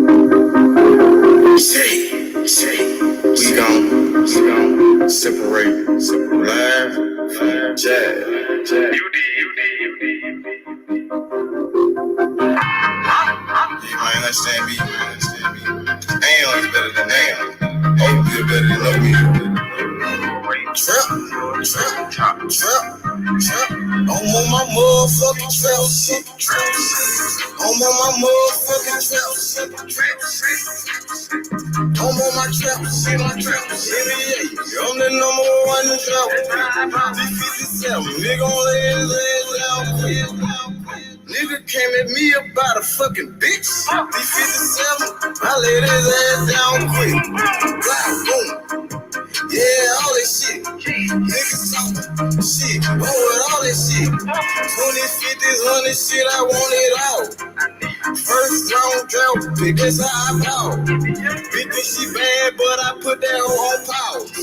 We gon' separate, laugh, jazz. You might understand me. Am is better than am. Oh, you better than know me. Trap. I'm on my motherfucking trap shit. I'm on my motherfucking trap shit. I'm on my trap shit. NBA, I'm the number one trap. D57, nigga on his ass out. Nigga came at me about a fucking bitch. D57, I laid his ass down quick. Black, boom. Yeah, all that shit. Niggas talking shit. Roll with all that shit. 20, 50s, 100 shit, I want it all. First round drought pick, that's how I ball. Bitch, think she bad, but I put that hoe on pause.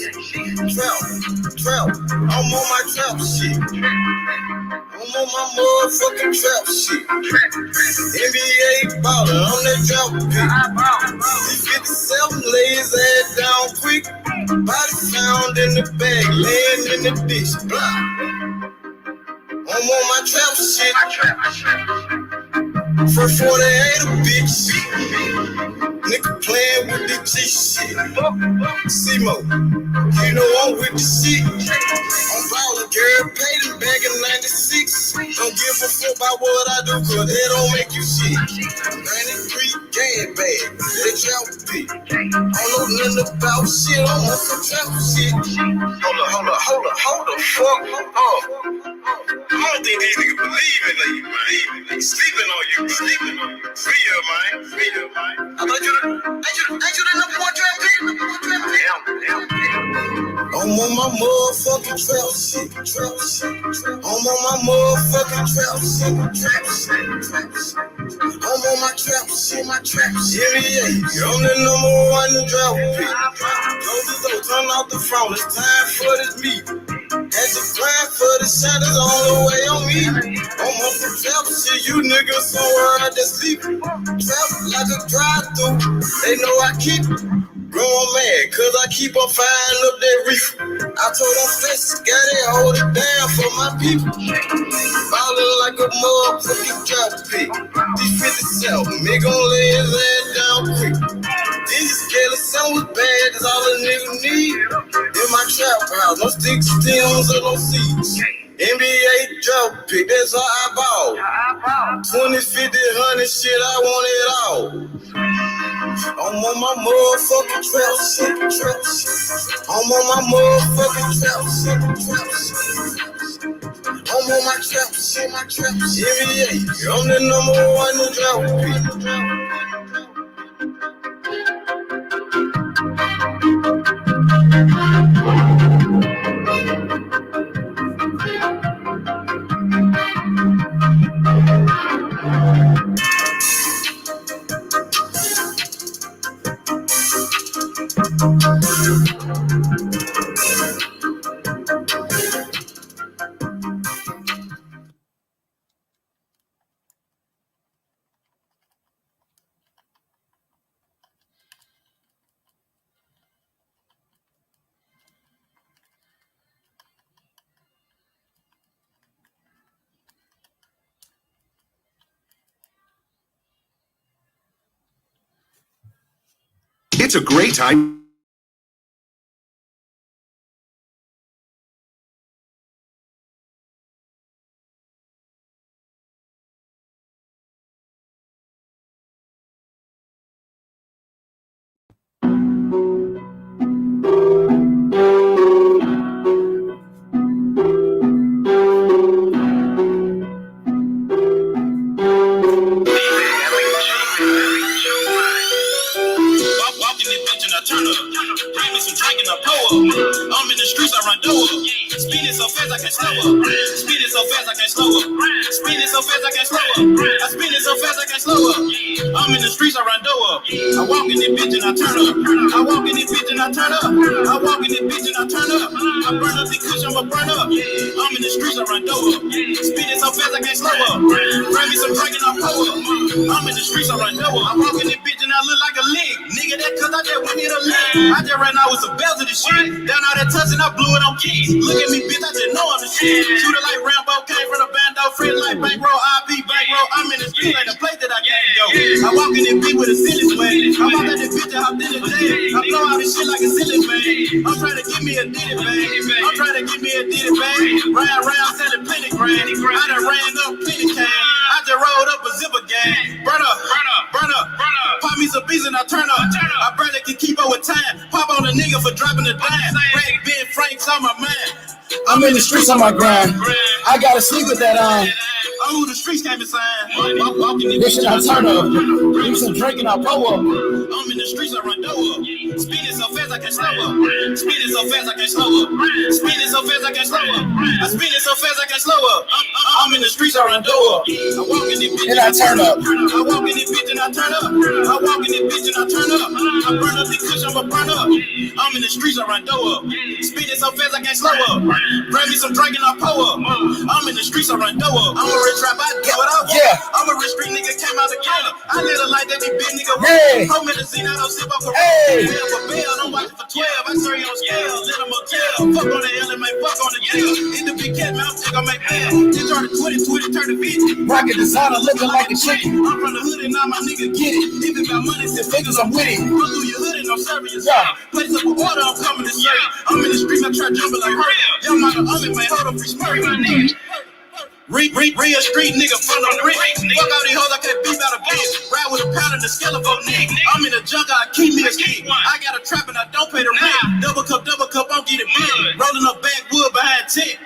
Trap. I'm on my trap shit. I'm on my motherfucking trap shit. NBA baller, I'm that drought pick. D57 lay his ass down quick. Body found in the bag, laying in the ditch. I'm on my trap shit. First 48 a bitch. Nigga playing with the G shit. C-Mo, you know I'm with the shit. I'm ballin', girl, paid him back in 96. Don't give a fuck about what I do, cause they don't make you shit. 93 game bag, they trap pick. I don't know nothing about shit, I'm on some trap shit. Hold the fuck up. I don't think these niggas believe in you, man. They sleeping on you, man. Free up, man. I thought ain't you the number one trap pick? I'm on my motherfucking trap shit. I'm on my motherfucking trap shit. I'm on my trap shit. NBA, I'm the number one trap pick. Close the door, turn off the phone. It's time for this meet. Had to grind for the shadows all the way on me. I'm on some trap shit, you niggas somewhere out there sleeping. Trap like a drive-through, they know I keep growing mad, cause I keep on firing up that reefer. I told them faces, gotta hold it down for my people. Ballin' like a motherfucking trap pick. D57, me gon' lay his ass down quick. These scaling son was bad, that's all a nigga need. In my trap house, no sticks, stems, or no seeds. NBA drop pick, that's how I ball. 20, 50, 100 shit, I want it all. I'm on my motherfucking trap shit. I'm on my motherfucking trap shit. I'm on my trap shit. NBA, I'm the number one drop pick. It's a great time. I'm in the streets, I run door. Speeding so fast I can't slow up. Speeding so fast I can't slow up. Speeding so fast I can't slow up. I speeding so fast I can't slow up. I'm in the streets, I run door. I walk in this bitch and I turn up. I walk in this bitch and I turn up. I walk in this bitch and I turn up. I burn up the cushion, but burn up. I'm in the streets, I run door. Speeding so fast I can't slow up. Grab me some drink and I pull up. I'm in the streets, I run door. I walk in this bitch and I look look like a lick. Nigga, that cause I just went hit a lick. I just ran out with some bells of the shit. Down all that touch and I blew it on keys. Look at me, bitch, I just know I'm the shit. Shooter like Rambo, came from the bando, friend like bankroll, IP, bankroll. I'm in the street like the place that I can't go. I walk in this bitch with a silly swag. I walk out this bitch and hopped in the jail. I blow out this shit like a silly man. I'm trying to give me a ditty bag. I'm trying to give me a ditty bag. Round, selling plenty grand. I done ran up plenty cash. I just rolled up a zipper gang. Burn up. Pop me some beats and I turn up. I barely can keep up with time. Pop on a nigga for dropping the dime. Red Ben Frank's on my mind. I'm in the streets on my grind. I gotta sleep with that on. Oh, the streets came inside. Walking in This shit I turn up. Do some drinking, I pull up. I'm in the streets, I run door up. Speeding so fast I can't slow up. Speeding so fast I can't slow up. Speeding so fast I can't slow up. I speeding so fast I can't slow up. I'm in the streets, I run door up. I walk in this bitch And I turn up. I walk in this bitch and I turn up. I walk in this bitch and I turn up. I burn up the cushion, I'ma burn up. I'm in the streets, I run door up. Speeding so fast I can't slow up. Grab me some drink and I pour up. I'm in the streets, I run door up. I'm a rich trap, I get what I want. Yeah. I'm a rich street nigga, came out the counter. I live a life that these big nigga Hey. Home in the scene, I don't sip up for Hey. Bail for bail, don't watch it for 12. I serve you on scale, let them motel. Fuck on the element, fuck on the jail. In the big cat mouth, nigga make bail. 10 turn to 20, turn to 50. Rocket designer looking like a chicken. I'm from the hood and now my nigga get it. If it got money, The figures I'm with it. run through your hood and I'm serving you. Yeah. Place up a order, I'm coming to serve. I'm in the streets, I try jumping like her. Young mother, I'm in my hold up, free smurf, my nigga. Real street nigga from the brick. Fuck all these hoes, I can't beat out a bitch. Ride with a pound and a skeleton nigga. I'm in the jungle, I keep me a stick. I got a trap and I don't pay the rent. Double cup, I'm getting big. Rolling up backwood behind tent.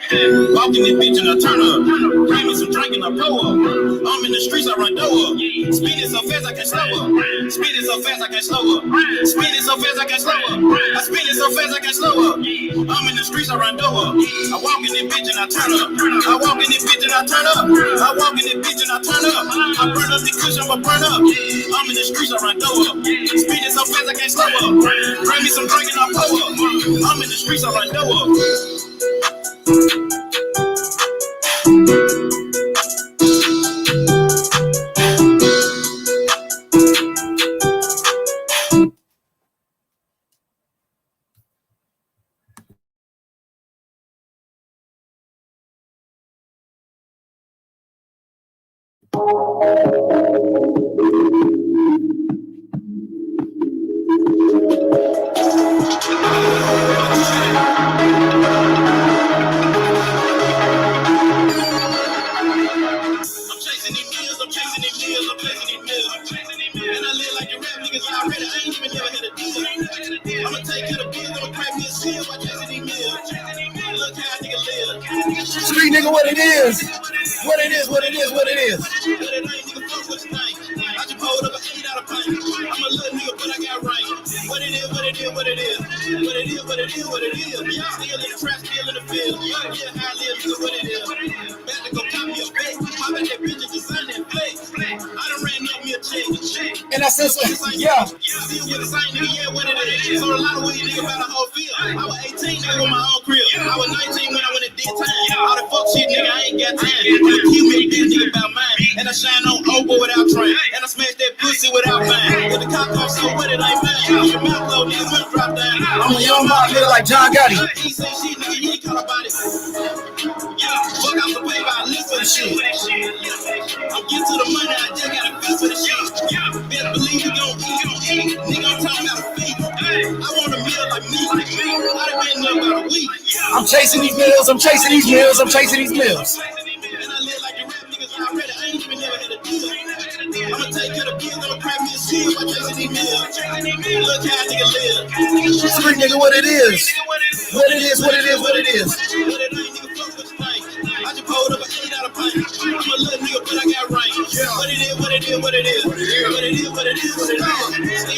Walking this bitch and I turn up. Bring me some drink and I blow up. I'm in the streets, I run door up. Speeding so fast I can't slow up. Speeding so fast I can't slow up. Speeding so fast I can't slow up. I speeding so fast I can't slow up. I'm in the streets, I run door up. I walk in this bitch and I turn up. I walk in this bitch and I turn up. I walk in this bitch and I turn up. I burn up the cushion, I'ma burn up. I'm in the streets, I run door up. Speeding so fast I can't slow up. Bring me some drink and I pour up. I'm in the streets, I run door up. Street nigga, what it is. What it is. I just pulled up an 8 out of pint. I'm a little nigga, but I got rank. What it is. Y'all still in the trap, still in the field. Yeah, how I live, nigga, what it is. Better go cop me a bag. Pop at that bitch and design that flex. I done ran up me a check. And I said so, yeah. Still with the same nigga, yeah, what it is. So a lot of weed nigga about a whole field. I was 18, nigga, with my own crib. I was 19 when I went and did time. All the fuck shit, nigga, I ain't got time. I'm a cute bitch, nigga, about mine. And I shine on Obo without trying. And I smash that pussy without buying. With the cop car, so what it ain't mine. Your mouth low, nigga, when drop down. I'm a young man, nigga like John Gotti. He say shit, nigga, you ain't call about it. Yeah, fuck out the paper, I live for the shit. I'm getting to the money, I just got a feel for the shit. Better believe you gon' eat. Nigga, I'm talking about a feet. I want a meal like me. I done been there about a week. I'm chasing these meals. And I live like the rap niggas already. I ain't even never had a deal. I'ma take care of the bills, I'ma crack me a seal. I chasing these meals. Look how a nigga live. Street nigga, what it is. What it is. I just pulled up an 8 out of pint. I'm a little nigga, but I got rank. What it is. Still in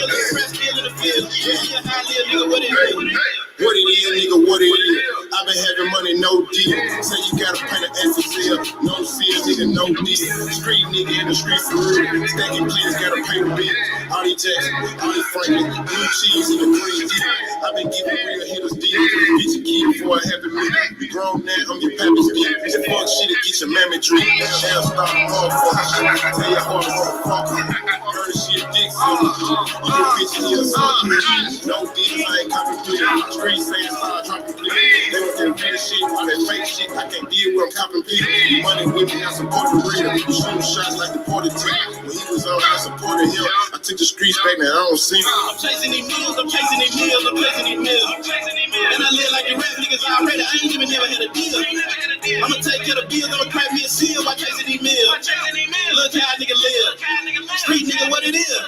the trap, still in the field. Yeah, how I live, nigga, what it is. What it is, nigga, what it is. I been having money, no deal. Say you gotta pay the F for sale. No seal, nigga, no deal. Street nigga in the street for real. Stacking please, gotta pay the bills. All these Jackson, all these Franklin, blue cheese and the green tea. I been giving real hitters deals. Get your key for a happy minute. You grown now, I'm your pappy's kid. If fuck shit, it get your mammy drink. Hell stop, motherfucker. Tell your heart, motherfucker. Heard shit, dick No deals, I ain't copy please. Streets say it's hard, dropping please. They was that real shit, all that fake shit. I can't deal with them copping please. Money with me, I support the real. Shooting shots like the Porter team. When he was on, I supported him. I took the streets back, man, I don't see him. I'm chasing these meals, I'm chasing these meals, I'm chasing these meals. And I live like the rap niggas already. I ain't even never had a deal. I'ma take care of the bills, I'ma crack me a seal by chasing these meals. Look how a nigga live. Street nigga, what it is.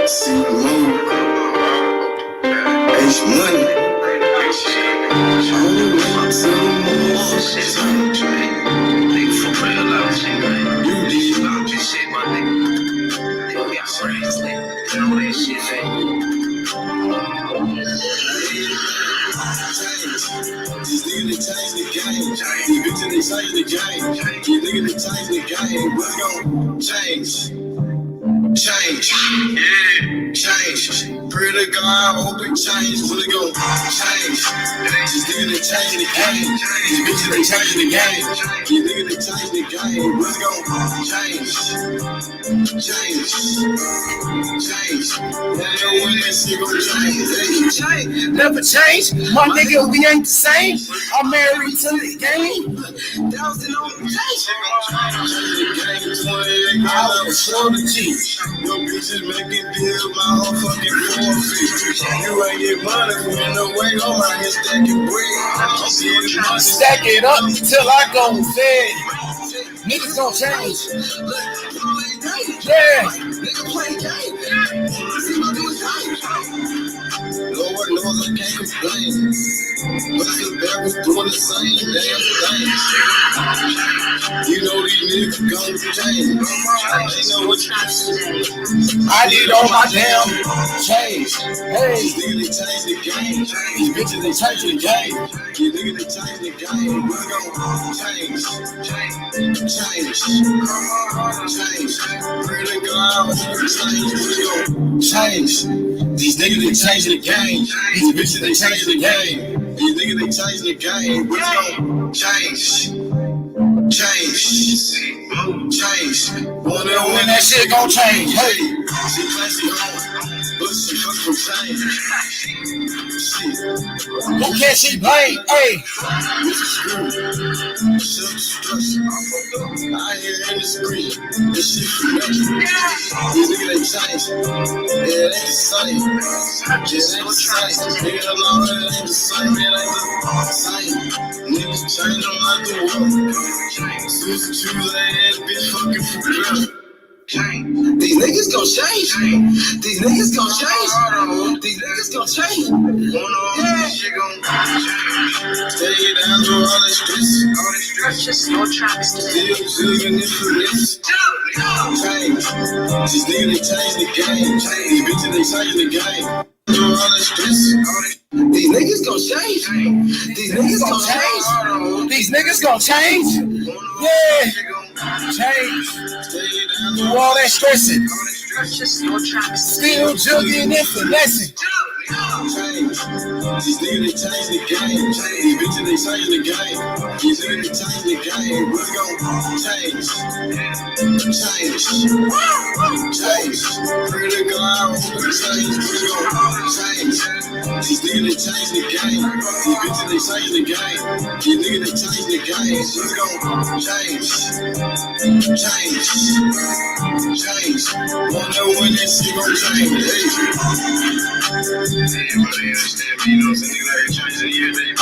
See the moon, H money. Only way to see the moon. Nigga for real, I was saying, You did. I'm just shit, my nigga. They got friends, nigga. You know that shit, man. These niggas that change the game. These bitches that change the game. These niggas that change the game. What's gon' change? Change. Change. Pray to God, I hope it change. What's gon' change? These niggas that change the game. These bitches that change the game. These niggas that change the game. What's gon' change? Change. Change. Wonder when that shit gon' change. Never change, my nigga, we ain't the same. I'm married to the game. Thousand on the I was sure the G. Your bitches making deals, my whole fucking forfeit. You ain't get money from the way I'm out here stacking bread. stack it up till I go fed. Niggas gon' change. Yeah. Lord knows I can't complain. But the bad was doing the same damn thing. You know these niggas gon' change. They know what you I did all my damn change. Hey, These niggas they change the game. these bitches they change the game. These niggas they change the game. What's gon' change? Change. Pray to God, I hope it change. What's gon' Change. These niggas they change the game. These bitches they change the game. These niggas they change the game. What's gon' change? Change. Change. Wonder When that shit gon' change. Hey, she classy home, but she comes from change. Shit. who can she blame? Hey, I hear in the street, this shit from me. These niggas they change. Yeah, it ain't the same. Yeah, it ain't the same. Nigga, alone, it ain't the same. It ain't the same. Niggas change on like the world. Susan choose that ass bitch fucking for real. these niggas gon' change. These niggas gon' change. These niggas gon' change. Stay down to all that stress. Purchase your tracks today. Still jigging it for this. Change. These niggas they change the game. These bitches they change the game. Do all that stress. These niggas gon' change. These niggas gon' change. These niggas gon' change. Yeah, change. Stay down Do all that stressing. Purchase your tracks Still jugging and finessing. change. These niggas they change the game. These bitches they change the game. These niggas they change the game. What's gon' change? Change. Change. Pray to God, I hope it change. What's gon' change? These niggas they change the game. These bitches they change the game. These niggas they change the game. What's gon' change? Change. Change. Wonder when that shit gon' change. Hey. Everybody understand me, you know, some niggas like change the year, they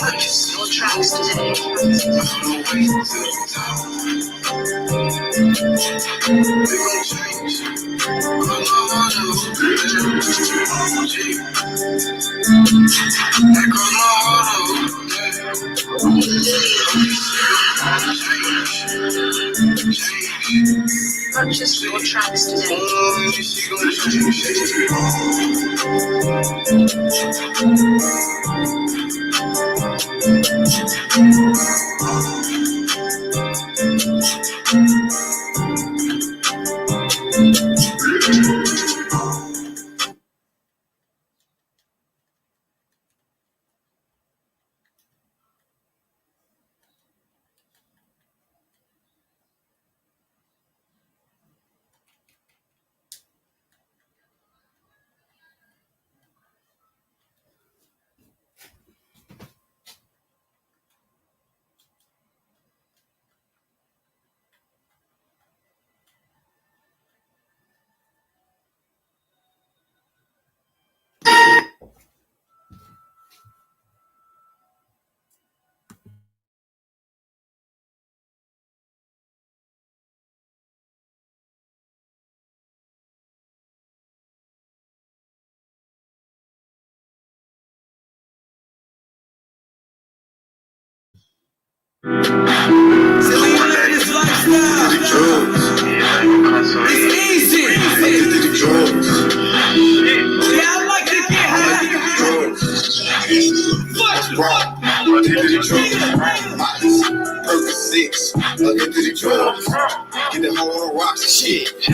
Purchase your tracks today. Purchase your tracks today.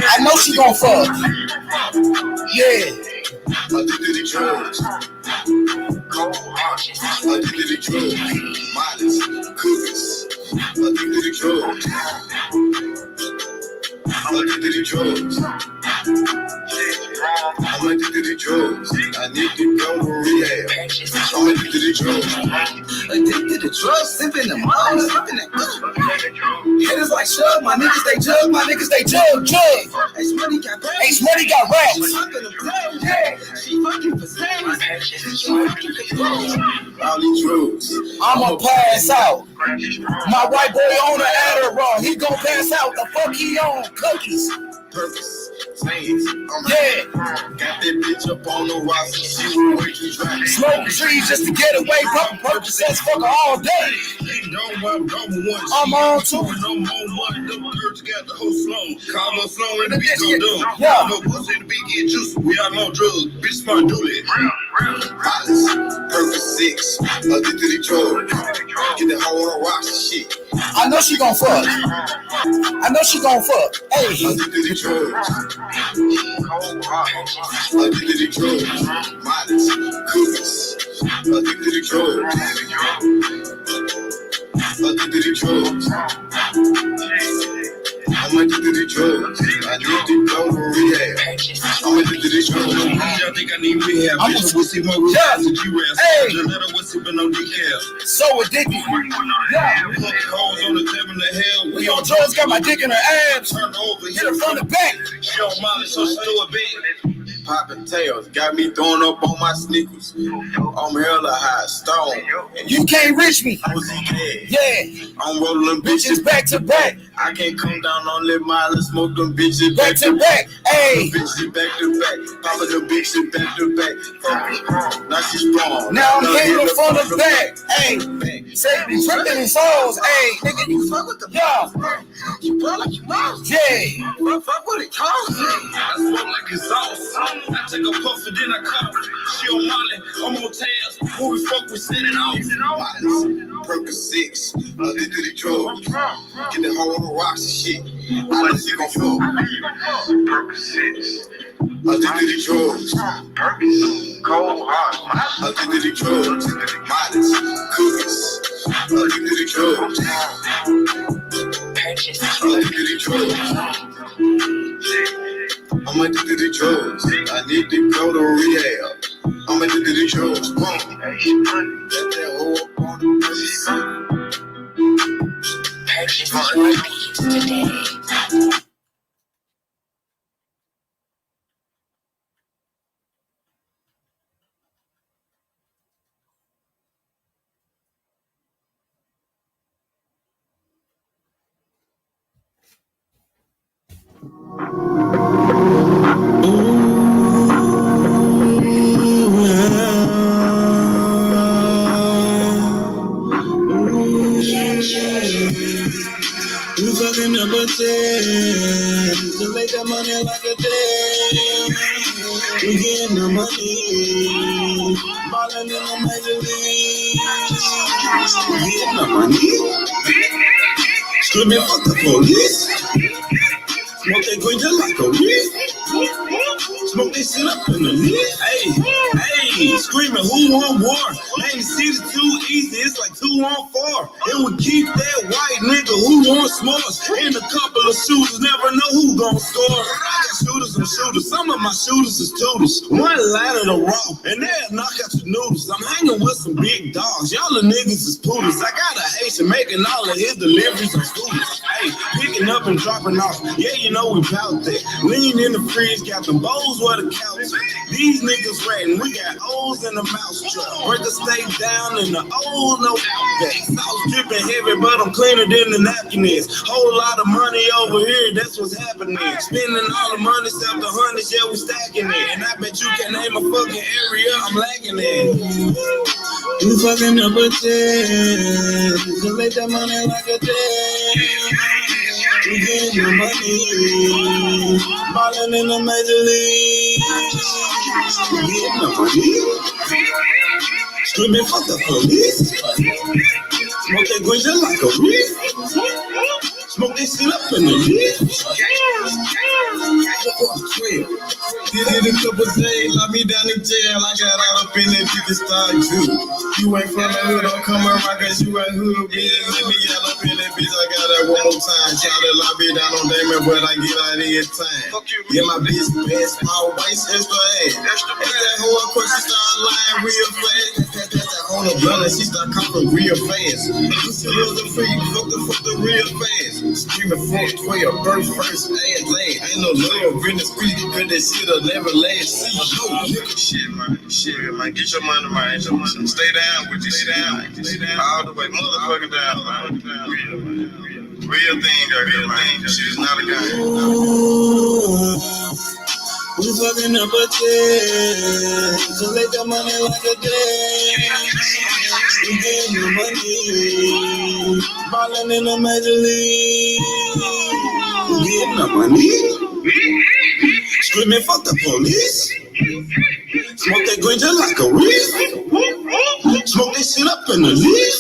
I know she gon' fuck. Yeah. Addicted to drugs. Addicted to drugs. Models, cookies. Addicted to drugs. Addicted to drugs. I'm addicted to drugs. I need to go to rehab. I'm addicted to drugs. Addicted to drugs, sipping them all, sipping that. Haters like Shug, my niggas they jug, my niggas they jug. Ace Money got racks. Yeah, she fucking for All these drugs. I'ma pass out. My white boy on the Adderall, he gon' pass out. The fuck he on? Cookies. Purpose. Sayings. Yeah. Got that bitch up on the roster. She will wait to drive. Smoking trees just to get away. Popping Percocets, fuck her all day. I'm on two. No more one. Them girls got the whole slow. Call her slow and the bitch go dumb. Yeah. No pussy to be get juicy. We all on drugs. Bitch smart do that. Hollis, Purpose 6. Addicted to drugs. Get the whole on rocks and shit. I know she gon' fuck. I know she gon' fuck. Hey. Addicted to drugs. Addicted to drugs. Models, cookies. Addicted to drugs. Addicted to drugs. I'm addicted to drugs. I need to go to rehab. I'm addicted to drugs. I think I need rehab. I'm Bitch, what's it more Yeah. than you ass? Hey. The letter was sipping on decaf. So addicted. Yeah. Put holes on the table in the hell. We on drugs, got my dick in her abs. Turn over, Hit her from the back. She on Molly, so she threw a bit. Popping tails, got me throwing up on my sneakers. I'm hella high, stone. And You can't reach me. pussy dead. Yeah. I'm rolling them Bitches bitches. back to back. I can't come down on Lil Miley, smoke them bitches Back to back. Hey. Bitches back to back, popping them bitches back to back. Now she's strong. Now I'm hitting her from the back. Hey. Say me tripping in souls. Hey. Nigga, you fuck with the yeah. You fuck like you lost. Yeah. Fuck what it costs. I smoke like it's sauce. I take a puff and then I cut. She on Molly, I'm on tails. Who we fuck with sitting off. Purpose 6, addicted to drugs. Get the whole on the rocks and shit. I know she gon' fuck. Purpose 6, addicted to drugs. Purpose, cold heart. Addicted to drugs. Models, cookies. Addicted to drugs. Addicted to drugs. I'm addicted to drugs. I need to go to rehab. I'm addicted to drugs. Boom. Let that hoe up on the pussy. Purchase your beats today. You fucking up a check to make that money like a day. You getting the money, ballin' in the major league. You getting the money, screaming fuck the police. Smoke that green just like a weed. Smoke that shit up in the lid. Hey, screaming who want war? Ain't the city too easy, it's like 2 on 4. It would keep that white nigga who wants s'mores. And a couple of shooters never know who gon' score. I got shooters and shooters, some of my shooters is tutors. One line of the raw, and they'll knock out your noodles. I'm hanging with some big dogs, y'all the niggas is poodles. I got a Haitian making all of his deliveries on scooters. Hey, picking up and dropping off, yeah, you know we bout that. Lean in the fridge, got them bowls where the couch. These niggas ratting, we got O's in the mouse trap. Break the steak down in the old no outback. Sauce dripping heavy, but I'm cleaner than the napkin is. Whole lot of money over here, that's what's happening. Spending all the money, except the hundreds, yeah, we stacking it. And I bet you can't name a fucking area I'm lacking in. You fucking up a check to make that money like a day. You getting the money, ballin' in the major league. You getting the money, screaming fuck the police. Smoke that green just like a weed. Smoke that shit up in the lid. Did a couple days, lock me down in jail. I got all up in that bitch start you. You ain't from the hood, don't come around cause you ain't hood, bitch. Let me all up in that bitch, I got that one more time. Try to lock me down on Damon, but I get out every time. Yeah, my bitch best, my wife's extra ass. That's that whole question start lying real fast. That's that whole blunt and she start coughing real fast. Pussy wasn't free, fuck the real fast. Screaming 412, birth first, ass last. Ain't no love in the street, cause that shit'll never last. Shit, man, get your money, man. Stay down with this shit, all the way, motherfucking down, man. Real thing, girl, man. This shit is not a game. We fucking up a check to make that money like a day. We getting the money, ballin' in the major league. We getting the money, screaming fuck the police. Smoke that green just like a weed. Smoke that shit up in the lid.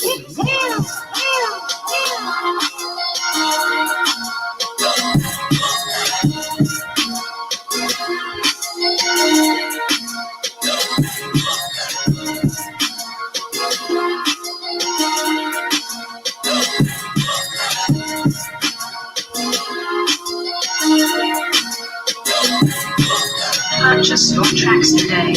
Purchase your tracks today.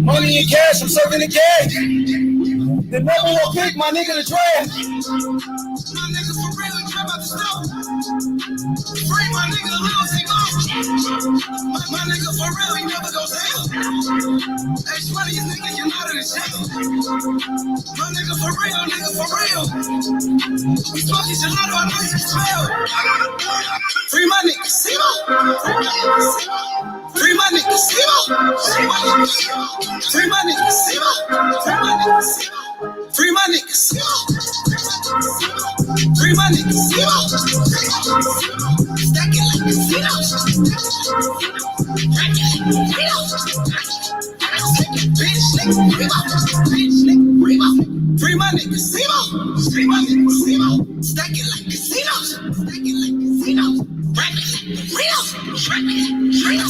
Money and cash, I'm serving the cash. The number one pick, my nigga, the trash. My nigga for real, you about to stop. Free my nigga, the little thing off. My nigga for real, he never goes down. Hey, swear these niggas, you're not in the shadow. My nigga for real. We smoking gelato, I know you can smell. Free my nigga, see Free my nigga, Free my nigga, Free my nigga, Free my niggas, stacking like casinos. Bitch, nigga, free my niggas, free my niggas, stacking like casinos.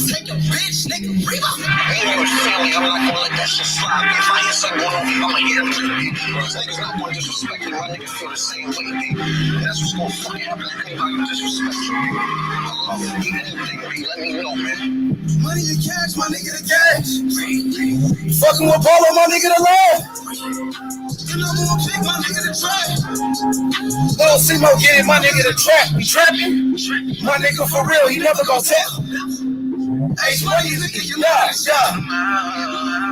Take a bitch, nigga, Reba. Ain't no family, I'm not gonna let that shit slide. If I hear something going on, I'ma hit him. Those niggas not gonna disrespect me. My niggas feel the same way, B. That's what's gonna fucking happen. Anybody who disrespect you, B. I love it. Even anything, B. Let me know, man. Money and cash, my nigga, the cash. Fucking with Polo, my nigga, the love. The number one pick, my nigga, the trap. Lil Simo get it, my nigga, the trap. We trapping. My nigga, for real, he never gon' tell. Hey, money, nigga, you yeah.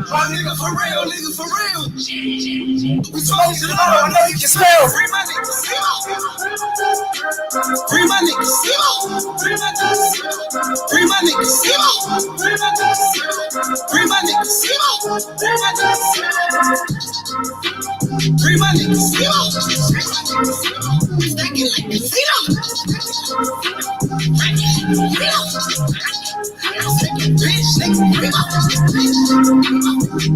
My nigga, for real, nigga, for real. We smoke to the bottle, I know you can smell. Free my nigga, Simo. Free my nigga, Simo. Free my nigga, Simo. Free my nigga, Simo. Free my nigga, Simo. Stacking like casino. Bitch, nigga,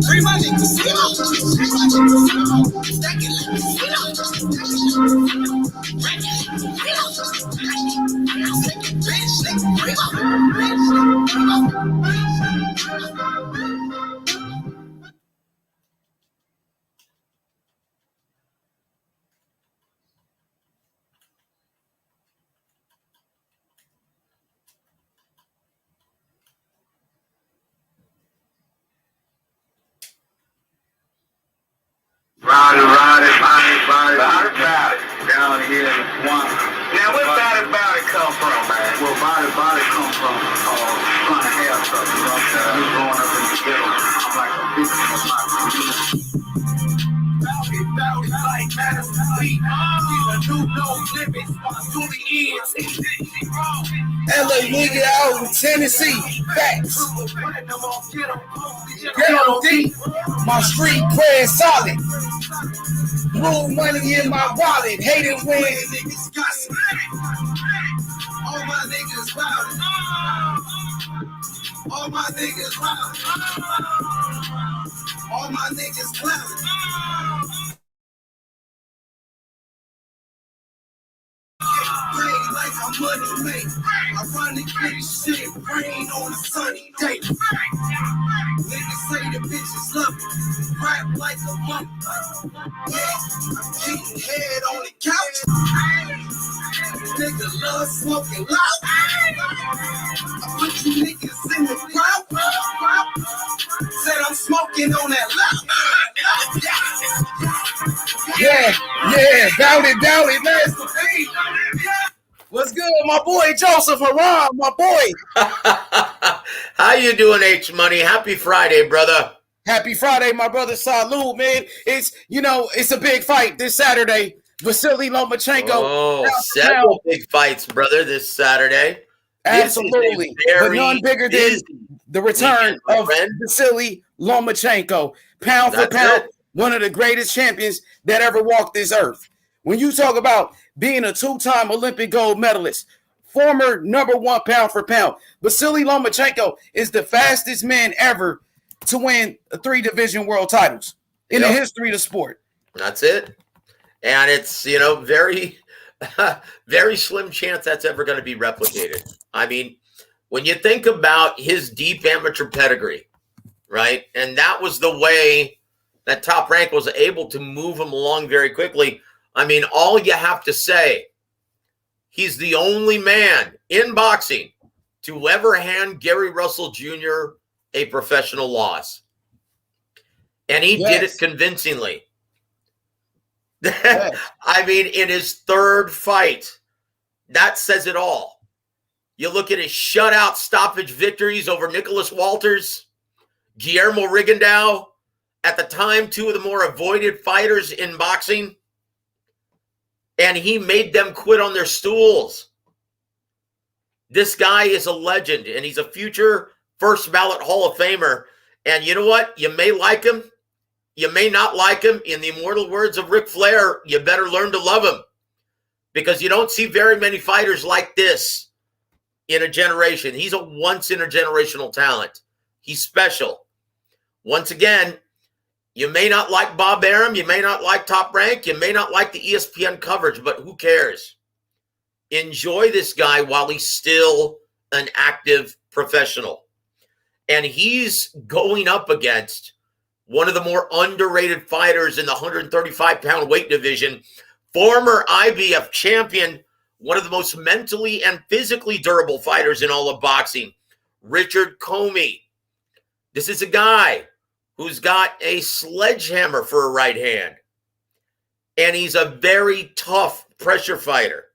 free my nigga, Simo. Stacking like casino. Bitch, nigga, Ride it. Down here in the swamp. Now, where Body come from, man? Well, body come from trying to have something, you know what I'm saying? We growing up in the ghetto. I'm like a victim of my community. Like Madison Lee, these are new no limits to the end. LA nigga out in Tennessee, facts. Ghetto D, my street cred solid. Blue money in my wallet, hate it when niggas gossip. All my niggas wild. All my niggas wild. All my niggas clown. Like my money made. Ironic shit, rain on a sunny day. Niggas say the bitches love me. Rap like a monk. Yeah, I'm getting head on the couch. Nigga love smoking loud. I put you niggas in the crowd. Said I'm smoking on that loud. Yeah, down it, man. What's good, my boy Joseph Haram, my boy. How you doing, H Money? Happy Friday, brother. Happy Friday, my brother. Salud, man. It's a big fight this Saturday. Vasiliy Lomachenko. Oh, several big fights, brother, this Saturday. Absolutely. But none bigger than the return of Vasiliy Lomachenko. Pound for pound, one of the greatest champions that ever walked this earth. When you talk about being a two-time Olympic gold medalist, former number one pound for pound, Vasiliy Lomachenko is the fastest man ever to win 3 division world titles in the history of the sport. That's it. And it's, very, very slim chance that's ever going to be replicated. I mean, when you think about his deep amateur pedigree, right? And that was the way that Top Rank was able to move him along very quickly. I mean, all you have to say, he's the only man in boxing to ever hand Gary Russell Jr. a professional loss. And he did it convincingly. Yes. I mean, in his 3rd fight, that says it all. You look at his shutout stoppage victories over Nicholas Walters, Guillermo Rigondeaux, at the time, 2 of the more avoided fighters in boxing. And he made them quit on their stools. This guy is a legend, and he's a future first ballot Hall of Famer. And you know what? You may like him. You may not like him. In the immortal words of Ric Flair, you better learn to love him. because you don't see very many fighters like this in a generation. He's a once-in-a-generational talent. He's special. Once again, you may not like Bob Arum, you may not like Top Rank, you may not like the ESPN coverage, but who cares? Enjoy this guy while he's still an active professional. And he's going up against one of the more underrated fighters in the 135-pound weight division, former IBF champion, one of the most mentally and physically durable fighters in all of boxing, Richard Commey. This is a guy who's got a sledgehammer for a right hand. And he's a very tough pressure fighter.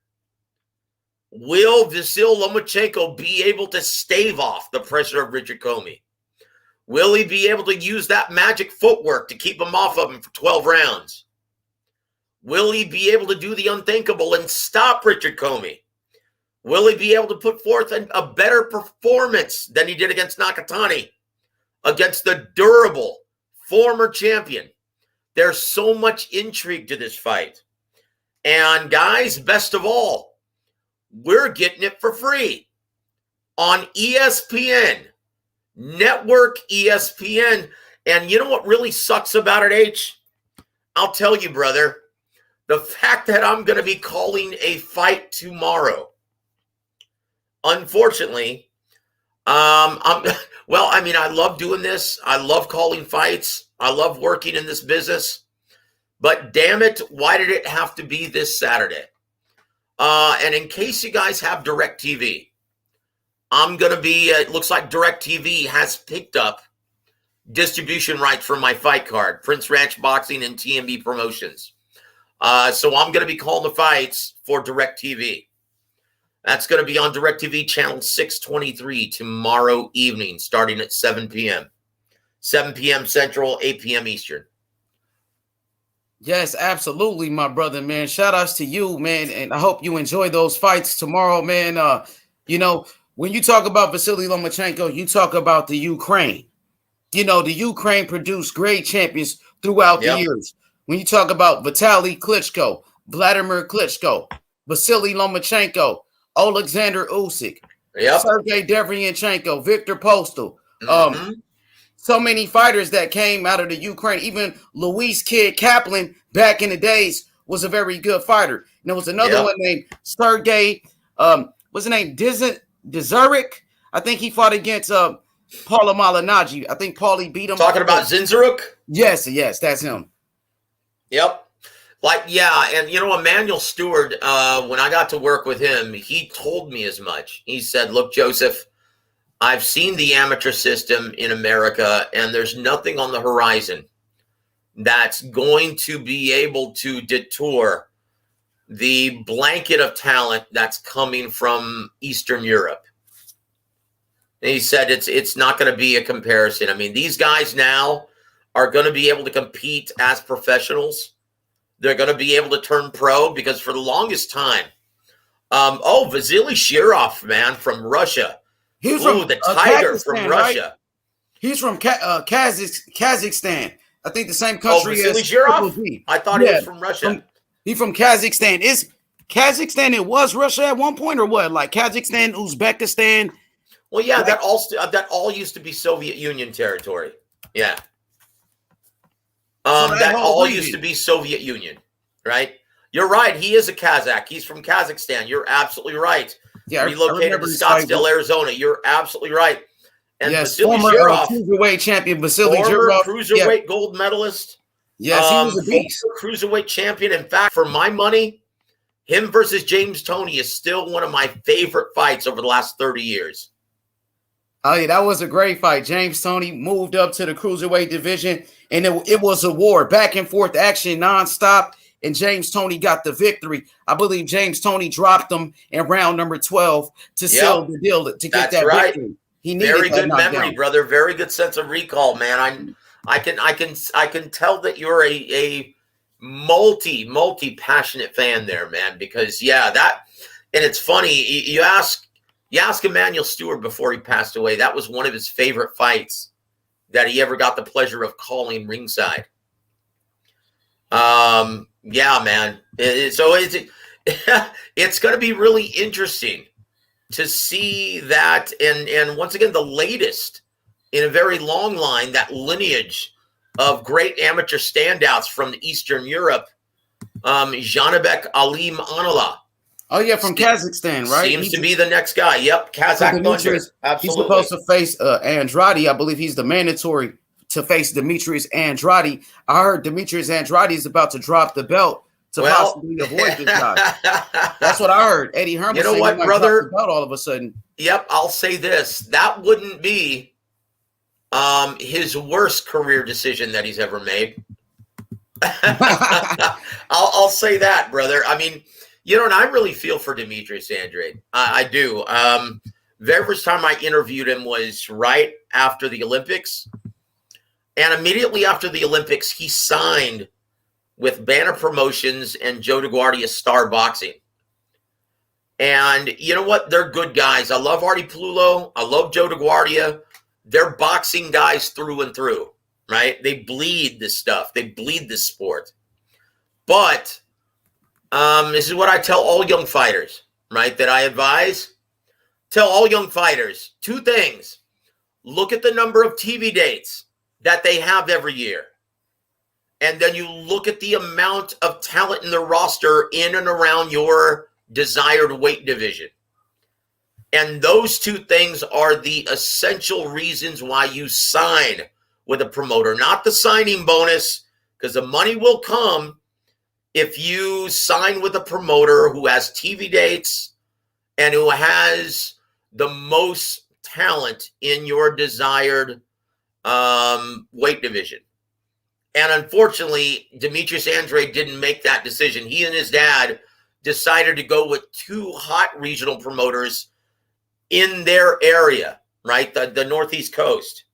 Will Vasiliy Lomachenko be able to stave off the pressure of Richard Commey? Will he be able to use that magic footwork to keep him off of him for 12 rounds? Will he be able to do the unthinkable and stop Richard Commey? Will he be able to put forth a better performance than he did against Nakatani, against the durable former champion? There's so much intrigue to this fight. And guys, best of all, we're getting it for free on ESPN, Network ESPN. And you know what really sucks about it, H? I'll tell you, brother, the fact that I'm going to be calling a fight tomorrow. Unfortunately, I love doing this. I love calling fights. I love working in this business. But damn it, why did it have to be this Saturday? And in case you guys have DirecTV, I'm going to be, it looks like DirecTV has picked up distribution rights for my fight card, Prince Ranch Boxing and TMB Promotions. So I'm going to be calling the fights for DirecTV. That's going to be on DirecTV channel 623 tomorrow evening, starting at 7 p.m. 7 p.m. Central, 8 p.m. Eastern. Yes, absolutely, my brother, man. Shout outs to you, man. And I hope you enjoy those fights tomorrow, man. When you talk about Vasiliy Lomachenko, you talk about the Ukraine. The Ukraine produced great champions throughout the years. When you talk about Vitaly Klitschko, Vladimir Klitschko, Vasiliy Lomachenko, Alexander Usyk, Sergey Derevyanchenko, Viktor Postol, so many fighters that came out of the Ukraine. Even Luis Kid Kaplan back in the days was a very good fighter. And there was another one named Sergey, what's his name? Dizurek. I think he fought against Paula Malignaggi. I think Paulie beat him. Talking about Zinzaruk? Yes, that's him. Yep. And Emmanuel Stewart, when I got to work with him, he told me as much. He said, look, Joseph, I've seen the amateur system in America, and there's nothing on the horizon that's going to be able to detour the blanket of talent that's coming from Eastern Europe. And he said it's not going to be a comparison. I mean, these guys now are going to be able to compete as professionals. They're going to be able to turn pro because for the longest time, Vasily Shirov, man, from Russia. He's from the Tiger from Russia. Right? He's from Kazakhstan. I think the same country Vasily as Shirov? I thought he was from Russia. He's from Kazakhstan. Is Kazakhstan, it was Russia at one point or what? Like Kazakhstan, Uzbekistan? Well, yeah, that all used to be Soviet Union territory. Yeah. That all used to be Soviet Union, right? You're right. He is a Kazakh. He's from Kazakhstan. You're absolutely right. Yeah, relocated to Scottsdale, Arizona. You're absolutely right. And yes, Vasily former Shirov, cruiserweight champion Vasily former Shirov, cruiserweight gold medalist. Yes, he was a beast. Cruiserweight champion. In fact, for my money, him versus James Toney is still one of my favorite fights over the last 30 years. Oh, yeah, that was a great fight. James Toney moved up to the cruiserweight division, and it was a war, back and forth action nonstop, and James Toney got the victory. I believe James Toney dropped him in round number 12 to seal the deal to get that victory. He needed very good memory, knockdown. brother. Very good sense of recall, man. I can tell that you're a multi passionate fan there, man. Because and it's funny. You ask Emmanuel Stewart before he passed away. That was one of his favorite fights that he ever got the pleasure of calling ringside. Yeah, man. So it's going to be really interesting to see that. And once again, the latest in a very long line, that lineage of great amateur standouts from Eastern Europe, Janibek Alim Anala. Oh, yeah, from Kazakhstan, right? Seems to be the next guy. Yep, Kazakh Thunder. Absolutely. He's supposed to face Andrade. I believe he's the mandatory to face Demetrius Andrade. I heard Demetrius Andrade is about to drop the belt to possibly avoid this guy. That's what I heard. Eddie Herman. You know what, brother? Drop the belt all of a sudden. Yep, I'll say this. That wouldn't be his worst career decision that he's ever made. I'll say that, brother. I mean, you know, and I really feel for Demetrius Andrade. I do. Very first time I interviewed him was right after the Olympics. And immediately after the Olympics, he signed with Banner Promotions and Joe DeGuardia Star Boxing. And you know what? They're good guys. I love Artie Palulo. I love Joe DeGuardia. They're boxing guys through and through, right? They bleed this stuff. They bleed this sport. But this is what I tell all young fighters, right, that I advise. Tell all young fighters two things. Look at the number of TV dates that they have every year. And then you look at the amount of talent in the roster in and around your desired weight division. And those two things are the essential reasons why you sign with a promoter, not the signing bonus, because the money will come if you sign with a promoter who has TV dates and who has the most talent in your desired weight division. And unfortunately, Demetrius Andrade didn't make that decision. He and his dad decided to go with two hot regional promoters in their area, right? The Northeast Coast.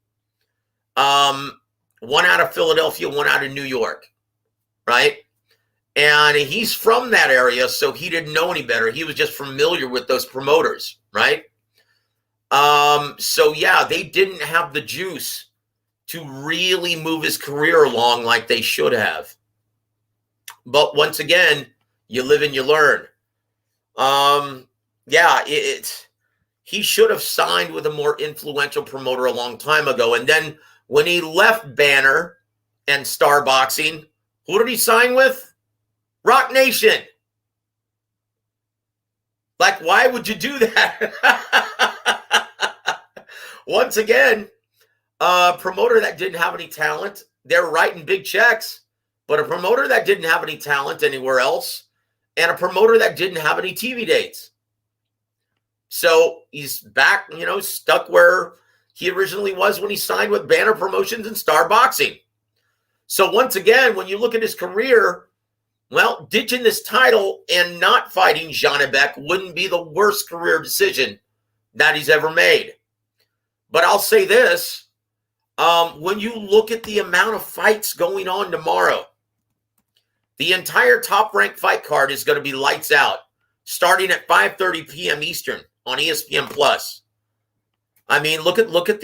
One out of Philadelphia, one out of New York, right? And he's from that area, so he didn't know any better. He was just familiar with those promoters, right? So, yeah, they didn't have the juice to really move his career along like they should have. But once again, you live and you learn. He should have signed with a more influential promoter a long time ago. And then when he left Banner and Star Boxing, who did he sign with? Rock Nation. Like, why would you do that? Once again, a promoter that didn't have any talent, they're writing big checks, but a promoter that didn't have any talent anywhere else, and a promoter that didn't have any TV dates. So he's back, stuck where he originally was when he signed with Banner Promotions and Star Boxing. So once again, when you look at his career, well, ditching this title and not fighting Janibek wouldn't be the worst career decision that he's ever made. But I'll say this, when you look at the amount of fights going on tomorrow, the entire Top-Ranked fight card is going to be lights out, starting at 5:30 p.m. Eastern on ESPN Plus. I mean, look at the look at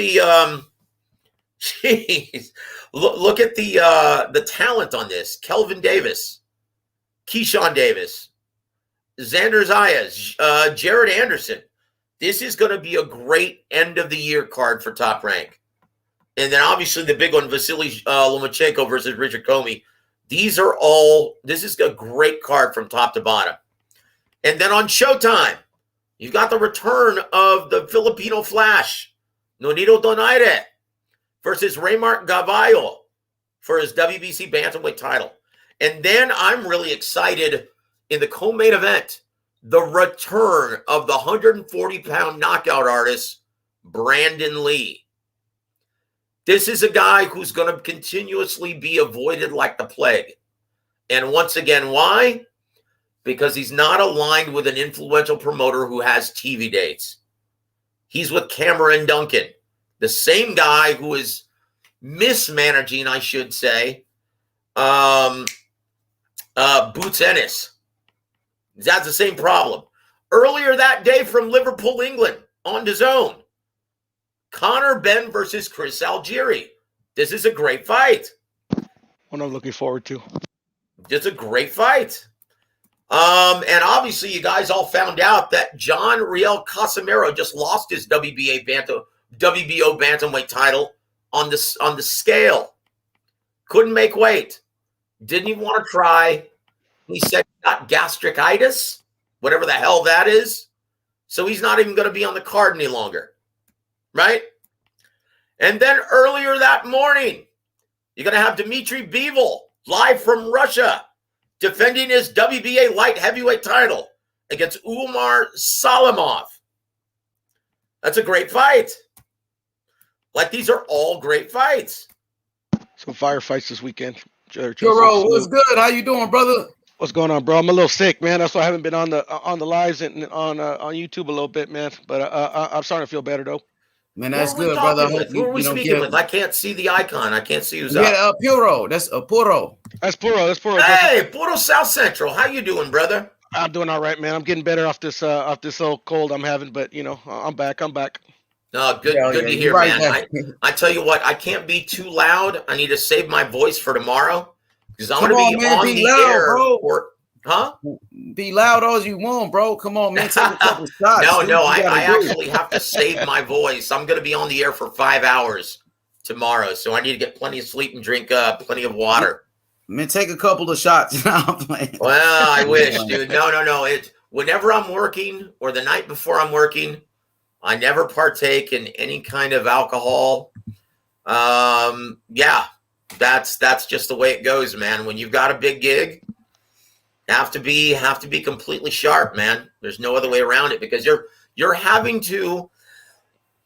the talent on this. Kelvin Davis, Keyshawn Davis, Xander Zayas, Jared Anderson. This is going to be a great end of the year card for Top Rank. And then obviously the big one, Vasiliy Lomachenko versus Richard Commey. This is a great card from top to bottom. And then on Showtime, you've got the return of the Filipino Flash, Nonito Donaire, versus Raymart Gavallo for his WBC Bantamweight title. And then I'm really excited in the co-main event, the return of the 140-pound knockout artist, Brandon Lee. This is a guy who's going to continuously be avoided like the plague. And once again, why? Because he's not aligned with an influential promoter who has TV dates. He's with Cameron Duncan, the same guy who is mismanaging, I should say, Boots Ennis. That's the same problem. Earlier that day from Liverpool, England, on DAZN, Conor Benn versus Chris Algieri. This is a great fight. One I'm looking forward to. Just a great fight. And obviously, you guys all found out that John Riel Casimiro just lost his WBO bantamweight title on the scale. Couldn't make weight. Didn't even want to try. He said he got gastritis, whatever the hell that is. So he's not even going to be on the card any longer. Right? And then earlier that morning, you're going to have Dmitry Bivol live from Russia defending his WBA light heavyweight title against Umar Salimov. That's a great fight. Like, these are all great fights. Some firefights this weekend. Juro, what's good? How you doing, brother? What's going on, bro? I'm a little sick, man. That's why I haven't been on the lives and on YouTube a little bit, man. But I'm starting to feel better though. Man, that's good, brother. I hope Who are we speaking with? I can't see the icon. I can't see who's up. Yeah, Puro. That's Puro. That's Puro. Hey, Puro South Central. How you doing, brother? I'm doing all right, man. I'm getting better off this old cold I'm having, but you know, I'm back. No, good to hear, right, man. I tell you what, I can't be too loud. I need to save my voice for tomorrow because I'm going to be on the air. Bro. Huh? Be loud all you want, bro. Come on, man. Take a couple shots. No, I actually have to save my voice. I'm going to be on the air for 5 hours tomorrow, so I need to get plenty of sleep and drink plenty of water. Man, take a couple of shots. Well, I wish, dude. No. Whenever I'm working or the night before I'm working, I never partake in any kind of alcohol. Yeah, that's just the way it goes, man. When you've got a big gig, have to be completely sharp, man. There's no other way around it because you're having to.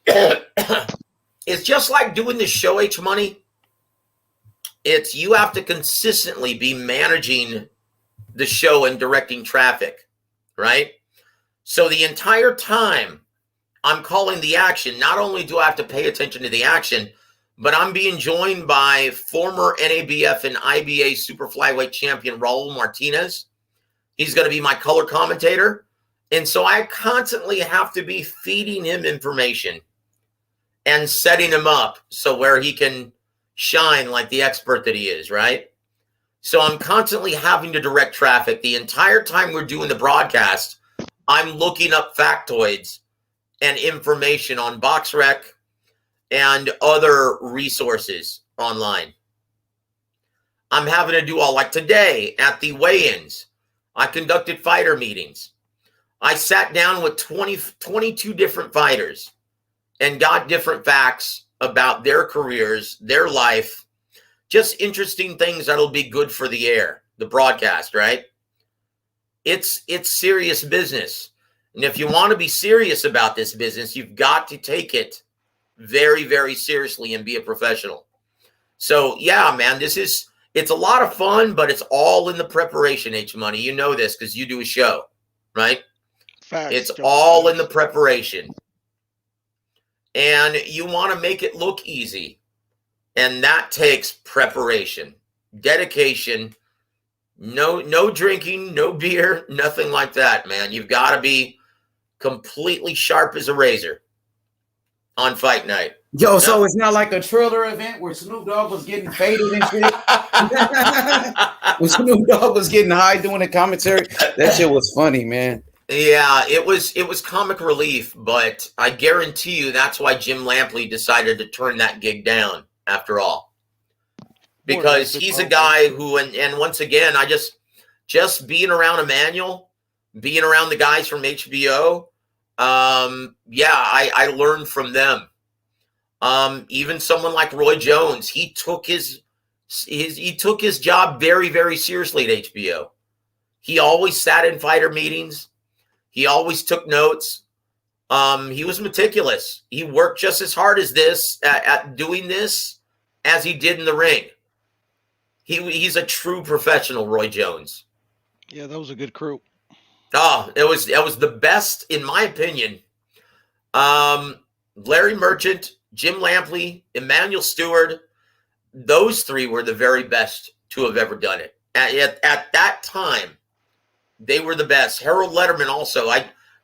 It's just like doing the show, H Money. It's you have to consistently be managing the show and directing traffic, right? So the entire time I'm calling the action, not only do I have to pay attention to the action, but I'm being joined by former NABF and IBA super flyweight champion Raul Martinez. He's going to be my color commentator. And so I constantly have to be feeding him information and setting him up so where he can shine like the expert that he is, right? So I'm constantly having to direct traffic. The entire time we're doing the broadcast, I'm looking up factoids and information on BoxRec and other resources online. I'm having to do all, like today at the weigh-ins, I conducted fighter meetings. I sat down with 22 different fighters and got different facts about their careers, their life, just interesting things that'll be good for the air, the broadcast, right? It's serious business. And if you want to be serious about this business, you've got to take it very, very seriously and be a professional. So, yeah, man, it's a lot of fun, but it's all in the preparation, H Money. You know this because you do a show, right? Facts, it's all in the preparation. And you want to make it look easy. And that takes preparation, dedication, no drinking, no beer, nothing like that, man. You've got to be completely sharp as a razor on fight night. Yo, so it's not like a Triller event where Snoop Dogg was getting faded and shit. When Snoop Dogg was getting high doing the commentary, that shit was funny, man. Yeah, it was comic relief, but I guarantee you that's why Jim Lampley decided to turn that gig down after all. Because he's a guy who, and once again, I just being around Emmanuel, being around the guys from HBO, I learned from them. Even someone like Roy Jones, he took his job very, very seriously at HBO. He always sat in fighter meetings. He always took notes. He was meticulous. He worked just as hard as at doing this as he did in the ring. He's a true professional, Roy Jones. Yeah, that was a good crew. Oh, it was the best, in my opinion. Larry Merchant, Jim Lampley, Emmanuel Stewart, those three were the very best to have ever done it. At that time, they were the best. Harold Letterman also.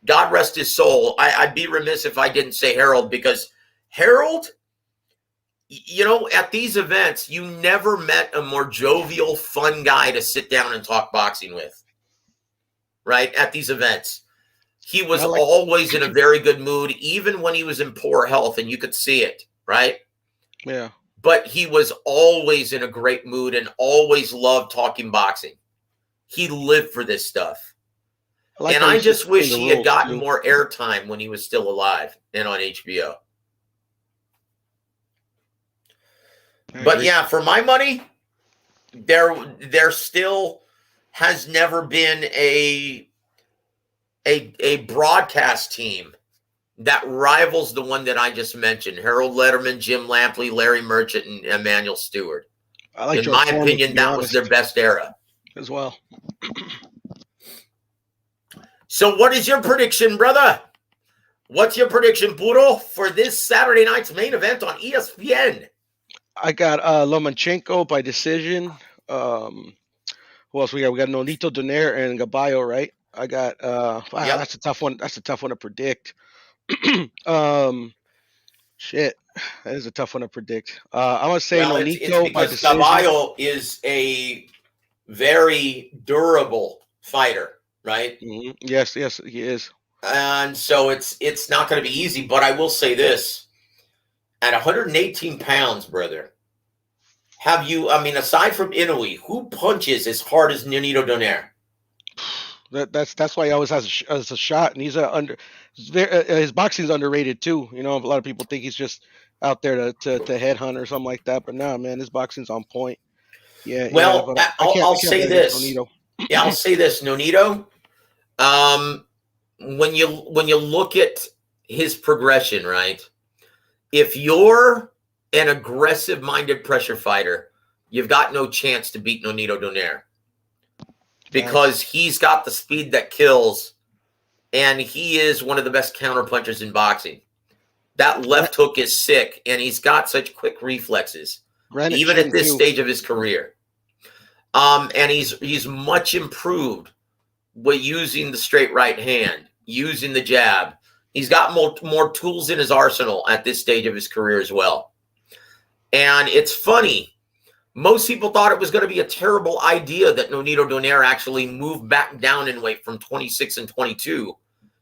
God rest his soul. I'd be remiss if I didn't say Harold, because Harold, you know, at these events, you never met a more jovial, fun guy to sit down and talk boxing with. right, at these events. He was always in a very good mood, even when he was in poor health, and you could see it, right? Yeah. But he was always in a great mood and always loved talking boxing. He lived for this stuff. And I just wish he had gotten more airtime when he was still alive and on HBO. But yeah, for my money, there still has never been a broadcast team that rivals the one that I just mentioned: Harold Letterman, Jim Lampley, Larry Merchant, and Emmanuel Stewart. In my opinion, that was their best era as well. So what is your prediction, brother? What's your prediction, Puro, for this Saturday night's main event on ESPN? I got Lomachenko by decision. Who else we got? We got Nonito Donaire and Gaballo, right? I got that's a tough one. That's a tough one to predict. Shit. That is a tough one to predict. I'm gonna say Nonito by decision. Gaballo is a very durable fighter, right? Mm-hmm. Yes, he is. And so it's not going to be easy, but I will say this: at 118 pounds, brother, aside from Inoue, who punches as hard as Nonito Donaire? That's why he always has a shot, and he's his boxing's underrated too. You know, a lot of people think he's just out there to headhunt or something like that, but nah, man, his boxing's on point. Yeah. Well, I'll say this. Yeah, I'll say this, Nonito. When you look at his progression, right? If you're an aggressive-minded pressure fighter, you've got no chance to beat Nonito Donaire because he's got the speed that kills, and he is one of the best counterpunchers in boxing. That left hook is sick, and he's got such quick reflexes, even at this stage of his career. And he's much improved with using the straight right hand, using the jab. He's got more tools in his arsenal at this stage of his career as well. And it's funny. Most people thought it was going to be a terrible idea that Nonito Donaire actually moved back down in weight from 26 and 22.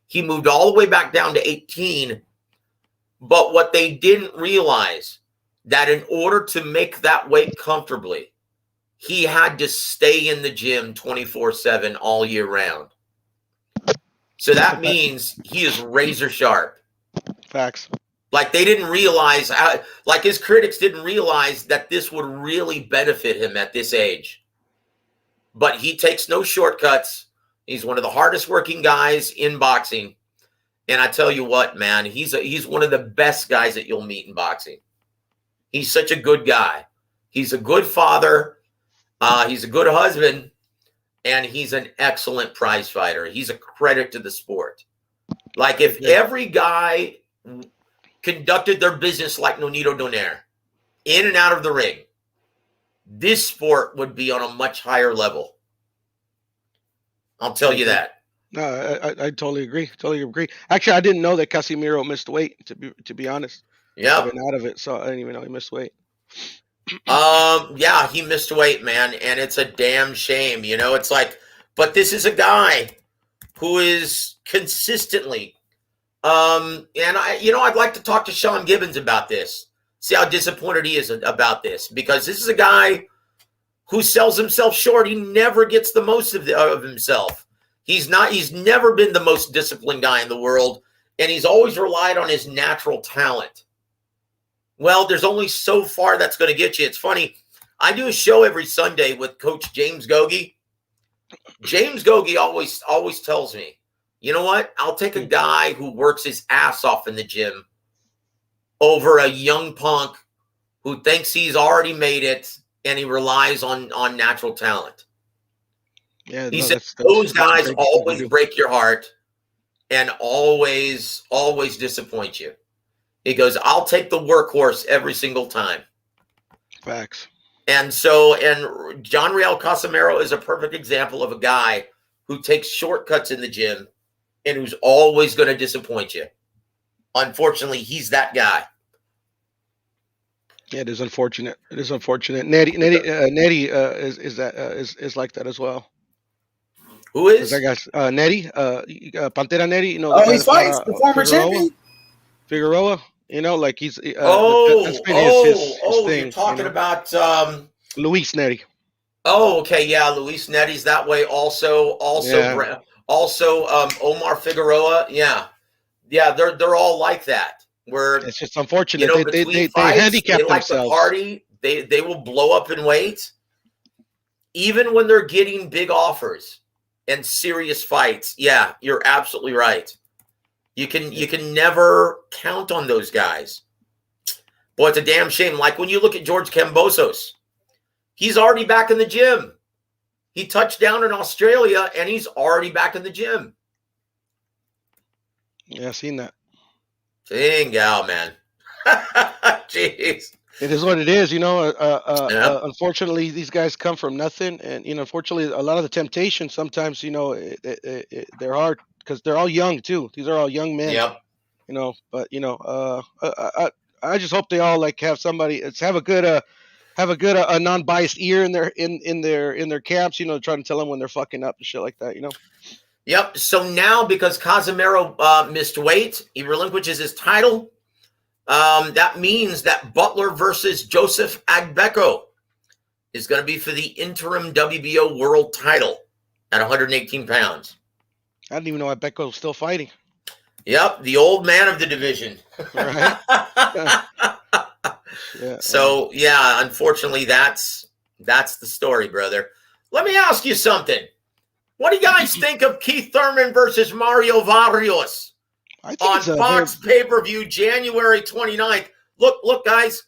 He moved all the way back down to 18. But what they didn't realize, that in order to make that weight comfortably, he had to stay in the gym 24/7 all year round. So that means he is razor sharp. Facts. Like they didn't realize, like his critics didn't realize that this would really benefit him at this age. But he takes no shortcuts. He's one of the hardest working guys in boxing. And I tell you what, man, he's one of the best guys that you'll meet in boxing. He's such a good guy. He's a good father. He's a good husband. And he's an excellent prize fighter. He's a credit to the sport. Like if every guy conducted their business like Nonito Donaire, in and out of the ring, this sport would be on a much higher level. I'll tell you that. No, I totally agree. Totally agree. Actually, I didn't know that Casimiro missed weight. To be honest, I've been out of it, so I didn't even know he missed weight. Yeah, he missed weight, man, and it's a damn shame. You know, it's like, but this is a guy who is consistently, and I'd like to talk to Sean Gibbons about this. See how disappointed he is about this, because this is a guy who sells himself short. He never gets the most of himself. He's never been the most disciplined guy in the world, and he's always relied on his natural talent. Well, there's only so far that's going to get you. It's funny. I do a show every Sunday with Coach James Gogi. James Gogi always tells me, you know what? I'll take a guy who works his ass off in the gym over a young punk who thinks he's already made it and he relies on natural talent. Yeah, he said those guys always break your heart and always disappoint you. He goes, I'll take the workhorse every single time. Facts. And John Real Casimiro is a perfect example of a guy who takes shortcuts in the gym and who's always going to disappoint you. Unfortunately, he's that guy. Yeah, it is unfortunate. It is unfortunate. Nettie is like that as well. Who is? That guy's Neri, Pantera Neri. You know, Oh, the guy he that fought, fights the former champion. Figueroa. You know, like he's that's been his thing. You're talking about Luis Neri. Oh, okay, yeah, Luis Neri's that way. Also, Yeah. Omar Figueroa. Yeah, they're all like that. Where It's just unfortunate. you know, they between fights, handicap they like themselves. to party. They will blow up in weight, even when they're getting big offers and serious fights. Yeah, you're absolutely right. You can never count on those guys. Boy, it's a damn shame. Like when you look at George Kambosos, he's already back in the gym. He touched down in Australia, and he's already back in the gym. Yeah, I've seen that. Dang gal, man. Jeez. It is what it is, you know. Unfortunately, these guys come from nothing, and unfortunately, a lot of the temptation sometimes, they're hard because they're all young too. These are all young men. Yep. But I just hope they all have somebody. Have a good non-biased ear in their camps. Trying to tell them when they're fucking up and shit like that. Yep. So now, because Casimero missed weight, he relinquishes his title. That means that Butler versus Joseph Agbeko is going to be for the interim WBO world title at 118 pounds. I didn't even know Agbeko was still fighting. Yep, the old man of the division. Right. So, unfortunately, that's the story, brother. Let me ask you something. What do you guys think of Keith Thurman versus Mario Varrios on Fox pay-per-view January 29th? Look, guys,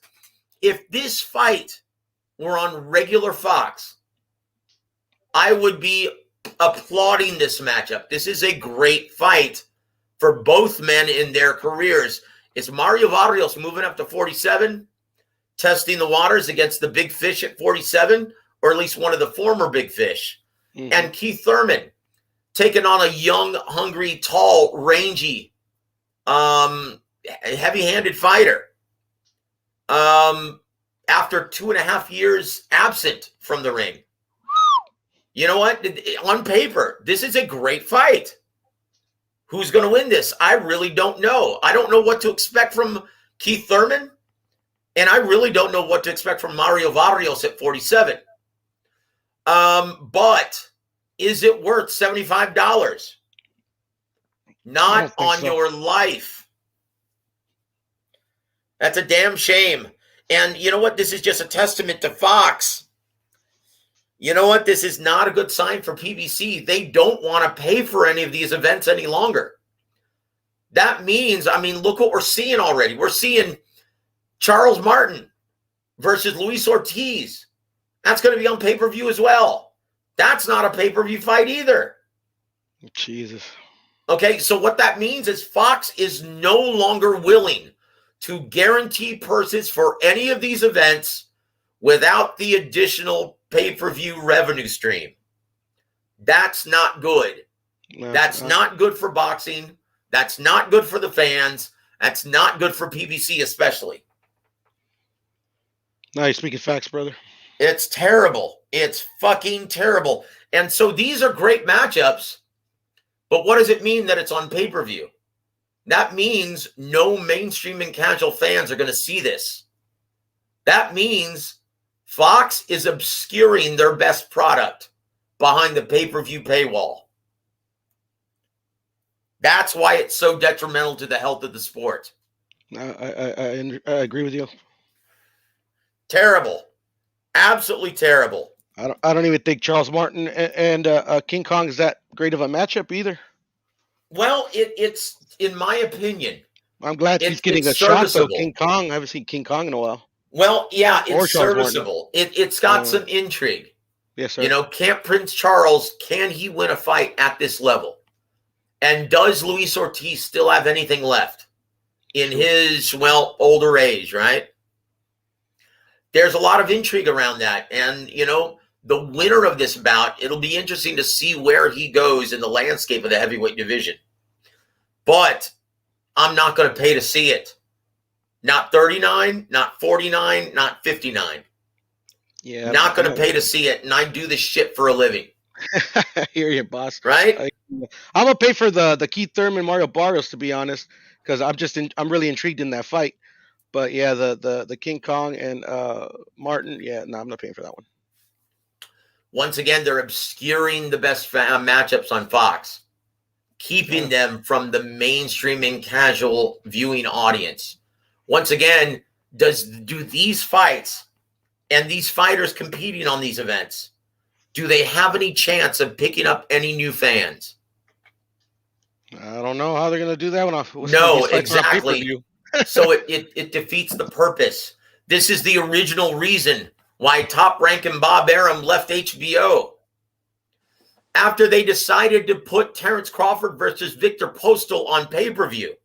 if this fight were on regular Fox, I would be applauding this matchup. This is a great fight for both men in their careers. It's Mario Varrios moving up to 47, testing the waters against the big fish at 47, or at least one of the former big fish. Mm-hmm. And Keith Thurman taking on a young, hungry, tall, rangy, heavy-handed fighter. After 2.5 years absent from the ring. You know what? On paper, this is a great fight. Who's going to win this? I really don't know. I don't know what to expect from Keith Thurman, and I really don't know what to expect from Mario Varrios at 47. But is it worth $75? Not on your life. That's a damn shame. And you know what? This is just a testament to Fox. You know what? This is not a good sign for PBC. They don't want to pay for any of these events any longer. That means, look what we're seeing already. We're seeing Charles Martin versus Luis Ortiz. That's going to be on pay-per-view as well. That's not a pay-per-view fight either. Jesus. Okay, so what that means is Fox is no longer willing to guarantee purses for any of these events without the additional pay-per-view revenue stream. That's not good. No, That's not good for boxing. That's not good for the fans. That's not good for PBC especially. No, you're speaking facts, brother. It's terrible. It's fucking terrible. And so these are great matchups, but what does it mean that it's on pay-per-view? That means no mainstream and casual fans are going to see this. That means Fox is obscuring their best product behind the pay-per-view paywall. That's why it's so detrimental to the health of the sport. I agree with you. Terrible. Absolutely terrible. I don't even think Charles Martin and King Kong is that great of a matchup either. Well, it's in my opinion. I'm glad he's getting a shot though. King Kong. I haven't seen King Kong in a while. Well, yeah, it's serviceable. It's got some intrigue. Yes, sir. Can't Prince Charles, can he win a fight at this level? And does Luis Ortiz still have anything left in his, older age, right? There's a lot of intrigue around that. And, the winner of this bout, it'll be interesting to see where he goes in the landscape of the heavyweight division. But I'm not going to pay to see it. Not 39, not 49, not 59. Yeah. Not going to pay to see it, and I do this shit for a living. I hear you, boss. right? I'm gonna pay for the Keith Thurman Mario Barrios, to be honest, because I'm really intrigued in that fight. But yeah, the King Kong and Martin, yeah, no, I'm not paying for that one. Once again, they're obscuring the best matchups on Fox, keeping them from the mainstream and casual viewing audience. Once again, do these fights and these fighters competing on these events, do they have any chance of picking up any new fans? I don't know how they're gonna do that when no, exactly. So it defeats the purpose. This is the original reason why Top Rank and Bob Arum left HBO. After they decided to put Terrence Crawford versus Victor Postal on pay-per-view,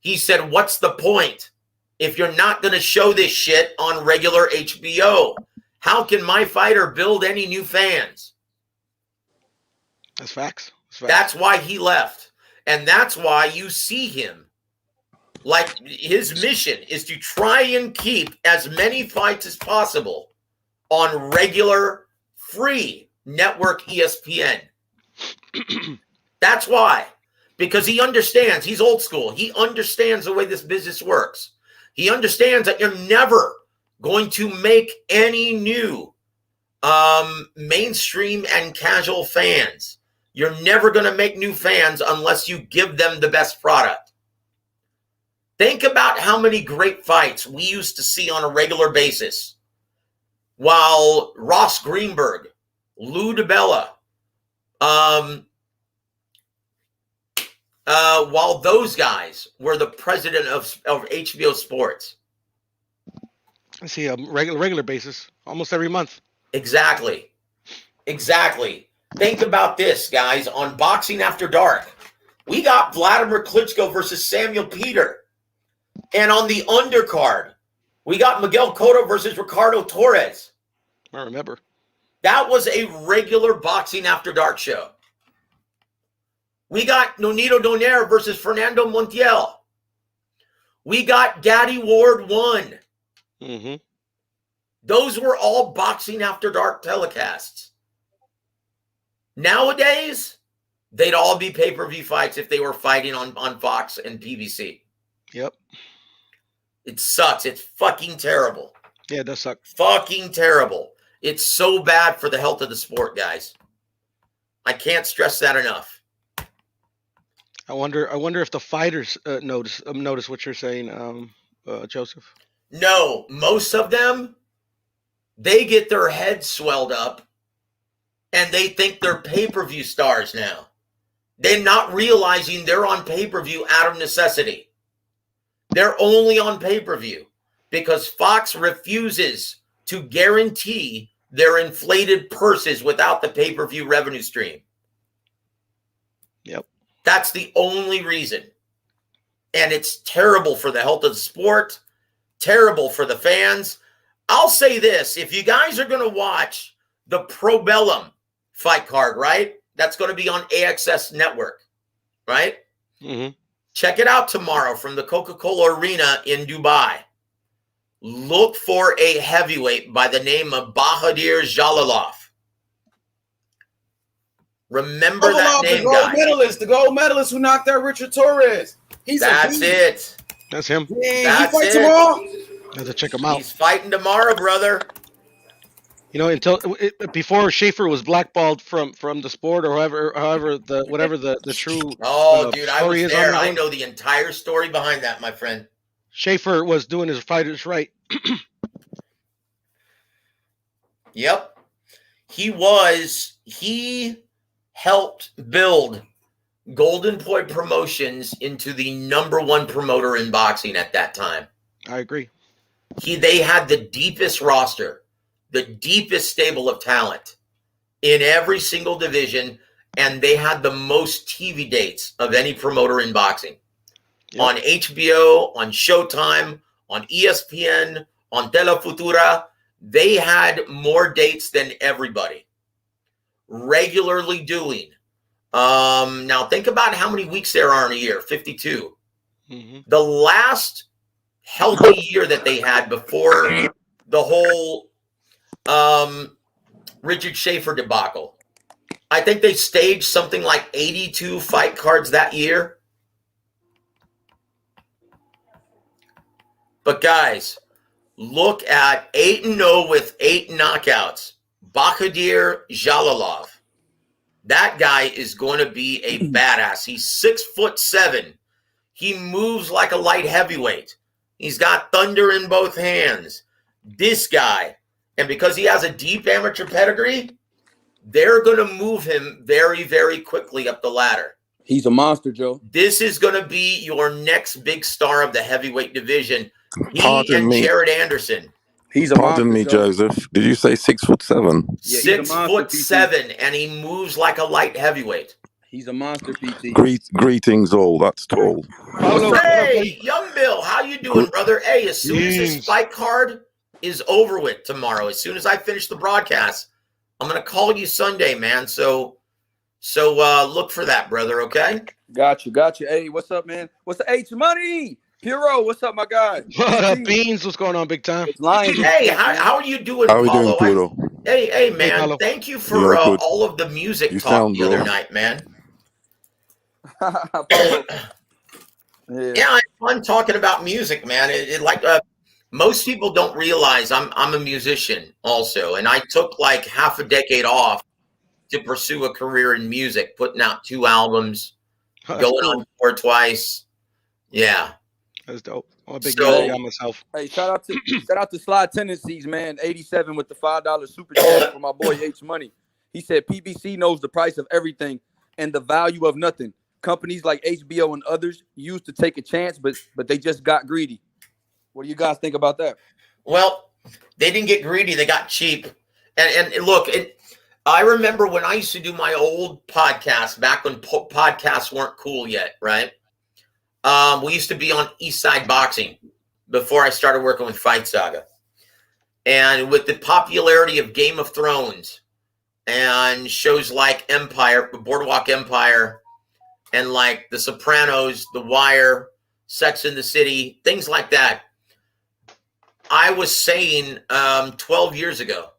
he said, what's the point if you're not going to show this shit on regular HBO? How can my fighter build any new fans? That's facts. That's why he left. And that's why you see him. Like, his mission is to try and keep as many fights as possible on regular, free network ESPN. That's why. Because he understands. He's old school. He understands the way this business works. He understands that you're never going to make any new mainstream and casual fans. You're never going to make new fans unless you give them the best product. Think about how many great fights we used to see on a regular basis while Ross Greenberg, Lou DiBella, while those guys were the president of HBO Sports. I see a regular basis, almost every month. Exactly. Think about this, guys. On Boxing After Dark, we got Vladimir Klitschko versus Samuel Peter. And on the undercard, we got Miguel Cotto versus Ricardo Torres. I remember. That was a regular Boxing After Dark show. We got Nonito Donaire versus Fernando Montiel. We got Gaddy Ward 1. Mm-hmm. Those were all Boxing After Dark telecasts. Nowadays, they'd all be pay-per-view fights if they were fighting on Fox and PBC. Yep. It sucks. It's fucking terrible. Yeah, it does suck. Fucking terrible. It's so bad for the health of the sport, guys. I can't stress that enough. I wonder if the fighters notice what you're saying, Joseph. No, most of them, they get their heads swelled up and they think they're pay-per-view stars now. They're not realizing they're on pay-per-view out of necessity. They're only on pay-per-view because Fox refuses to guarantee their inflated purses without the pay-per-view revenue stream. Yep. That's the only reason. And it's terrible for the health of the sport, terrible for the fans. I'll say this, if you guys are going to watch the Pro Bellum fight card, right? That's going to be on AXS Network, right? Mm-hmm. Check it out tomorrow from the Coca-Cola Arena in Dubai. Look for a heavyweight by the name of Bahadir Jalilov. Remember that name, guys. The gold medalist who knocked out Richard Torres. That's it. That's him. Yeah, he fights tomorrow. I have to check him out. He's fighting tomorrow, brother. You know, before Schaefer was blackballed from the sport, or however the true. Oh, dude, I was is there. I know the entire story behind that, my friend. Schaefer was doing his fighters right. Yep, he helped build Golden Boy Promotions into the #1 promoter in boxing at that time. I agree. They had the deepest roster, the deepest stable of talent in every single division, and they had the most TV dates of any promoter in boxing. Yep. On HBO, on Showtime, on ESPN, on Telefutura, they had more dates than everybody. Regularly doing. Now think about how many weeks there are in a year, 52. Mm-hmm. The last healthy year that they had before the whole Richard Schaefer debacle, I think they staged something like 82 fight cards that year. But guys, look at 8-0 with 8 knockouts. Bahadir Jalalov. That guy is going to be a badass. He's 6'7". He moves like a light heavyweight. He's got thunder in both hands. This guy, and because he has a deep amateur pedigree, they're going to move him very, very quickly up the ladder. He's a monster, Joe. This is going to be your next big star of the heavyweight division. Pardon me. Jared Anderson. He's a Pardon monster, me, Joe. Joseph. Did you say 6'7"? Yeah, 6'7", and he moves like a light heavyweight. He's a monster, PT. Greetings all. That's tall. Hey, young Bill, how you doing, brother? Hey, as soon as this fight card is over with tomorrow, as soon as I finish the broadcast, I'm gonna call you Sunday, man. So look for that, brother. Okay. Got you. Hey, what's up, man? What's the H Money? Piro, what's up, my guy? What up, Beans? What's going on, big time? Hey, how are you doing, How are you Paulo? doing, Puro? Hey, man. Paulo. Thank you for Yeah, good. all of the music You talk sound the other good. night, man. Yeah. Yeah, I had fun talking about music, man. Most people don't realize I'm a musician also, and I took like half a decade off to pursue a career in music, putting out 2 albums, going on tour twice. Yeah, That's dope. I'm a big So- guy myself. Hey, shout out to Sly Tendencies, man. 87 with the $5 super chat for my boy H Money. He said PBC knows the price of everything and the value of nothing. Companies like HBO and others used to take a chance, but they just got greedy. What do you guys think about that? well, they didn't get greedy; they got cheap. And look, I remember when I used to do my old podcast back when podcasts weren't cool yet, right? We used to be on Eastside Boxing before I started working with Fight Saga. And with the popularity of Game of Thrones and shows like Empire, Boardwalk Empire, and like The Sopranos, The Wire, Sex and the City, things like that, I was saying 12 years ago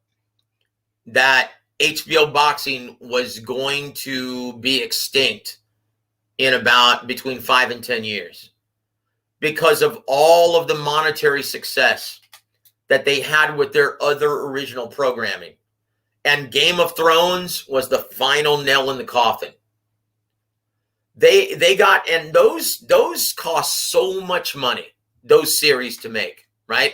that HBO boxing was going to be extinct in about between 5 and 10 years because of all of the monetary success that they had with their other original programming. And Game of Thrones was the final nail in the coffin. They got, and those cost so much money, those series to make, right?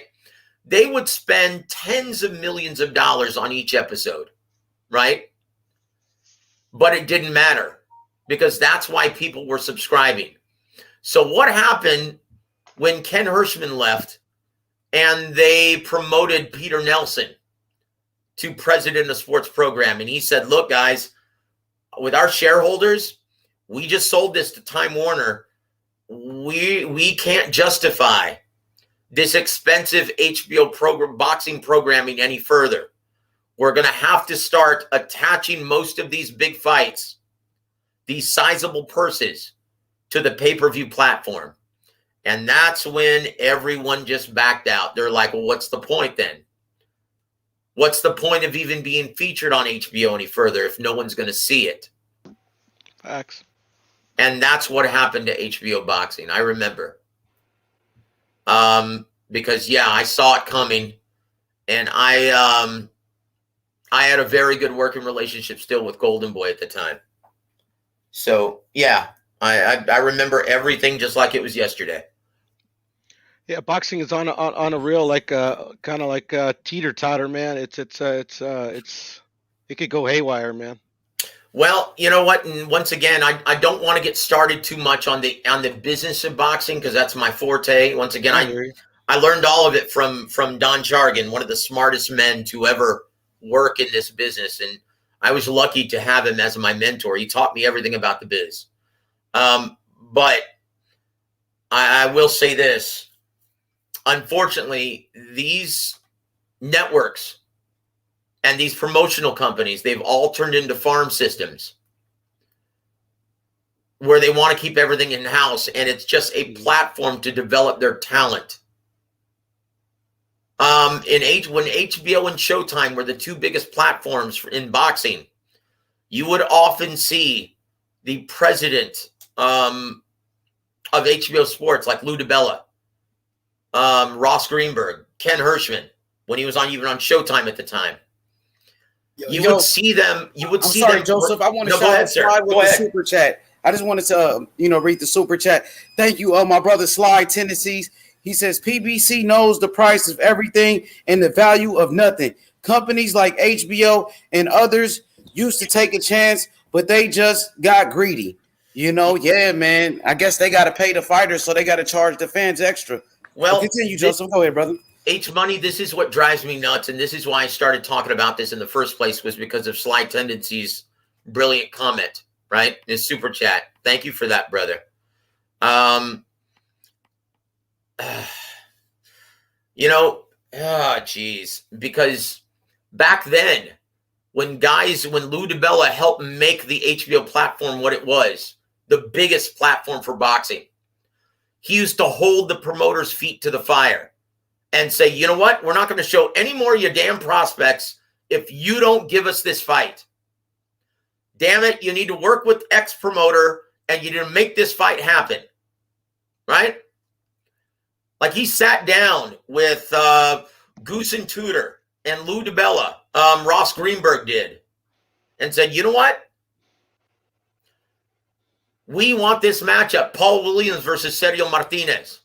They would spend tens of millions of dollars on each episode, right? But it didn't matter because that's why people were subscribing. So what happened when Ken Hirschman left and they promoted Peter Nelson to president of sports programming? He said, look, guys, with our shareholders, we just sold this to Time Warner. We can't justify this expensive HBO boxing programming any further. We're going to have to start attaching most of these big fights, these sizable purses, to the pay-per-view platform. And that's when everyone just backed out. They're like, well, what's the point then? What's the point of even being featured on HBO any further if no one's going to see it? Facts. And that's what happened to HBO boxing. I remember. Because, yeah, I saw it coming. And I had a very good working relationship still with Golden Boy at the time. So, yeah, I remember everything just like it was yesterday. Yeah, boxing is on a real kind of like teeter-totter, man. It could go haywire, man. Well, you know what? And once again, I don't want to get started too much on the business of boxing because that's my forte. Once again, I learned all of it from Don Jargon, one of the smartest men to ever work in this business, and I was lucky to have him as my mentor. He taught me everything about the biz. But I will say this. Unfortunately, these networks and these promotional companies, they've all turned into farm systems where they want to keep everything in-house, and it's just a platform to develop their talent. When HBO and Showtime were the 2 biggest platforms in boxing, you would often see the president of HBO Sports, like Lou DiBella, Ross Greenberg, Ken Hirschman, when he was even on Showtime at the time. You would see them. You would see them. Joseph. I want to go shout ahead, out sir. Sly with Go the ahead. super chat. I just wanted to, read the super chat. Thank you, my brother Sly Tennessees. He says PBC knows the price of everything and the value of nothing. Companies like HBO and others used to take a chance, but they just got greedy. Yeah, man. I guess they got to pay the fighters, so they got to charge the fans extra. Well, continue, Joseph. Go ahead, brother. H Money, this is what drives me nuts, and this is why I started talking about this in the first place, was because of Sly Tendency's brilliant comment, right? His super chat. Thank you for that, brother. Geez. Because back then, when Lou DiBella helped make the HBO platform what it was, the biggest platform for boxing, he used to hold the promoters' feet to the fire and say, you know what? We're not going to show any more of your damn prospects if you don't give us this fight. Damn it, you need to work with X promoter and you need to make this fight happen. Right? Like he sat down with Goose and Tudor and Lou DiBella, Ross Greenberg did, and said, you know what? We want this matchup, Paul Williams versus Sergio Martinez.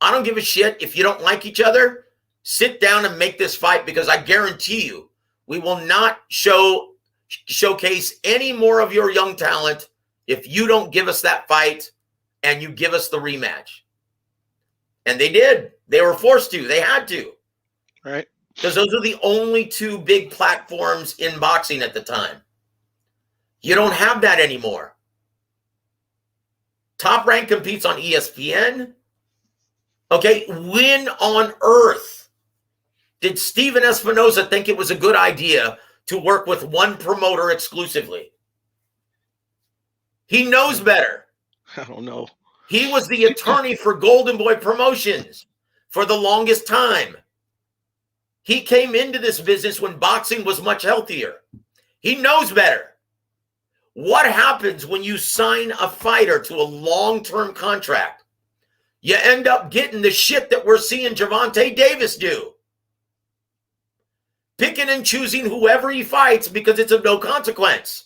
I don't give a shit if you don't like each other. Sit down and make this fight, because I guarantee you we will not showcase any more of your young talent if you don't give us that fight and you give us the rematch. And they did. They were forced to. They had to. Right. Because those are the only two big platforms in boxing at the time. You don't have that anymore. Top Rank competes on ESPN. Okay, when on earth did Steven Espinoza think it was a good idea to work with one promoter exclusively? He knows better. I don't know. He was the attorney for Golden Boy Promotions for the longest time. He came into this business when boxing was much healthier. He knows better. What happens when you sign a fighter to a long-term contract? You end up getting the shit that we're seeing Gervonta Davis do. Picking and choosing whoever he fights because it's of no consequence.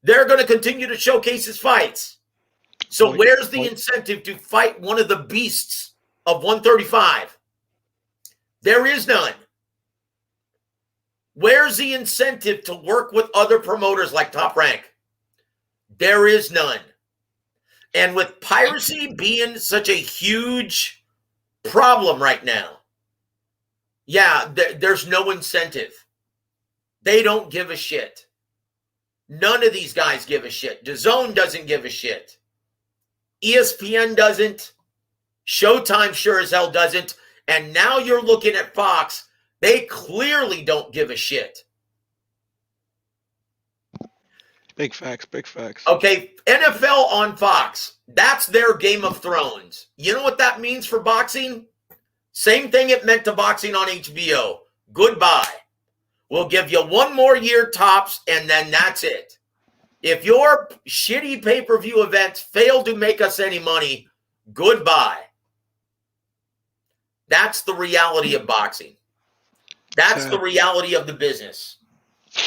They're going to continue to showcase his fights. So where's the incentive to fight one of the beasts of 135? There is none. Where's the incentive to work with other promoters like Top Rank? There is none. And with piracy being such a huge problem right now, there's no incentive. They don't give a shit. None of these guys give a shit. DAZN doesn't give a shit. ESPN doesn't. Showtime sure as hell doesn't. And now you're looking at Fox. They clearly don't give a shit. Big facts, big facts. Okay, NFL on Fox. That's their Game of Thrones. You know what that means for boxing? Same thing it meant to boxing on HBO. Goodbye. We'll give you one more year tops, and then that's it. If your shitty pay-per-view events fail to make us any money, goodbye. That's the reality of boxing. That's the reality of the business.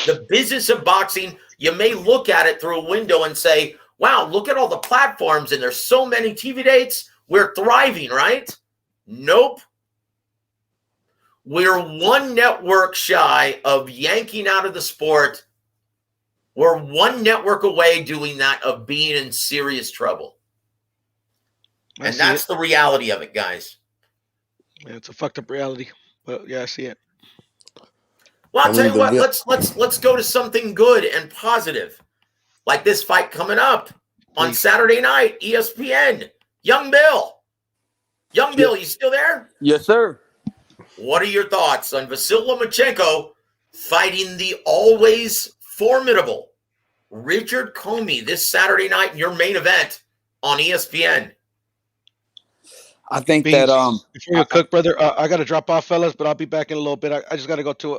The business of boxing, you may look at it through a window and say, wow, look at all the platforms and there's so many TV dates. We're thriving, right? Nope. We're one network shy of yanking out of the sport. We're one network away doing that, of being in serious trouble. And that's the reality of it, guys. Yeah, it's a fucked up reality. But yeah, I see it. Well, I'll tell you what, let's go to something good and positive. Like this fight coming up on Saturday night, ESPN. Young Bill. Young Bill, you still there? Yes, sir. What are your thoughts on Vasiliy Lomachenko fighting the always formidable Richard Commey this Saturday night in your main event on ESPN? I think Beans, that before you cook, brother, I got to drop off, fellas, but I'll be back in a little bit. I just got to go to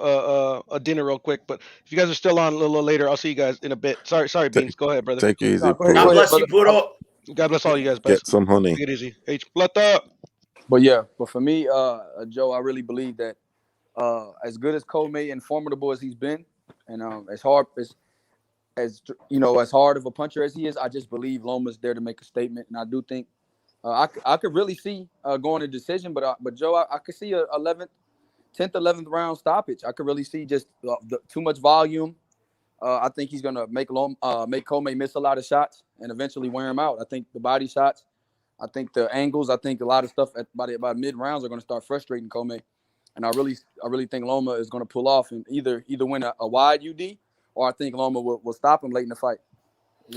a dinner real quick. But if you guys are still on a little later, I'll see you guys in a bit. Sorry, Beans. Go ahead, brother. Take it easy, no, go God ahead, Puro. bless you, brother. Puro. God bless all you guys, Get guys. some honey. Take it easy. H. Plata. But yeah, but for me, Joe, I really believe that as good as Commey and formidable as he's been, and as hard as you know, as hard of a puncher as he is, I just believe Loma's there to make a statement, and I do think I could really see going to decision, but Joe, I could see a 10th, 11th round stoppage. I could really see just too much volume. I think he's gonna make Commey miss a lot of shots and eventually wear him out. I think the body shots, I think the angles, I think a lot of stuff by mid rounds are gonna start frustrating Commey, and I really think Loma is gonna pull off and either win a wide UD, or I think Loma will stop him late in the fight,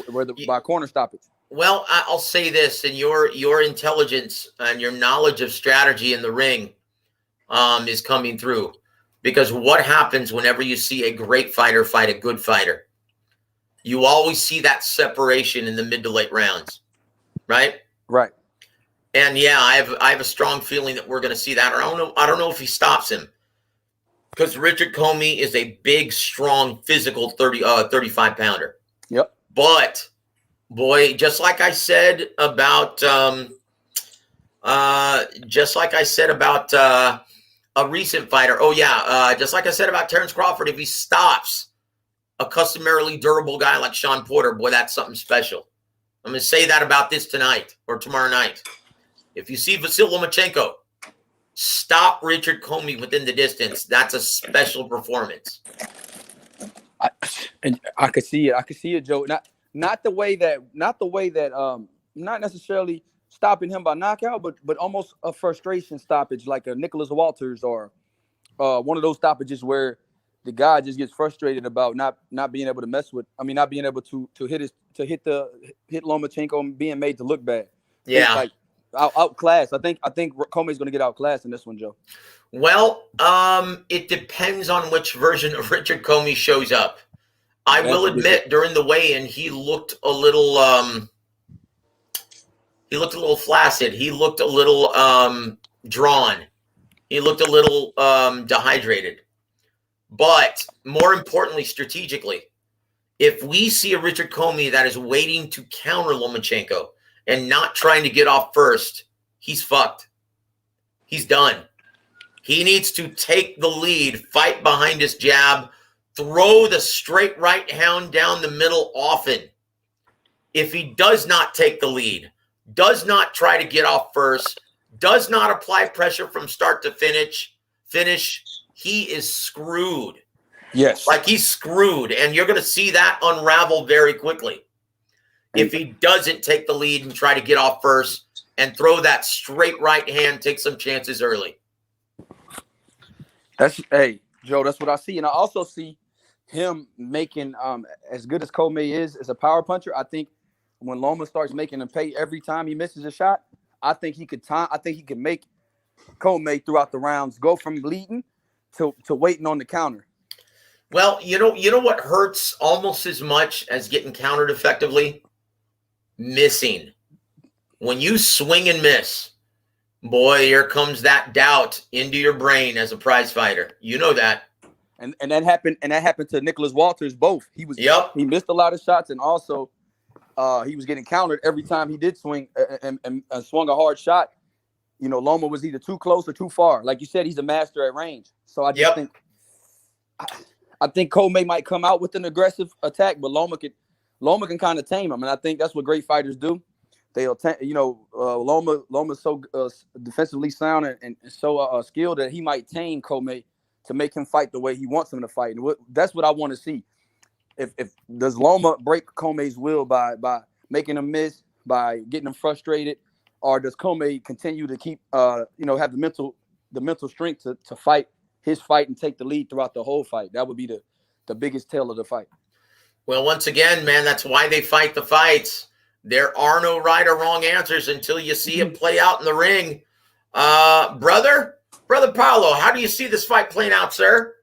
whether by corner stoppage. Well, I'll say this, and your intelligence and your knowledge of strategy in the ring is coming through. Because what happens whenever you see a great fighter fight a good fighter? You always see that separation in the mid to late rounds, right? Right. And yeah, I have a strong feeling that we're going to see that. Or I don't know if he stops him, because Richard Commey is a big, strong, physical 35 pounder. Yep. But boy, just like I said about a recent fighter. Oh yeah, just like I said about Terrence Crawford, if he stops a customarily durable guy like Sean Porter, boy, that's something special. I'm going to say that about this tonight or tomorrow night. If you see Vasiliy Lomachenko stop Richard Commey within the distance, that's a special performance. I could see it. I could see it, Joe. Not the way that not necessarily stopping him by knockout, but almost a frustration stoppage, like a Nicholas Walters or one of those stoppages where the guy just gets frustrated about not being able to not being able to hit Lomachenko and being made to look bad. Yeah, like outclassed. I think Commey's going to get outclassed in this one, Joe. Well, it depends on which version of Richard Commey shows up. I will admit, during the weigh-in, he looked a little flaccid. He looked a little drawn. He looked a little dehydrated. But more importantly, strategically, if we see a Richard Commey that is waiting to counter Lomachenko and not trying to get off first, he's fucked. He's done. He needs to take the lead, fight behind his jab, throw the straight right hand down the middle often. If he does not take the lead, does not try to get off first, does not apply pressure from start to finish, he is screwed. Yes. Like he's screwed, and you're going to see that unravel very quickly. If he doesn't take the lead and try to get off first and throw that straight right hand, take some chances early. Hey, Joe, that's what I see. And I also see him making, as good as Commey is as a power puncher, I think when Loma starts making him pay every time he misses a shot, I think he could make Commey throughout the rounds go from leading to waiting on the counter. Well, you know what hurts almost as much as getting countered effectively? Missing. When you swing and miss, boy, here comes that doubt into your brain as a prize fighter. You know that. And that happened to Nicholas Walters both. He missed a lot of shots, and also he was getting countered every time he did swing and swung a hard shot. You know, Loma was either too close or too far. Like you said, he's a master at range. So I just think I think Commey might come out with an aggressive attack, but Loma can kind of tame him, and I think that's what great fighters do. They'll, Loma's so defensively sound and so skilled that he might tame Commey to make him fight the way he wants him to fight. And that's what I want to see. If does Loma break Commey's will by making him miss, by getting him frustrated, or does Commey continue to keep have the mental strength to fight his fight and take the lead throughout the whole fight? That would be the biggest tell of the fight. Well, once again, man, that's why they fight the fights. There are no right or wrong answers until you see it play out in the ring. Brother Paulo, how do you see this fight playing out, sir?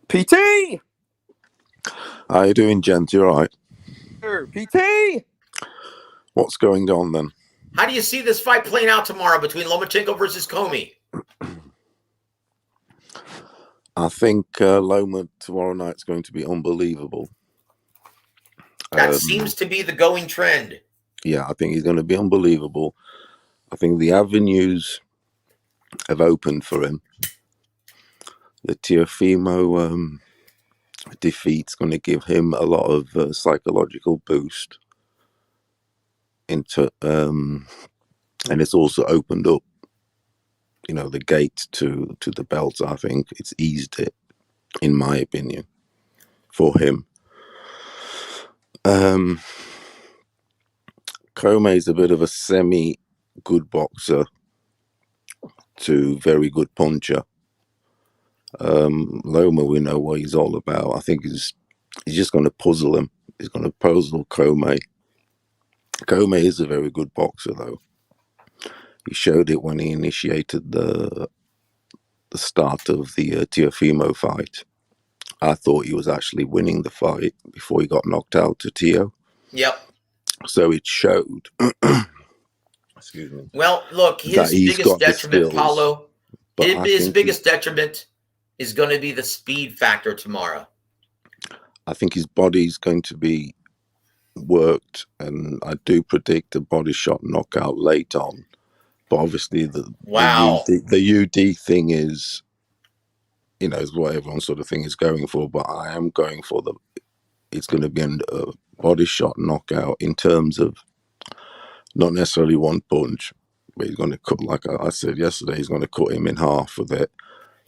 PT! How you doing, gent? You all right? Sir, PT! What's going on then? How do you see this fight playing out tomorrow between Lomachenko versus Commey? I think Loma tomorrow night's going to be unbelievable. That seems to be the going trend. Yeah, I think he's going to be unbelievable. I think the avenues have opened for him. The Teofimo defeat's going to give him a lot of psychological boost into, and it's also opened up, the gate to the belt. I think it's eased it, in my opinion, for him. Commey's a bit of a semi-good boxer to very good puncher. Loma, we know what he's all about. I think he's just going to puzzle him. He's going to puzzle Commey. Commey is a very good boxer, though. He showed it when he initiated the start of the Teofimo fight. I thought he was actually winning the fight before he got knocked out to Teo. Yep. So it showed. Excuse me. Well, look, his biggest detriment, Paulo, his biggest detriment is going to be the speed factor tomorrow. I think his body's going to be worked, and I do predict a body shot knockout late on. But obviously, the UD thing is, is what everyone sort of thing is going for. But I am going for it's going to be a body shot knockout in terms of not necessarily one punch, but he's going to cut, like I said yesterday, he's going to cut him in half with it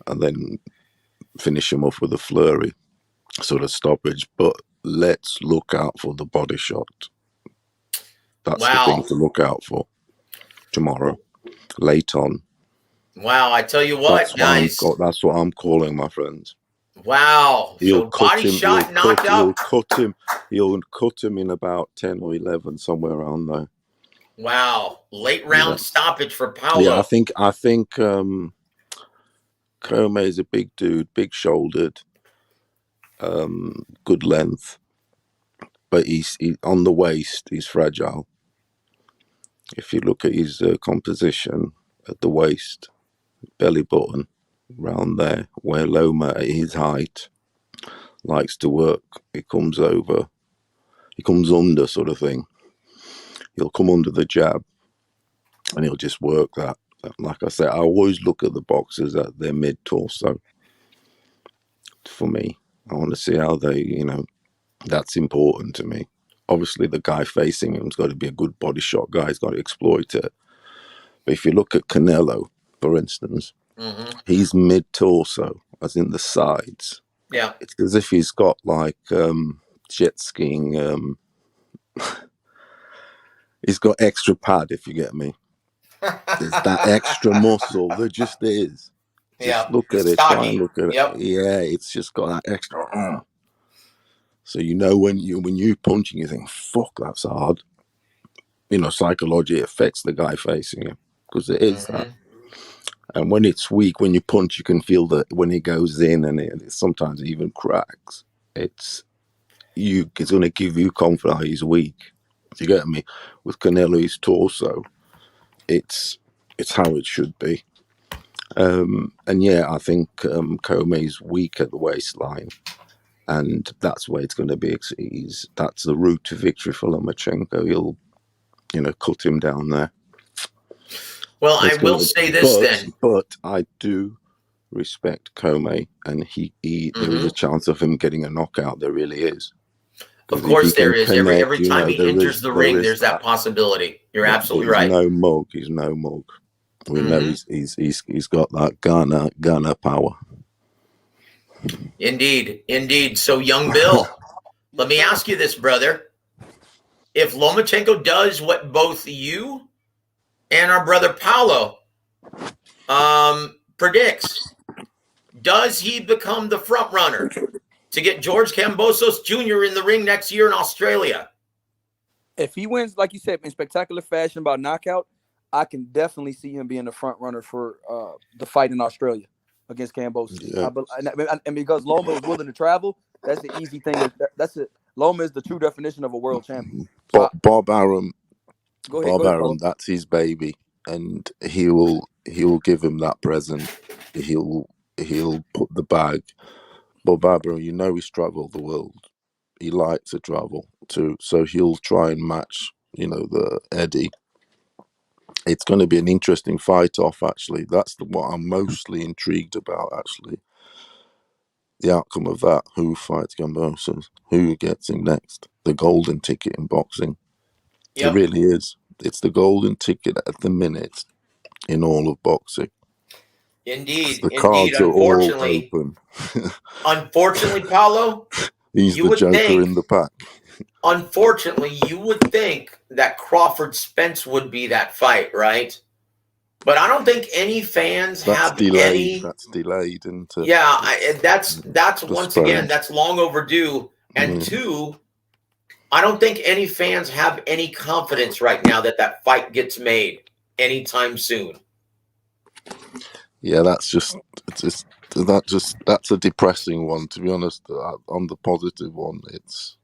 and then finish him off with a flurry sort of stoppage. But let's look out for the body shot. That's the thing to look out for tomorrow, late on. Wow, I tell you what, guys. That's what I'm calling, my friends. Wow. He'll cut him, knockout. He'll cut him in about 10 or 11, somewhere around there. Wow. Late round stoppage for Paulo. Yeah, I think Commey is a big dude, big-shouldered, good length. But he's on the waist, he's fragile. If you look at his composition at the waist, belly button, around there, where Loma, at his height, likes to work, he comes under sort of thing. He'll come under the jab, and he'll just work that. Like I said, I always look at the boxers at their mid-torso. For me, I want to see how they, that's important to me. Obviously, the guy facing him's got to be a good body shot guy. He's got to exploit it. But if you look at Canelo, for instance, he's mid-torso, as in the sides. Yeah. It's as if he's got like jet skiing. He's got extra pad, if you get me. There's that extra muscle. There just is. Just look at it. Try and look at it. Yeah, it's just got that extra. So when you punching, you think, "Fuck, that's hard." Psychology affects the guy facing you, because it is that. And when it's weak, when you punch, you can feel that when it goes in, and it sometimes even cracks. It's going to give you confidence. He's weak. You get me? With Canelo's torso, it's how it should be. And yeah, I think Commey's weak at the waistline, and that's where it's going to be. That's the route to victory for Lomachenko. He'll, cut him down there. Well, I will say this then. But I do respect Commey, and there is a chance of him getting a knockout. There really is. Of course there is. Every time he enters the ring, there's that possibility. You're absolutely right. He's no mug. We know he's got that Ghana power. Indeed. So, young Bill, let me ask you this, brother. If Lomachenko does what both you and our brother Paulo predicts, does he become the front runner to get George Kambosos Jr. in the ring next year in Australia? If he wins, like you said, in spectacular fashion by knockout, I can definitely see him being the front runner for the fight in Australia against Kambosos. Yeah. And because Loma is willing to travel, that's the easy thing. Loma is the true definition of a world champion. Bob Arum Go Bob ahead, Arum, Paul. that's his baby, and he will give him that present. He'll put the bag. Bob Arum, you know, he's traveled the world. He likes to travel too, so he'll try and match, you know, the Eddie. It's going to be an interesting fight off. Actually, that's what I'm mostly intrigued about. Actually, the outcome of that. Who fights Gamboa? Who gets him next? The golden ticket in boxing. Yep. It really is. It's the golden ticket at the minute in all of boxing. Indeed. The cards are all open. Unfortunately, Paulo, He's the joker in the pack. Unfortunately, you would think that Crawford Spence would be that fight, right? But I don't think any fans have delayed. any. That's delayed, and that's once again, that's long overdue. And two, I don't think any fans have any confidence right now that that fight gets made anytime soon. Yeah, that's a depressing one, to be honest. On the positive one, it's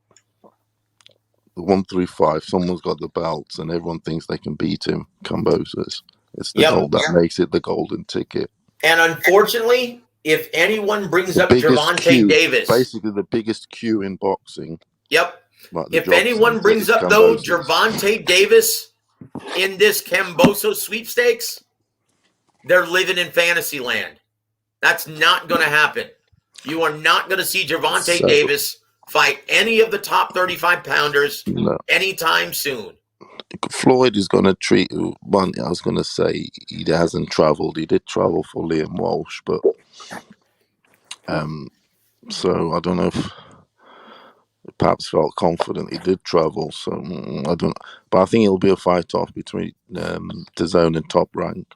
the 135. Someone's got the belts, and everyone thinks they can beat him. Cambosos. It's the gold that makes it the golden ticket. And unfortunately, if anyone brings up Gervonta Davis, basically the biggest queue in boxing. Yep. If anyone brings up though Gervonta Davis in this Camboso sweepstakes, they're living in fantasy land. That's not going to happen. You are not going to see Gervonta Davis fight any of the top 35 pounders anytime soon. Floyd is going to treat one. I was going to say he hasn't traveled. He did travel for Liam Walsh, but so I don't know if perhaps felt confident he did travel. So I don't. But I think it'll be a fight off between DAZN and Top Rank,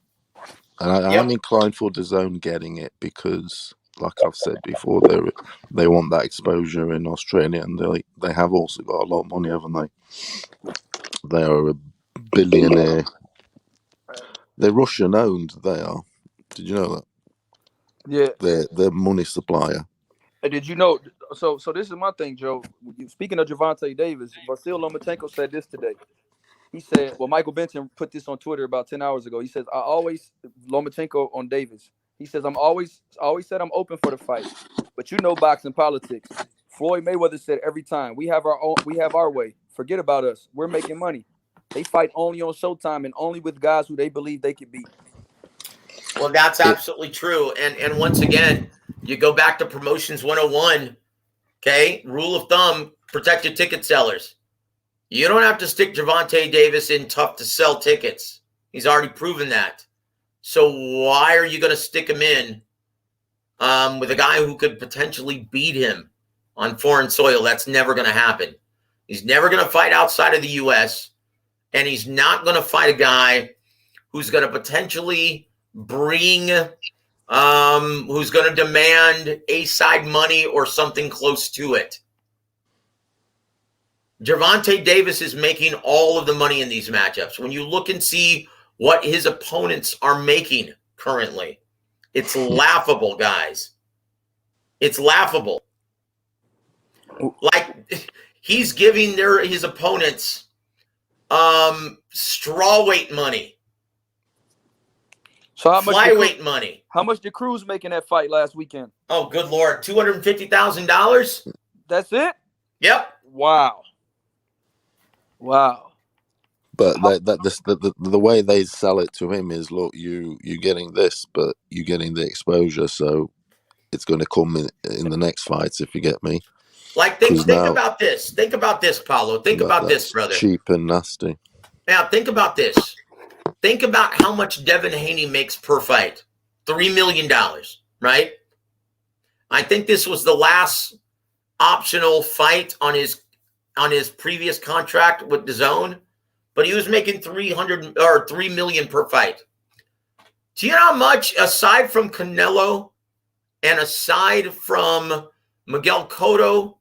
and I am inclined for DAZN getting it because, like I've said before, they want that exposure in Australia, and they have also got a lot of money, haven't they? They are a billionaire. They're Russian owned. They are. Did you know that? Yeah. They're money supplier. Did you know? So this is my thing, Joe. Speaking of Gervonta Davis, Vasiliy Lomachenko said this today. He said, well, Michael Benson put this on Twitter about 10 hours ago. He says, Lomachenko on Davis. He says, I always said I'm open for the fight, but you know boxing politics. Floyd Mayweather said every time we have our way. Forget about us. We're making money. They fight only on Showtime and only with guys who they believe they could beat. Well, that's absolutely true. And once again, you go back to Promotions 101, okay? Rule of thumb, protect your ticket sellers. You don't have to stick Gervonta Davis in tough to sell tickets. He's already proven that. So why are you going to stick him in with a guy who could potentially beat him on foreign soil? That's never going to happen. He's never going to fight outside of the U.S., and he's not going to fight a guy who's going to potentially bring, who's going to demand A-side money or something close to it. Gervonta Davis is making all of the money in these matchups. When you look and see what his opponents are making currently, it's laughable, guys. It's laughable. Like, he's giving his opponents strawweight money. So how much flyweight money? How much did Cruz make in that fight last weekend? Oh, good Lord, $250,000. That's it? Yep. Wow. But the way they sell it to him is, look, you're getting this, but you're getting the exposure, so it's going to come in the next fights, if you get me. Like, think about this. Think about this, Paulo. Think about this, brother. Cheap and nasty. Now, think about this. Think about how much Devin Haney makes per fight. $3 million, right? I think this was the last optional fight on his previous contract with DAZN, but he was making $3 million per fight. Do you know how much, aside from Canelo and aside from Miguel Cotto,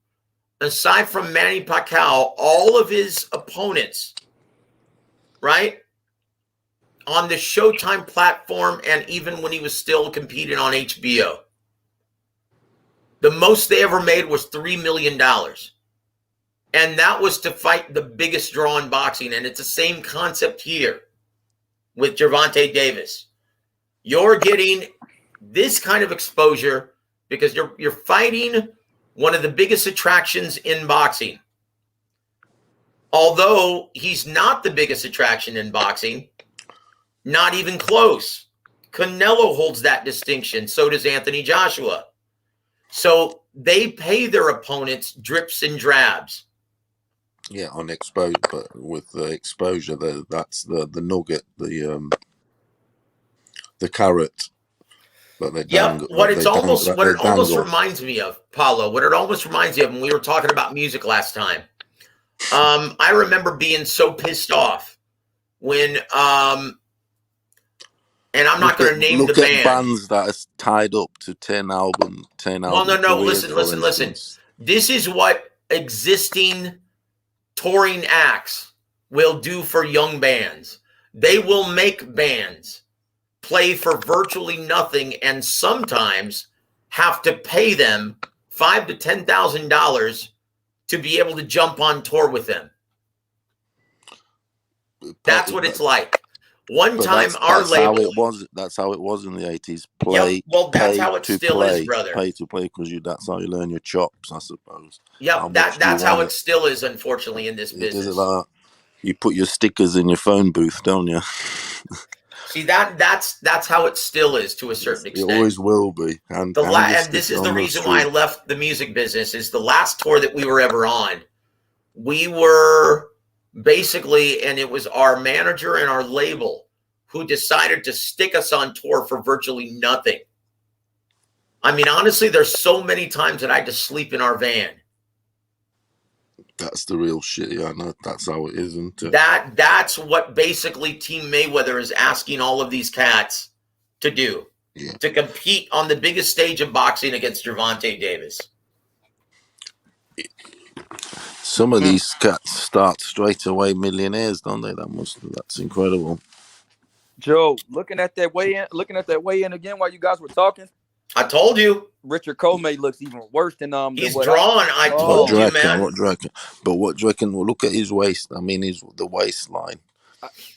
aside from Manny Pacquiao, all of his opponents, right, on the Showtime platform, and even when he was still competing on HBO, the most they ever made was $3 million. And that was to fight the biggest draw in boxing. And it's the same concept here with Gervonta Davis. You're getting this kind of exposure because you're fighting one of the biggest attractions in boxing. Although he's not the biggest attraction in boxing, not even close. Canelo holds that distinction. So does Anthony Joshua. So they pay their opponents drips and drabs. Yeah, on exposure, but with the exposure, that's the nugget, the carrot. But they dangle. What it almost reminds me of, Paulo, what it almost reminds me of when we were talking about music last time. I remember being so pissed off when and I'm not going to name the band. Bands that are tied up to 10 albums. Well, no. Listen. This is what existing touring acts will do for young bands. They will make bands play for virtually nothing and sometimes have to pay them $5,000 to $10,000 to be able to jump on tour with them. That's what it's like. One time, our label. That's how it was in the 80s. That's how it still is, brother. Pay to play because that's how you learn your chops, I suppose. Yeah, that's how it still is, unfortunately, in this business. You put your stickers in your phone booth, don't you? See, that's how it still is to a certain extent. It always will be. And this is the reason why I left the music business. Is the last tour that we were ever on. We were basically, and it was our manager and our label who decided to stick us on tour for virtually nothing. I mean, honestly, there's so many times that I had to sleep in our van. That's the real shit. Yeah, no, that's how it is, isn't it? That's what basically Team Mayweather is asking all of these cats to do. Yeah. To compete on the biggest stage of boxing against Gervonta Davis. Some of these cats start straight away millionaires, don't they? That's incredible. Joe, looking at that weigh-in again while you guys were talking. I told you. Richard Commey looks even worse than he's drawn. I told you, man. What do you reckon? But what do you reckon? Well, look at his waist. I mean, the waistline.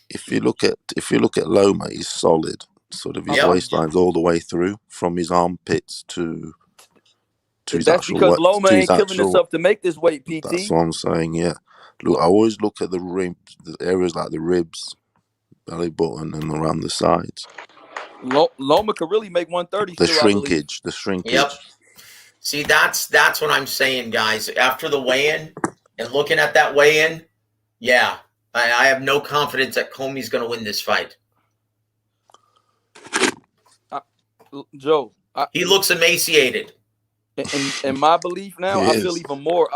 If you look at Loma, he's solid. Sort of his waistline's all the way through, from his armpits to his actual. That's because Loma ain't killing himself to make this weight, PT. That's what I'm saying. Yeah. Look, I always look at the ribs, the areas like the ribs, belly button, and around the sides. Loma could really make 130. The shrinkage. Yep. See, that's what I'm saying, guys. After the weigh-in and looking at that weigh-in, yeah, I have no confidence that Commey's going to win this fight. Joe, he looks emaciated. In my belief now, I feel even more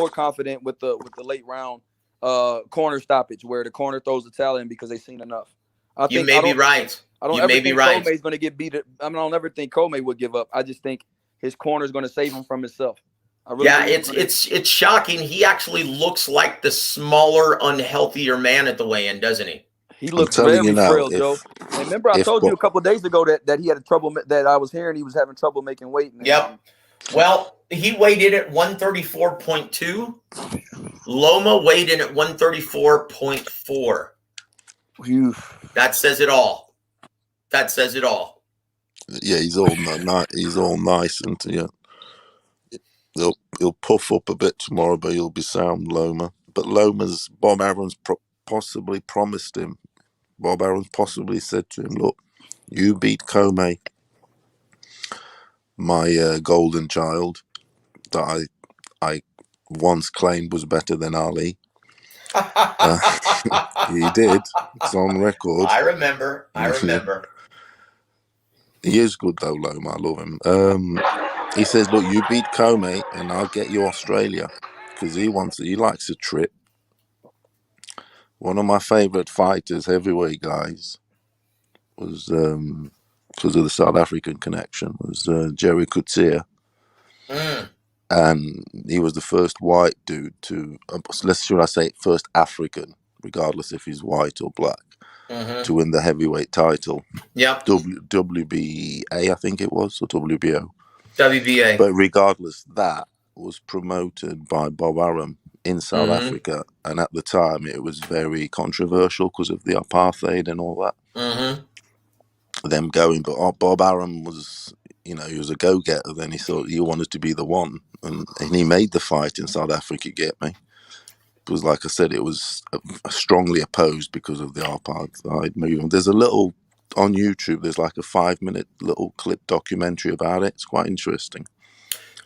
confident with the late round corner stoppage where the corner throws the towel in because they've seen enough. You may be right. I don't ever think Commey's going to get beat. I don't ever think Commey would give up. I just think his corner is going to save him from himself. It's shocking. He actually looks like the smaller, unhealthier man at the weigh-in, doesn't he? He looks very frail, Joe. And remember, I told you a couple of days ago that he had trouble. That I was hearing he was having trouble making weight. Yep. Well, he weighed in at 134.2. Loma weighed in at 134.4. That says it all. Yeah, he's all nice and he'll puff up a bit tomorrow, but he'll be sound, Loma. But Bob Arum's possibly promised him. Bob Arum possibly said to him, "Look, you beat Commey, my golden child that I once claimed was better than Ali." He did. It's on record. I remember. He is good though, Loma. I love him. He says, "Look, you beat Commey, and I'll get you Australia," because he likes a trip. One of my favourite fighters, heavyweight guys, was because of the South African connection, was Jerry Coetzee. And he was the first white dude first African, regardless if he's white or black, to win the heavyweight title. Yep. WBA, I think it was, or WBO. WBA. But regardless, that was promoted by Bob Arum in South Africa, and at the time it was very controversial because of the apartheid and all that. Them going, but Bob Arum was, he was a go-getter. Then he thought he wanted to be the one, and he made the fight in South Africa. Get me? Because, like I said, it was strongly opposed because of the apartheid movement. There's a little on YouTube. There's like a 5-minute little clip documentary about it. It's quite interesting.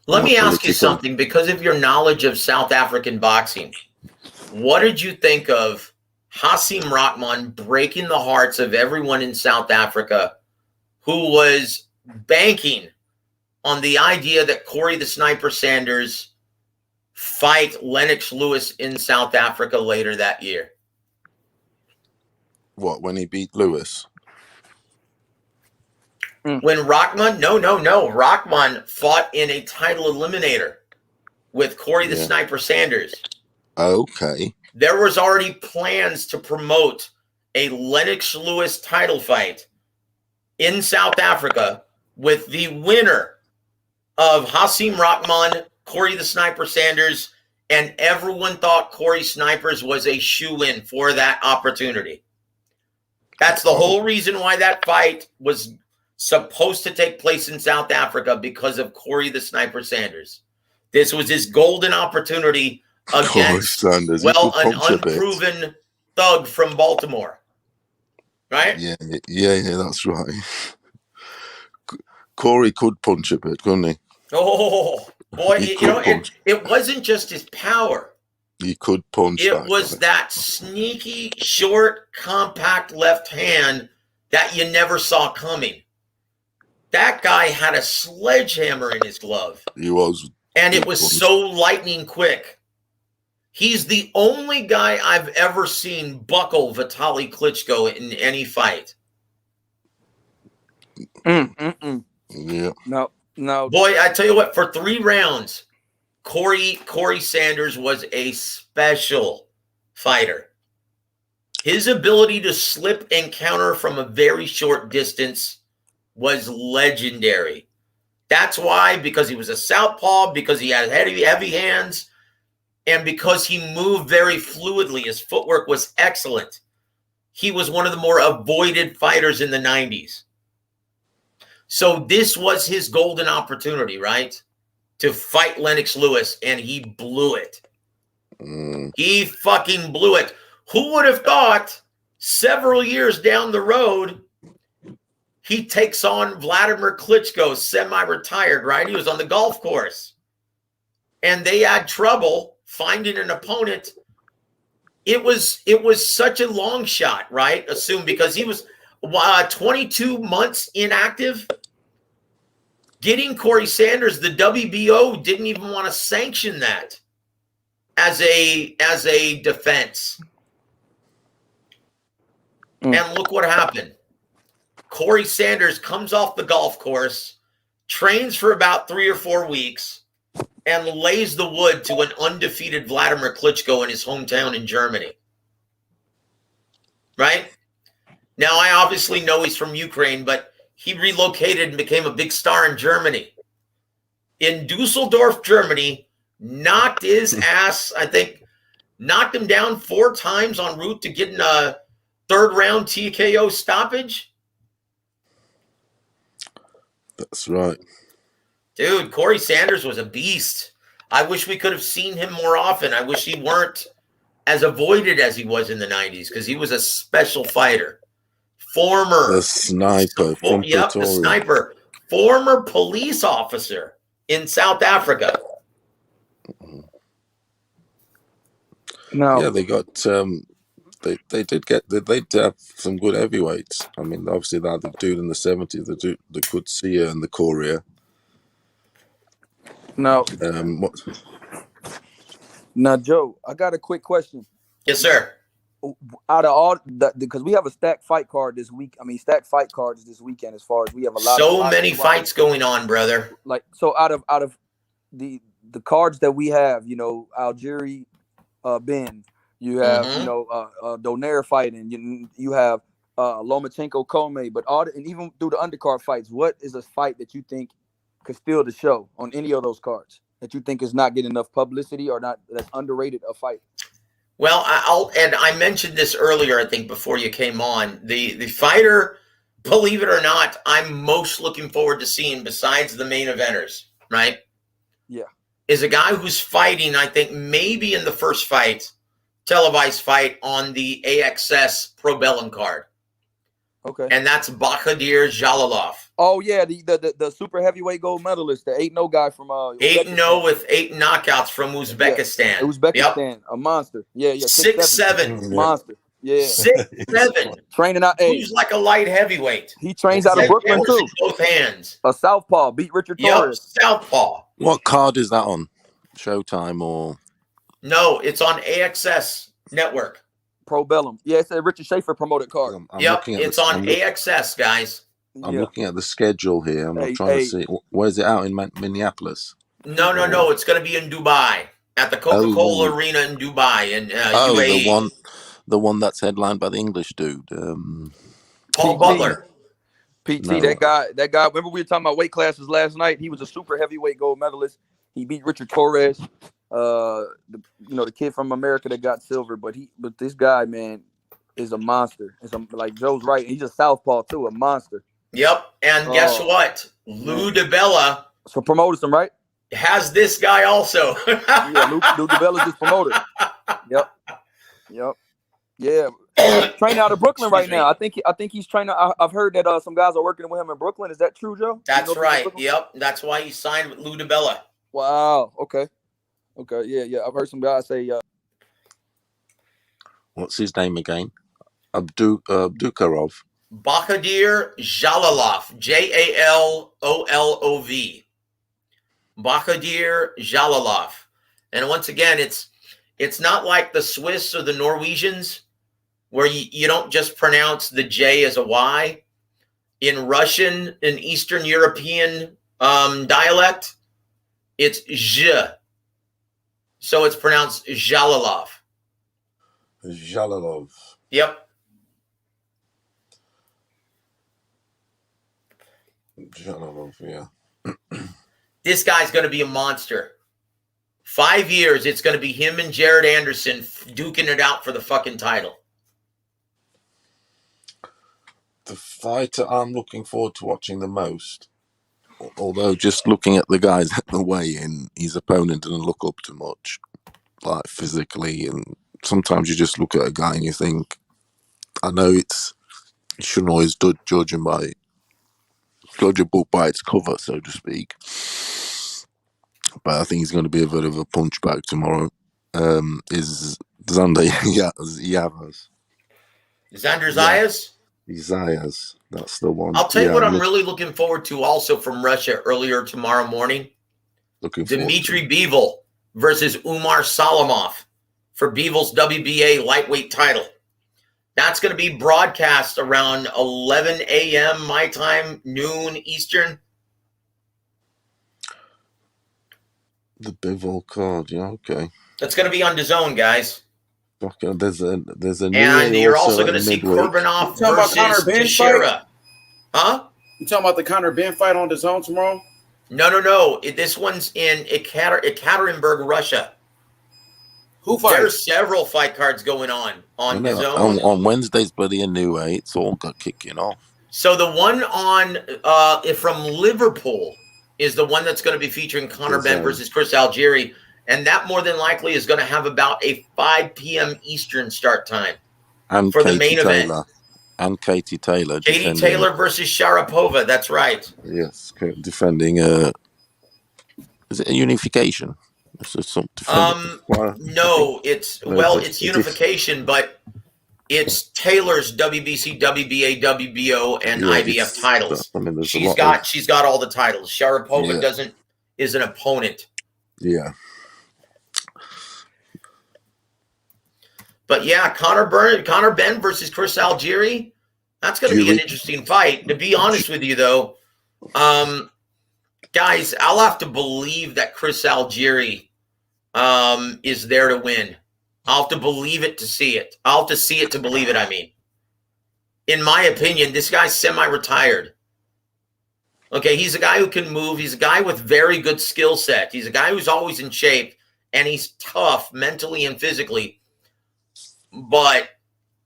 Let me ask you something, because of your knowledge of South African boxing. What did you think of Hasim Rahman breaking the hearts of everyone in South Africa who was banking on the idea that Corey the Sniper Sanders fight Lennox Lewis in South Africa later that year? What, when he beat Lewis? When Rahman, no. Rahman fought in a title eliminator with Corey the Sniper Sanders. Okay. There was already plans to promote a Lennox Lewis title fight in South Africa with the winner of Hasim Rahman, Corey the Sniper Sanders, and everyone thought Corey Snipers was a shoo-in for that opportunity. That's the whole reason why that fight was supposed to take place in South Africa, because of Corey the Sniper Sanders. This was his golden opportunity against, an unproven thug from Baltimore. Right? Yeah, that's right. Corey could punch a bit, couldn't he? Oh, boy, it wasn't just his power. He could punch. It was that sneaky, short, compact left hand that you never saw coming. That guy had a sledgehammer in his glove. He was. And it was so lightning quick. He's the only guy I've ever seen buckle Vasiliy Klitschko in any fight. Yeah. No. Boy, I tell you what, for 3 rounds, Corey Sanders was a special fighter. His ability to slip and counter from a very short distance was legendary. That's why, because he was a southpaw, because he had heavy hands, and because he moved very fluidly. His footwork was excellent. He was one of the more avoided fighters in the 90s. So this was his golden opportunity, right? To fight Lennox Lewis, and he blew it. He fucking blew it. Who would have thought several years down the road, he takes on Vladimir Klitschko, semi-retired, right? He was on the golf course. And they had trouble finding an opponent. It was such a long shot, right? Assume, because he was 22 months inactive. Getting Corey Sanders, the WBO didn't even want to sanction that as a defense. And look what happened. Corey Sanders comes off the golf course, trains for about 3 or 4 weeks, and lays the wood to an undefeated Vladimir Klitschko in his hometown in Germany. Right? Now, I obviously know he's from Ukraine, but he relocated and became a big star in Germany. In Dusseldorf, Germany, knocked his ass, I think, knocked him down 4 times en route to getting a 3rd round TKO stoppage. That's right. Dude, Corey Sanders was a beast. I wish we could have seen him more often. I wish he weren't as avoided as he was in the 90s, because he was a special fighter. The sniper. The sniper. Former police officer in South Africa. No. Yeah, they got they'd have some good heavyweights. I mean, obviously they had the dude in the 70s, the Kutsia and the Korea. Now, Joe, I got a quick question. Yes, sir. Out of all because we have a stacked fight card this week. I mean, stacked fight cards this weekend. As far as we have a lot, so many fights going on, brother. Like, so out of the cards that we have, Algieri, Ben, you have Donaire fighting. You have Lomachenko, Commey, but and even through the undercard fights, what is a fight that you think could steal the show on any of those cards? that you think is not getting enough publicity or not that's underrated a fight? Well, I mentioned this earlier, I think, before you came on. The fighter, believe it or not, I'm most looking forward to seeing, besides the main eventers, right? Yeah. Is a guy who's fighting, I think, maybe in the first fight, televised fight on the AXS Pro Bellum card. Okay. And that's Bahadir Jalilov. Oh yeah, the super heavyweight gold medalist, the 8-0 guy from 8-0 with 8 knockouts from Uzbekistan. Yeah. Uzbekistan, a monster. Yeah, 6'7", monster. Yeah, 6'7". Training out. Who's like a light heavyweight. He trains out of Brooklyn too. Both hands. A southpaw beat Richard Torres. Southpaw. What card is that on? Showtime or? No, it's on AXS Network. Pro Bellum. Yeah, it's a Richard Schaefer promoted card. It's on AXS, guys. I'm looking at the schedule here. I'm not trying to see. Where's it out in Minneapolis? No. It's going to be in Dubai at the Coca-Cola Arena in Dubai in UAE. The one that's headlined by the English dude, Paul Butler. PT, that guy. Remember we were talking about weight classes last night? He was a super heavyweight gold medalist. He beat Richard Torres. The kid from America that got silver, but this guy, man, is a monster. Like Joe's right. He's a southpaw too, a monster. Yep. And guess what? Lou DiBella. So promoted him, right? Has this guy also. Yeah, Lou DiBella's just promoted. Yep. Yeah. Training out of Brooklyn right now. I think he's training. I've heard that some guys are working with him in Brooklyn. Is that true, Joe? That's right. Yep. That's why he signed with Lou DiBella. Wow. Okay. Yeah. I've heard some guys say. What's his name again? Abdukarov. Bahadir Jalilov. Jalolov. Bahadir Jalilov. And once again, it's not like the Swiss or the Norwegians where you don't just pronounce the J as a Y. In Russian, in Eastern European dialect, it's Zh. So it's pronounced Jalilov. Jalilov. Yep. Jalilov, yeah. This guy's going to be a monster. 5 years, it's going to be him and Jared Anderson duking it out for the fucking title. The fighter I'm looking forward to watching the most, although just looking at the guys at the weigh-in, his opponent didn't look up to much, like physically, and sometimes you just look at a guy and you think, I know you shouldn't always judge a book by its cover, so to speak. But I think he's going to be a bit of a punchbag tomorrow. Is Xander Yavas. Xander Zayas? Zayas, that's the one. I'll tell you what I'm really looking forward to also from Russia earlier tomorrow morning. Dmitry Bivol versus Umar Salamov for Bivol's WBA lightweight title. That's going to be broadcast around 11 a.m. my time, noon Eastern. The Bivol card, yeah, okay. That's going to be on DAZN, guys. Okay, there's a new and you're also going to see Kurbanov versus Teixeira. Huh? You talking about the Conor Ben fight on DAZN tomorrow? No. This one's in Ekaterinburg, Russia. Who fights? There's several fight cards going on DAZN. On Wednesdays, buddy, anyway, it's all got kicking off. So the one on from Liverpool is the one that's going to be featuring Conor Ben versus Chris Algieri. And that more than likely is going to have about a 5 p.m. Eastern start time for the main event. And Katie Taylor. Katie Taylor versus Sharapova. That's right. Yes, defending is it a unification? No, it's unification, but it's Taylor's WBC, WBA, WBO, and IBF titles. She's got all the titles. Sharapova is an opponent. Yeah. But yeah, Conor Ben versus Chris Algieri. That's going to be an interesting fight. To be honest with you, though, guys, I'll have to believe that Chris Algieri is there to win. I'll have to believe it to see it. I'll have to see it to believe it, I mean. In my opinion, this guy's semi-retired. Okay, he's a guy who can move. He's a guy with very good skill set. He's a guy who's always in shape, and he's tough mentally and physically. But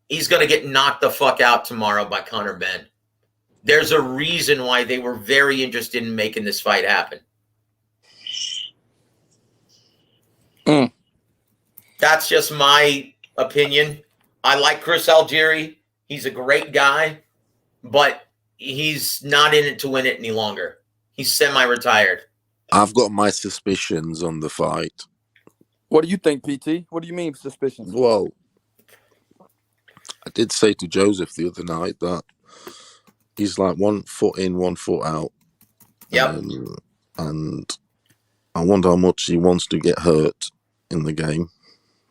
he's going to get knocked the fuck out tomorrow by Conor Benn. There's a reason why they were very interested in making this fight happen. That's just my opinion. I like Chris Algieri. He's a great guy, but he's not in it to win it any longer. He's semi-retired. I've got my suspicions on the fight. What do you think, PT? What do you mean suspicions? Well, I did say to Joseph the other night that he's like 1 foot in, 1 foot out. Yep. And I wonder how much he wants to get hurt in the game.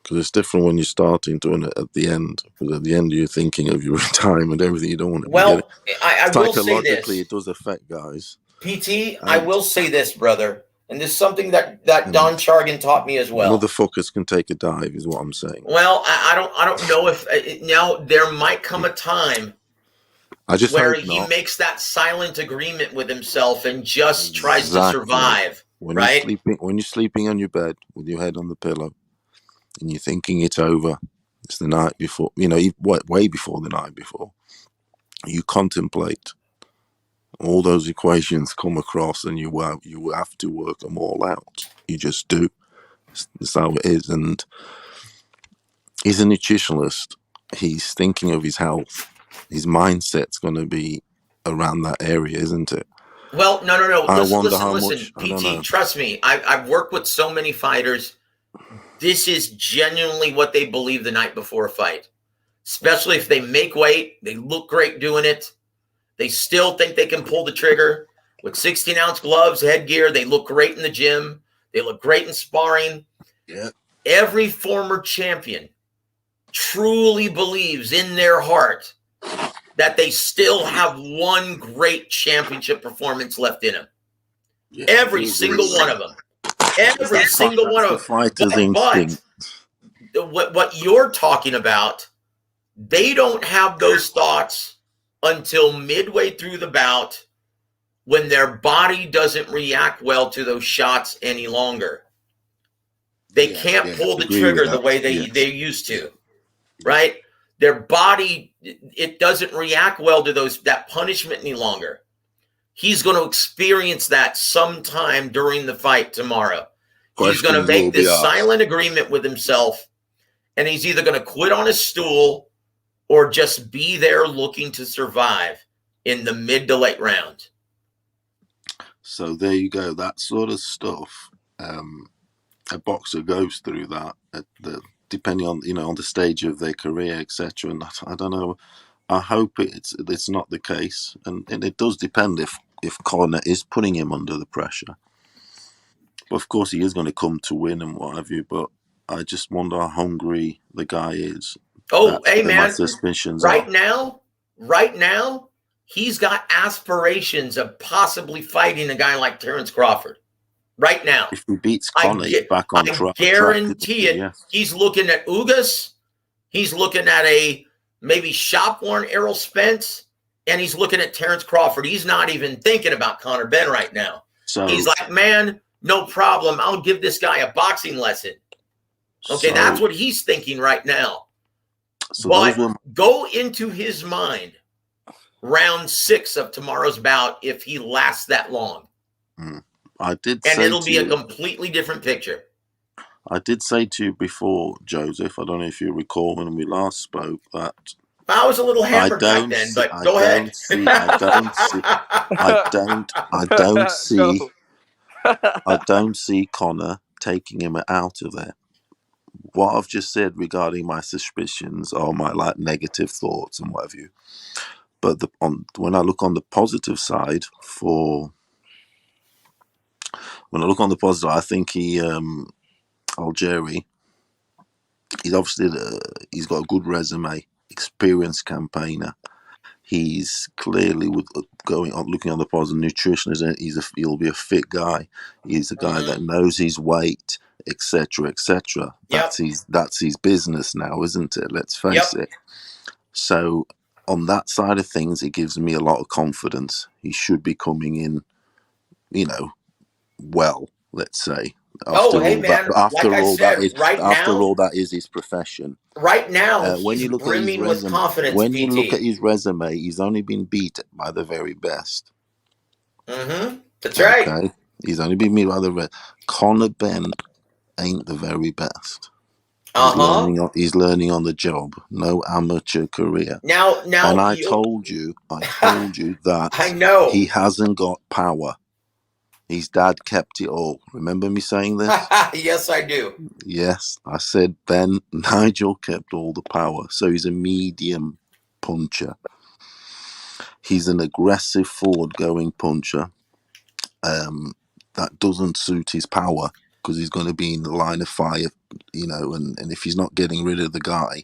Because it's different when you're starting to it at the end. Because at the end, you're thinking of your retirement, everything you don't want to Well, I will say psychologically, this. it does affect guys. PT, I will say this, brother. And this is something that Don Chargan taught me as well. Motherfuckers can take a dive, is what I'm saying. Well, I don't know if now there might come a time where he makes that silent agreement with himself and just tries to survive. When right? When you're sleeping on your bed with your head on the pillow and you're thinking it's over, it's the night before, way before the night before, you contemplate. All those equations come across and you have to work them all out. You just do. That's how it is. And he's a nutritionalist. He's thinking of his health. His mindset's going to be around that area, isn't it? Well, no. Listen, much, PT, trust me. I've worked with so many fighters. This is genuinely what they believe the night before a fight. Especially if they make weight, they look great doing it. They still think they can pull the trigger with 16-ounce gloves, headgear. They look great in the gym. They look great in sparring. Yeah. Every former champion truly believes in their heart that they still have one great championship performance left in them. Yeah, every single one of them. Every single one of them. But what you're talking about, they don't have those thoughts until midway through the bout when their body doesn't react well to those shots any longer. They can't pull the trigger the way they used to, right? Their body, it doesn't react well to that punishment any longer. He's going to experience that sometime during the fight tomorrow. He's going to make this silent agreement with himself, and he's either going to quit on his stool or just be there looking to survive in the mid to late round. So there you go. That sort of stuff, a boxer goes through that, depending on on the stage of their career, etc. And I don't know. I hope it's not the case, and it does depend if Conor is putting him under the pressure. But of course, he is going to come to win and what have you. But I just wonder how hungry the guy is. Oh, hey man! My suspicions right now, he's got aspirations of possibly fighting a guy like Terence Crawford. Right now, if he beats Conor, he's back on track. I guarantee it. Yes. He's looking at Ugas. He's looking at a maybe shop-worn Errol Spence, and he's looking at Terence Crawford. He's not even thinking about Conor Benn right now. So he's like, man, no problem. I'll give this guy a boxing lesson. Okay, that's what he's thinking right now. So but go into his mind round 6 of tomorrow's bout if he lasts that long. I did, and it'll be a completely different picture. I did say to you before, Joseph, I don't know if you recall when we last spoke, that I was a little hampered back then, but go ahead. I don't see Conor taking him out of there. What I've just said regarding my suspicions or my negative thoughts and what have you, but when I look on the positive side, I think Algieri, he's obviously he's got a good resume, experienced campaigner. He's clearly looking on the positive, nutritionist. He'll be a fit guy. He's a guy that knows his weight, etc., etc. That's his business now, isn't it? Let's face it. So on that side of things, it gives me a lot of confidence. He should be coming in, well, let's say. Oh, hey man, like I said, right after now, all that is his profession. Right now, When he's you look at his brimming with resume, confidence, when you look PT. at his resume, he's only been beat by the very best. Mm-hmm. That's right. Okay, he's only been beat by the best. Conor Benn ain't the very best. He's learning on the job. No amateur career. Now, and I told you that I know he hasn't got power. His dad kept it all. Remember me saying this? Yes, I do. Yes, I said then Nigel kept all the power. So he's a medium puncher. He's an aggressive forward-going puncher. That doesn't suit his power because he's going to be in the line of fire, and if he's not getting rid of the guy,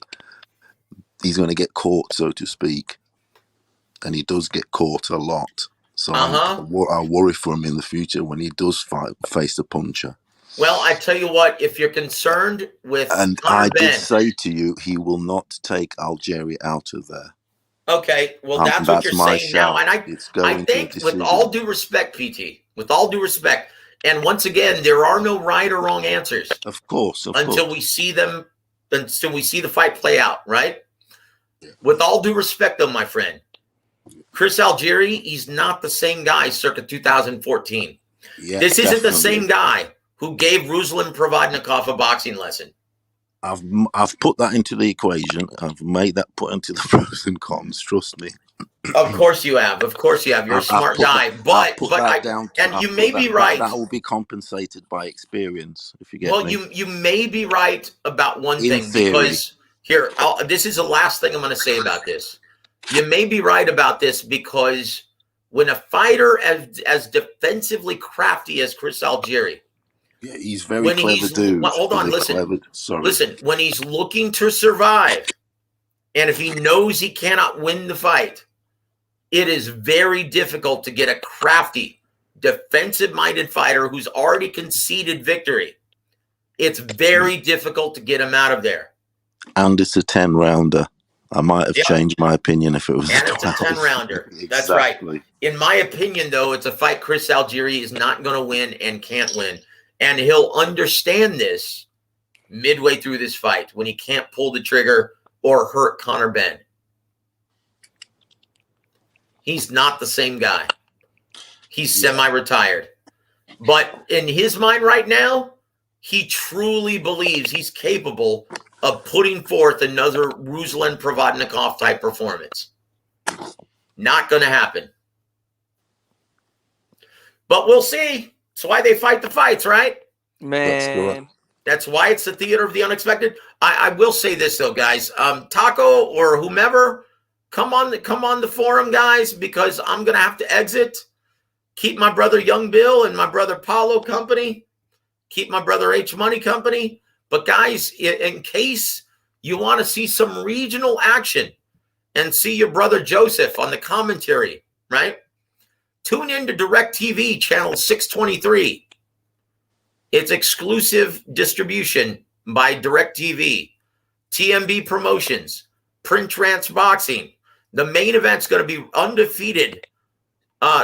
he's going to get caught, so to speak. And he does get caught a lot. So I worry for him in the future when he does face a puncher. Well, I tell you what, if you're concerned with and Conor Ben, did say to you, he will not take Algeria out of there. Okay, well, that's what you're saying shout. Now. And I think with all due respect, PT, with all due respect, and once again, there are no right or wrong answers. Of course. Until we see the fight play out, right? Yeah. With all due respect, though, my friend, Chris Algieri, he's not the same guy circa 2014. Yeah, this isn't the same guy who gave Ruslan Provodnikov a boxing lesson. I've put that into the equation. I've made that put into the pros and cons. Trust me. Of course you have. Of course you have. You're a smart guy. But you may be right. That will be compensated by experience, if you get me. Well, you may be right about one thing. Because here, this is the last thing I'm going to say about this. You may be right about this because when a fighter as defensively crafty as Chris Algieri, yeah, he's very clever dude. Hold on, listen. Listen, when he's looking to survive, and if he knows he cannot win the fight, it is very difficult to get a crafty, defensive-minded fighter who's already conceded victory. It's very difficult to get him out of there. And it's a 10-rounder. I might have changed my opinion if it was and it's a 10-rounder. Exactly. That's right. In my opinion, though, it's a fight Chris Algieri is not going to win and can't win. And he'll understand this midway through this fight when he can't pull the trigger or hurt Conor Ben. He's not the same guy. He's semi-retired. But in his mind right now, he truly believes he's capable of putting forth another Ruslan Provodnikov type performance. Not going to happen. But we'll see. That's why they fight the fights, right? Man. That's why it's the theater of the unexpected. I will say this, though, guys. Taco or whomever, come on the forum, guys, because I'm going to have to exit. Keep my brother Young Bill and my brother Paulo company. Keep my brother H Money company. But, guys, in case you want to see some regional action and see your brother Joseph on the commentary, right? Tune in to DirecTV channel 623. It's exclusive distribution by DirecTV, TMB Promotions, Print Trance Boxing. The main event's going to be undefeated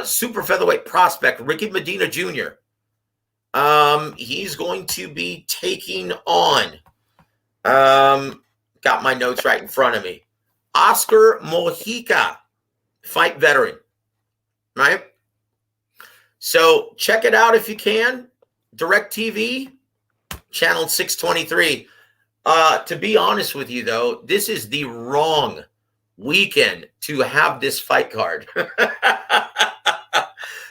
super featherweight prospect Ricky Medina Jr. He's going to be taking on, got my notes right in front of me, Oscar Mojica, fight veteran, right? So check it out if you can. DirecTV, channel 623. To be honest with you, though, this is the wrong weekend to have this fight card.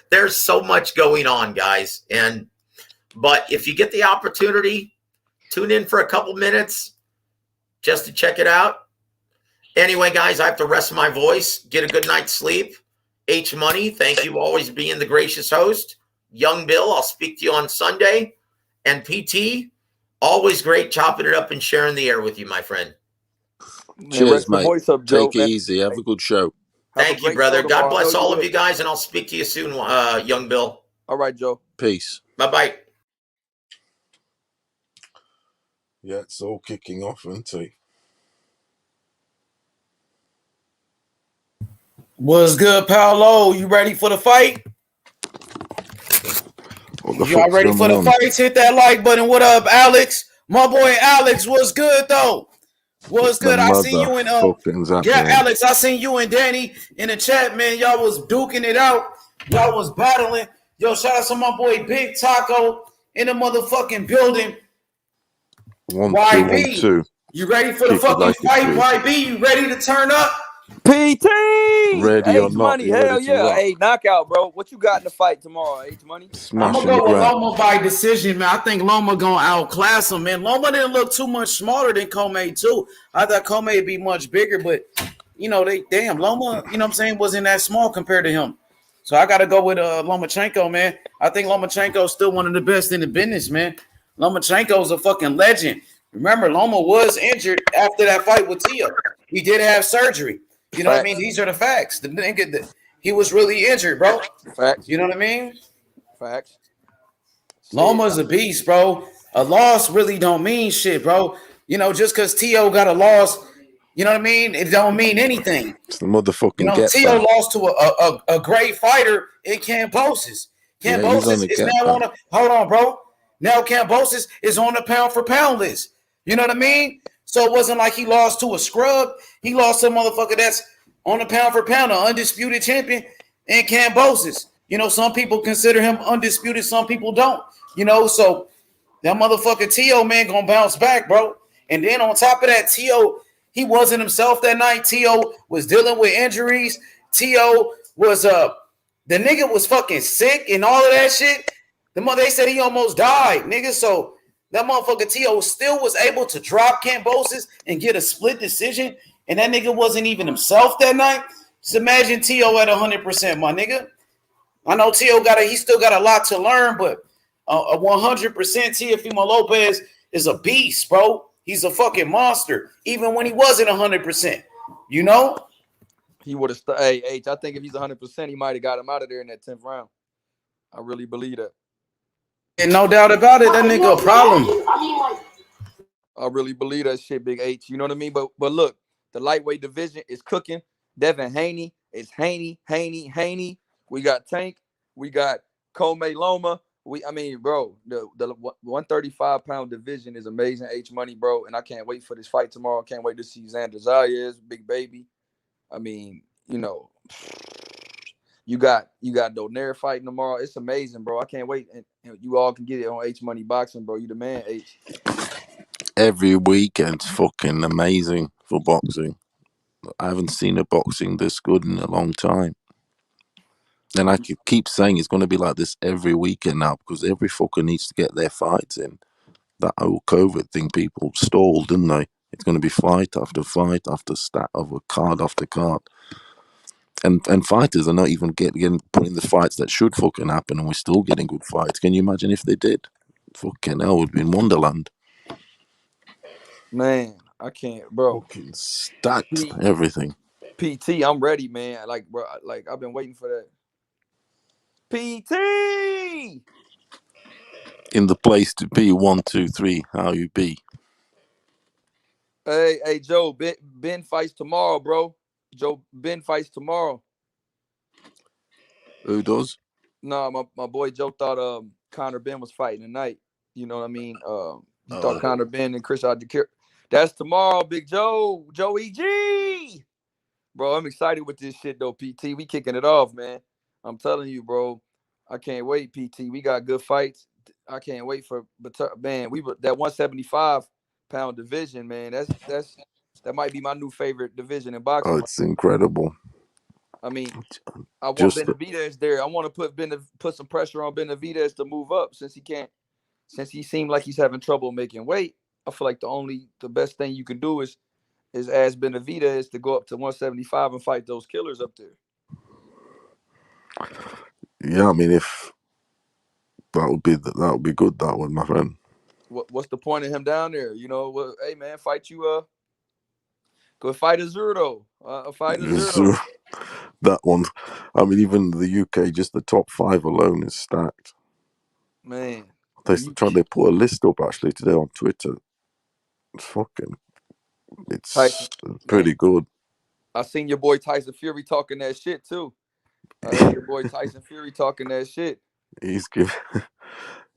There's so much going on, guys. But if you get the opportunity, tune in for a couple minutes just to check it out. Anyway, guys, I have to rest my voice, get a good night's sleep. H Money, thank you always being the gracious host. Young Bill, I'll speak to you on Sunday. And PT, always great chopping it up and sharing the air with you, my friend. Cheers, mate. Take it easy. Have a good show. Thank you, brother. God bless all of you guys, and I'll speak to you soon, Young Bill. All right, Joe. Peace. Bye-bye. Yeah, it's all kicking off, isn't it? What's good, Paolo? You ready for the fight? Y'all ready for the fights? Hit that like button. What up, Alex? My boy Alex, what's good though? What's good? I seen you and Alex, I seen you and Danny in the chat, man. Y'all was duking it out. Y'all was battling. Yo, shout out to my boy Big Taco in the motherfucking building. YB, you ready for the fucking fight? YB, you ready to turn up? PT, ready or not? Money, hell yeah! Hey, knockout, bro. What you got in the fight tomorrow? H Money. I'm gonna go with Loma by decision, man. I think Loma gonna outclass him, man. Loma didn't look too much smaller than Commey too. I thought Commey would be much bigger, but you know Loma, you know what I'm saying, wasn't that small compared to him. So I got to go with Lomachenko, man. I think Lomachenko is still one of the best in the business, man. Lomachenko is a fucking legend. Remember, Loma was injured after that fight with Tia. He did have surgery. You know what I mean? These are the facts. The nigga, he was really injured, bro. Facts. You know what I mean? Facts. Loma's a beast, bro. A loss really don't mean shit, bro. You know, just because T.O. got a loss, you know what I mean? It don't mean anything. It's the motherfucking. You know, T.O. lost to a great fighter in Kambosos. Kambosos is now on a hold on, bro. Now Kambosos is on the pound for pound list. You know what I mean? So it wasn't like he lost to a scrub. He lost to a motherfucker that's on the pound for pound, an undisputed champion in Kambosos. You know, some people consider him undisputed, some people don't. You know, so that motherfucker T.O. man gonna bounce back, bro. And then on top of that, T.O. he wasn't himself that night. T.O. was dealing with injuries. T.O. was the nigga was fucking sick and all of that shit. They said he almost died, nigga. So that motherfucker T.O. still was able to drop Kambosos and get a split decision, and that nigga wasn't even himself that night. Just imagine T.O. at 100%, my nigga. I know T.O. he still got a lot to learn, but 100% Teofimo Lopez is a beast, bro. He's a fucking monster, even when he wasn't 100%. You know? He would have. Hey, H, I think if he's 100%, he might have got him out of there in that 10th round. I really believe that. And no doubt about it, that nigga a problem. I really believe that shit, Big H. You know what I mean? But look, the lightweight division is cooking. Devin Haney is Haney. We got Tank. We got Commey Loma. Bro, the 135-pound division is amazing, H Money, bro. And I can't wait for this fight tomorrow. Can't wait to see Xander Zayas, Big Baby. I mean, you know, you got Donaire fighting tomorrow. It's amazing, bro. I can't wait. And you all can get it on H Money Boxing, bro. You the man, H. Every weekend's fucking amazing for boxing. I haven't seen a boxing this good in a long time. And I keep saying it's going to be like this every weekend now because every fucker needs to get their fights in. That whole COVID thing, people stalled, didn't they? It's going to be fight after fight after stat over card after card. And fighters are not even getting put in the fights that should fucking happen, and we're still getting good fights. Can you imagine if they did? Fucking hell, would be in Wonderland. Man, I can't, bro. Fucking stacked everything. PT, I'm ready, man. Like, bro, I've been waiting for that. PT in the place to be. 1, 2, 3. How you be? Hey, Joe. Ben fights tomorrow, bro. Ben fights tomorrow. Who does? No, my boy Joe thought Conor Ben was fighting tonight. You know what I mean? He thought Conor Ben and Chris Adjakir. That's tomorrow, Big Joe. Joey G. Bro, I'm excited with this shit though, PT. We kicking it off, man. I'm telling you, bro. I can't wait, PT. We got good fights. I can't wait for man. That 175-pound division, man. That might be my new favorite division in boxing. Oh, it's incredible. I mean, I want Benavidez there. I want to put some pressure on Benavidez to move up since he seemed like he's having trouble making weight. I feel like the best thing you can do is ask Benavidez to go up to 175 and fight those killers up there. Yeah, I mean, if that would be good. That one, my friend. What's the point of him down there? You know, hey man, fight you. Go fight Azurdo. Fight Azurdo. That one. I mean, even the UK, just the top 5 alone is stacked. Man, they put a list up actually today on Twitter. It's pretty good. I seen your boy Tyson Fury talking that shit too. I heard your boy Tyson Fury talking that shit. He's good.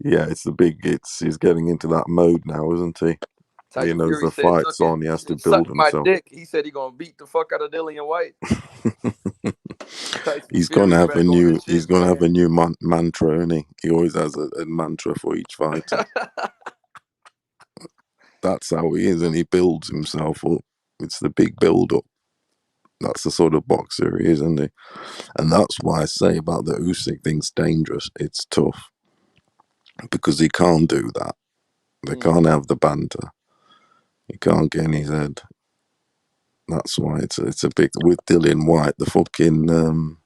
Yeah, he's getting into that mode now, isn't he? Tyson he knows Fury the said, fight's on. He has to suck build my himself. dick. He said he gonna beat the fuck out of Dillian White. He's gonna have a new. He's gonna have a new mantra, isn't he? He always has a mantra for each fighter. That's how he is, and he builds himself up. It's the big build-up. That's the sort of boxer he is, isn't he? And that's why I say about the Usyk thing's dangerous. It's tough because he can't do that. They can't have the banter. He can't get in his head. That's why it's a big with Dillian White. The fucking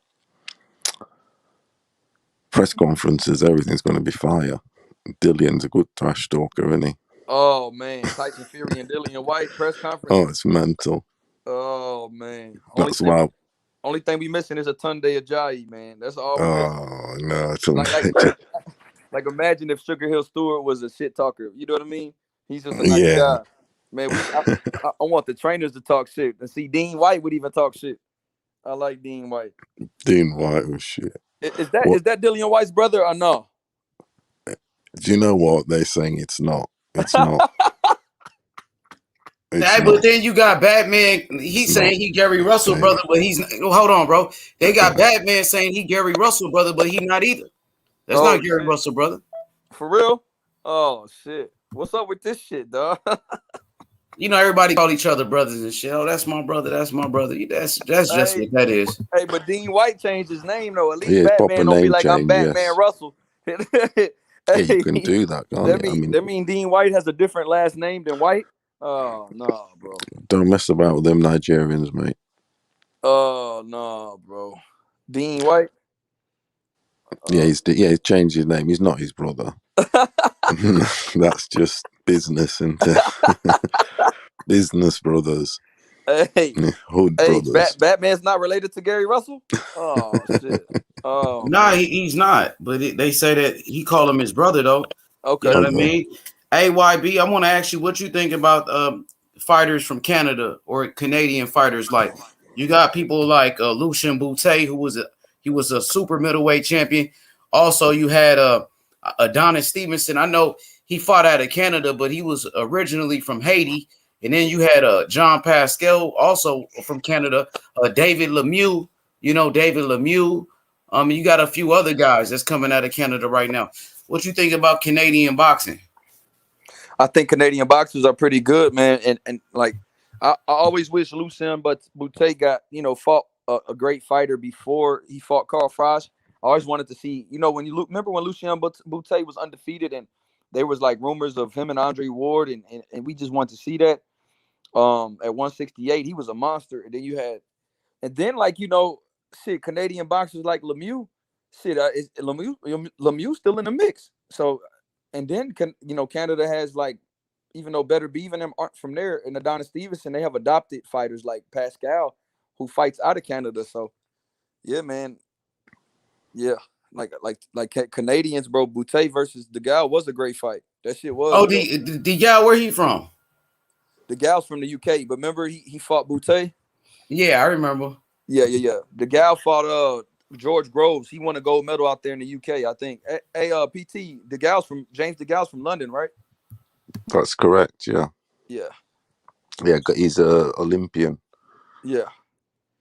press conferences, everything's going to be fire. Dillian's a good trash talker, isn't he? Oh man, Tyson Fury and Dillian White press conference. Oh, it's mental. Oh man, that's why. Only thing we missing is a Tunde Ajayi, man. That's all. Oh no, like imagine if Sugar Hill Stewart was a shit talker. You know what I mean? He's just a nice guy, man. I want the trainers to talk shit and see Dean White would even talk shit. I like Dean White. Dean White was shit. Is that Dillian White's brother or no? Do you know what they're saying? It's not. It's not. But then you got Batman. He's saying he Gary Russell brother, but he's hold on, bro. They got Batman saying he Gary Russell brother, but he's not either. That's not Gary Russell brother. For real? Oh shit. What's up with this shit, dog? You know, everybody call each other brothers and shit. Oh, that's my brother. That's my brother. That's just what that is. Hey, but Dean White changed his name though. At least Batman don't be like I'm Batman Russell. Yeah, you can do that, can't you? That mean Dean White has a different last name than White? Oh no, bro. Don't mess about with them Nigerians, mate. Oh no, bro. Dean White. Yeah, he's changed his name. He's not his brother. That's just business, isn't it? Business brothers. Hey, hood brothers. Batman's not related to Gary Russell. Oh shit. Oh. Nah, he's not. But they say that he called him his brother though. Okay. You know what I mean? AYB, I want to ask you what you think about fighters from Canada or Canadian fighters. Like you got people like Lucien Boutte, who was a super middleweight champion. Also, you had Adonis Stevenson. I know he fought out of Canada, but he was originally from Haiti. And then you had John Pascal, also from Canada. David Lemieux, David Lemieux. You got a few other guys that's coming out of Canada right now. What you think about Canadian boxing? I think Canadian boxers are pretty good, man. And like I always wish Lucien Boutte got, fought a great fighter before he fought Carl Froch. I always wanted to see, remember when Lucien Boutte was undefeated and there was like rumors of him and Andre Ward and we just wanted to see that. At 168, he was a monster. And then you had, Canadian boxers like Lemieux, is Lemieux still in the mix. So, and then Canada has like, even though Better Beef and them aren't from there, and Adonis Stevenson, they have adopted fighters like Pascal, who fights out of Canada. So, yeah, man, yeah, like Canadians, bro. Boutte versus DeGale was a great fight. That shit was. Oh, DeGale, where he from? DeGale's from the UK, but remember he fought Boutte? Yeah, I remember. Yeah. DeGale fought George Groves. He won a gold medal out there in the UK, I think. Hey, PT, James DeGale's from London, right? That's correct, yeah. Yeah. Yeah, he's a Olympian. Yeah.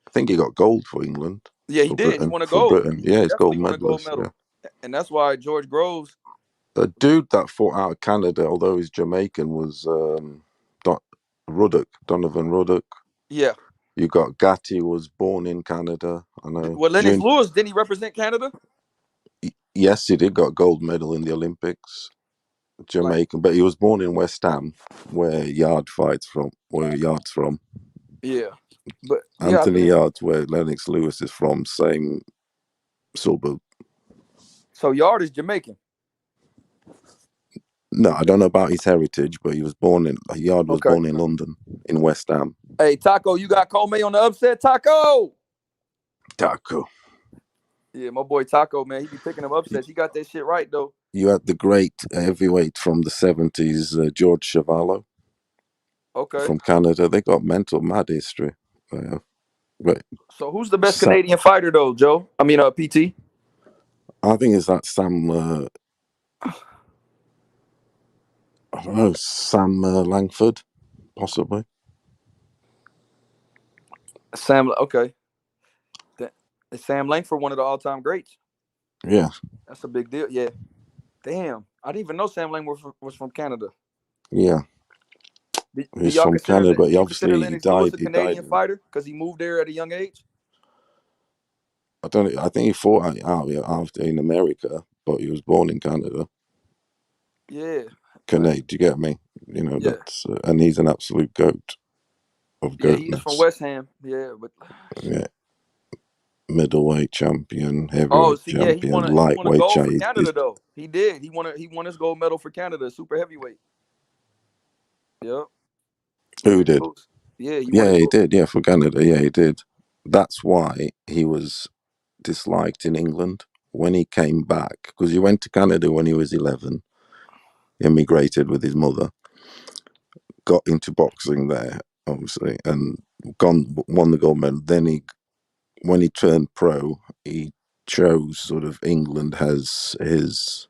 I think he got gold for England. Yeah, he did. Britain, he won a gold. Britain. Yeah, he's gold medalist. Yeah. And that's why George Groves. The dude that fought out of Canada, although he's Jamaican, was Donovan Ruddock. Yeah. You got Gatti, was born in Canada. I know. Well, Lennox Lewis, didn't he represent Canada? Yes, he did. Got gold medal in the Olympics. Jamaican, but he was born in West Ham, where Yard's from. Yeah. But Anthony Yard's where Lennox Lewis is from, same suburb. So Yard is Jamaican. No, I don't know about his heritage, but Yard was born in London, in West Ham. Hey, Taco, you got Commey on the upset, Taco. Yeah, my boy Taco, man, he be picking them upsets. He got that shit right though. You had the great heavyweight from the 70s, George Chavallo. Okay. From Canada. They got mad history. But So who's the best Canadian fighter though, Joe? I mean, PT. I think it's that Sam. I don't know, Sam Langford, possibly. Sam. Okay. Is Sam Langford one of the all-time greats? Yeah. That's a big deal. Yeah. Damn, I didn't even know Sam Langford was from Canada. Yeah. Do He's y'all from consider Canada, but do you consider obviously he Lennox Lewis died. a He died. Canadian fighter because he moved there at a young age? I think he fought out after in America, but he was born in Canada. Yeah. Canada, do you get me? You know, Yeah. that's and he's an absolute goat of Yeah, he is from goatness. West Ham. Yeah, but Yeah. Middleweight champion, oh, heavyweight see, yeah, he champion, won a lightweight gold for champion. Canada though. He did. He won his gold medal for Canada, super heavyweight. Yep. Who Lennox did? Lewis. Yeah, he won Yeah, a he gold. did. Yeah, for Canada. Yeah, he did. That's why he was disliked in England when he came back, because he went to Canada when he was 11, immigrated with his mother, got into boxing there, obviously, and won the gold medal. Then when he turned pro, he chose sort of England as his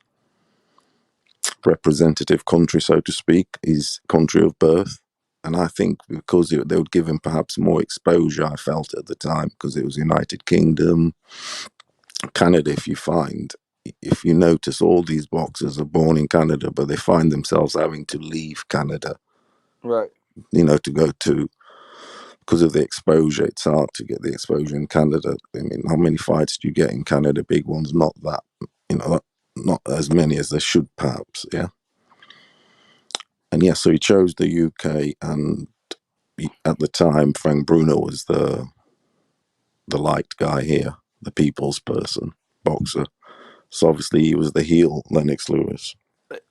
representative country, so to speak, his country of birth. And I think because they would give him perhaps more exposure, I felt at the time, because it was United Kingdom, Canada. If you notice, all these boxers are born in Canada, but they find themselves having to leave Canada, Right. to go to, because of the exposure. It's hard to get the exposure in Canada. I mean, how many fights do you get in Canada? Big ones, not that, not as many as they should, perhaps. Yeah. And yeah, so he chose the UK, and at the time, Frank Bruno was the liked guy here, the people's person, boxer. So obviously he was the heel, Lennox Lewis.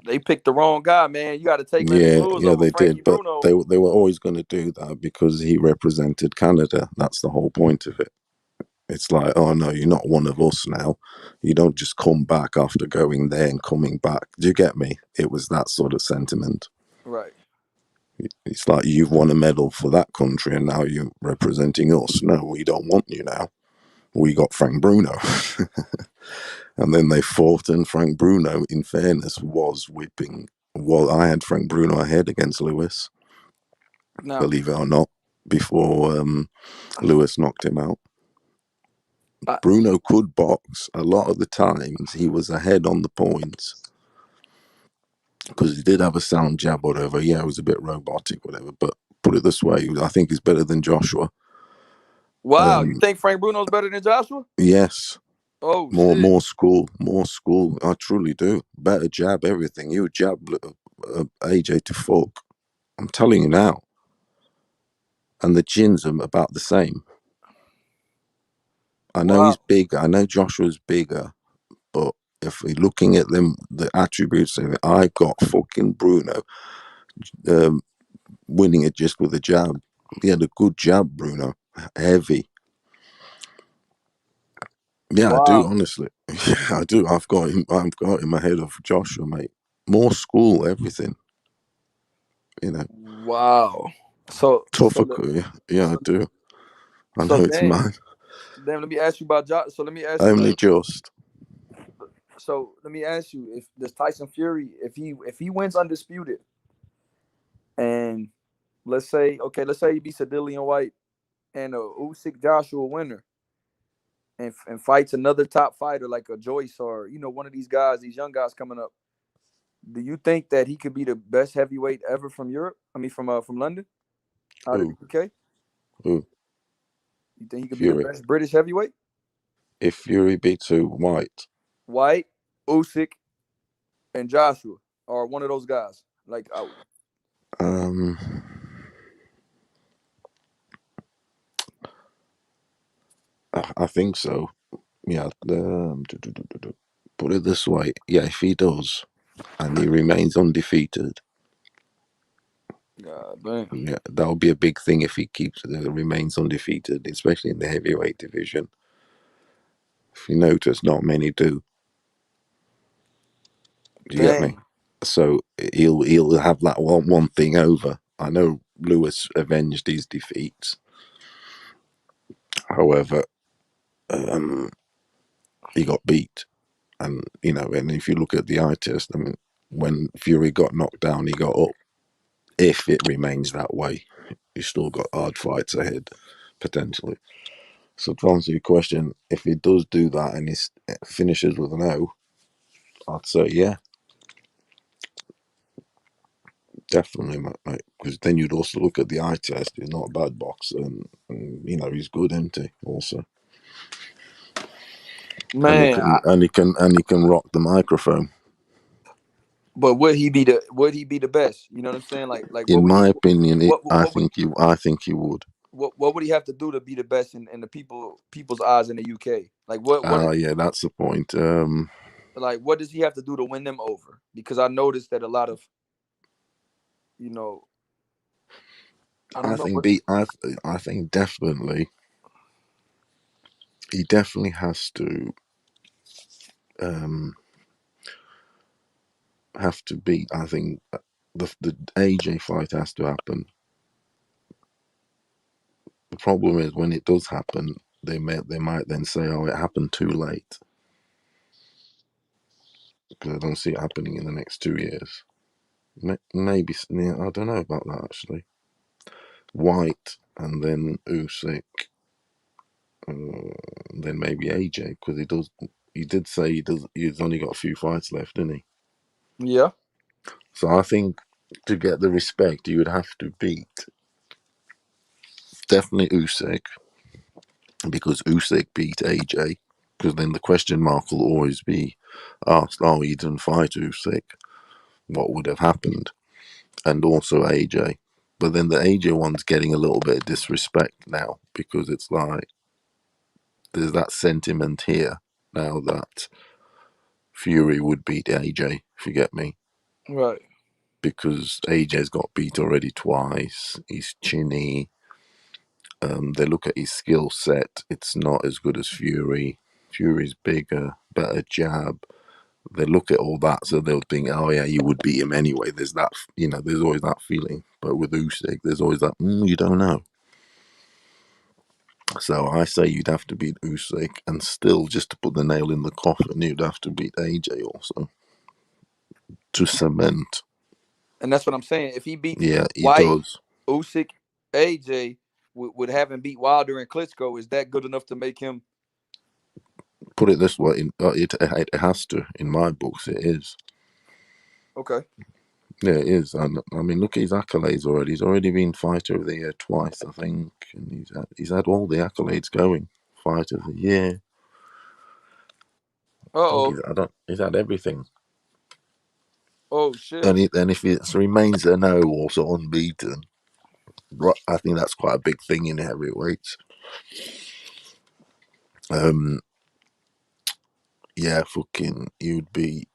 They picked the wrong guy, man. You got to take Lennox Yeah, Lewis yeah, over they Frankie did, but Bruno. they were always going to do that because he represented Canada. That's the whole point of it. It's like, oh no, you're not one of us now. You don't just come back after going there and coming back. Do you get me? It was that sort of sentiment. Right. It's like, you've won a medal for that country and now you're representing us. No, we don't want you now. We got Frank Bruno. And then they fought, and Frank Bruno, in fairness, was whipping. Well, I had Frank Bruno ahead against Lewis, believe it or not, before Lewis knocked him out. Bruno could box. A lot of the times he was ahead on the points because he did have a sound jab, whatever. Yeah, it was a bit robotic, whatever. But put it this way, I think he's better than Joshua. Wow, you think Frank Bruno's better than Joshua? Yes. Oh, more school. I truly do. Better jab, everything. You jab AJ to fuck. I'm telling you now. And the chins are about the same. I know he's bigger. I know Joshua's bigger, but if we're looking at them, the attributes, I got fucking Bruno winning it just with a jab. He had a good jab, Bruno. Heavy. Yeah, I do, honestly. Yeah, I do. I've got him ahead of Joshua, mate. More school, everything. Wow. So Tougher, yeah, I do. I know it's mine. Damn, let me ask you about Josh. So let me ask you. Only just. So let me ask you: if this Tyson Fury, if he wins undisputed, and let's say he beats a Dillian White and a Usyk Joshua winner, and fights another top fighter like a Joyce or one of these guys, these young guys coming up, do you think that he could be the best heavyweight ever from Europe? I mean, from London, out of the UK. Who? You think he could Fury. be the best British heavyweight? If Fury beats who? White, Usyk, and Joshua, or one of those guys. Like, I think so. Yeah. Put it this way. Yeah, if he does, and he remains undefeated. God damn. Yeah, that'll be a big thing if he remains undefeated, especially in the heavyweight division. If you notice, not many do. Do you get me? So he'll have that one thing over. I know Lewis avenged his defeats, However, he got beat. And, and if you look at the eye test, I mean, when Fury got knocked down, he got up. If it remains that way, he's still got hard fights ahead, potentially. So to answer your question, if he does do that and he finishes with an O, I'd say yeah. Definitely, mate. Because then you'd also look at the eye test. He's not a bad boxer, and he's good, isn't he? Also, Man, and he can rock the microphone. But would he be the best? You know what I'm saying? Like in my opinion, I think he would. What would he have to do to be the best in the people's eyes in the UK? Like what? Yeah, that's the point. Like what does he have to do to win them over? Because I noticed that a lot of, I think definitely he definitely has to beat. I think the AJ fight has to happen. The problem is when it does happen, they might then say, "Oh, it happened too late," because I don't see it happening in the next 2 years. Maybe I don't know about that actually. White and then Usyk, then maybe AJ, because he did say he's only got a few fights left, didn't he? Yeah. So I think to get the respect, you would have to beat definitely Usyk, because Usyk beat AJ. Because then the question mark will always be asked: "Oh, he didn't fight Usyk. What would have happened?" And also AJ. But then the AJ one's getting a little bit of disrespect now, because it's like there's that sentiment here now that Fury would beat AJ, if you get me. Right. Because AJ's got beat already twice. He's chinny. They look at his skill set. It's not as good as Fury. Fury's bigger, better jab. They look at all that, so they'll think, "Oh yeah, you would beat him anyway." There's that, there's always that feeling. But with Usyk, there's always that, you don't know. So I say you'd have to beat Usyk, and still, just to put the nail in the coffin, you'd have to beat AJ also to cement. And that's what I'm saying. If he beats he White, does. Usyk, AJ, would having beat Wilder and Klitschko, is that good enough to make him? Put it this way, it has to. In my books, it is. Okay. Yeah, it is. And I mean, look at his accolades already. He's already been Fighter of the Year twice, I think, and he's had all the accolades going. Fighter of the Year. He's had everything. Oh shit! And if it remains a no, also unbeaten, I think that's quite a big thing in heavyweights. Yeah, you'd be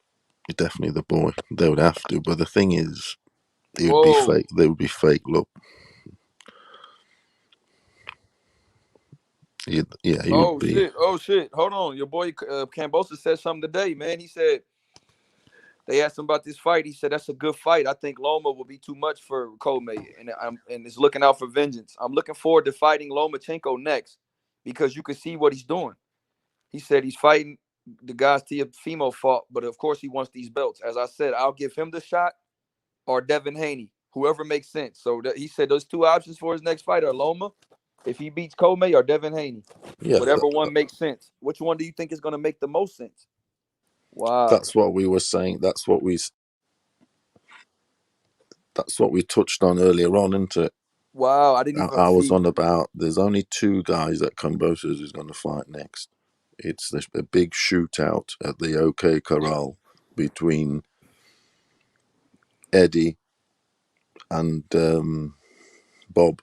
definitely the boy. They would have to, but the thing is, it would be fake. They would be fake. Look, he would be. Shit! Oh shit! Hold on, your boy Cambosa said something today, man. He said they asked him about this fight. He said that's a good fight. I think Loma will be too much for Commey, and is looking out for vengeance. I'm looking forward to fighting Lomachenko next, because you can see what he's doing. He said he's fighting the guys Teofimo fought, but of course he wants these belts. As I said, I'll give him the shot or Devin Haney, whoever makes sense. So he said those two options for his next fight are Loma, if he beats Commey, or Devin Haney. Yeah, whatever one makes sense. Which one do you think is going to make the most sense? Wow. That's what we were saying. That's what we touched on earlier on, isn't it? Wow, I didn't even I was on about there's only two guys that Cambosa is going to fight next. It's a big shootout at the OK Corral between Eddie and Bob.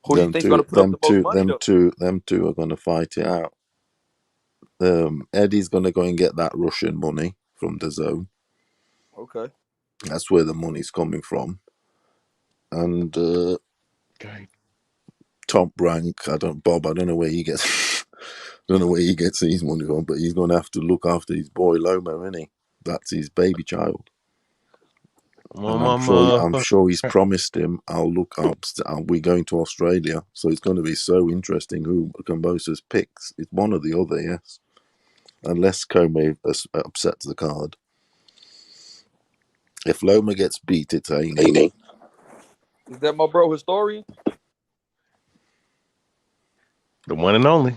Who do you think is going to put up the most money? Them two are going to fight it out. Eddie's going to go and get that Russian money from the zone. Okay. That's where the money's coming from. And Top Rank, Bob, I don't know where he gets his money from, but he's going to have to look after his boy Loma, isn't he? That's his baby child. I'm sure he's promised him. We're going to Australia, so it's going to be so interesting who Kambosos picks. It's one or the other, yes. Unless Commey upsets the card. If Loma gets beat, it's Haney. Is that my bro Historian? The one and only.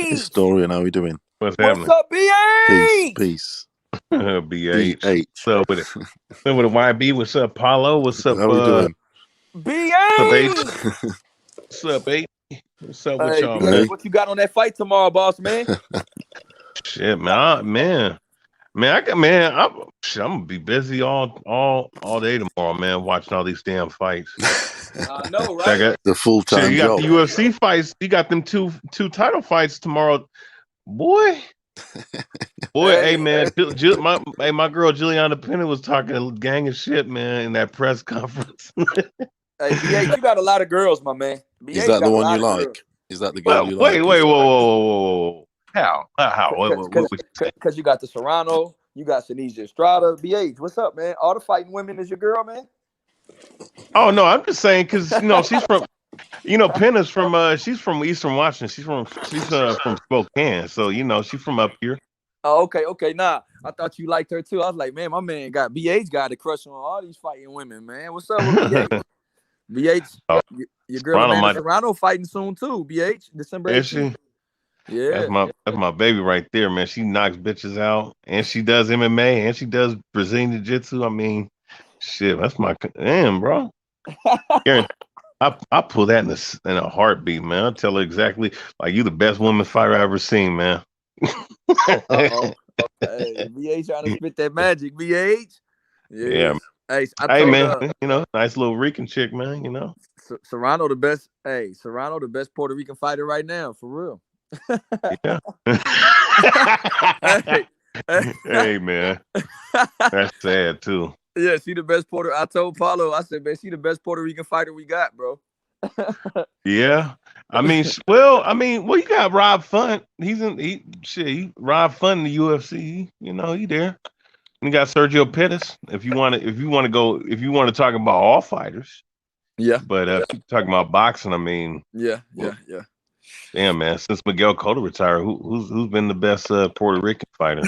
Historian, how we doing? What's happening? What's up, BH? Peace. BH. What's up with it? What's up with the YB? What's up, Paulo? What's up? How we doing? BH. What's up, H? What's up with y'all, BH, man? what you got on that fight tomorrow, boss man? Shit, man. I'm gonna be busy all day tomorrow, man, watching all these damn fights. I know, right? I got the full-time you got job. the UFC fights. You got them two title fights tomorrow, boy. Hey man, my girl Juliana Pena was talking a gang of shit, man, in that press conference. Hey, BH, you got a lot of girls, my man. BH Is that the one you like? Girls. Is that the girl you like? Wait, whoa. How? Because you got the Serrano, you got Sinise Estrada. BH, what's up, man? All the fighting women is your girl, man? Oh, no, I'm just saying because, she's from, Penna's from, she's from Eastern Washington. She's from Spokane. So, she's from up here. Oh, okay. Nah, I thought you liked her, too. I was like, man, my man BH got a crush on all these fighting women, man. What's up with BH? BH, your girl Amanda Serrano fighting soon, too, BH, December 18th. Is she? Yeah, that's my baby right there, man. She knocks bitches out, and she does MMA, and she does Brazilian Jiu-Jitsu. I mean, shit, that's my damn, bro. I pull that in a heartbeat, man. I'll tell her exactly, like, you the best woman fighter I ever seen, man. Hey, BH trying to spit that magic, BH. Yeah. Hey, man, nice little Rican chick, man. Serrano the best. Hey, Serrano the best Puerto Rican fighter right now, for real. Yeah. Hey, man, that's sad too. Yeah, she the best I told Paulo, I said, man, she the best Puerto Rican fighter we got, bro. Yeah, you got Rob Font. Rob Font in the UFC. He there. And you got Sergio Pettis. If you want to talk about all fighters. Yeah. But if you're talking about boxing, I mean. Yeah. Damn, man. Since Miguel Cotto retired, who's been the best Puerto Rican fighter?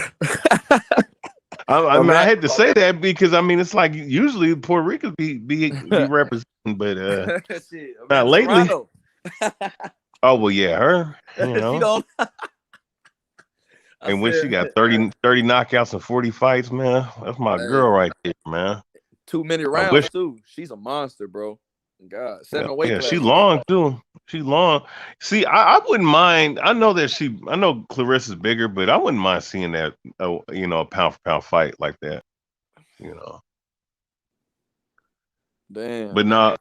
I hate to say that because it's like usually Puerto Ricans be represented, but not lately. Oh well, yeah, her. And when she got 30 knockouts and 40 fights, man, that's my girl right there, man. 2-minute rounds too. She's a monster, bro. God, 7 weight class. She's long too. She's long. See, I wouldn't mind. I know Clarissa's bigger, but I wouldn't mind seeing that. A pound for pound fight like that. Damn. But nah,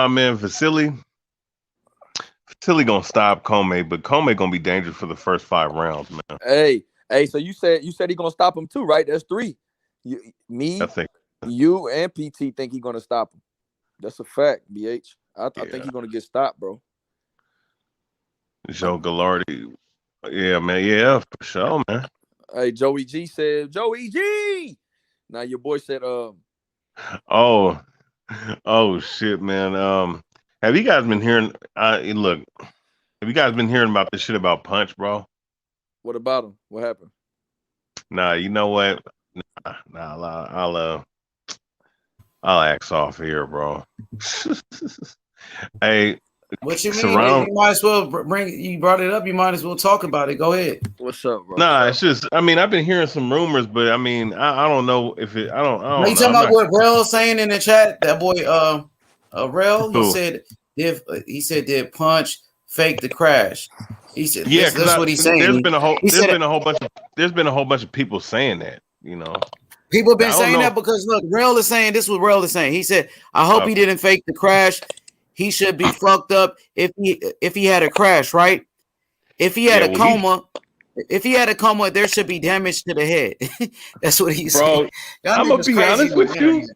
man. Vasiliy gonna stop Commey, but Commey gonna be dangerous for the first 5 rounds, man. Hey. So you said he gonna stop him too, right? That's 3. I think you and PT think he gonna stop him. That's a fact, BH. I think he's gonna get stopped, bro. Joe Gallardi. Yeah, man. Yeah, for sure, man. Hey, Joey G said, Joey G. Now your boy said, Oh shit, man. Have you guys been hearing? Have you guys been hearing about this shit about Punch, bro? What about him? What happened? Nah, you know what? I'll axe off here, bro. Hey, what you mean? You might as well you brought it up. You might as well talk about it. Go ahead. What's up, bro? Nah, it's just. I've been hearing some rumors, but I don't know if it. I don't you talking about what Rel's saying in the chat? That boy, Rel, he said did Punch fake the crash? He said, yeah, that's what he's saying. There's been a whole bunch of people saying that. People have been saying that because look, Rel is saying this. What Rel is saying. He said, "I hope he didn't fake the crash. He should be fucked up if he had a crash, right? If he had a coma, there should be damage to the head." That's what he's saying. I'm gonna be honest with you.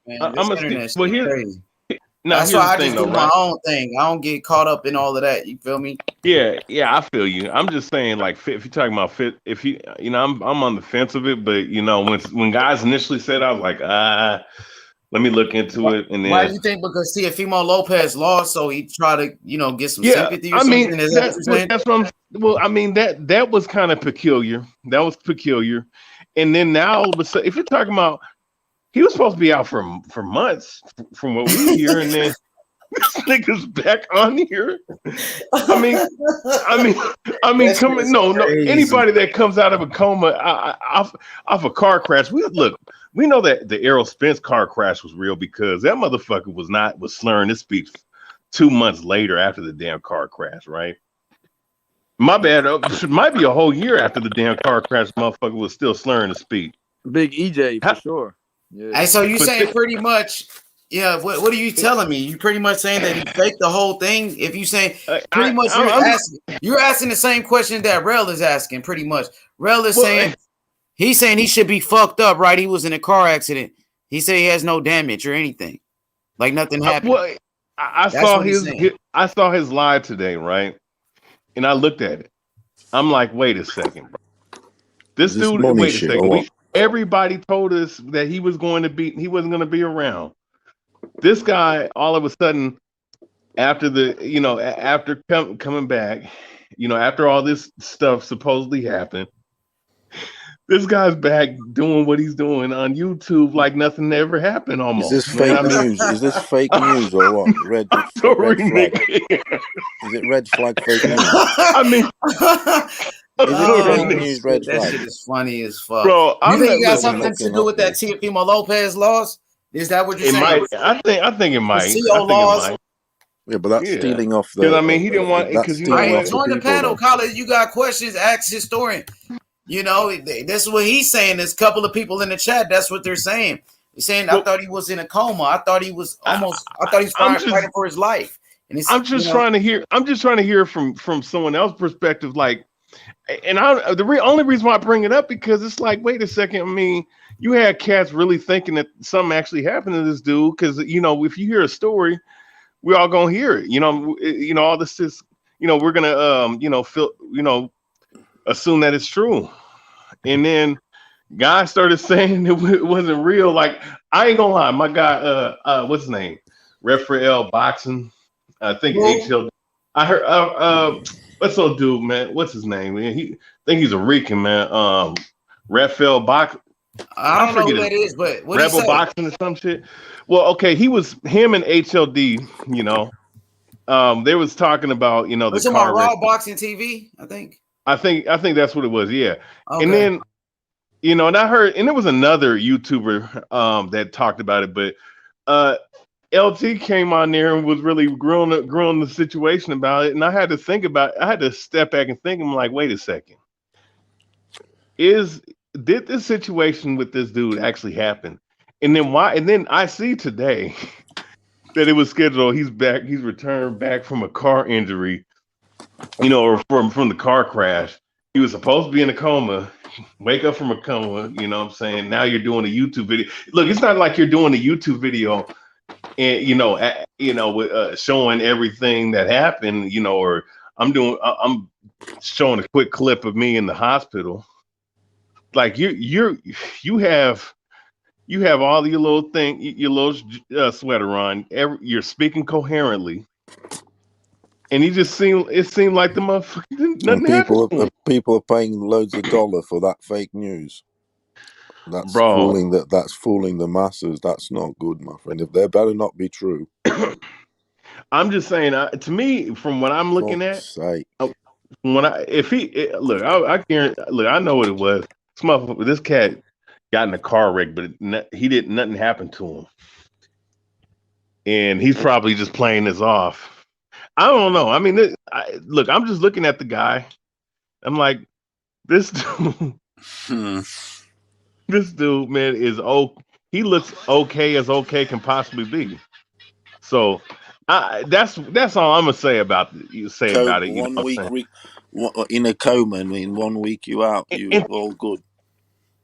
No, That's here's why the I thing, just though, do my right? own thing. I don't get caught up in all of that. You feel me? Yeah, I feel you. I'm just saying, like, if you're talking about fit, if you, I'm on the fence of it, but when guys initially said, I was like, let me look into it, and Why then do you think? Because Teofimo Lopez lost, so he try to, get some yeah, sympathy or I mean something. Is that what you're saying? that's what I'm. Well, I mean that was kind of peculiar. That was peculiar, and then now all of a sudden, if you're talking about, he was supposed to be out for months, from what we hear, and then this nigga's back on here. I mean, come no, anybody that comes out of a coma off a car crash. We know that the Errol Spence car crash was real because that motherfucker was slurring his speech 2 months later after the damn car crash, right? My bad. It might be a whole year after the damn car crash. Motherfucker was still slurring his speech. Big EJ for sure. Yeah. And so you saying pretty much, yeah. What are you telling me? You pretty much saying that he faked the whole thing? If you saying pretty much, you're asking the same question that Rel is asking. Pretty much, Rel is saying he's saying he should be fucked up, right? He was in a car accident. He said he has no damage or anything, like nothing happened. I saw his live today, right? And I looked at it. I'm like, wait a second, bro. This dude, wait a second. Everybody told us that he wasn't going to be around. This guy, all of a sudden, after after coming back, after all this stuff supposedly happened, this guy's back doing what he's doing on YouTube like nothing ever happened. Almost. Is this fake news? Is this fake news or what? Red flag. Is it red flag fake news? I mean. Is it fake news, red that flag? shit is funny as fuck. Bro, you think it got something to do with that Teofimo Lopez loss? Is that what you're saying? I think it might. Yeah, but that's stealing off the. Because I mean, he didn't want because join the panel, Colin. You got questions? Ask historian. This is what he's saying. There's a couple of people in the chat. That's what they're saying. They're saying, I thought he was in a coma. I thought he was fighting for his life. And I'm just trying to hear from someone else's perspective, like. And the only reason why I bring it up because it's like, wait a second. I mean, you had cats really thinking that something actually happened to this dude because if you hear a story, we're all gonna hear it. All this is we're gonna assume that it's true, and then guys started saying it wasn't real. Like I ain't gonna lie, my guy, what's his name, Raphael Boxing, I think HL. I heard what's old dude, man? What's his name? Man? I think he's a Rican, man. Raphael Box. I don't know who that is, but what Rebel Boxing or some shit. Well, okay, him and HLD. They was talking about the car Raw Boxing TV. I think that's what it was. Yeah, okay. And then and I heard, and there was another YouTuber that talked about it, but LT came on there and was really grilling the situation about it, and I had to step back and think. I'm like, wait a second, did this situation with this dude actually happen? And then why? And then I see today that it was scheduled. He's returned back from a car injury, or from the car crash. He was supposed to be in a coma, wake up from a coma. You know what I'm saying? Now you're doing a YouTube video. Look, it's not like you're doing a YouTube video and with showing everything that happened, or I'm showing a quick clip of me in the hospital. Like you have all your little thing, your little sweater on. You're speaking coherently, and it seemed like the motherfucker. People are paying loads of dollars for that fake news. That's fooling the masses. That's not good, my friend. If they better not be true. I'm just saying. To me, from what I'm looking at, I know what it was. This cat got in a car wreck, but nothing happened to him, and he's probably just playing this off. I don't know. I mean, I'm just looking at the guy. I'm like, this dude. This dude, man, he looks okay as okay can possibly be. So that's all I'm gonna say about it. 1 week in a coma, and in 1 week you out, you all good.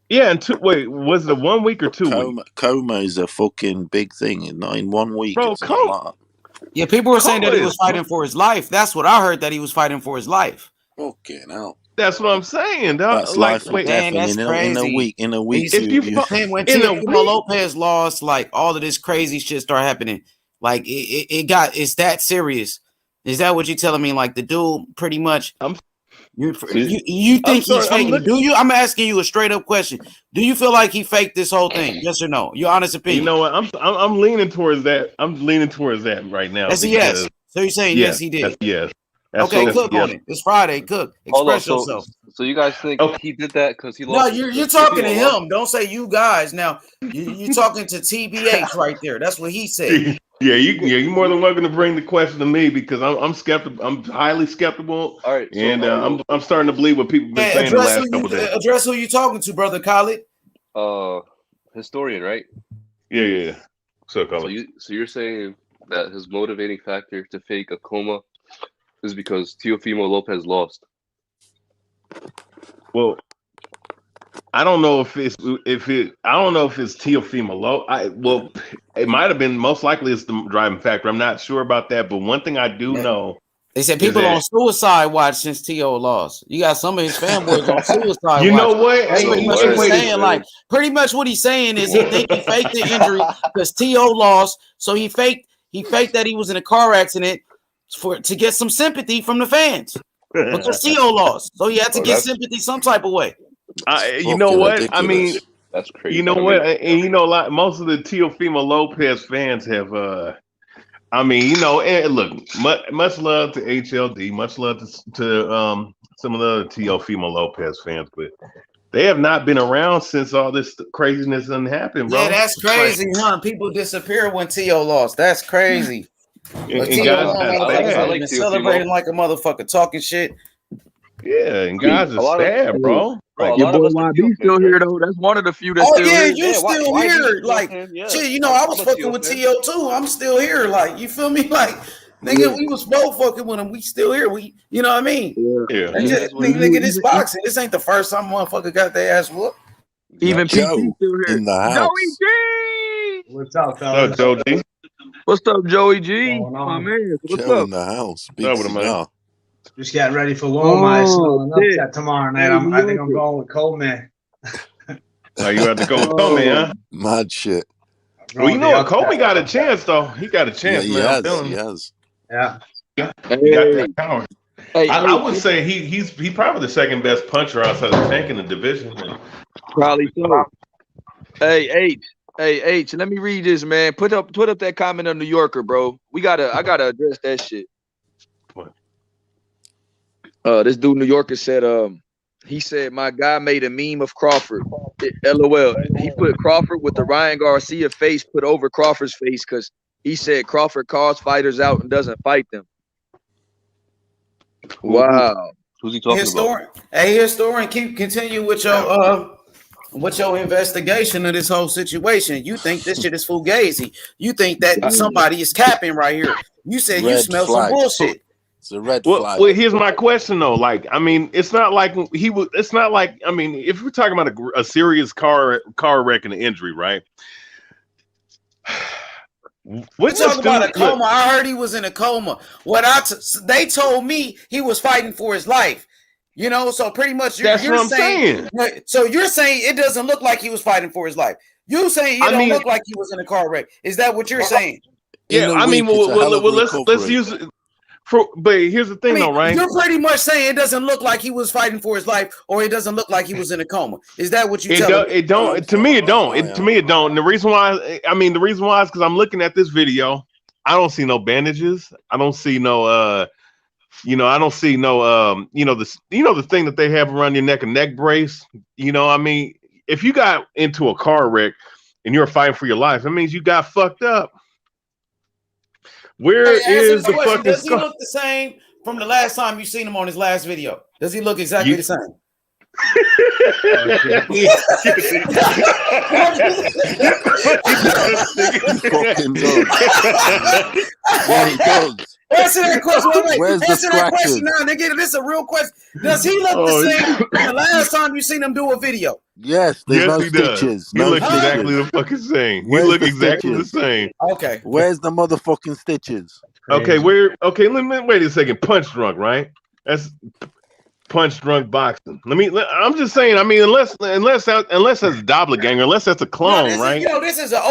Yeah, and wait, was it 1 week or 2 weeks? Coma is a fucking big thing. Not in 1 week. Bro, it's a lot. Yeah, people were saying that he was fighting for his life. That's what I heard, that he was fighting for his life. Fucking hell. That's what I'm saying. That's like, life and death. Man, that's crazy. In a week. When Teofimo Lopez lost, like all of this crazy shit started happening. Like it's that serious. Is that what you're telling me? Like the dude pretty much you think he's faking? I'm asking you a straight up question. Do you feel like he faked this whole thing? Yes or no? Your honest opinion. You know what? I'm leaning towards that. I'm leaning towards that right now. That's a yes. So you're saying yes, he did. Yes. Okay, cook on it. It's Friday. Cook. Express yourself. So you guys think he did that because he No, lost? you're talking to him. Don't say you guys. Now you're talking to TBH right there. That's what he said. Yeah, you're more than welcome to bring the question to me because I'm skeptical. I'm highly skeptical. All right, and I'm starting to believe what people have been saying the last couple days. Address who you talking to, brother Khalid. Historian, right? Yeah. So you're saying that his motivating factor to fake a coma is because Teofimo Lopez lost. Well, I don't know if it's Teofimo Lopez. It might have been. Most likely, it's the driving factor. I'm not sure about that, but one thing I do know. They said people on suicide watch since T.O. lost. You got some of his fanboys on suicide watch. You know what? Pretty much what he's saying is he think he faked the injury because T.O. lost, so he faked that he was in a car accident to get some sympathy from the fans because T.O. lost, so he had to get sympathy some type of way. You know what? Ridiculous. I mean, that's crazy. You know what? And you know, most of the Teofimo Lopez fans have. I mean, you know, and look, much love to HLD, much love to some of the other Teofimo Lopez fans, but they have not been around since all this craziness didn't happen, bro. Yeah, that's crazy, huh? People disappear when T.O. lost. That's crazy. But T.O. like celebrating like a motherfucker, talking shit. Yeah, and guys are sad, bro. Your boy YB still here though. That's one of the few that's still here. You still here. Like, shit, you know, I was fucking with T.O. too. I'm still here. Like, you feel me? Like, nigga, we was both fucking with him. We still here. You know what I mean? Yeah. Nigga, this boxing. This ain't the first time motherfucker got their ass whooped. Even Joe PT still here. In the house. Joey G. What's up, fellas? What's up, Joe G? What's up, Joey G? My man. What's Joe up? in the house. Just getting ready for Loma. Tomorrow night. I think I'm going with Coleman. Oh, you have to go with Commey, huh? Mad shit. Well, you know what? Commey got a chance, though. He got a chance, yeah, man. He has. Yeah. He got that power. I would say he's probably the second best puncher outside of Tank in the division. Probably so. Hey, H. Let me read this, man. Put up that comment on New Yorker, bro. I gotta address that shit. What? This dude New Yorker said, he said my guy made a meme of Crawford. LOL. He put Crawford with the Ryan Garcia face put over Crawford's face because he said Crawford calls fighters out and doesn't fight them. Wow. Who's he talking about? Hey, historian, continue with your investigation of this whole situation. You think this shit is fugazi. You think that somebody is capping right here. You said you smell some bullshit. It's a red flag. Well, here's my question though. Like, I mean, it's not like he was. It's not like, I mean, if we're talking about a serious car wreck and an injury, right? We're talking about a coma. I heard he was in a coma. They told me he was fighting for his life. You know, so pretty much you're saying. So you're saying it doesn't look like he was fighting for his life. You saying it don't look like he was in a car wreck. Is that what you're saying? Yeah, I mean, let's use it. But here's the thing, though, right? You're pretty much saying it doesn't look like he was fighting for his life, or it doesn't look like he was in a coma. Is that what you tell me? It don't. To me, it don't. To me, it don't. And the reason why is because I'm looking at this video. I don't see no bandages. I don't see no. I don't see no. The thing that they have around your neck, a neck brace. You know, I mean, if you got into a car wreck and you're fighting for your life, that means you got fucked up. Where is the fucking? Does he look the same from the last time you seen him on his last video? Does he look exactly the same? Fucking does. Answer that question. Where's the scratches? Now, nigga. This is a real question. Does he look the same from the last time you seen him do a video? Yes, there's Yes, no he does. stitches. He No looks stitches. exactly the fucking same. He Where's look the exactly stitches? the same. Okay. Where's the motherfucking stitches? Okay, let me wait a second. Punch Drunk, right? That's Punch Drunk boxing. I'm just saying. I mean, unless that's a doppelganger, unless that's a clone, right? This is an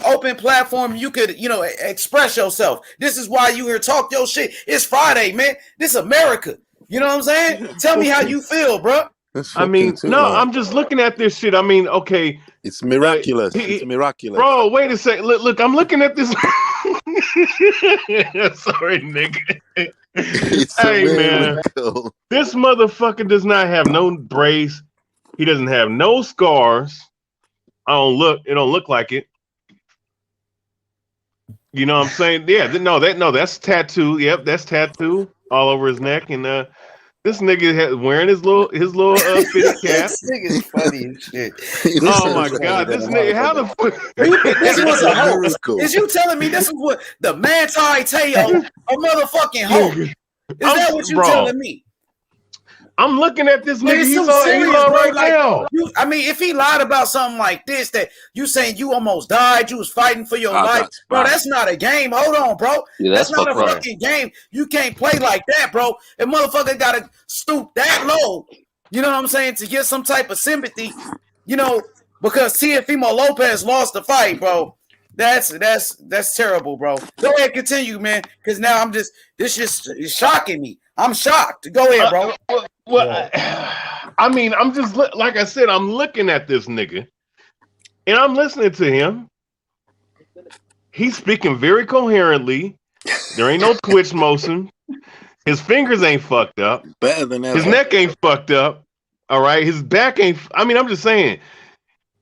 open platform. You could, express yourself. This is why you here talk your shit. It's Friday, man. This is America. You know what I'm saying? Tell me how you feel, bro. I mean, no, I'm just looking at this shit. I mean, okay, it's miraculous. It's miraculous, bro. Wait a second. Look, I'm looking at this. Sorry, nigga. It's hey, a man, miracle. This motherfucker does not have no brace. He doesn't have no scars. It don't look like it. You know what I'm saying? Yeah, that's tattoo. Yep, that's tattoo all over his neck. And this nigga wearing his little fitted cap. This nigga's funny as shit. Oh my god, this nigga, how the fuck? This was a hoax. Is you telling me this is what the Manti Te'o a motherfucking hoax? Is that what you telling me? I'm looking at this nigga. He's all right now. I mean, if he lied about something like this, that you saying you almost died, you was fighting for your life, bro. That's not a game. Hold on, bro. Yeah, that's not a fucking game. You can't play like that, bro. A motherfucker gotta stoop that low. You know what I'm saying? To get some type of sympathy. Because Teofimo Lopez lost the fight, bro. That's terrible, bro. Go ahead, continue, man. Because now this just is shocking me. I'm shocked. Go ahead, bro. I mean, I'm just like I said, I'm looking at this nigga, and I'm listening to him. He's speaking very coherently. There ain't no twitch motion. His fingers ain't fucked up. Better than ever. His neck ain't fucked up. All right, his back ain't. I mean, I'm just saying.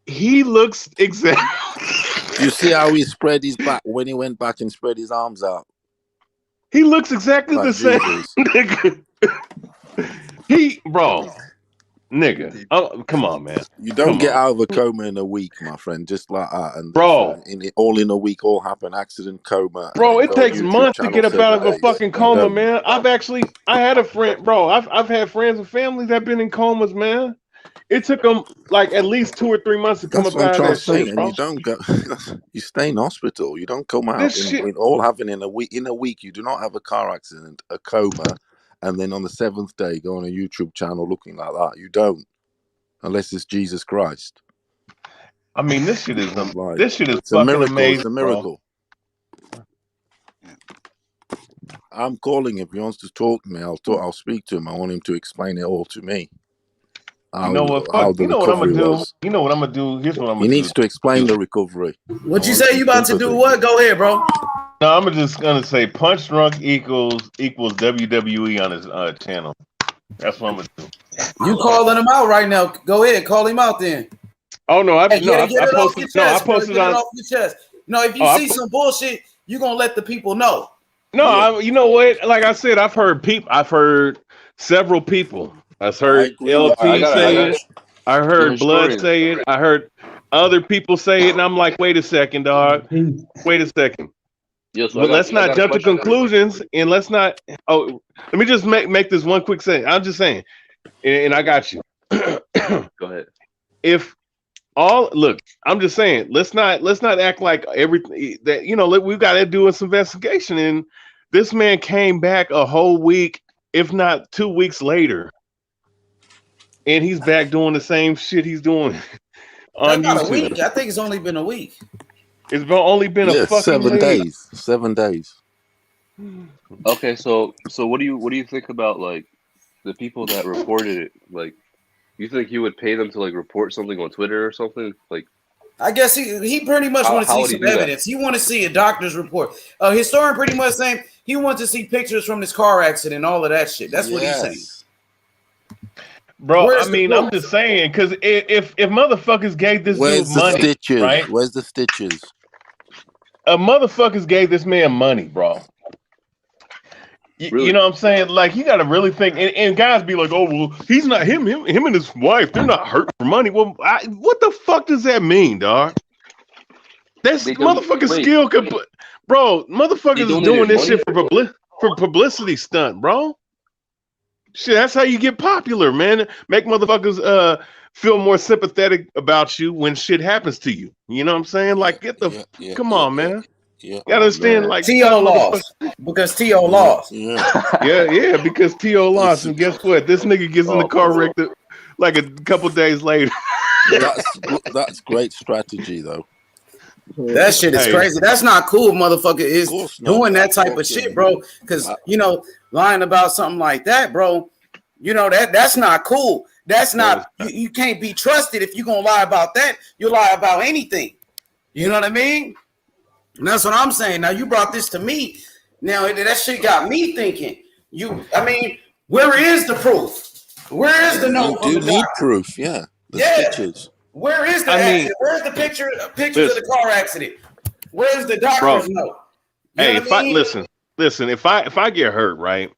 He looks exactly. You see how he spread his back when he went back and spread his arms out? He looks exactly the same. Nigga. Nigga. Oh, come on, man. You don't get out of a coma in a week, my friend, just like that. And bro, all in a week, all happen. Accident, coma. Bro, it takes months to get up out of a fucking coma, man. I had a friend, bro. I've had friends and families that have been in comas, man. It took them like at least 2 or 3 months to come up out of that shit, bro. You don't go. You stay in hospital. You don't come out. In all having in a week. In a week, you do not have a car accident, a coma, and then on the 7th day go on a YouTube channel looking like that. You don't, unless it's Jesus Christ. I mean, this shit is it's a miracle. Amazing, it's a miracle. Bro. I'm calling him. If he wants to talk to me, I'll speak to him. I want him to explain it all to me. You know what? You know what I'm gonna do. You know what I'm gonna do. Here's what I'm gonna do. He needs to explain the recovery. What you say? You about to do what? Go ahead, bro. No, I'm just gonna say Punch Drunk equals WWE on his channel. That's what I'm gonna do. You calling him out right now? Go ahead, call him out then. Oh no, I posted on off your chest. No, if you see some bullshit, you gonna let the people know. No, you know what? Like I said, I've heard several people. I've heard LT say it. I heard Blood say it. I heard other people say it, and I'm like, wait a second, dog. Wait a second. Let's not jump to conclusions, and let's not. Oh, let me just make this one quick thing. I'm just saying, and I got you. Go ahead. I'm just saying, let's not act like everything that we've got to do some investigation. And this man came back a whole week, if not 2 weeks later. And he's back doing the same shit he's doing on Not YouTube. a week. I think it's only been a week. It's only been a fucking 7 days. 7 days. Okay, so what do you think about like the people that reported it? Like, you think you would pay them to like report something on Twitter or something? Like, I guess he pretty much want to see some evidence. He want to see a doctor's report. A historian pretty much saying he wants to see pictures from this car accident, all of that shit. That's what he's saying. Bro, I'm just saying, because if motherfuckers gave this dude money, stitches? Right? Where's the stitches? Motherfuckers gave this man money, bro. You know what I'm saying? Like, you got to really think, and guys be like, oh, well, he's not him and his wife, they're not hurt for money. Well, what the fuck does that mean, dog? That's motherfucking skill could put, bro, motherfuckers is doing this shit for publicity stunt, bro. Shit, that's how you get popular, man. Make motherfuckers feel more sympathetic about you when shit happens to you. You know what I'm saying? Like, come on, man. You gotta understand, like, T.O. lost because T.O. lost. Yeah, because T.O. lost, and guess what? This nigga gets in the car wrecked like a couple days later. That's great strategy, though. That shit is crazy. That's not cool, motherfucker. Is doing that type of shit, bro. Because lying about something like that, bro. That's not cool. That's not. You can't be trusted if you're gonna lie about that. You lie about anything. You know what I mean? And that's what I'm saying. Now you brought this to me. Now that shit got me thinking. Where is the proof? Where is the note? You do need proof, yeah. Pictures. Where is the accident? Where's the pictures of the car accident? Where's the doctor's note? Hey, listen, if I get hurt, right?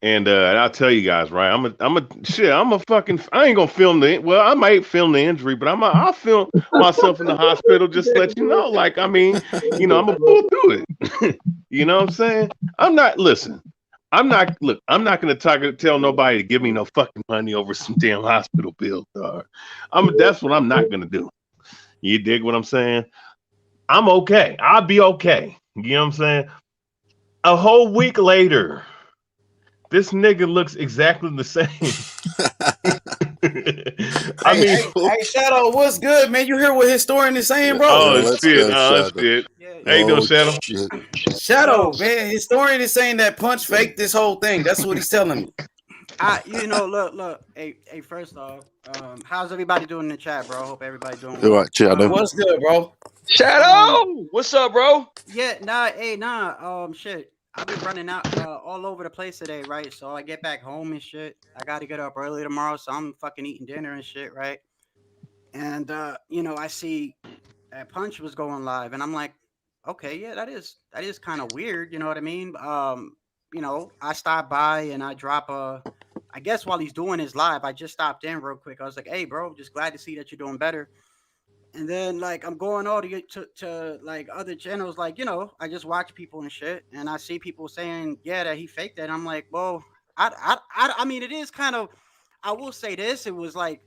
And I'll tell you guys, right? I ain't gonna film I might film the injury, but I'll film myself in the hospital just to let you know. Like, I'm gonna pull through it. You know what I'm saying? I'm not gonna tell nobody to give me no fucking money over some damn hospital bills, dog. That's what I'm not gonna do. You dig what I'm saying? I'm okay. I'll be okay. You know what I'm saying? A whole week later, this nigga looks exactly the same. Hey, Shadow, what's good, man? You hear what Historian is saying, bro? It's good. How you doing, Shadow? Shadow, man, Historian is saying that Punch faked this whole thing. That's what he's telling me. Look. Hey, first off, how's everybody doing in the chat, bro? Hope everybody doing well. All right, Shadow. What's good, bro? Shadow, what's up, bro? Yeah, shit. I've been running out all over the place today, right? So I get back home and shit. I got to get up early tomorrow, so I'm fucking eating dinner and shit, right? And I see that Punch was going live, and I'm like, okay, yeah, that is kind of weird. You know what I mean? I stopped by and I drop I guess while he's doing his live, I just stopped in real quick. I was like, hey, bro, just glad to see that you're doing better. And then, like, I'm going all to like other channels, like, I just watch people and shit, and I see people saying, yeah, that he faked it. I'm like, well, I mean, it is kind of, I will say this, it was like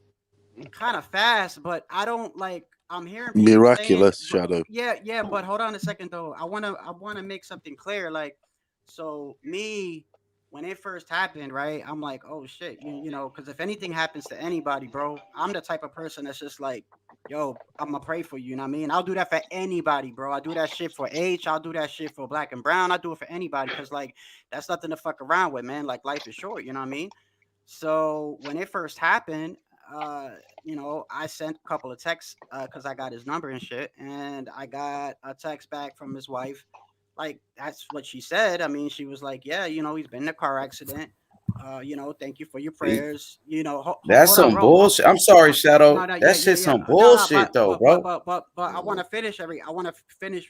kind of fast, but I don't like. I'm hearing people miraculous, saying, Shadow. Yeah, but hold on a second though. I wanna make something clear. Like, so me, when it first happened, right? I'm like, oh shit, because if anything happens to anybody, bro, I'm the type of person that's just like, yo, I'm gonna pray for you. You know what I mean? I'll do that for anybody, bro. I do that shit for H. I'll do that shit for Black and Brown. I do it for anybody because, like, that's nothing to fuck around with, man. Like, life is short. You know what I mean? So when it first happened, I sent a couple of texts because I got his number and shit, and I got a text back from his wife. Like, that's what she said. I mean, she was like, yeah, he's been in a car accident. Thank you for your prayers. That's some bullshit. I'm sorry, Shadow. That shit's some bullshit, though, bro. But I want to finish.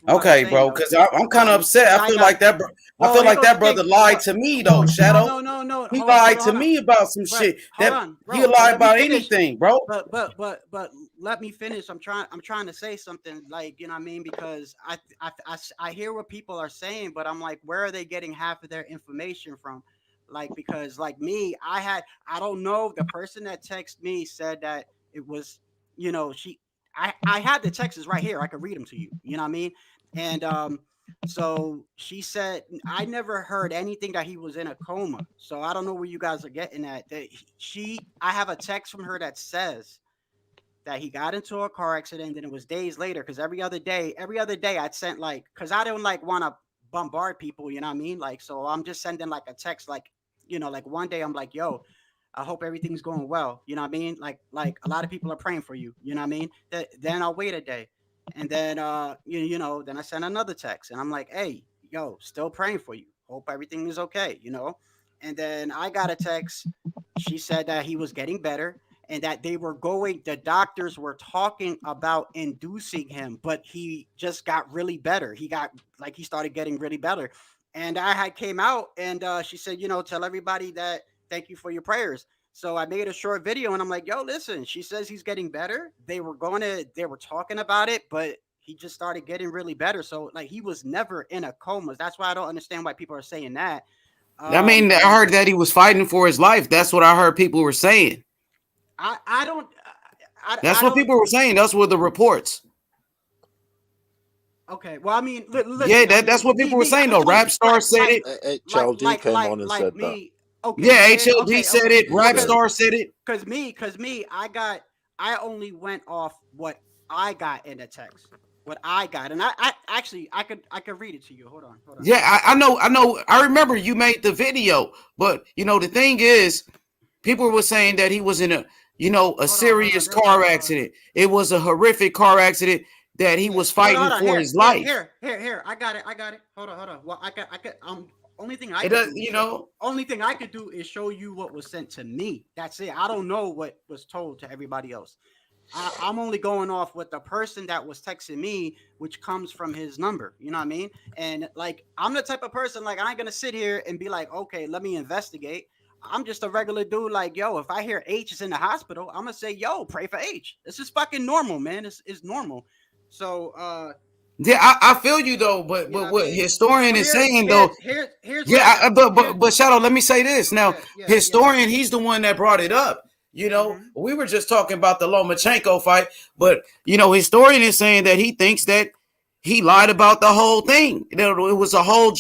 Okay, bro, because I'm kind of upset. I feel like that. I feel like that brother lied to me, though, Shadow. No. He lied to me about some shit. He lied about anything, bro. But let me finish. I'm trying to say something, like, you know what I mean? Because I hear what people are saying, but I'm like, where are they getting half of their information from? Like, because like me, I don't know, the person that texted me said that it was, I had the texts right here. I could read them to you. You know what I mean? And so she said, I never heard anything that he was in a coma. So I don't know where you guys are getting at. I have a text from her that says that he got into a car accident and it was days later. Cause every other day I'd sent, like, cause I don't like want to bombard people, you know what I mean? Like, so I'm just sending like a text, like, like one day I'm like, yo, I hope everything's going well. You know what I mean? Like a lot of people are praying for you. You know what I mean? Then I'll wait a day. And then, then I send another text and I'm like, hey, yo, still praying for you. Hope everything is okay, And then I got a text. She said that he was getting better and that the doctors were talking about inducing him, but he just got really better. He started getting really better. And I had came out and she said, tell everybody that thank you for your prayers. So I made a short video and I'm like, yo, listen, she says he's getting better. They were talking about it, but he just started getting really better. So like, he was never in a coma. That's why I don't understand why people are saying that. I mean, I heard that he was fighting for his life. That's what I heard people were saying. I don't. That's what people were saying. Those were the reports. Okay, well, I mean, listen, yeah, that's what people were saying. Though, Rap Star said it. HLD came on and said that. Okay, yeah, HLD said it. Rap Star said it. Cause me, I only went off what I got in the text, what I got, and I actually I could read it to you. Hold on. Yeah, I know. I remember you made the video, but the thing is, people were saying that he was in a serious car accident. It was a horrific car accident that he was fighting for his life. Here, I got it. Hold on. Well, I could. Only thing I could do, only thing I could do is show you what was sent to me. That's it. I don't know what was told to everybody else. I'm only going off with the person that was texting me, which comes from his number. You know what I mean? And like, I'm the type of person, like, I ain't gonna sit here and be like, okay, let me investigate. I'm just a regular dude. Like, yo, if I hear H is in the hospital, I'm gonna say, yo, pray for H. This is fucking normal, man. It's normal. So, yeah, I feel you though, but what historian is saying though, but Shadow, let me say this now. Historian, he's the one that brought it up. We were just talking about the Lomachenko fight, but historian is saying that he thinks that he lied about the whole thing. That it was a whole,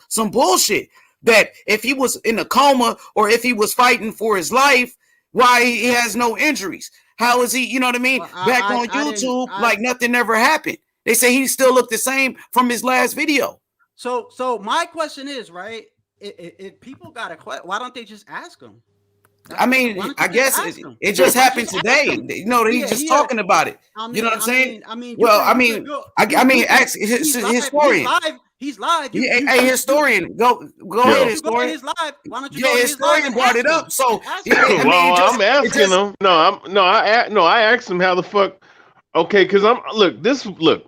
some bullshit. That if he was in a coma or if he was fighting for his life, why he has no injuries? How is he? You know what I mean? Well, back on YouTube, like nothing ever happened. They say he still looked the same from his last video. So my question is, right? If people got a question, why don't they just ask him? I mean, I guess it just happened today. He's just talking about it. You know what I'm saying? I mean, ask his historian. He's live. Hey, historian, go ahead, historian. His live. Why don't you go historian brought it up. So, I'm asking him. I asked him how the fuck. Okay, because look.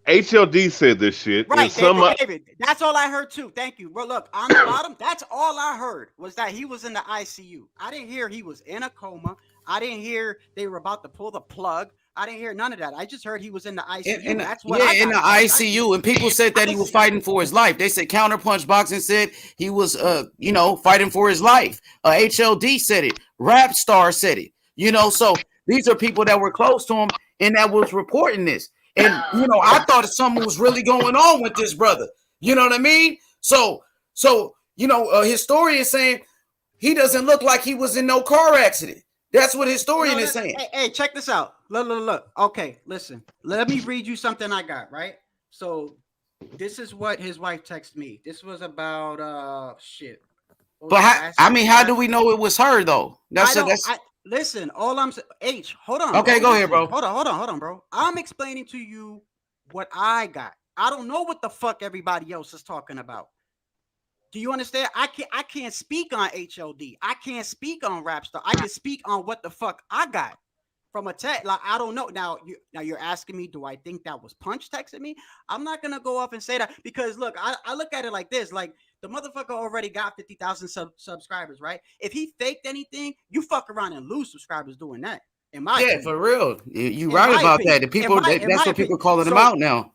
HLD said this shit. Right, David. That's all I heard too. Thank you. Bro, look, on the bottom, that's all I heard was that he was in the ICU. I didn't hear he was in a coma. I didn't hear they were about to pull the plug. I didn't hear none of that. I just heard he was in the ICU. That's what I got. In the ICU, and people said that he was fighting for his life. They said Counterpunch Boxing said he was, fighting for his life. HLD said it. Rap Star said it. So these are people that were close to him and that was reporting this. And, I thought something was really going on with this brother. You know what I mean? So a historian is saying he doesn't look like he was in no car accident. That's what historian is saying. Hey, check this out. Look. Okay, listen. Let me read you something I got, right? So this is what his wife texted me. This was about shit. But how do we know it was her though? Listen, all I'm saying, H, hold on. Okay, go ahead, bro. Hold on, bro. I'm explaining to you what I got. I don't know what the fuck everybody else is talking about. Do you understand? I can't speak on HLD. I can't speak on Rapstar. I can speak on what the fuck I got from a text. Like, I don't know. Now you're asking me, do I think that was Punch texting me? I'm not gonna go off and say that because look, I look at it like this, like the motherfucker already got 50,000 subscribers, right? If he faked anything, you fuck around and lose subscribers doing that. In my opinion. For real. You right about that. The people that's what people calling him out now.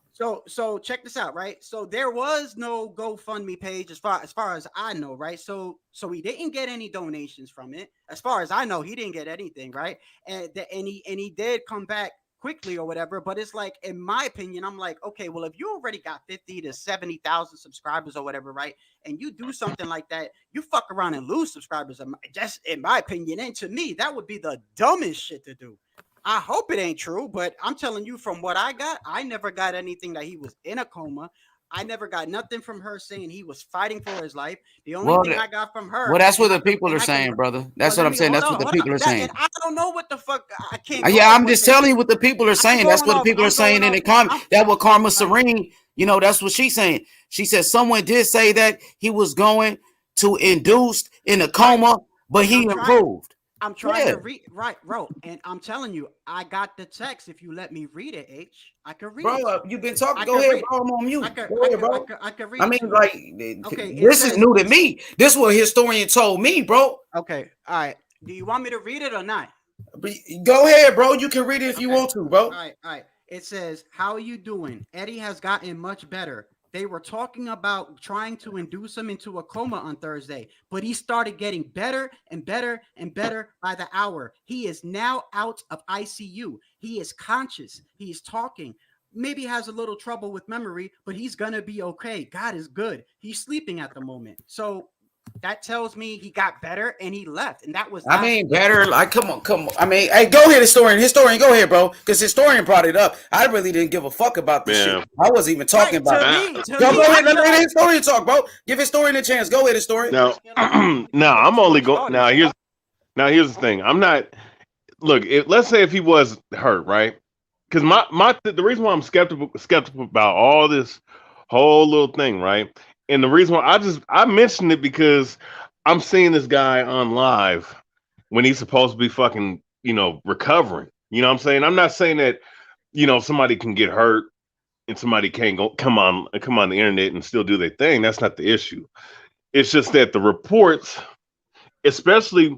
So check this out, right? So there was no GoFundMe page as far as I know, right? So he didn't get any donations from it. As far as I know, he didn't get anything, right? And he did come back quickly or whatever, but it's like, in my opinion, I'm like, okay, well, if you already got 50 to 70,000 subscribers or whatever, right? And you do something like that, you fuck around and lose subscribers, just in my opinion. And to me, that would be the dumbest shit to do. I hope it ain't true, but I'm telling you from what I got, I never got anything that he was in a coma. I never got nothing from her saying he was fighting for his life. The only thing I got from her. Well, that's what the people are saying, brother. That's what I'm saying. That's what the people are saying. I don't know what the fuck. I can't. I'm just telling you what the people are saying. That's what the people are saying in the comment. That what Karma Serene, that's what she's saying. She said someone did say that he was going to induced in a coma, but he improved. I'm trying to read, right, bro. And I'm telling you, I got the text. If you let me read it, H, I can read it. Bro, you've been talking. Go ahead, bro. I'm on mute. Go ahead, bro. I can read it. Okay, this is new to me. This is what a historian told me, bro. Okay, all right. Do you want me to read it or not? Go ahead, bro. You can read it if you want to, bro. All right. It says, "How are you doing? Eddie has gotten much better. they were talking about trying to induce him into a coma on Thursday, but he started getting better and better and better by the hour. He is now out of ICU. He is conscious. He is talking. Maybe has a little trouble with memory, but he's going to be okay. God is good. He's sleeping at the moment. So that tells me he got better and he left. And that was, I mean, better. Like, come on. I mean, hey, go ahead, historian, go ahead, bro. Because historian brought it up. I really didn't give a fuck about this shit. I wasn't even talking about it. Go ahead, let the historian talk, bro. Give historian a chance. Go ahead, historian. No, I'm only going. Now here's the thing. I'm not. Look, let's say if he was hurt, right? Because the reason why I'm skeptical about all this whole little thing, right? And the reason why I mentioned it because I'm seeing this guy on live when he's supposed to be fucking, recovering. You know what I'm saying? I'm not saying that, somebody can get hurt and somebody can't come on the internet and still do their thing. That's not the issue. It's just that the reports, especially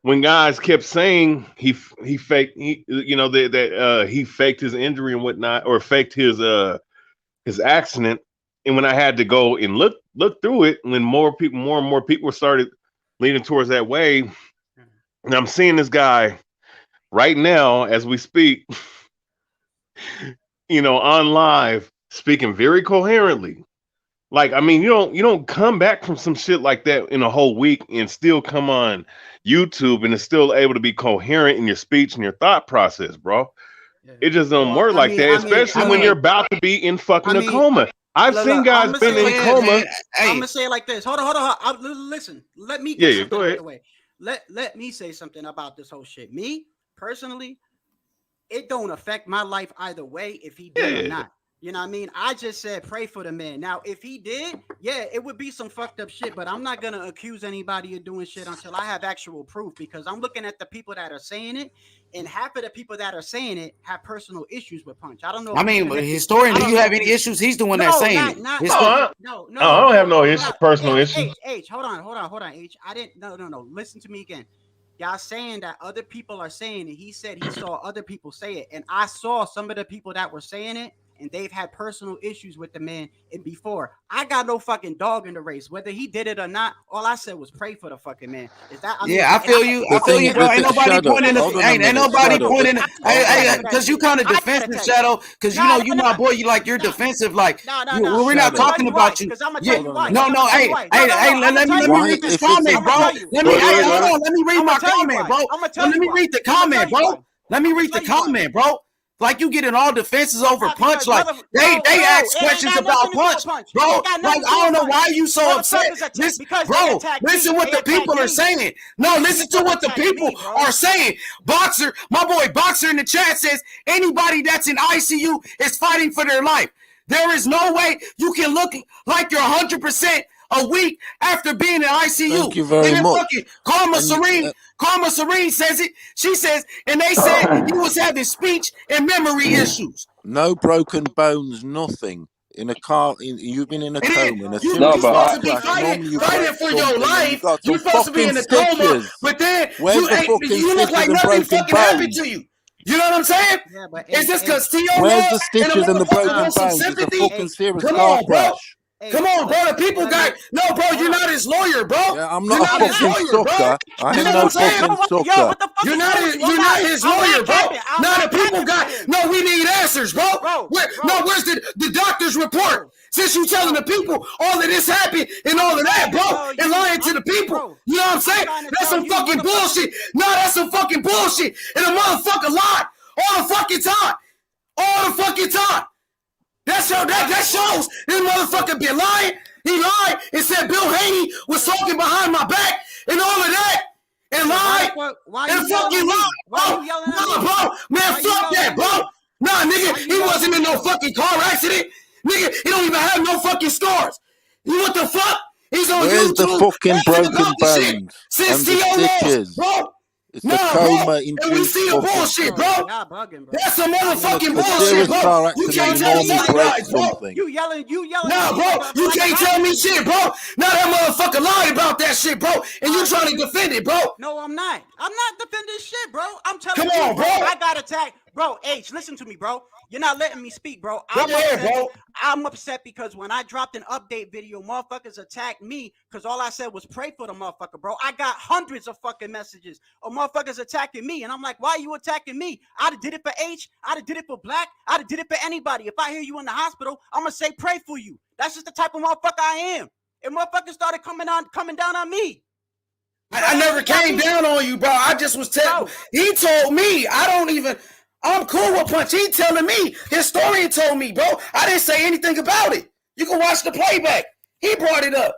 when guys kept saying he faked he faked his injury and whatnot, or faked his accident. And when I had to go and look through it, when more and more people started leaning towards that way, and I'm seeing this guy right now as we speak, on live, speaking very coherently. Like, I mean, you don't come back from some shit like that in a whole week and still come on YouTube and is still able to be coherent in your speech and your thought process, bro. It just don't work like that, especially when you're about to be in fucking a coma. I've seen guys been in coma. I'm gonna say it like this. Hold on. Listen, let me get something go ahead. out of the way. Let me say something about this whole shit. Me personally, it don't affect my life either way if he did or not. You know what I mean? I just said pray for the man. Now, if he did, it would be some fucked up shit, but I'm not going to accuse anybody of doing shit until I have actual proof, because I'm looking at the people that are saying it, and half of the people that are saying it have personal issues with Punch. I don't know. I mean, historian, do you have any issues? He's the one that's saying it. I don't have no issues, personal issues. H, hold on, H. I didn't, no. Listen to me again. Y'all saying that other people are saying it. He said he saw other people say it, and I saw some of the people that were saying it, and they've had personal issues with the man. And before, I got no fucking dog in the race, whether he did it or not. All I said was pray for the fucking man. Is that? I feel you. I feel you, bro. Ain't nobody pointing. Ain't nobody pointing. Hey, because you kind of defensive, Shadow. Because you my boy. You're defensive. Like we're not talking about you. No. Hey. Let me read this comment, bro. Let me read my comment, bro. Let me read the comment, bro. Let me read the comment, bro. Like, you getting all defenses over Punch. Like, they ask questions about Punch, bro. Like, I don't know why you so upset. Listen what the people are saying. No, listen to what the people are saying. Boxer, my boy Boxer in the chat says, anybody that's in ICU is fighting for their life. There is no way you can look like you're 100% a week after being in ICU. Thank you very much. Karma Serene says it. She says, and they said he was having speech and memory issues. No broken bones, nothing. In a car, you've been in a coma. In a you're supposed to be fighting for your life. You're supposed to be in a coma, but then you look like nothing fucking happened to you. You know what I'm saying? Is this because Theo where's the stitches and the broken bones? It's a fucking serious car crash. Come on, bro. The people got no, bro. You're not his lawyer, bro. Yeah, I'm not a fucking sucker. I am no fucking sucker. You're not his lawyer, bro. Now the people got no. We need answers, bro. Where's the doctor's report? Since you telling the people all of this happened and all of that, bro, and lying to the people. You know what I'm saying? That's some fucking bullshit. No, that's some fucking bullshit. And a motherfucker lied all the fucking time. All the fucking time. That shows this motherfucker been lying. He lied and said Bill Haney was talking behind my back and all of that. And lied. And fucking lied. Bro. Man, fuck that, bro. Nah, nigga, he wasn't in no fucking car accident. Nigga, he don't even have no fucking scars. You what the fuck? He's on Where's YouTube. The fucking broken bones Since and the stitches? Bro. It's the coma in and we see the bullshit, bro. That's some motherfucking bullshit, bro. You can't tell me guys, bro. You yelling. Nah, bro. You can't tell me shit, bro. Now that motherfucker lied about that shit, bro. And you trying to defend it, bro. No, I'm not. I'm not defending shit, bro. I'm telling you, bro. I got attacked bro, H, listen to me, bro. You're not letting me speak, bro. I'm upset because when I dropped an update video, motherfuckers attacked me because all I said was pray for the motherfucker, bro. I got hundreds of fucking messages of motherfuckers attacking me. And I'm like, why are you attacking me? I'd have did it for H. I'd have did it for Black. I'd have did it for anybody. If I hear you in the hospital, I'm going to say pray for you. That's just the type of motherfucker I am. And motherfuckers started coming down on me. I never came down on you, bro. I just was telling. He told me. I'm cool with Punch. He telling me. Historian told me, bro. I didn't say anything about it. You can watch the playback. He brought it up.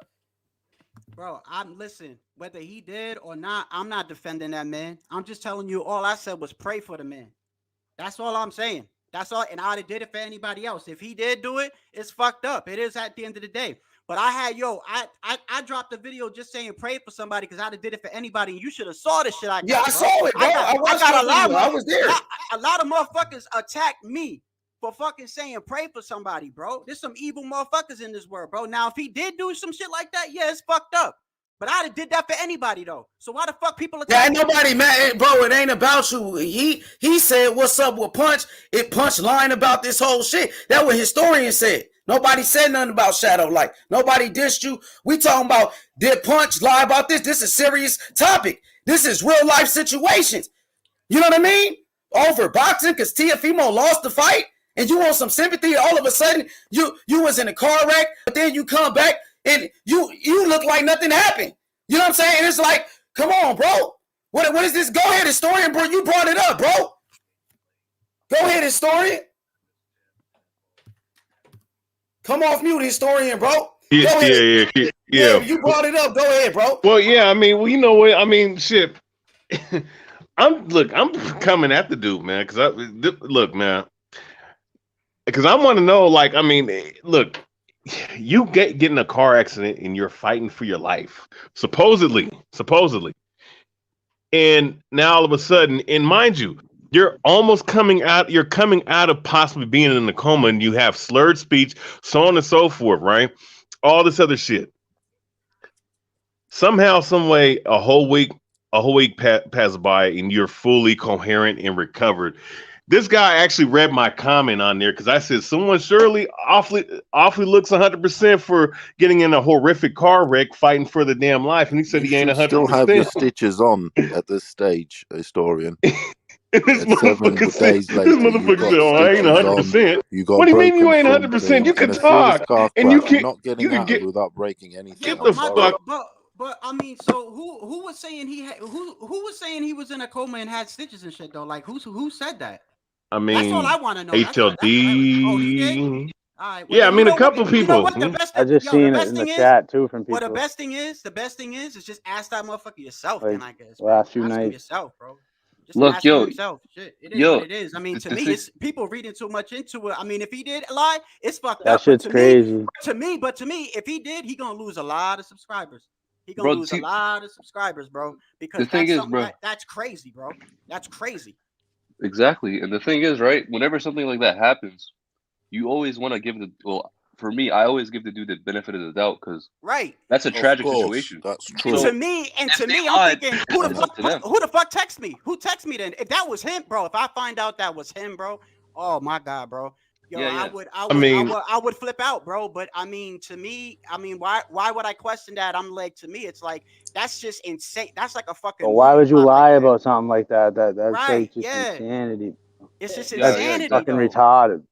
Bro, listen, whether he did or not, I'm not defending that man. I'm just telling you all I said was pray for the man. That's all I'm saying. That's all. And I'd have did it for anybody else. If he did do it, it's fucked up. It is at the end of the day. But I dropped a video just saying pray for somebody because I'd have did it for anybody. And you should have saw the shit I got. Yeah, I saw it, bro. I was there. A lot of motherfuckers attacked me for fucking saying pray for somebody, bro. There's some evil motherfuckers in this world, bro. Now, if he did do some shit like that, yeah, it's fucked up. But I'd have did that for anybody, though. So why the fuck people attack? Yeah, ain't nobody mad, bro. It ain't about you. He said, what's up with Punch? It Punch lying about this whole shit. That's what Historian said. Nobody said nothing about Shadow Light. Nobody dissed you. We talking about, did Punch lie about this? This is a serious topic. This is real life situations. You know what I mean? Over boxing because Tiafimo lost the fight and you want some sympathy. All of a sudden, you was in a car wreck, but then you come back and you look like nothing happened. You know what I'm saying? It's like, come on, bro. What is this? Go ahead, Historian, bro. You brought it up, bro. Go ahead, Historian. Come off mute, Historian, bro. Yeah. You brought it up. Go ahead, bro. Well, yeah. I mean, well, you know what? I mean, shit. I'm coming at the dude, man. Look, man. Because I want to know, like, I mean, look, you get in a car accident and you're fighting for your life, supposedly, and now all of a sudden, and mind you, you're almost coming out. You're coming out of possibly being in a coma, and you have slurred speech, so on and so forth, right? All this other shit. Somehow, some way, a whole week passes by, and you're fully coherent and recovered. This guy actually read my comment on there because I said someone surely awfully looks 100% for getting in a horrific car wreck, fighting for the damn life, and he said he ain't 100%. Still have your stitches on at this stage, Historian. This motherfucker said, "Oh, I ain't 100%." What do you mean you ain't 100%? You can talk, and you can not getting out without breaking anything. Get the fuck. But I mean, so who was saying who was saying he was in a coma and had stitches and shit though? Like who said that? I mean, that's all I want to know. HLD. All right, yeah, I mean, a couple people. I just seen it in the chat too from people. Well, the best thing is just ask that motherfucker yourself. Like, then I guess. Last few ask nights. him yourself, bro. Just look, ask him yourself. Shit, it is what it is. I mean, to me, it's people reading too much into it. I mean, if he did lie, it's fucked that up. Shit's crazy. To me, if he did, he gonna lose a lot of subscribers. He gonna lose a lot of subscribers, bro. Because the thing is, bro, that's crazy, bro. That's crazy. Exactly. And the thing is, right, whenever something like that happens, you always want to give for me, I always give the dude the benefit of the doubt because that's a tragic situation. That's true. And to me, I'm thinking, who the fuck text me? Who text me then? If that was him, bro, if I find out that was him, bro, oh my God, bro. Yo, I would flip out, bro. But I mean, to me, why would I question that? I'm like, to me, it's like that's just insane. That's like a fucking. But why would you lie about something like that? That's like just insanity. It's just insanity. That's fucking retarded.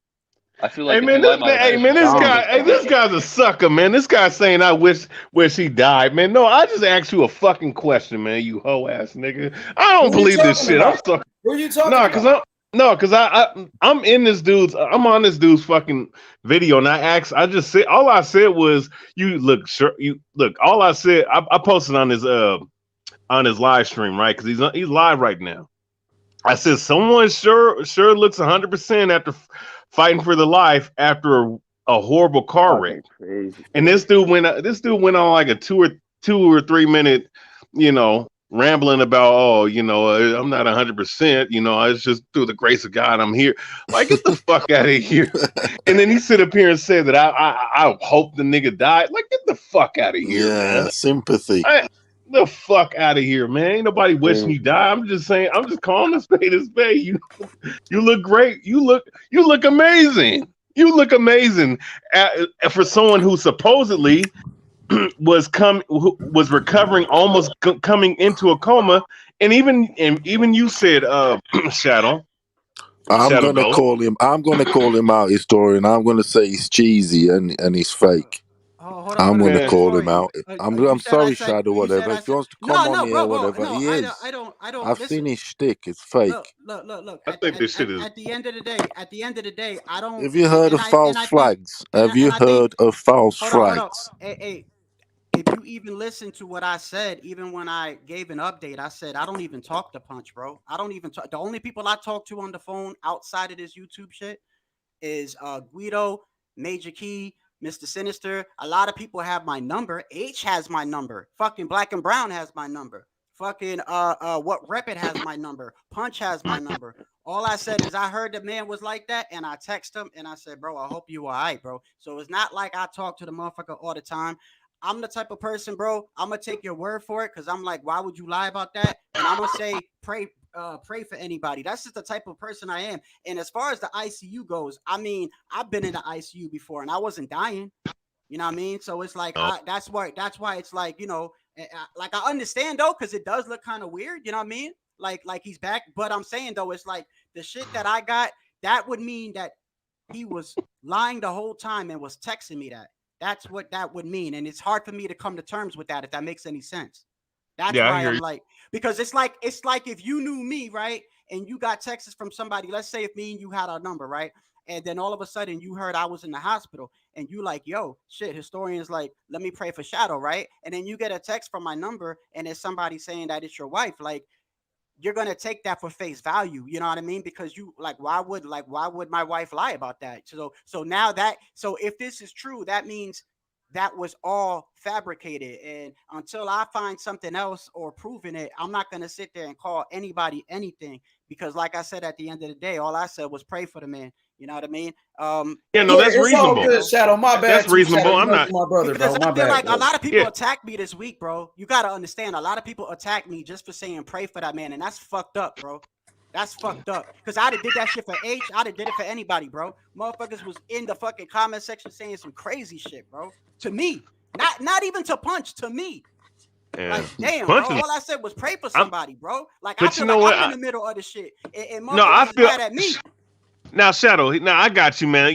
I feel like this guy's a sucker, man. This guy's saying I wish he died, man. No, I just asked you a fucking question, man. You hoe ass nigga. I don't believe this shit. I'm stuck. Who are you talking about? Because I'm in this dude's. I'm on this dude's fucking video, and I just said all I said was all I said. I posted on his live stream, right? Because he's live right now. I said someone sure looks 100% after fighting for the life after a horrible car wreck. And this dude went on like a 2 or 3 minute, rambling about, I'm not 100%, it's just through the grace of God I'm here. Like, get the fuck out of here. And then he sit up here and said that I hope the nigga died. Like, get the fuck out of here. Yeah, man. sympathy. the fuck out of here, man. Ain't nobody wishing you die. I'm just saying. I'm just calling a spade a spade. You look great. You look amazing. You look amazing for someone who supposedly was recovering, almost coming into a coma, and even you said, Shadow I'm gonna Ghost. call him out, historian. I'm gonna say he's cheesy and he's fake. I'm gonna call him out. I'm sorry, Shadow. Whatever. If he wants to come on here, whatever, he is. I've seen his shtick. It's fake. Look. I think this shit is. At the end of the day, I don't. Have you heard of false flags? Have you heard of false flags? Hey, if you even listen to what I said, even when I gave an update, I said I don't even talk to Punch, bro. I don't even talk. The only people I talk to on the phone outside of this YouTube shit is Guido, Major Key, Mr. Sinister. A lot of people have my number. H has my number. Fucking Black and Brown has my number. Fucking what Rep It has my number. Punch has my number. All I said is I heard the man was like that, and I text him and I said, bro, I hope you all right, bro. So it's not like I talk to the motherfucker all the time. I'm the type of person, bro. I'm gonna take your word for it because I'm like, why would you lie about that? And I'm gonna say, pray for anybody. That's just the type of person I am. And as far as the ICU goes, I mean, I've been in the ICU before and I wasn't dying. You know what I mean? So it's like that's why it's like, you know, like I understand though, because it does look kind of weird. You know what I mean? Like he's back, but I'm saying though, it's like the shit that I got. That would mean that he was lying the whole time and was texting me that. That's what that would mean. And it's hard for me to come to terms with that, if that makes any sense. That's why I'm like, because it's like if you knew me, right? And you got texts from somebody, let's say if me and you had our number, right? And then all of a sudden you heard I was in the hospital and you like, yo, shit, historian's like, let me pray for Shadow, right? And then you get a text from my number and it's somebody saying that it's your wife. Like, you're going to take that for face value. You know what I mean? Because you like, why would my wife lie about that? So now so if this is true, that means that was all fabricated. And until I find something else or proving it, I'm not going to sit there and call anybody anything, because like I said, at the end of the day, all I said was pray for the man. You know what I mean? That's reasonable. Good, Shadow, my bad. That's reasonable. Shadow, I'm not my brother, bro. My bad. Like, a lot of people attacked me this week, bro. You got to understand, a lot of people attacked me just for saying pray for that man, and that's fucked up, bro. That's fucked up. Because I'd have did that shit for H. I'd have did it for anybody, bro. Motherfuckers was in the fucking comment section saying some crazy shit, bro. To me. Not even to Punch, to me. Yeah. Like, damn, bro. All I said was pray for somebody, bro. Like, I feel like I'm in the middle of the shit. And motherfuckers is mad at me. Now, Shadow. Now I got you, man. I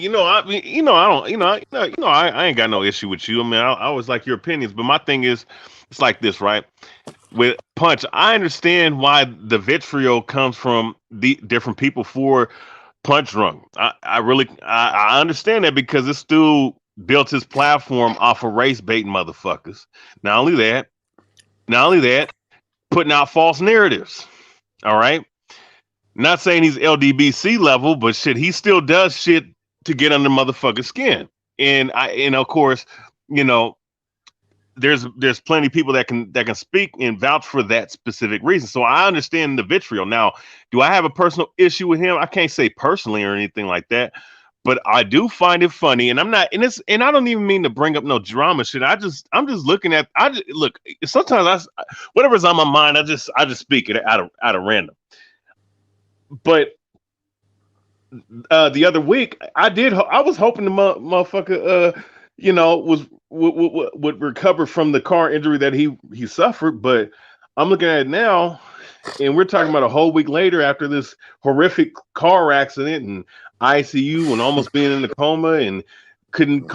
ain't got no issue with you. I mean, I always like your opinions, but my thing is, it's like this, right? With Punch, I understand why the vitriol comes from the different people for Punch Drunk. I understand that, because this dude built his platform off of race baiting motherfuckers. Not only that, putting out false narratives. All right. Not saying he's LDBC level, but shit, he still does shit to get under motherfucking skin. And of course, there's plenty of people that can speak and vouch for that specific reason. So I understand the vitriol. Now, do I have a personal issue with him? I can't say personally or anything like that, but I do find it funny. And I don't even mean to bring up no drama shit. I'm just looking at. Look. Sometimes whatever's on my mind, I just speak it out of random. But the other week, I was hoping the motherfucker, would recover from the car injury that he suffered. But I'm looking at it now, and we're talking about a whole week later after this horrific car accident and ICU and almost being in a coma and couldn't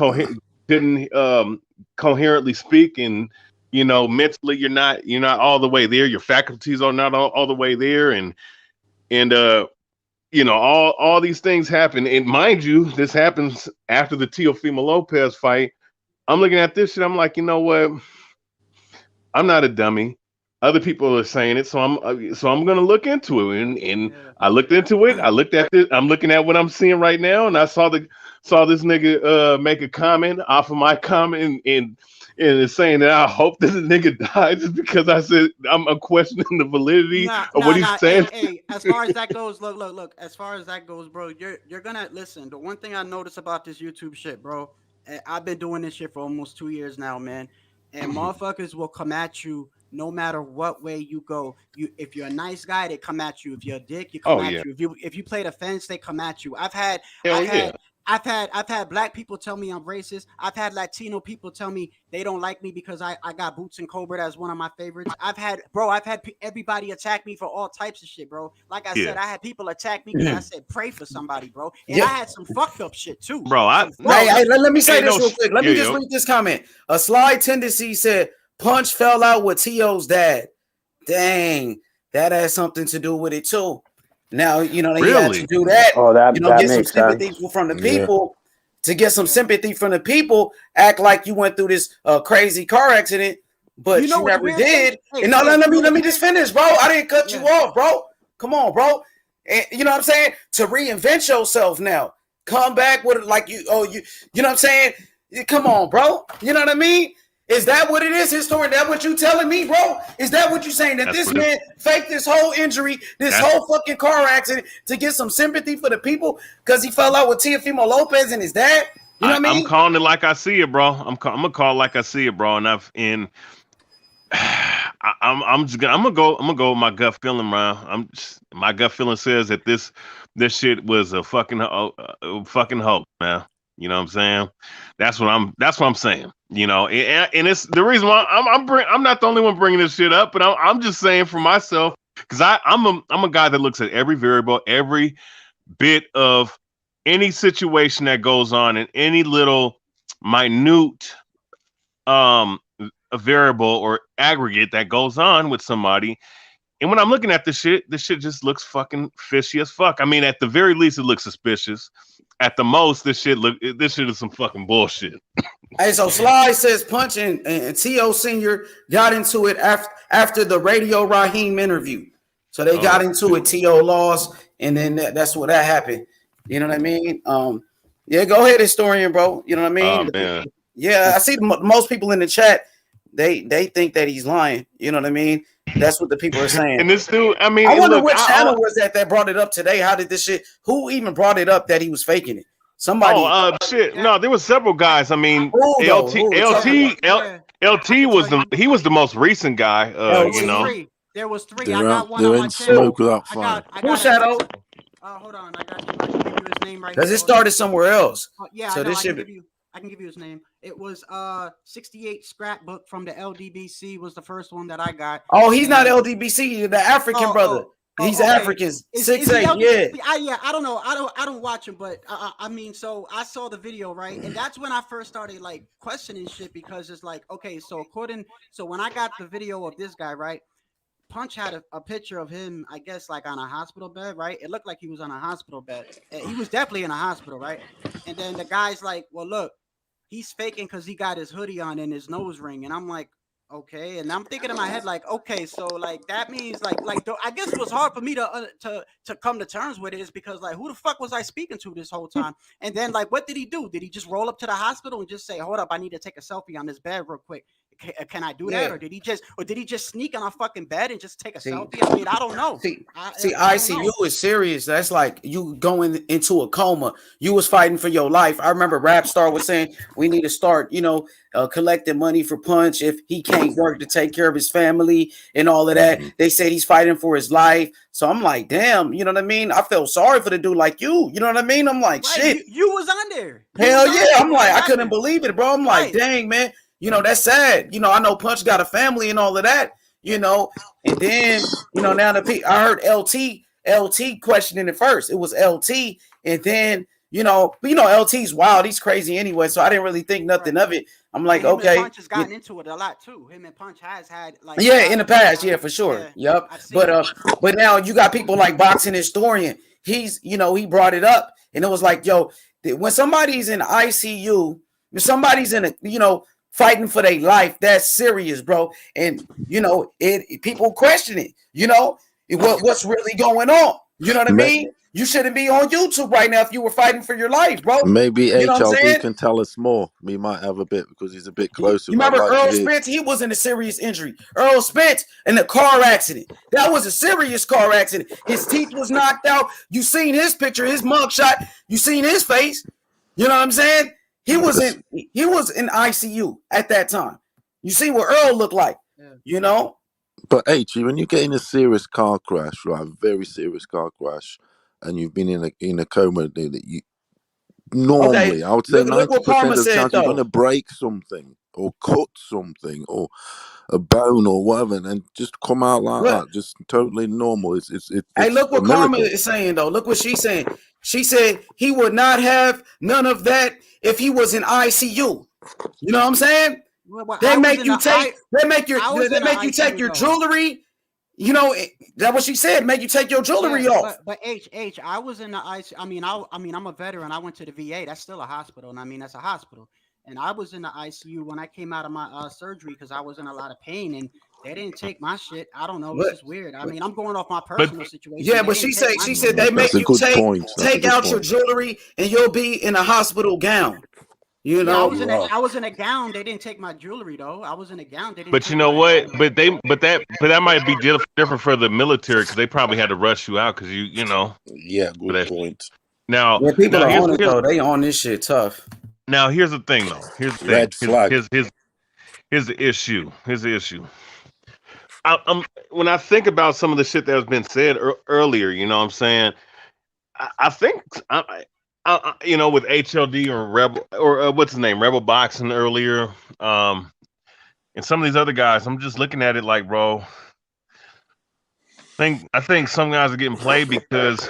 coherently speak, and mentally you're not all the way there. Your faculties are not all the way there, and all these things happen. And mind you, this happens after the Teofimo Lopez fight. I'm looking at this shit. I'm like, you know what? I'm not a dummy. Other people are saying it, so I'm gonna look into it. And I looked into it. I looked at this. I'm looking at what I'm seeing right now, and I saw this nigga make a comment off of my comment, and it's saying that I hope this nigga dies, just because I said I'm questioning the validity of what he's saying. Hey, as far as that goes, look. As far as that goes, bro, you're gonna listen. The one thing I noticed about this YouTube shit, bro, I've been doing this shit for almost 2 years now, man. And motherfuckers will come at you no matter what way you go, if you're a nice guy, they come at you. If you're a dick, you come at you. If you play the fence, they come at you. I've had black people tell me I'm racist. I've had Latino people tell me they don't like me because I got Boots and Cobra. That's one of my favorites. I've had everybody attack me for all types of shit, bro. Like I said, I had people attack me because I said pray for somebody, bro. And I had some fucked up shit too, bro. Let me say this real quick. Let me just read this comment. A Sly Tendency said Punch fell out with T.O.'s dad. Dang, that has something to do with it too. Now, you know, they had to do that. Oh, that, you know, that get some makes sympathy sense. from the people. To get some sympathy from the people, act like you went through this crazy car accident, but you never did. And let me just finish, bro. I didn't cut you off, bro. Come on, bro. And you know what I'm saying? To reinvent yourself now. Come back with like you know what I'm saying? Come on, bro. You know what I mean? Is that what it is? His story? That what you telling me, bro? Is that what you saying? That this man faked this whole injury, this whole fucking car accident to get some sympathy for the people because he fell out with Teofimo Lopez and his dad? You know what I mean? I'm calling it like I see it, bro. I'm gonna call it like I see it, bro. And I'm gonna go with my gut feeling, man. My gut feeling says that this shit was a fucking hoax, man. You know what I'm saying? That's what I'm saying. You know, and it's the reason why I'm not the only one bringing this shit up, but I'm just saying for myself because I'm a guy that looks at every variable, every bit of any situation that goes on, and any little minute a variable or aggregate that goes on with somebody. And when I'm looking at this shit just looks fucking fishy as fuck. I mean, at the very least, it looks suspicious. At the most, this shit is some fucking bullshit. Hey, so Sly says Punch and T.O. Sr. got into it after the Radio Raheem interview. So they got into it. T.O. lost, and then that's what that happened. You know what I mean? Yeah, go ahead, historian, bro. You know what I mean? Man. Yeah, I see most people in the chat. They think that he's lying. You know what I mean? That's what the people are saying. And this dude, I mean, I wonder what channel was that brought it up today. How did this shit? Who even brought it up that he was faking it? Somebody. Shit. No, there was several guys. I mean, LT was the most recent guy. You know, there was three. I got one they're on in my channel. smoke without fire. Who Shadow? Hold on, I got you. I can give you his name right Because here. it started somewhere else. Yeah, so this shit. I can give you his name. It was 68 Scrapbook from the LDBC was the first one that I got. Oh, he's not LDBC, the African brother. He's African. 6'8", yeah. I don't know. I don't watch him, but I mean, so I saw the video, right? And that's when I first started like questioning shit because it's like, okay, so when I got the video of this guy, right? Punch had a picture of him, I guess, like on a hospital bed, right? It looked like he was on a hospital bed. He was definitely in a hospital, right? And then the guy's like, well, look, he's faking because he got his hoodie on and his nose ring. And I'm like, okay. And I'm thinking in my head, like, okay, so like that means like I guess it was hard for me to come to terms with it is because like who the fuck was I speaking to this whole time? And then like what did he do? Did he just roll up to the hospital and just say, hold up, I need to take a selfie on this bed real quick? Can I do that? Or did he just sneak on a fucking bed and just take a selfie? I mean, I don't know. See, ICU is serious. That's like you going into a coma. You was fighting for your life. I remember Rap Star was saying we need to start, collecting money for Punch if he can't work to take care of his family and all of that. They said he's fighting for his life. So I'm like, damn, you know what I mean? I felt sorry for the dude like you. You know what I mean? I'm like, shit. You was on there. Hell yeah. I'm like, I couldn't believe it, bro. I'm like, dang, man. That's sad. I know Punch got a family and all of that, and then, now I heard LT questioning it first. It was LT. And then, LT's wild. He's crazy anyway. So I didn't really think nothing of it. I'm like, okay. Punch has gotten into it a lot too. Him and Punch has had like. Yeah, in the past. Yeah, for sure. Yeah, yep. But now you got people like Boxing Historian. He's, he brought it up and it was like, yo, when somebody's in ICU, when somebody's in a, fighting for their life, that's serious, bro. And people question it. What's really going on? You know what I mean? You shouldn't be on YouTube right now if you were fighting for your life, bro. Maybe HLD can tell us more. We might have a bit because he's a bit closer. You remember Earl Spence? He was in a serious injury. Earl Spence in a car accident. That was a serious car accident. His teeth was knocked out. You seen his picture, his mugshot. You seen his face. You know what I'm saying? He was in ICU at that time. You see what Earl looked like, But H, when you get in a serious car crash, right, a very serious car crash, and you've been in a coma, that you normally, Okay, I would say look what 90% Karma of the said chance you're going though. to break something or cut something or a bone or whatever, and just come out like Look, that, just totally normal. It's hey, look a what Karma miracle. is saying though. Look what she's saying. She said he would not have none of that if he was in ICU. You know what I'm saying? Well, They I was make in you the take. I was They in the make you take ICU your though. jewelry. You know that's what she said. Make you take your Yeah, jewelry off. but H, I was in the ICU. I mean, I'm a veteran. I went to the VA. That's still a hospital, and I mean that's a hospital. And I was in the ICU when I came out of my surgery because I was in a lot of pain, and they didn't take my shit. I don't know. It's But just weird. I mean, I'm going off my But personal situation. yeah, They but didn't take my she shit. said they That's make a you good point. That's a take good out your point. jewelry and you'll be in a hospital gown. You Yeah, know. I was in a gown. They didn't take my jewelry though. I was in a gown. They didn't but you take know my what? But that might be different for the military because they probably had to rush you out because you know. Yeah, for good that. point. Yeah, people are on it Here's though. They on this shit tough. now here's the thing though. Here's the thing. Red flag. Here's the issue. Here's the issue. When I think about some of the shit that has been said earlier, you know what I'm saying? I think you know, with HLD or Rebel or what's his name, Rebel Boxing earlier, and some of these other guys, I'm just looking at it like, bro, I think some guys are getting played because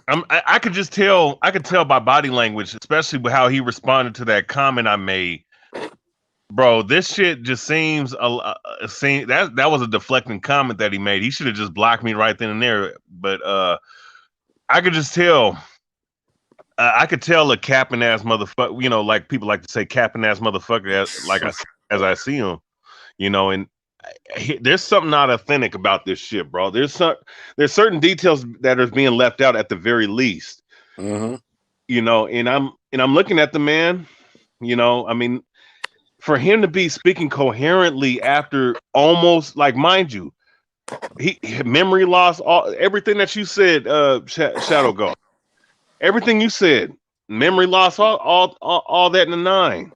I could just tell, I could tell by body language, especially with how he responded to that comment I made. Bro, this shit just seems that was a deflecting comment that he made. He should have just blocked me right then and there. But I could just tell. I could tell a capping ass motherfucker. You know, like people like to say, capping ass motherfucker. As I see him, you know, and there's something not authentic about this shit, bro. There's certain details that are being left out at the very least. Mm-hmm. You know, and I'm looking at the man. You know, I mean, for him to be speaking coherently after almost like, mind you, he memory loss, everything that you said, Shadow Go, everything you said, memory loss, all that in the 9.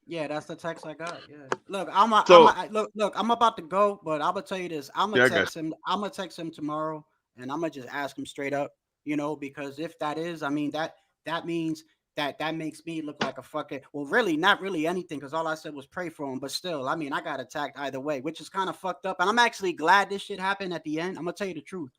Yeah, that's the text I got. Yeah. Look, look, I'm about to go, but I'm gonna tell you this. I'm gonna text him. I'm gonna text him tomorrow, and I'm gonna just ask him straight up. You know, because if that is, I mean that means that makes me look like a fucking, well, really not really anything, because all I said was pray for him. But still, I mean, I got attacked either way, which is kind of fucked up. And I'm actually glad this shit happened at the end. I'm gonna tell you the truth,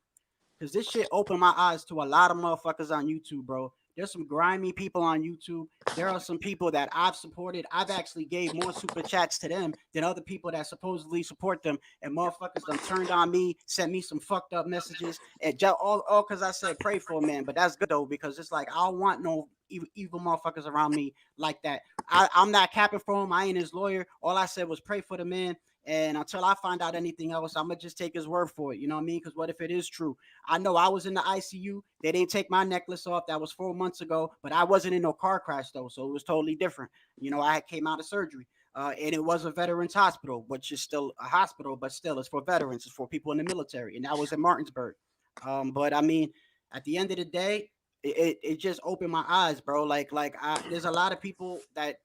because this shit opened my eyes to a lot of motherfuckers on YouTube, bro. There's some grimy people on YouTube. There are some people that I've supported. I've actually gave more super chats to them than other people that supposedly support them. And motherfuckers done turned on me, sent me some fucked up messages, and all because I said pray for a man. But that's good though, because it's like I don't want no evil motherfuckers around me like that. I'm not capping for him. I ain't his lawyer. All I said was pray for the man. And until I find out anything else, I'm gonna just take his word for it. You know what I mean? Because what if it is true? I know I was in the ICU. They didn't take my necklace off. That was 4 months ago. But I wasn't in no car crash though, so it was totally different. You know, I came out of surgery, and it was a veterans hospital, which is still a hospital, but still, it's for veterans. It's for people in the military, and that was in Martinsburg. But I mean, at the end of the day, it just opened my eyes, bro. There's a lot of people that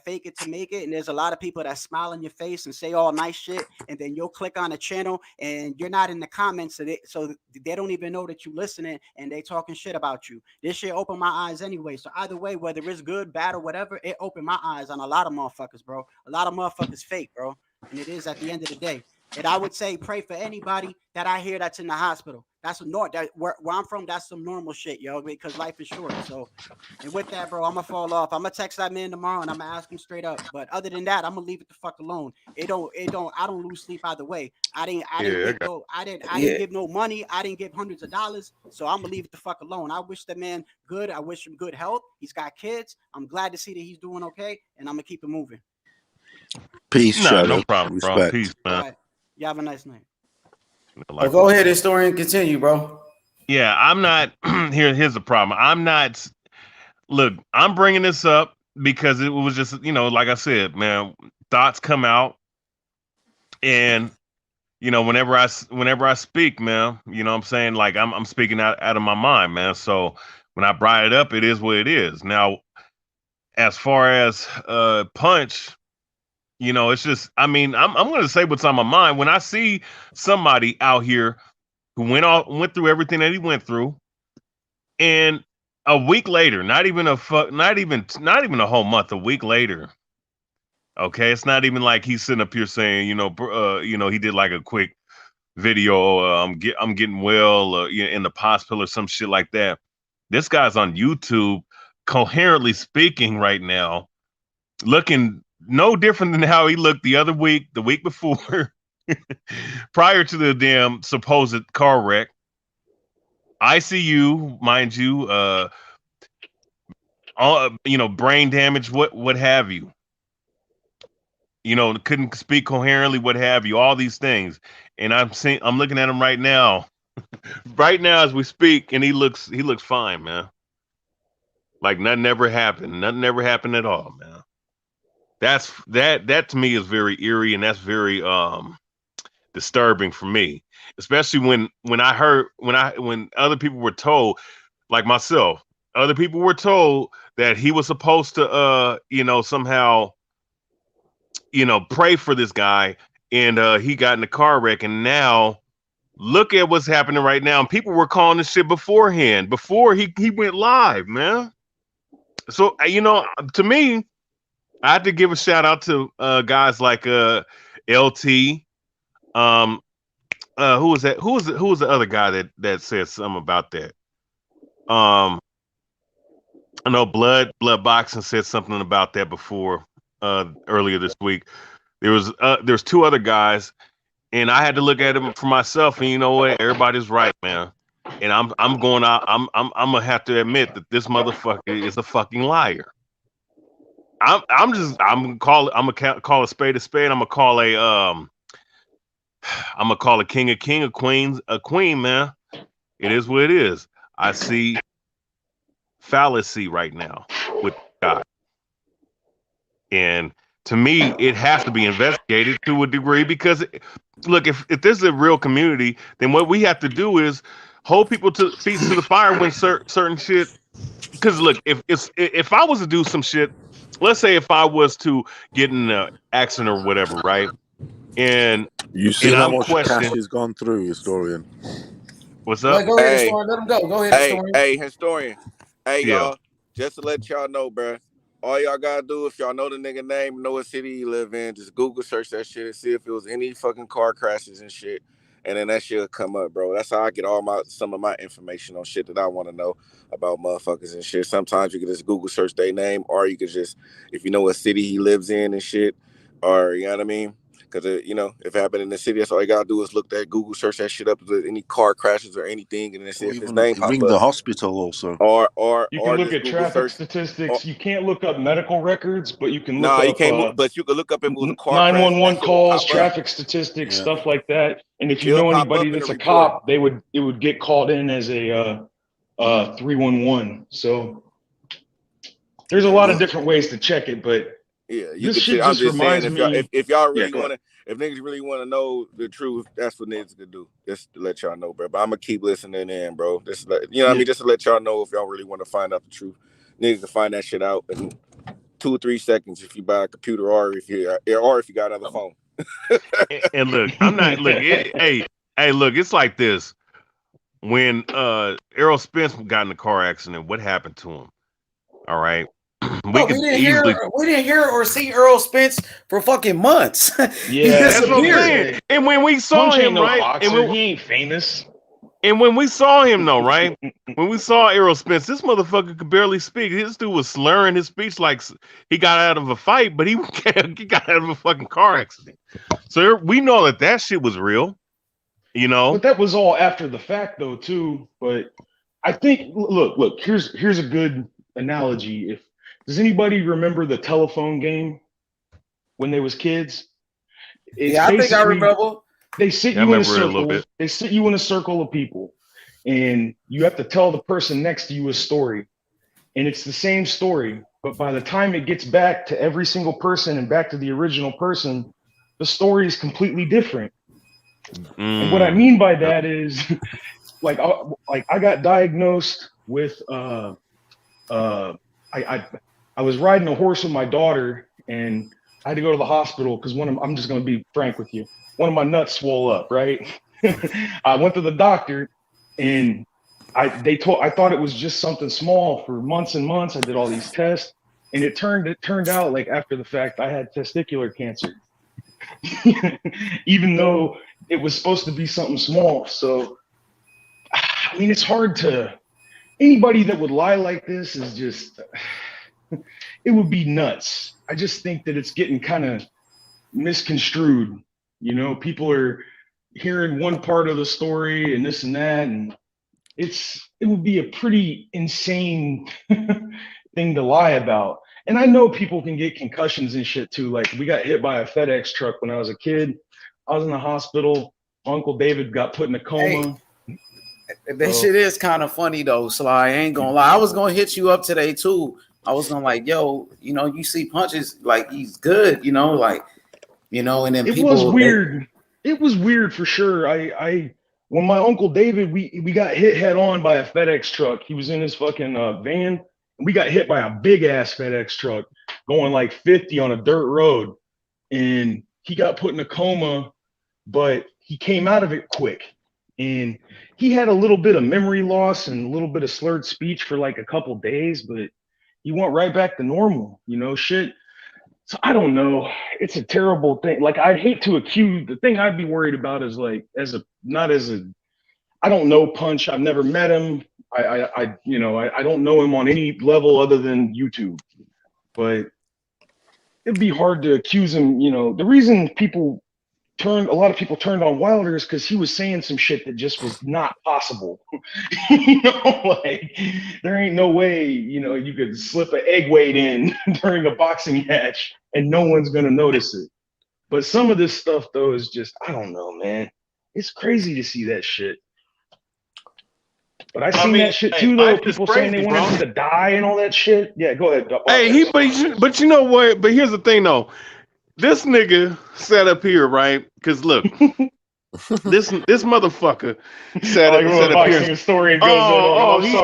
fake it to make it, and there's a lot of people that smile in your face and say all nice shit, and then you'll click on a channel and you're not in the comments, so they don't even know that you listening, and they talking shit about you. This shit opened my eyes anyway. So either way, whether it's good, bad, or whatever, it opened my eyes on a lot of motherfuckers, bro. A lot of motherfuckers fake, bro, and it is at the end of the day. And I would say pray for anybody that I hear that's in the hospital. That's where I'm from. That's some normal shit, yo, because life is short. So, and with that, bro, I'm gonna fall off. I'm gonna text that man tomorrow and I'm gonna ask him straight up. But other than that, I'm gonna leave it the fuck alone. I don't lose sleep either way. I didn't give no money. I didn't give hundreds of dollars. So I'm gonna leave it the fuck alone. I wish the man good. I wish him good health. He's got kids. I'm glad to see that he's doing okay, and I'm gonna keep it moving. Peace, Shadow. No problem, Respect. bro. Peace, man. All right. You have a nice night. Well, go ahead, historian. Continue, bro. Yeah, I'm not. Here's the problem. I'm not. Look, I'm bringing this up because it was just, you know, like I said, man, thoughts come out, and you know, whenever I speak, man, you know what I'm saying, like I'm speaking out of my mind, man. So when I brought it up, it is what it is. Now, as far as Punch, You know, it's just, I mean, I'm going to say what's on my mind. When I see somebody out here who went through everything that he went through, and a week later, not even a whole month, a week later, okay, it's not even like he's sitting up here saying, he did like a quick video, I'm getting well, in the hospital or some shit like that. This guy's on YouTube, coherently speaking right now, looking no different than how he looked the week before, prior to the damn supposed car wreck. ICU, mind you, brain damage, what have you. Couldn't speak coherently, what have you, all these things. And I'm looking at him right now as we speak, and he looks fine, man. Like nothing ever happened. Nothing ever happened at all, man. That to me is very eerie, and that's very disturbing for me, especially when other people were told, like myself, other people were told that he was supposed to somehow pray for this guy, and he got in a car wreck, and now look at what's happening right now. And people were calling this shit beforehand, before he went live, man. So to me, I have to give a shout out to guys like LT. Who was that? Who was the other guy that said something about that? I know Blood Boxing said something about that before, earlier this week. There's two other guys, and I had to look at them for myself, and you know what? Everybody's right, man. And I'm gonna have to admit that this motherfucker is a fucking liar. I'm gonna call a spade a spade. I'm gonna call a king a queen, man. It is what it is. I see fallacy right now with God. And to me, it has to be investigated to a degree, because look, if this is a real community, then what we have to do is hold people to feet to the fire when certain shit. Because look, if I was to do some shit, let's say if I was to get in an accident or whatever, right? And you see how I'm much cash has gone through, historian. What's up? Go ahead, historian. Let him go. Go ahead, historian. Hey, historian. Hey, Yeah. y'all. Just to let y'all know, bro. All y'all gotta do, if y'all know the nigga name, know what city he live in, just Google search that shit and see if it was any fucking car crashes and shit. And then that shit will come up, bro. That's how I get some of my information on shit that I want to know about motherfuckers and shit. Sometimes you can just Google search their name, or you could just, if you know what city he lives in and shit, or you know what I mean? Because, if it happened in the city, that's all you got to do is look at Google, search that shit up, any car crashes or anything, and then see if his name pop ring up. the hospital also. Or you can look at Google traffic search. statistics. You can't look up medical records, but you can look Nah, up. you can't. But you can look up if it was a car 911 crash, calls, traffic statistics, stuff like that. And if you know anybody that's a cop, it would get called in as a 311. So there's a lot of different ways to check it, but yeah, you this can. shit I'm just just saying, reminds me. if y'all really go want to, if niggas really want to know the truth, that's what niggas can do. Just to let y'all know, bro. But I'm gonna keep listening in, bro. Just what I mean, just to let y'all know if y'all really want to find out the truth, niggas can find that shit out in 2 or 3 seconds if you buy a computer or if you got another phone. And look, I'm not look. Hey, look, it's like this. When Errol Spence got in a car accident, what happened to him? All right. We didn't hear or see Earl Spence for fucking months. Yeah, that's what I'm saying. And when we saw him, right? And he ain't famous. And when we saw him, though, right? When we saw Errol Spence, this motherfucker could barely speak. This dude was slurring his speech like he got out of a fight, but he got out of a fucking car accident. So we know that shit was real, But that was all after the fact, though, too. But I think, look. Here's a good analogy. Does anybody remember the telephone game when they was kids? I think I remember. They sit you in a circle. They sit you in a circle of people, and you have to tell the person next to you a story, and it's the same story. But by the time it gets back to every single person and back to the original person, the story is completely different. And what I mean by that is, like I got diagnosed with I was riding a horse with my daughter, and I had to go to the hospital because I'm just gonna be frank with you. One of my nuts swole up, right? I went to the doctor and I thought it was just something small for months and months. I did all these tests, and it turned out like after the fact I had testicular cancer. Even though it was supposed to be something small. So I mean, it's hard to anybody that would lie like this is just it would be nuts. I just think that it's getting kind of misconstrued. You know, people are hearing one part of the story and this and that, and it would be a pretty insane thing to lie about. And I know people can get concussions and shit too. Like we got hit by a FedEx truck when I was a kid. I was in the hospital. Uncle David got put in a coma. Hey, that shit is kind of funny though, Sly. I ain't gonna lie. I was gonna hit you up today too. I was gonna like, yo, you know, you see Punches like he's good, you know, like, you know, and then it people was weird. It was weird for sure. I when my Uncle David, we got hit head on by a FedEx truck. He was in his fucking van. We got hit by a big ass FedEx truck going like 50 on a dirt road, and he got put in a coma, but he came out of it quick. And he had a little bit of memory loss and a little bit of slurred speech for like a couple days, but he went right back to normal, you know, shit. So I don't know. It's a terrible thing. Like I'd hate to accuse. The thing I'd be worried about is like I don't know Punch. I've never met him. I don't know him on any level other than YouTube. But it'd be hard to accuse him. You know, the reason a lot of people turned on Wilder is because he was saying some shit that just was not possible. You know, like there ain't no way, you know, you could slip an egg weight in during a boxing match and no one's gonna notice it. But some of this stuff though is just, I don't know, man. It's crazy to see that shit. But I seen that shit too, though. People saying they wanted him to die and all that shit. Yeah, go ahead. Hey, but you know what? But here's the thing, though. This nigga sat up here, right? Because look, this motherfucker sat up here. Story and goes he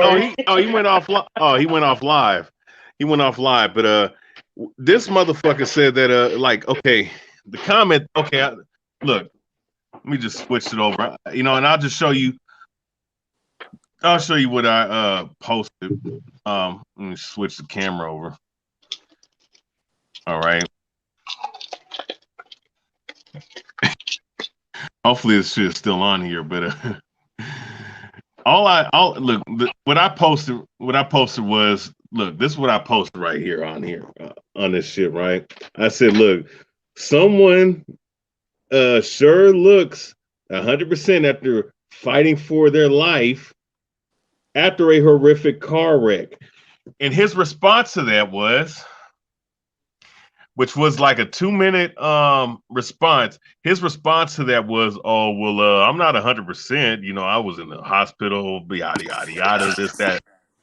went off. He went off live. He went off live. But this motherfucker said that like, okay, the comment. Okay, look, let me just switch it over. You know, and I'll just show you. I'll show you what I posted. Let me switch the camera over. All right. Hopefully this shit is still on here, but what I posted was, look, this is what I posted right here on this shit, right? I said, look, someone sure looks 100% after fighting for their life after a horrific car wreck. And his response to that was, which was like a 2-minute response. His response to that was, oh, well, I'm not 100%. You know, I was in the hospital, yada, yada, yada, this, that,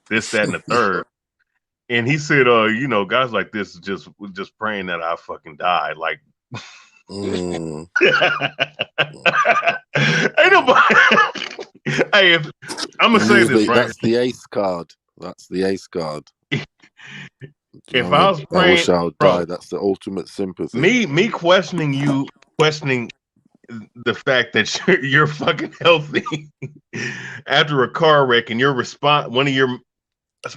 and the third. And he said, you know, guys like this is just praying that I fucking die. Like, ain't nobody. Hey, I'm gonna say this, right? That's the ace card. That's the ace card. If I was praying, I wish I would die. That's the ultimate sympathy. Me questioning the fact that you're fucking healthy after a car wreck, and one of your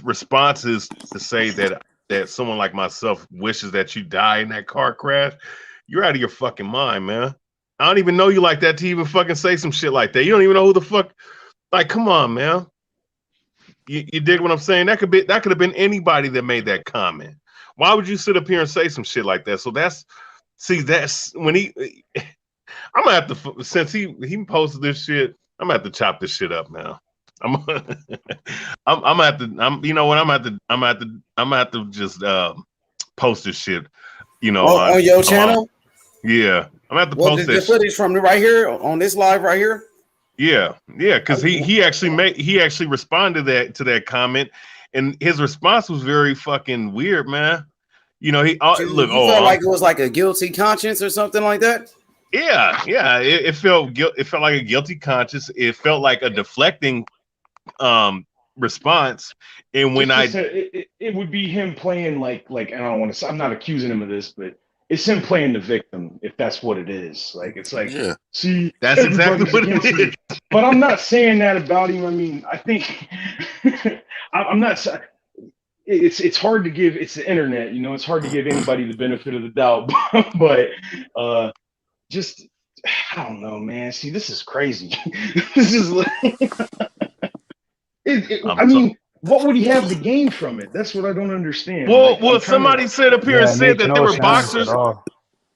responses to say that someone like myself wishes that you die in that car crash, you're out of your fucking mind, man. I don't even know you like that to even fucking say some shit like that. You don't even know who the fuck. Like, come on, man. You dig what I'm saying? That could have been anybody that made that comment. Why would you sit up here and say some shit like that? So that's when I'm gonna have to, since he posted this shit, I'm gonna have to chop this shit up now. I'm gonna have to. You know what? I'm gonna have to just post this shit. You know, on your channel. Yeah, I'm gonna have to post the footage from right here on this live right here. Yeah, because he actually responded to that comment, and his response was very fucking weird, man. You know, he felt like it was like a guilty conscience or something like that. Yeah, it felt like a guilty conscience. It felt like a deflecting response. And when it would be him playing like I don't want to. I'm not accusing him of this, but it's him playing the victim, if that's what it is. Like, it's like, Yeah, see, That's exactly everybody's what it against me. is. But I'm not saying that about him. I mean, I think I'm not. It's hard to give. It's the internet, you know. It's hard to give anybody the benefit of the doubt. But just I don't know, man. See, this is crazy. This is like, I mean, what would he have to gain from it? That's what I don't understand. Well, Like, somebody said up here and Yeah, it said makes that they no were sense boxers. at all.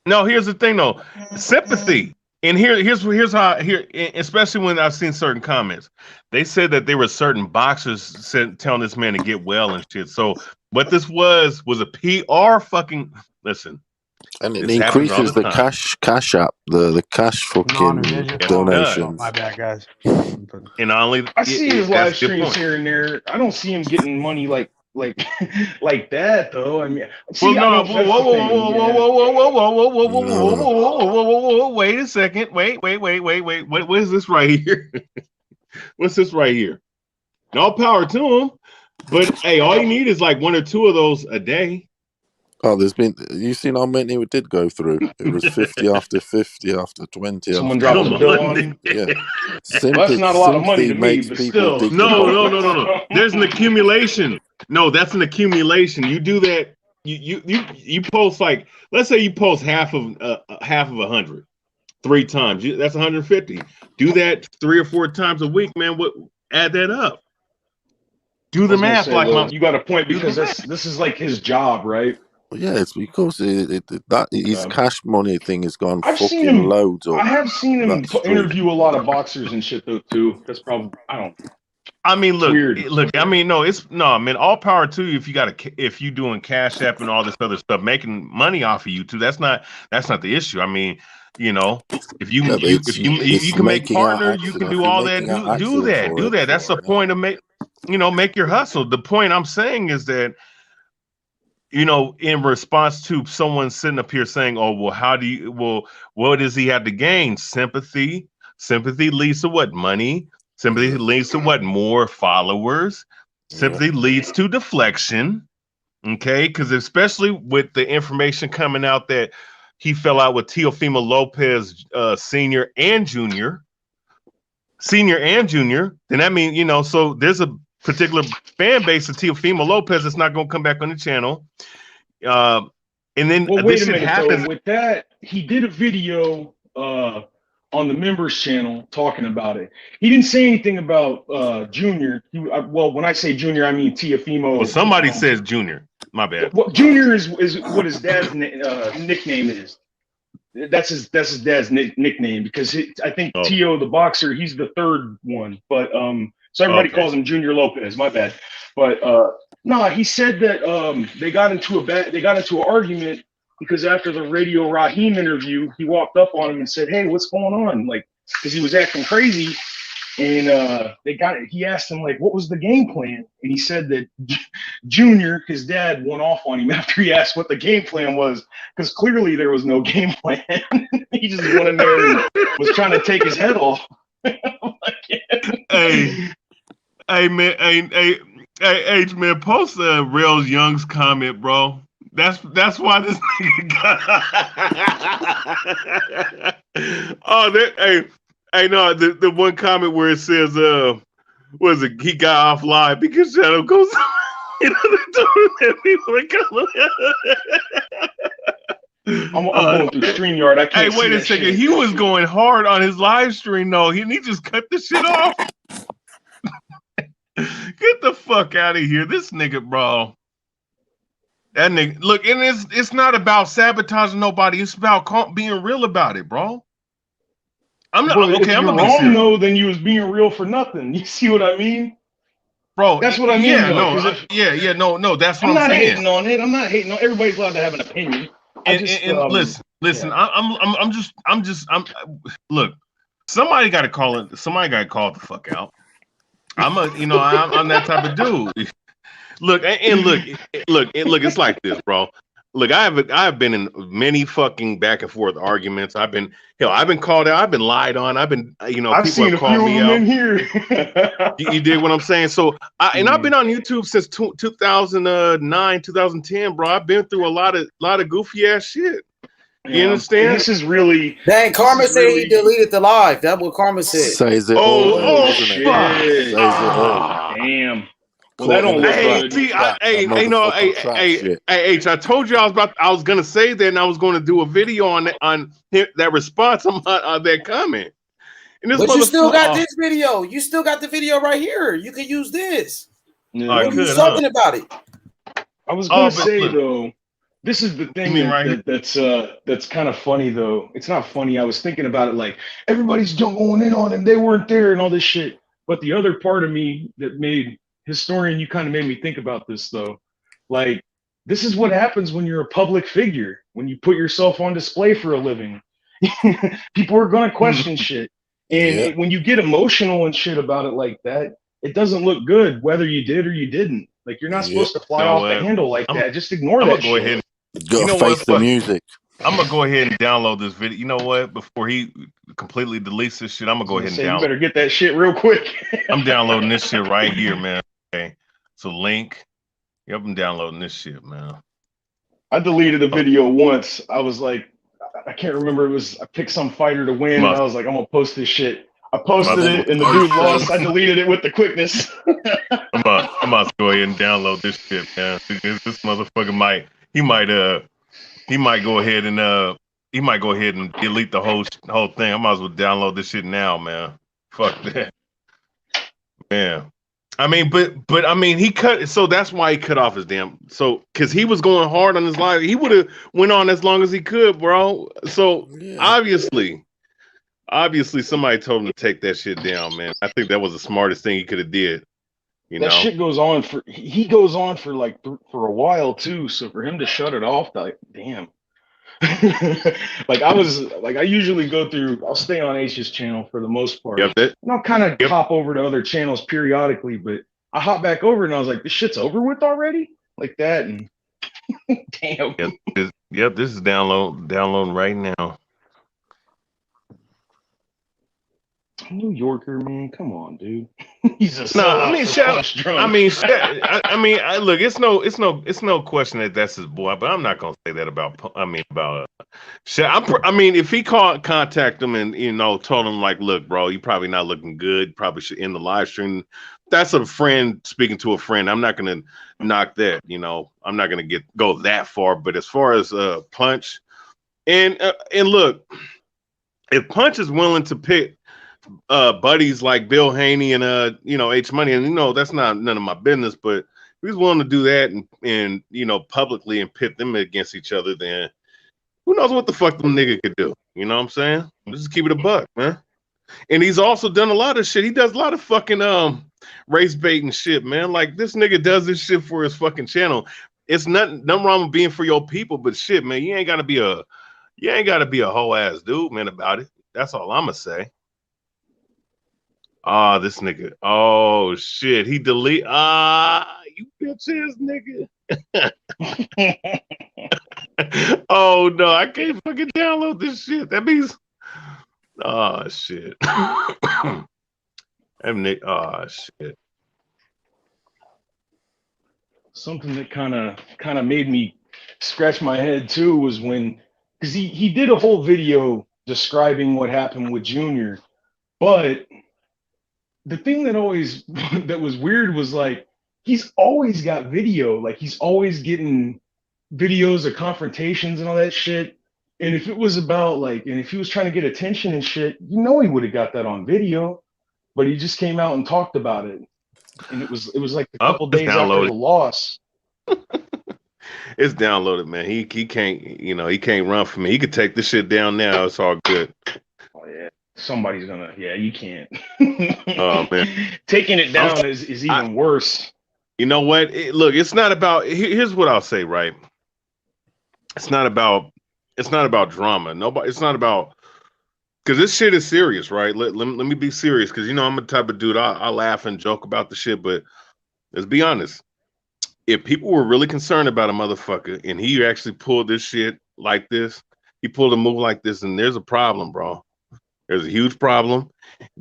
No, here's the thing though, sympathy. And here's how here, especially when I've seen certain comments, they said that there were certain boxers telling this man to get well and shit. So what this was a PR fucking listen. and it increases the cash app, the cash fucking donations. My bad, guys. And not only I see his live streams here and there. I don't see him getting money like that though. I mean, see, well, whoa, wait a second. Wait. What is this right here? What's this right here? All power to him. But hey, all you need is like 1 or 2 of those a day. Oh, you seen how many we did go through? It was 50 after 50 after 20. Someone dropped the bill on him. Yeah. Well, that's not a lot of money to me, but still. No. There's an accumulation. No, that's an accumulation. You do that. You post like, let's say you post half of 100 3 times. That's 150. Do that 3 or 4 times a week, man. Add that up. Do the math. You got a point, because this is like his job, right? Well, yeah, it's because his cash money thing has gone I've seen fucking him, loads up. I have seen him interview a lot of boxers and shit though too. That's probably I mean, look. I mean, all power to you if you doing Cash App and all this other stuff, making money off of YouTube. That's not the issue. I mean, you know, if you can make partners, you can do all that. Do that. That's the point of make your hustle. The point I'm saying is that, you know, in response to someone sitting up here saying, "Oh, well, what does he have to gain? Sympathy. Sympathy leads to what? Money. Sympathy leads to what? More followers. Sympathy leads to deflection." Okay, because especially with the information coming out that he fell out with Teofimo Lopez, senior and junior, then that means, you know, so there's a particular fan base of Teofimo Lopez that's not going to come back on the channel. And then wait a minute, happens. With that, he did a video on the members channel talking about it. He didn't say anything about Junior. Well, when I say Junior, I mean Teofimo. Well, somebody says Junior. My bad. Well, Junior is what his dad's nickname is. That's his dad's nickname, because I think Tio the boxer, he's the third one, but so everybody calls him Junior Lopez. My bad. But he said that they got into an argument because after the Radio Raheem interview, he walked up on him and said, "Hey, what's going on?" Like, because he was acting crazy, and he asked him, like, what was the game plan? And he said that Junior, his dad, went off on him after he asked what the game plan was, because clearly there was no game plan. He just went in there and was trying to take his head off. Hey, man, post Rails Young's comment, bro. That's why this nigga got. The one comment where it says, he got off live because Shadow goes I'm going through StreamYard. I can't. Hey, wait a second. Shit. He was going hard on his live stream though. He just cut the shit off. Get the fuck out of here, this nigga, bro. That nigga, look, and it's not about sabotaging nobody. It's about being real about it, bro. I'm not okay. I'm wrong though. Then you was being real for nothing. You see what I mean, bro? That's what I mean. Yeah, no. That's what I'm saying. Hating on it. I'm not hating on. Everybody's allowed to have an opinion. Listen. I'm just. Look, somebody got to call it. Somebody got to call it the fuck out. I'm that type of dude. Look, it's like this, bro. Look, I've been in many fucking back and forth arguments. I've been called out. I've been lied on. I've people have called me out. In here. You dig what I'm saying? So, I've been on YouTube since 2009, 2010, bro. I've been through a lot of goofy ass shit. You understand? And this is really. Dang, Karma said he deleted the live. That's what Karma said. Says it all there, doesn't it? Shit. Says it all. Damn. Well, that don't look good. See, H, I told you I was gonna say that, and I was gonna do a video on that response on that comment. And But you still got this video. You still got the video right here. You can use this. Yeah. What are you talking about it? I was gonna say though, this is the thing that's kind of funny though. It's not funny. I was thinking about it like everybody's going in on him. They weren't there and all this shit. But the other part of me that made historian, you kind of made me think about this though. Like this is what happens when you're a public figure. When you put yourself on display for a living, people are gonna question shit. And when you get emotional and shit about it like that, it doesn't look good whether you did or you didn't. Like you're not supposed to fly off the handle like that. Just ignore that shit. Ahead and face the music. I'm gonna go ahead and download this video. You know what? Before he completely deletes this shit, I'm gonna go ahead and download. You better get that shit real quick. I'm downloading this shit right here, man. Okay, so link. Yep, I'm downloading this shit, man. I deleted a video once. I was like, I can't remember. I picked some fighter to win, and I was like, I'm gonna post this shit. I posted it, and the dude lost. I deleted it with the quickness. I'm about to go ahead and download this shit, man. This motherfucker might go ahead and delete the whole thing. I might as well download this shit now, man. Fuck that, man. I mean, but I mean, he cut. So that's why he cut off his damn. So because he was going hard on his live, he would have went on as long as he could, bro. So obviously somebody told him to take that shit down, man. I think that was the smartest thing he could have did. That shit goes on for for a while too. So for him to shut it off, like damn. I usually go through. I'll stay on H's channel for the most part. And I'll kind of hop over to other channels periodically, but I hop back over and I was like, this shit's over with already, like that. And damn. This is downloading right now. New Yorker, man, come on, dude. He's a look, it's no question that that's his boy, but I'm not gonna say that about. If he contact him and told him like, look, bro, you probably not looking good. Probably should end the live stream. That's a friend speaking to a friend. I'm not gonna knock that. I'm not gonna go that far. But as far as Punch, and look, if Punch is willing to pick buddies like Bill Haney and H Money, and that's not none of my business, but if he's willing to do that and publicly and pit them against each other, then who knows what the fuck them nigga could do? You know what I'm saying? Let's just keep it a buck, man. And he's also done a lot of shit. He does a lot of fucking race baiting shit, man. Like this nigga does this shit for his fucking channel. It's nothing wrong with being for your people, but shit, man, you ain't gotta be a whole ass dude, man, about it. That's all I'm gonna say. This nigga. Oh shit. He delete. You bitch ass nigga. Oh no, I can't fucking download this shit. That means shit. Shit. Something that kind of made me scratch my head too was because he did a whole video describing what happened with Junior, but the thing that was weird was like he's always got video, like he's always getting videos of confrontations and all that shit. And if it was about and if he was trying to get attention and shit, he would have got that on video. But he just came out and talked about it, and it was like a couple days after the loss. It's downloaded, man. He can't he can't run from me. He could take this shit down now. It's all good. Oh yeah. Somebody's gonna, you can't. Oh man, taking it down is even worse. You know what? Look, it's not about. Here's what I'll say. Right? It's not about drama. It's not about because this shit is serious, right? Let me be serious because I'm the type of dude I laugh and joke about the shit, but let's be honest. If people were really concerned about a motherfucker and he actually pulled this shit like this, he pulled a move like this, and there's a problem, bro. There's a huge problem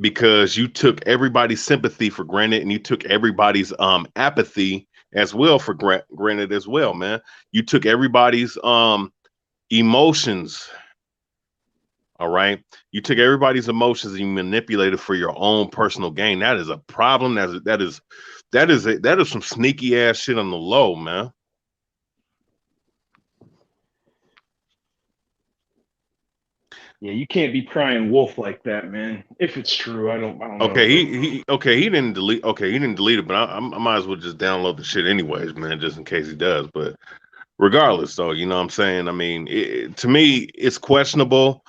because you took everybody's sympathy for granted and you took everybody's apathy as well for granted as well, man. You took everybody's emotions All right. You took everybody's emotions and you manipulated for your own personal gain. That is a problem. That is some sneaky ass shit on the low, man. Yeah, you can't be crying wolf like that, man. If it's true, I don't know. Okay, he didn't delete. Okay, he didn't delete it, but I might as well just download the shit anyways, man, just in case he does. But regardless, though, you know what I'm saying. I mean, to me, it's questionable.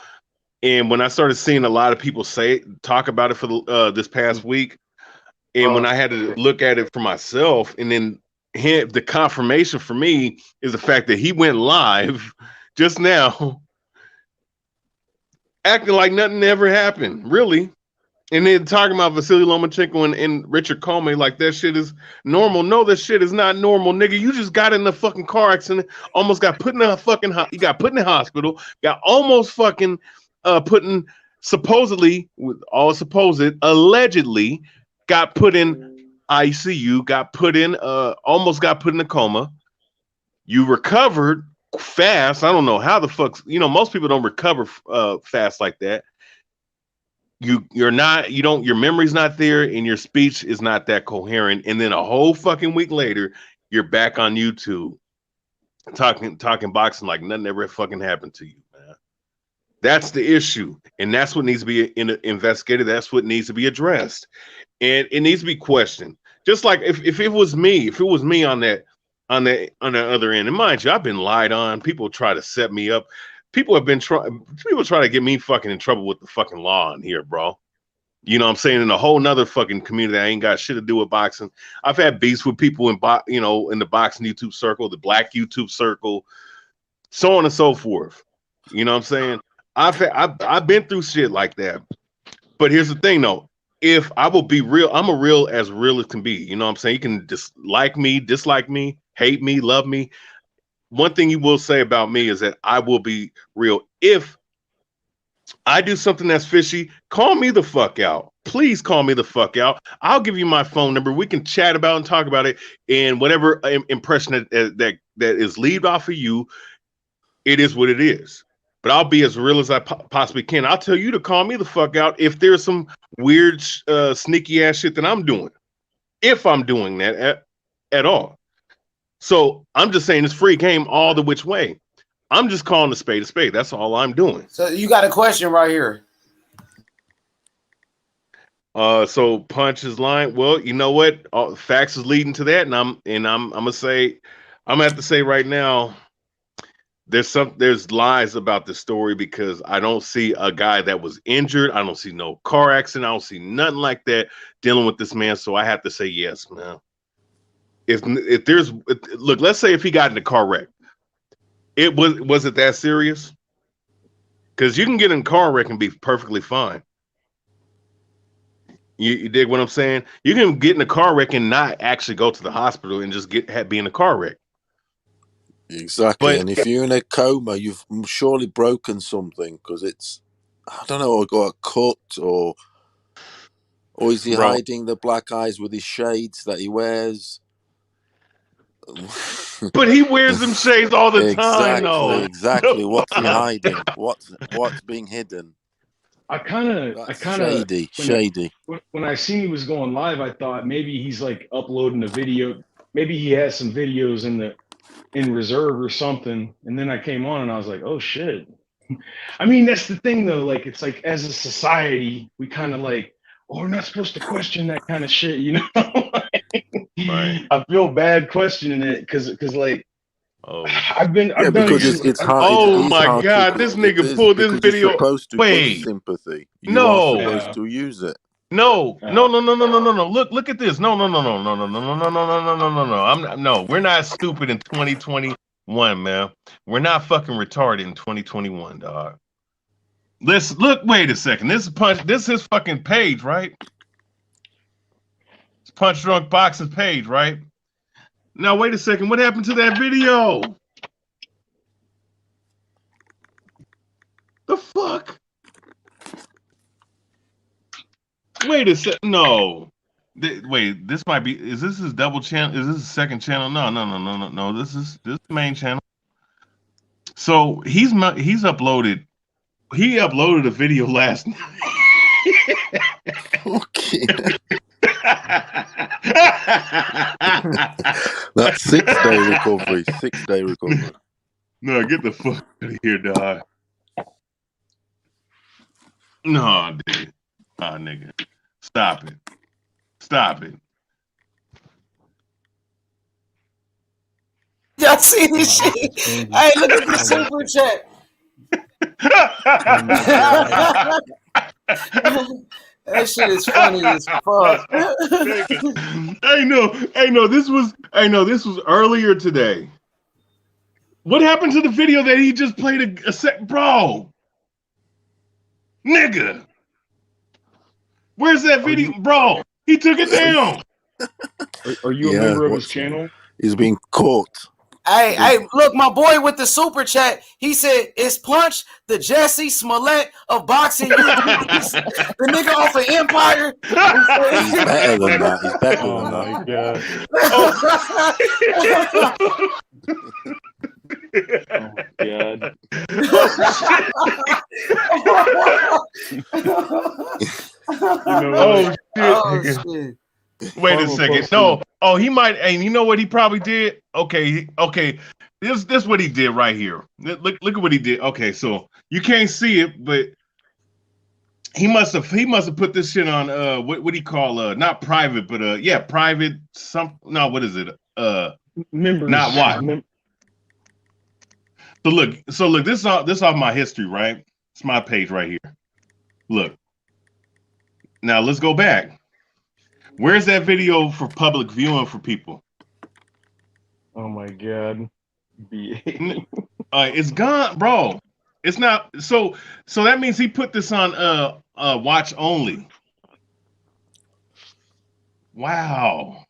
And when I started seeing a lot of people talk about it for this past week, and when I had to look at it for myself, and then the confirmation for me is the fact that he went live just now, acting like nothing ever happened, really. And then talking about Vasiliy Lomachenko and Richard Commey like that shit is normal. No, that shit is not normal, nigga. You just got in the fucking car accident, almost got put in a fucking you got put in the hospital, got almost fucking put in supposedly with all supposed allegedly got put in ICU, got put in almost got put in a coma. You recovered fast. I don't know how the fuck, most people don't recover fast like that. Your memory's not there and your speech is not that coherent. And then a whole fucking week later, you're back on YouTube talking boxing like nothing ever fucking happened to you, man. That's the issue. And that's what needs to be investigated. That's what needs to be addressed. And it needs to be questioned. Just like if it was me on the other end, and mind you, I've been lied on. People try to set me up. People try to get me fucking in trouble with the fucking law in here, bro. You know what I'm saying? In a whole nother fucking community that ain't got shit to do with boxing. I've had beefs with people in the boxing YouTube circle, the black YouTube circle, so on and so forth. You know what I'm saying? I've been through shit like that. But here's the thing though. If I will be real, I'm as real as can be. You know what I'm saying? You can dislike me, hate me, love me. One thing you will say about me is that I will be real. If I do something that's fishy, call me the fuck out. Please call me the fuck out. I'll give you my phone number. We can chat about and talk about it. And whatever impression that is leaved off of you, it is what it is. But I'll be as real as I possibly can. I'll tell you to call me the fuck out if there's some weird, sneaky ass shit that I'm doing. If I'm doing that at all. So I'm just saying it's free game all the which way. I'm just calling a spade a spade. That's all I'm doing. So you got a question right here. So Punch is lying. Well, you know what? Facts is leading to that, and I'm gonna have to say right now, there's lies about the story because I don't see a guy that was injured. I don't see no car accident. I don't see nothing like that dealing with this man. So I have to say yes, man. If there's look, let's say if he got in a car wreck, was it that serious? Because you can get in a car wreck and be perfectly fine. You dig what I'm saying? You can get in a car wreck and not actually go to the hospital and just be in a car wreck. Exactly. And if you're in a coma, you've surely broken something because it's, I don't know, or got a cut or is he hiding the black eyes with his shades that he wears? But he wears them shades all the time, though. Exactly. What's he hiding? What's being hidden? I kind of shady. When I seen he was going live, I thought maybe he's like uploading a video. Maybe he has some videos in reserve or something. And then I came on and I was like, oh shit. I mean, that's the thing though. Like, it's like as a society, we kind of like, we're not supposed to question that kind of shit, you know? Right. I feel bad questioning it because like, I've done because it's hard. Oh my god, this nigga pulled this video. You're supposed to Wait, sympathy. You are supposed to use it. No. Look at this. No. We're not stupid in 2021, man. We're not fucking retarded in 2021, dog. Let's look. Wait a second. This is his fucking page, right? It's Punch Drunk Box's page, right? Now wait a second. What happened to that video? The fuck? Wait a second. No. Wait, this might be. Is this his double channel? Is this his second channel? No. This is main channel. So he's uploaded uploaded a video last night. Okay. That's 6-day recovery. 6-day recovery. No, get the fuck out of here, dog. No, dude. Oh, nigga. Stop it. Stop it. Y'all see this shit? Hey, look at the super chat. That shit is funny as fuck. This was earlier today. What happened to the video that he just played a sec, bro? Nigga. Where's that video, bro? He took it down. Are you a member of his channel? He's being caught. Hey, look, my boy with the super chat, he said, "Is Punch the Jesse Smollett of boxing?" The nigga off of Empire. He's better than that. He's better than that. Oh shit. Wait a second. No. Oh, he might. And you know what he probably did? Okay. This is what he did right here. Look at what he did. Okay, so you can't see it, but he must have put this shit on what do you call not private, but private what is it? Members. Not what? So look, this off my history, right? It's my page right here. Look. Now let's go back. Where's that video for public viewing for people? Oh my god. It's gone, bro. It's not so that means he put this on watch only. Wow.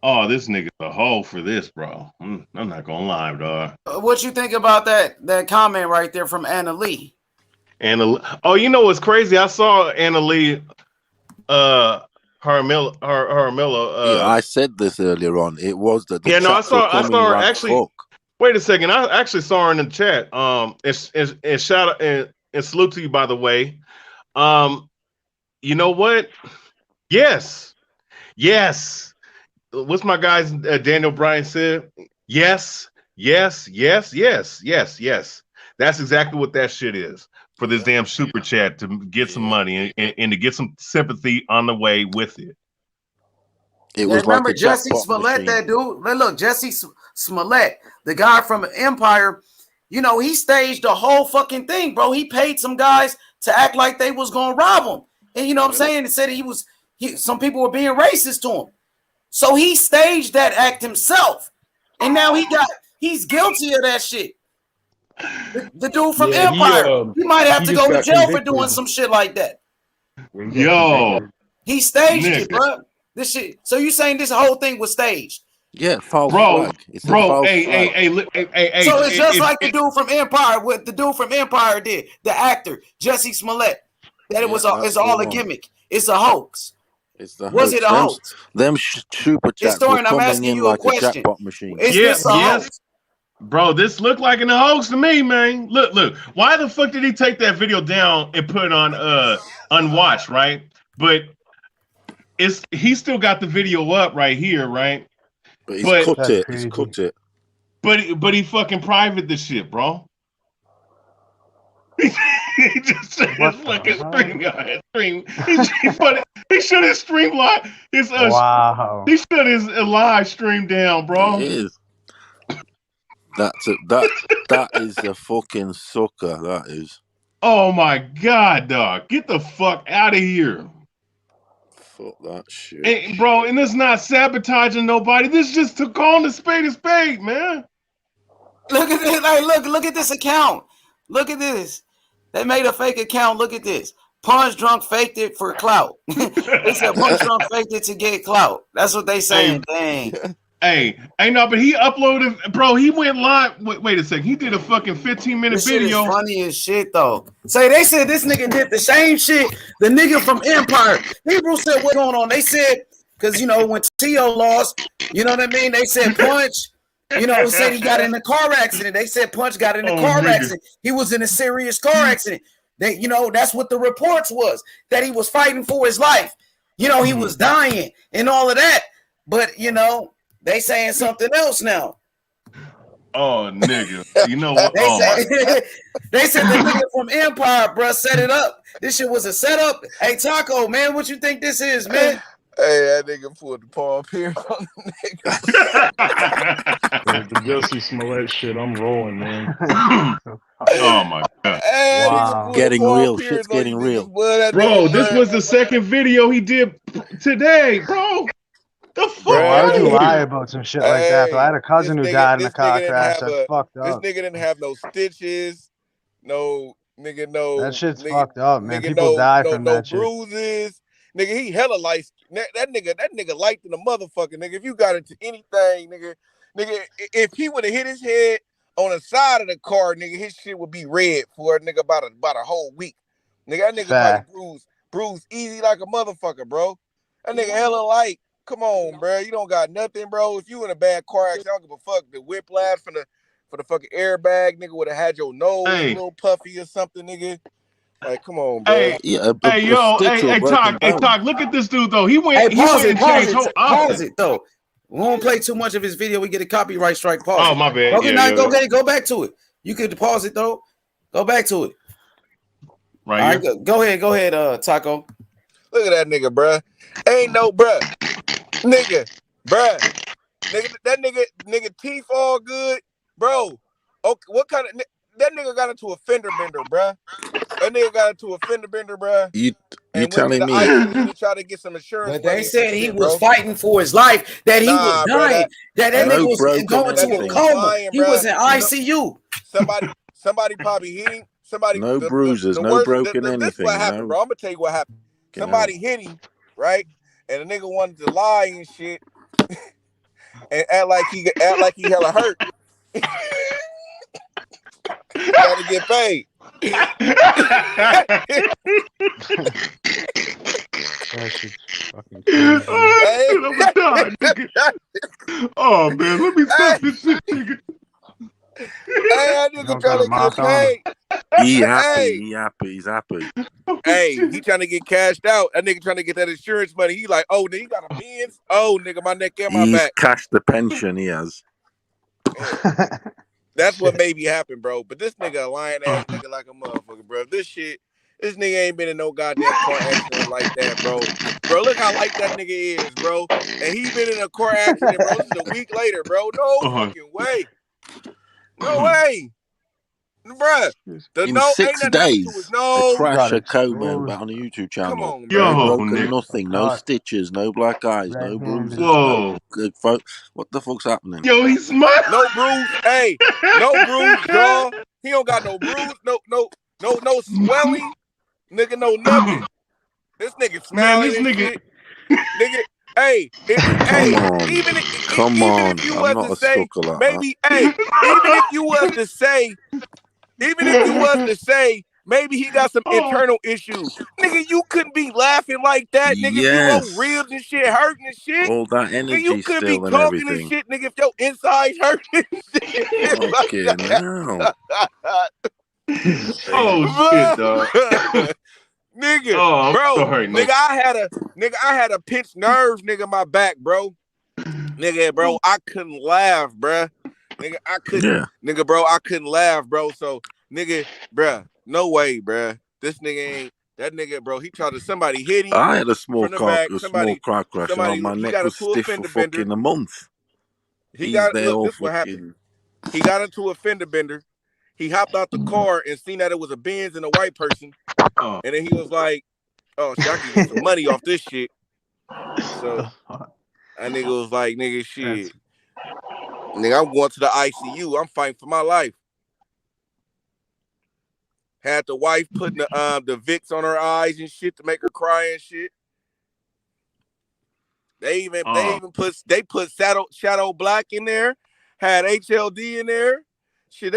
Oh, this nigga's a hoe for this, bro. I'm not gonna lie, dog. What you think about that comment right there from Anna Lee? Oh, you know what's crazy? I saw Anna Lee Harmilla. Yeah, I said this earlier on. It was that. I saw her actually. Fuck. Wait a second. I actually saw her in the chat. And shout out and salute to you, by the way. You know what? Yes. What's my guy's Daniel Bryan said? Yes. That's exactly what that shit is. For this damn super chat to get some money and to get some sympathy on the way with it. It was remember like Jesse Smollett, that dude? Look, Jesse Smollett, the guy from Empire, you know, he staged the whole fucking thing, bro. He paid some guys to act like they was gonna rob him. And you know what I'm saying? It said some people were being racist to him. So he staged that act himself. And now he's guilty of that shit. The dude from Empire, he might have to go to jail for doing some shit like that. Yo, he staged it, bro. This shit. So you saying this whole thing was staged? Yeah, false flag. It's false flag. So it's just like the dude from Empire. What the dude from Empire did, the actor Jesse Smollett. That it's all a gimmick. It's a hoax. It's the was it a hoax? Them super chats were coming in like a jackpot machine. Is this a hoax? Bro, this looked like a hoax to me, man. Look. Why the fuck did he take that video down and put it on unwatched, right? But he still got the video up right here, right? But he's cooked it. He's cooked it. But he fucking private the shit, bro. He just said his fucking stream. He shut his stream live. Wow. He shut his live stream down, bro. It is. That is a fucking sucker. That is. Oh my god, dog! Get the fuck out of here. Fuck that shit, and, bro. And this is not sabotaging nobody. This is just to call a spade, man. Look at this. Like, look at this account. Look at this. They made a fake account. Look at this. Punch Drunk faked it for clout. They said Punch Drunk faked it to get clout. That's what they saying. Dang. Hey, no, but he uploaded, bro. He went live. Wait a second. He did a fucking 15-minute video. Shit is funny as shit, though. Say they said this nigga did the same shit. The nigga from Empire. Hebrew said, "What's going on?" They said, because you know when Tio lost, you know what I mean. They said Punch You know, said he got in a car accident. They said Punch got in a car accident. He was in a serious car accident. They, you know, that's what the reports was, that he was fighting for his life. You know, he was dying and all of that. But, you know, they saying something else now. Oh, nigga. You know what? They said the nigga from Empire, bro, set it up. This shit was a setup. Hey, Taco, man, what you think this is, man? Hey, that nigga pulled the Paul Pierce on the nigga. The Jussie Smollett shit, I'm rolling, man. Oh my god! Hey, wow. Getting real. Shit's getting real. Bro, this was the second video he did today, bro. The fuck? Why would you lie about some shit like that? Though I had a cousin who died in a car crash. That's fucked This up. nigga didn't have no stitches, no. That shit's fucked up, man. People die from that shit. Bruises. Nigga, he hella light. That nigga light than a motherfucker, nigga. If you got into anything, nigga, if he would have hit his head on the side of the car, nigga, his shit would be red for a nigga about a whole week. Nigga, that nigga probably bruised easy like a motherfucker, bro. That nigga hella light. Come on, bro. You don't got nothing, bro. If you in a bad car accident, I don't give a fuck. The whiplash for the fucking airbag, nigga, would have had your nose a little puffy or something, nigga. Like, come on, bro. Hey, Talk. Look at this dude though. He went. Hey, pause it. Pause it though. We won't play too much of his video. We get a copyright strike. Pause. Oh, my bad. Go back to it. You could pause it though. Go back to it. Right. All right, go ahead, Taco. Look at that nigga, bruh. Ain't no bruh. Nigga, that nigga teeth all good, bro. Okay, what kind of that nigga got into a fender bender, bruh? That nigga got into a fender bender, bruh. You telling me? To try to get some insurance. But they said he was fighting for his life. That he was dying. That nigga was going to a coma. He was in ICU. Somebody probably hit him. No bruises, no broken anything. This is what happened, bro. I'm gonna tell you what happened. Somebody hit him, right? And the nigga wanted to lie and shit, and act like he hella hurt. Got to get paid. That shit's fucking crazy. Oh man, let me stop this shit, nigga. Hey, that nigga trying to get paid. He's happy. Hey, he trying to get cashed out. That nigga trying to get that insurance money. He like, oh, nigga, you got a Benz? Oh, nigga, my neck and my back. He's cashed the pension he has. That's what maybe happened, bro. But this nigga a lying ass nigga like a motherfucker, bro. This nigga ain't been in no goddamn car accident like that, bro. Bro, look how light that nigga is, bro. And he been in a car accident, bro. This is a week later, bro. No fucking way. No way. Bruh. In 6 days, a crash at Commey on a YouTube channel. Come on, no broken nothing, no stitches, no black eyes, no bruises. Whoa. What the fuck's happening? Yo, he's smart. No bruise. Hey, no bruise, jaw. He don't got no bruise, no swelling. Nigga, no nothing. This nigga smelling. Man, this nigga. Nigga. Hey, even if you was to say, maybe, even if you was to say, maybe he got some internal issues. Nigga, you couldn't be laughing like that, nigga. Yes. If your ribs and shit hurting and shit. All that energy nigga, you still couldn't be and talking everything. and shit, nigga, if your insides hurting and shit. Okay, now. Oh, shit, dog. Nigga, bro, nigga, I had a pinched nerve, nigga, my back, bro. Nigga, bro, I couldn't laugh, bro. Nigga, I couldn't. Nigga, bro, I couldn't laugh, bro. So, nigga, bro, no way, bro. This nigga ain't. That nigga, bro, he tried to somebody hit him. I had a small car crash and my neck was stiff for fucking a month. He got look, this what happened. He got into a fender bender. He hopped out the car and seen that it was a Benz and a white person. And then he was like, oh, shit, I can get some money off this shit. So that nigga was like, nigga, shit. Nigga, I'm going to the ICU. I'm fighting for my life. Had the wife putting the Vicks on her eyes and shit to make her cry and shit. They put Shadow Black in there. Had HLD in there. Shit,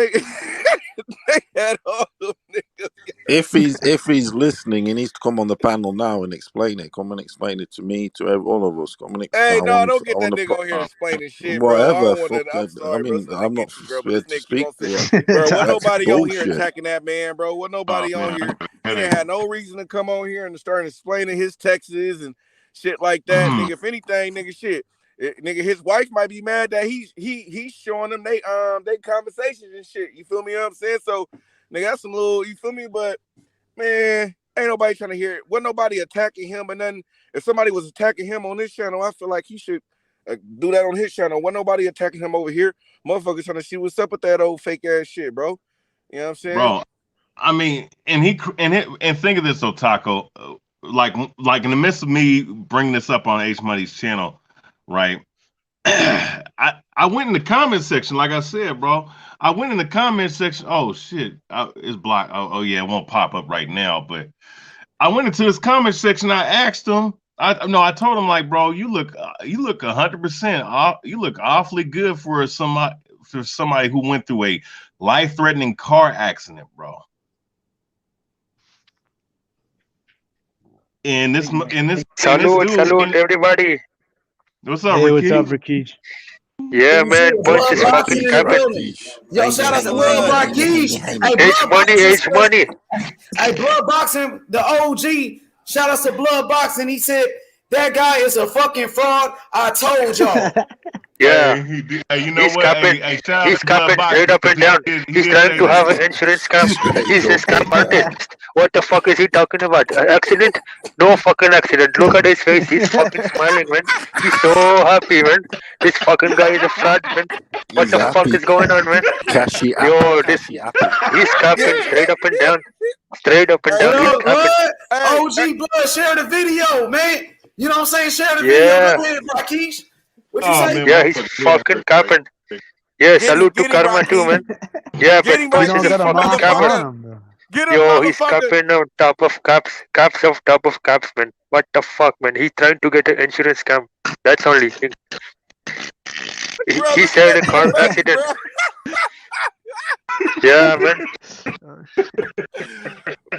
They had all them niggas. If he's listening, he needs to come on the panel now and explain it. Come and explain it to me, to all of us. Come and Hey, I no, want don't get that to nigga on here explaining shit, bro. I whatever. don't want Fuck. to. I'm sorry, bro. Something I'm not get you, bro. But this scared to nigga keep speak, on saying, bro. bro, wasn't That's nobody on here bullshit. attacking that man, bro. Wasn't nobody on man. here. He didn't have no reason to come on here and start explaining his texts and shit like that, nigga. If anything, nigga, shit. Nigga, his wife might be mad that he's showing them they conversations and shit. You feel me? You know what I'm saying? So, nigga, that's some little, you feel me? But man, ain't nobody trying to hear it. Wasn't nobody attacking him, and then if somebody was attacking him on this channel, I feel like he should do that on his channel. Wasn't nobody attacking him over here. Motherfuckers trying to see what's up with that old fake ass shit, bro. You know what I'm saying? Bro, I mean, and think of this, Otako. Like in the midst of me bringing this up on H Money's channel, right? I went in the comment section, like I said, bro. I went in the comment section. Oh shit, it's blocked. Oh yeah, it won't pop up right now. But I went into this comment section. I asked him. I told him, like, bro, you look 100%. You look awfully good for somebody who went through a life-threatening car accident, bro. Salute, everybody. What's up, Hey, Rakesh? what's up, Rakesh? Yeah, man. Bunch is fucking capping. Yo, shout out to Blood Rakesh. H money. Hey, Blood Boxing, the OG. Shout out to Blood Boxing. He said that guy is a fucking fraud. I told y'all. Yeah. Hey, you know he's what? Capping, Hey, shout out he's to Blood capping straight up and down. He's trying to have an insurance scam. He's a scam artist. What the fuck is he talking about? Accident? No fucking accident. Look at his face. He's fucking smiling, man. He's so happy, man. This fucking guy is a fraud, man. What the fuck is going on, man? Yo, he's capping straight up and down. Straight up and down. Yo, He's capping. OG Blood, share the video, man. You know what I'm saying? Share the video. Go ahead, Rakesh. What you say? Yeah, he's fucking capping. Yeah, salute to Karma too, man. Yeah, but Punch is a fucking capper. Yo, he's capping on top of caps of top of caps, man. What the fuck, man? He's trying to get an insurance scam. That's only thing. He said a car accident. Yeah, man.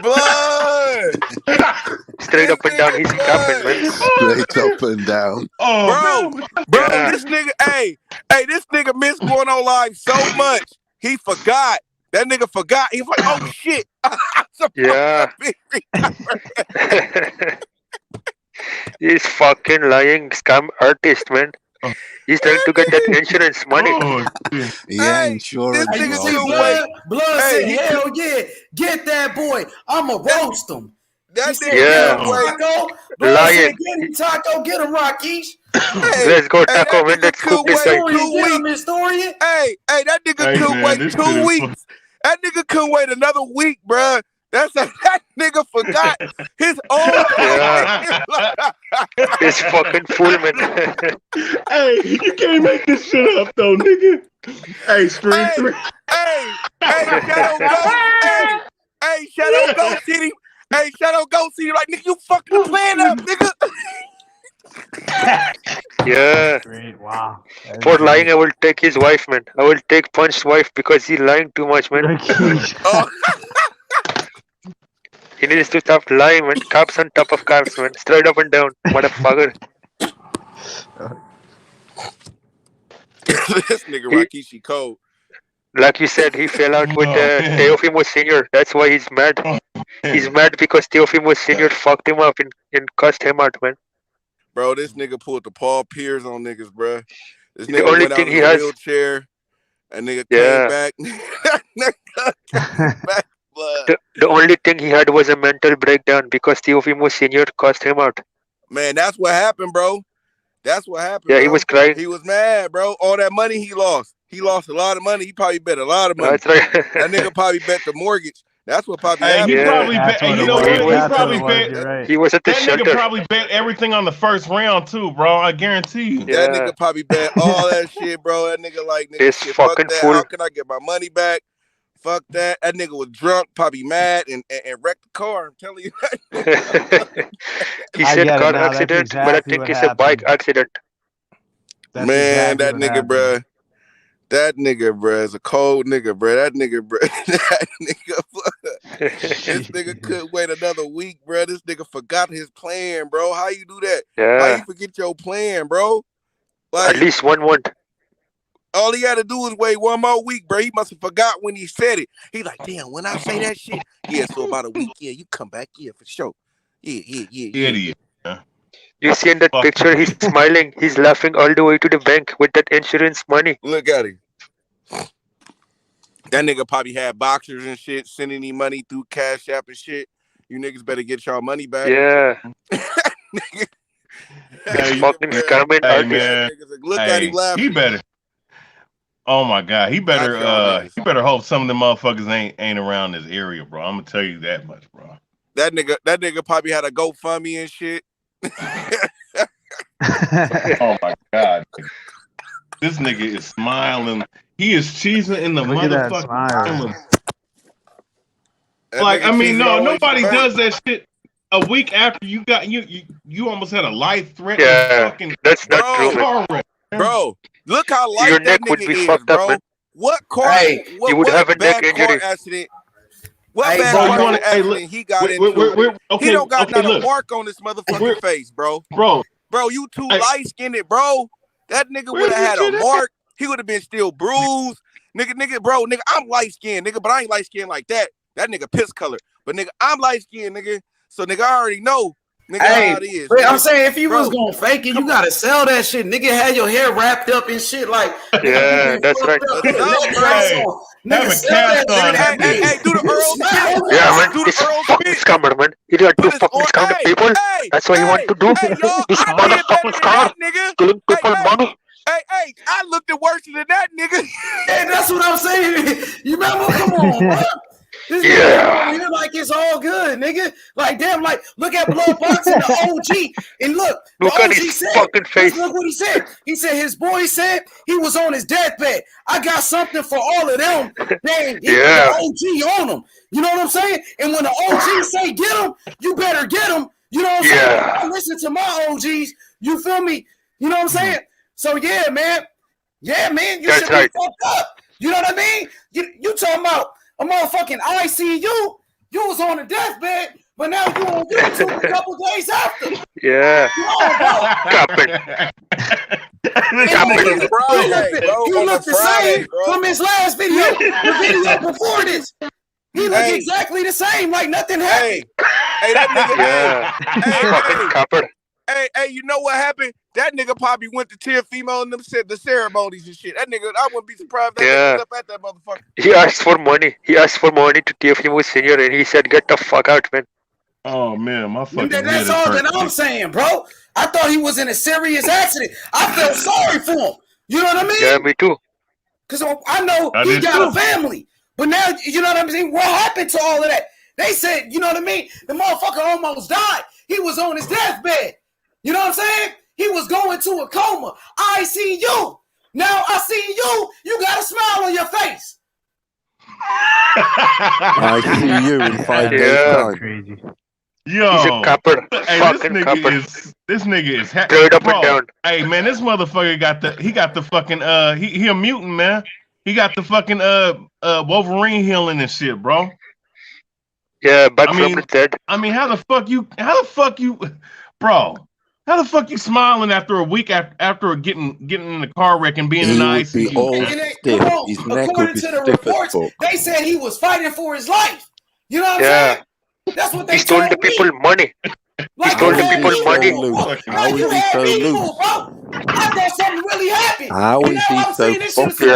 Blood. Straight up and down, he's capping, man. Straight up and down. Bro, yeah. This nigga, hey, this nigga missed going on live so much. He forgot. That nigga forgot. He was like, oh shit. Yeah. He's fucking lying scam artist, man. He's trying to get that insurance money. Yeah, insurance. This nigga Blood said, hell yeah, get that boy. I'ma roast him. That said, yeah. Taco. Blood said, get him, Taco. Get him, Rakesh. Let's go, Taco. Win that scoop this way. Hey, that nigga couldn't wait 2 weeks. That nigga couldn't wait another week, bruh. That nigga forgot his own. Yeah. This fucking fool, man. Hey, you can't make this shit up, though, nigga. Hey, Stream 3. Hey, Shadow Ghost. Hey, Shadow Ghost hit him. Hey, Shadow Ghost hit him like, nigga, you fucking the plan up, nigga. Yeah. Great. Wow. For lying, I will take his wife, man. I will take Punch's wife because he's lying too much, man. He needs to stop lying, man. Caps on top of caps, man. Straight up and down, motherfucker. This nigga Rakishi cold. Like you said, he fell out with Teofimo Sr. That's why he's mad. He's mad because Teofimo Sr. fucked him up and cussed him out, man. Bro, this nigga pulled the Paul Pierce on niggas, bro. This nigga the only went thing out he in a has, wheelchair. That nigga came back. The only thing he had was a mental breakdown because Teofimo Sr. cussed him out. Man, that's what happened, bro. That's what happened. Yeah, bro. he was crying. He was mad, bro. All that money he lost. He lost a lot of money. He probably bet a lot of money. That's right. That nigga probably bet the mortgage. That's what probably Hey, happened. he probably bet. Hey, you know what? He probably bet. Right. He was at the that shelter. nigga probably bet everything on the first round too, bro. I guarantee you. That nigga probably bet all that shit, bro. That nigga like, nigga, this shit, fucking fuck that. fool. How can I get my money back? Fuck that. That nigga was drunk, probably mad, and wrecked the car. I'm telling you. He said car accident, but I think it's a bike accident. Man, that nigga, bro. That nigga, bro, is a cold nigga, bro. That nigga, bro. That nigga, this nigga couldn't wait another week, bro. This nigga forgot his plan, bro. How you do that? How you forget your plan, bro? Like, at least 1 month. All he had to do was wait 1 more week, bro. He must have forgot when he said it. He like, damn, when I say that shit, yeah, so about a week, yeah, you come back, yeah, for sure. Yeah. Idiot. You see in that picture, he's smiling. He's laughing all the way to the bank with that insurance money. Look at him. That nigga probably had boxers and shit, sending him money through Cash App and shit. You niggas better get y'all money back. Yeah. Hey, fucking scamming hey, artist. man. Look at him laughing. He better. Oh my God, he better. He better hope some of them motherfuckers ain't around this area, bro. I'm gonna tell you that much, bro. That nigga probably had a GoFundMe and shit. Oh my God, this nigga is smiling. He is cheesing in the motherfucking camera. Like, I mean, no, nobody does that shit a week after you got you almost had a life threat. Yeah, fucking that's not true, man. Bro, look how light Your that neck nigga would be is, fucked bro. up, man. What car? You would have a neck bad car injury. accident? What bad car accident he got into? He don't got not a mark on his motherfucking face, bro. Bro, you too light skinned, bro. That nigga would have had a mark. He would have been still bruised. Nigga, I'm light skinned, nigga, but I ain't light skinned like that. That nigga piss color. But nigga, I'm light skinned, nigga. So nigga, I already know. Nigga, how it is. But I'm saying, if you was gonna fake it, you gotta sell that shit. Nigga had your hair wrapped up and shit. Like, yeah, that's right. Nigga, sell that shit. Hey, do the Earl spit. Yeah, man, he's a fucking scammer, man. He got two fucking scam people. That's what he want to do. This motherfucking scammer, killing people money. Hey, I looked at worse than that, nigga. Hey, that's what I'm saying. You remember? Come on, bro. This nigga here like it's all good, nigga. Like, damn, like, look at Blood Boxing, the OG. And look at his fucking face. Look what he said. He said his boy said he was on his deathbed. I got something for all of them. Dang, the OG on them. You know what I'm saying? And when the OG say get them, you better get them. You know what I'm saying? I listen to my OGs. You feel me? You know what I'm saying? So, yeah, man. Yeah, man. You should be fucked up. You know what I mean? You talking about a motherfucking ICU, you was on the deathbed, but now you on YouTube a couple days after. Yeah. He looked the same from his last video, the video before this. He looked exactly the same, like nothing happened. Hey, that nigga, Hey, you know what happened? That nigga probably went to 10 female and them said the ceremonies and shit. That nigga, I wouldn't be surprised if that nigga was up at that motherfucker. He asked for money. He asked for money to TFM Senior, and he said, "Get the fuck out, man." Oh man, my fucking That's all that I'm saying, bro. I thought he was in a serious accident. I felt sorry for him. You know what I mean? Yeah, me too. Because I know he got a family, but now you know what I'm saying. What happened to all of that? They said, you know what I mean? The motherfucker almost died. He was on his deathbed. You know what I'm saying? He was going to a coma. ICU. Now I see you. You got a smile on your face. I see you in 5 days time. Crazy. Yo, he's a copper. Hey, this nigga is straight up and down. Hey man, this motherfucker got the fucking he a mutant, man. He got the fucking Wolverine healing and shit, bro. Yeah, back from the dead. I mean, how the fuck you, bro? How the fuck you smiling after a week after getting in the car wreck and being in the ICU? His neck would be stiff as fuck. They said he was fighting for his life. You know what I'm saying? That's what they he stole the people money. He stole the people money. How is he so loose? I thought something really happened. How is he so fucking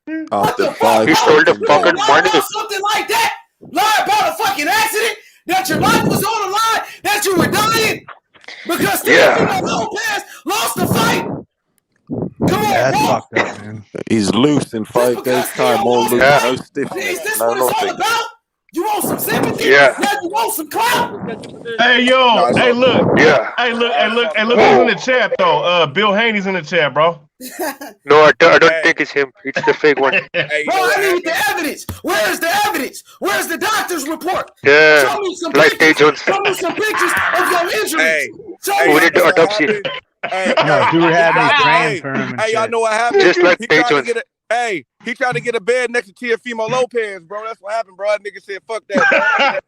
loose? After 5 he stole the fucking money. Something like that. Lie about a fucking accident. That your life was on the line. That you were dying. Because Lopez lost the fight. Come on, fucked up, man. He's loose in 5 days time. All loose, no stiffness. Is this no what it's all nothing. about? You want some sympathy? Yeah. Now you want some clout? Hey yo, hey look, yeah. Hey look, who's in the chat though? Bill Haney's in the chat, bro. No, I don't think it's him. It's the fake one. Bro, I need the evidence. Where's the evidence? Where's the doctor's report? Yeah. Show me some Like pictures. Jones. Show me some pictures of your injuries. We need the autopsy. No, dude had me praying for him and Hey, y'all shit. know what happened? Just like he tried to Patrons. get he tried to get a bed next to Teofimo Lopez, bro. That's what happened, bro. That nigga said, "Fuck that."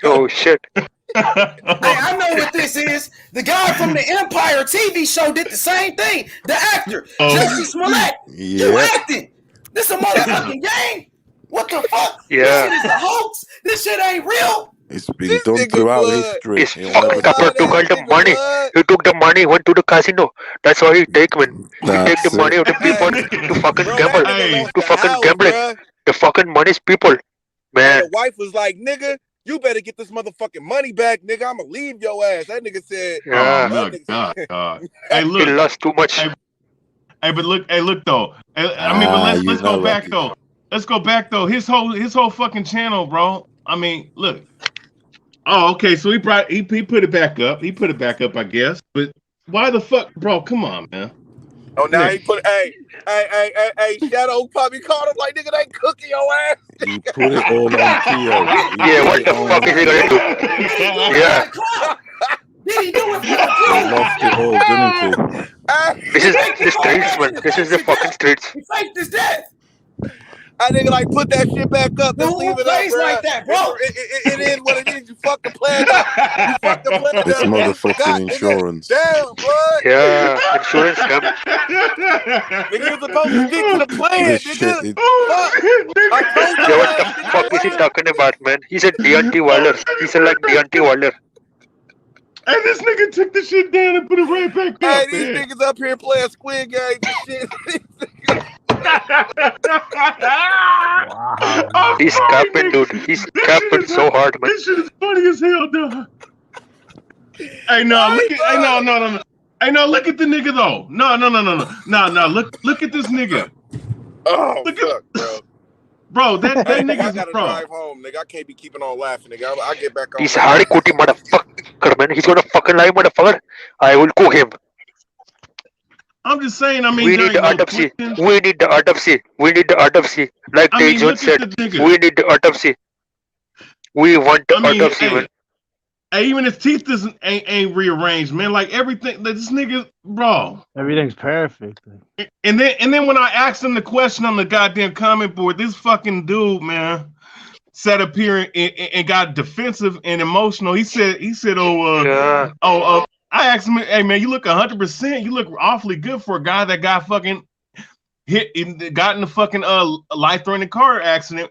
Oh shit. Hey, I know what this is. The guy from the Empire TV show did the same thing. The actor, Jesse Smollett. You acting. This a motherfucking game. What the fuck? Yeah. This shit is a hoax. This shit ain't real. It's been done throughout history. He's fucked up. Took all the money. He took the money, went to the casino. That's why he take, man. He take the money of the people to fucking gamble. To fucking gambling. The fucking money's people. Man. The wife was like, "Nigga, you better get this motherfucking money back, nigga. I'ma leave your ass." That nigga said, Yeah. Oh my God. Hey, look. He lost too much. Hey, but look though. I mean, but let's go back though. Let's go back though. His whole fucking channel, bro. I mean, look. Oh, okay. So he put it back up. He put it back up, I guess. But why the fuck, bro? Come on, man. Oh, now he put, hey, Shadow probably called him like, "Nigga, they cooking your ass." He put it all on Theo. Yeah, what the fuck is he gonna do? Yeah. Did he do it? He lost it all, didn't he? This is the streets, man. This is the fucking streets. He faked his death. I nigga like put that shit back up. Let's Who leave it plays up, bro. like that, bro? It is what it is. You fucked the plan up. You fucked the plan up. It's motherfucking insurance. Damn, bro. Yeah, insurance scam. Nigga, you're supposed to stick to the plan, This nigga. shit, I told you. Yeah, what the fuck is he talking about, man? He's a Deontay Wilder. He's a like Deontay Wilder. Hey, this nigga took the shit down and put it right back up. Hey, these niggas up here playing Squid Game and shit. Wow. He's capping, dude. He's capping so hard, man. This shit is funny as hell, dog. Hey, no, look at, hey, no. Hey, no, look at the nigga though. No. Look at this nigga. Oh, look fuck, bro. Bro, that Hey, nigga, I nigga's gotta bro. drive home, nigga. I can't be keeping on laughing, nigga. I get back on. He's a Hardy Kuti motherfucker, man. He's gonna fucking lie, motherfucker. I will cook him. I'm just saying, I mean, We need the autopsy. We need the autopsy. We need the autopsy. Like I Tay mean, Jones look at said, the nigga. we need the autopsy. We want the autopsy, man. Hey, even his teeth ain't rearranged, man. Like everything, this nigga, bro. Everything's perfect. And then when I asked him the question on the goddamn comment board, this fucking dude, man, sat up here and got defensive and emotional. He said, I asked him, "Hey man, you look 100%. You look awfully good for a guy that got fucking got in a fucking life-threatening car accident."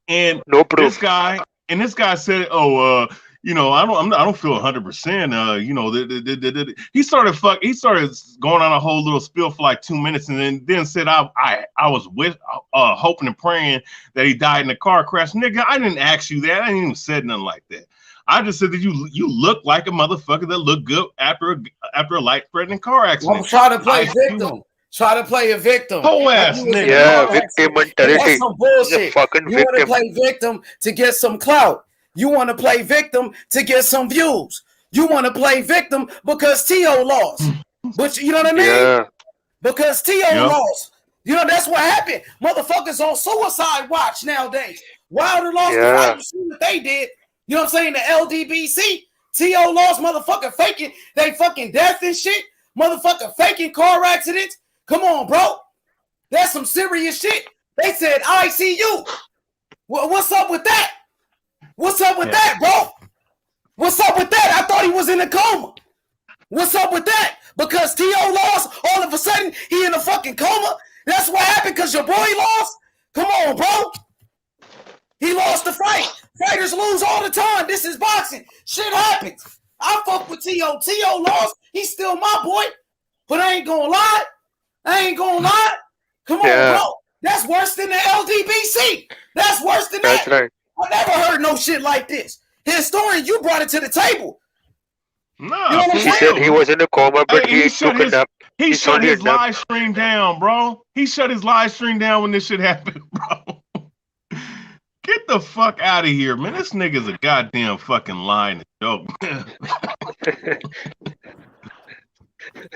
And this guy said, I don't feel 100%. He started going on a whole little spiel for like 2 minutes, and then said I was hoping and praying that he died in a car crash. Nigga, I didn't ask you that. I didn't even said nothing like that. I just said that you look like a motherfucker that looked good after a life-threatening car accident. I'm trying to play victim. Try to play a victim. Whole ass nigga. Yeah, victim mentality. That's some bullshit. Fucking you want to victim. play victim to get some clout. You want to play victim to get some views. You want to play victim because T.O. lost. But you know what I mean? Yeah. Because T.O. lost. You know, that's what happened. Motherfuckers on suicide watch nowadays. Wilder lost the fight. You see what they did. You know what I'm saying? The LDBC. T.O. lost, motherfucker faking they fucking death and shit. Motherfucker faking car accidents. Come on, bro. That's some serious shit. They said ICU. What's up with that? What's up with that, bro? What's up with that? I thought he was in a coma. What's up with that? Because T.O. lost, all of a sudden he in a fucking coma? That's what happened because your boy lost? Come on, bro. He lost the fight. Fighters lose all the time. This is boxing. Shit happens. I fuck with T.O. T.O. lost. He's still my boy. But I ain't gonna lie. Come on, bro. That's worse than the LDBC. That's worse than that. That's right. I never heard no shit like this. Historian, you brought it to the table. No, He said he was in a coma, but he took a nap. He shut his live stream down, bro. He shut his live stream down when this shit happened, bro. Get the fuck out of here, man. This nigga's a goddamn fucking lying joke.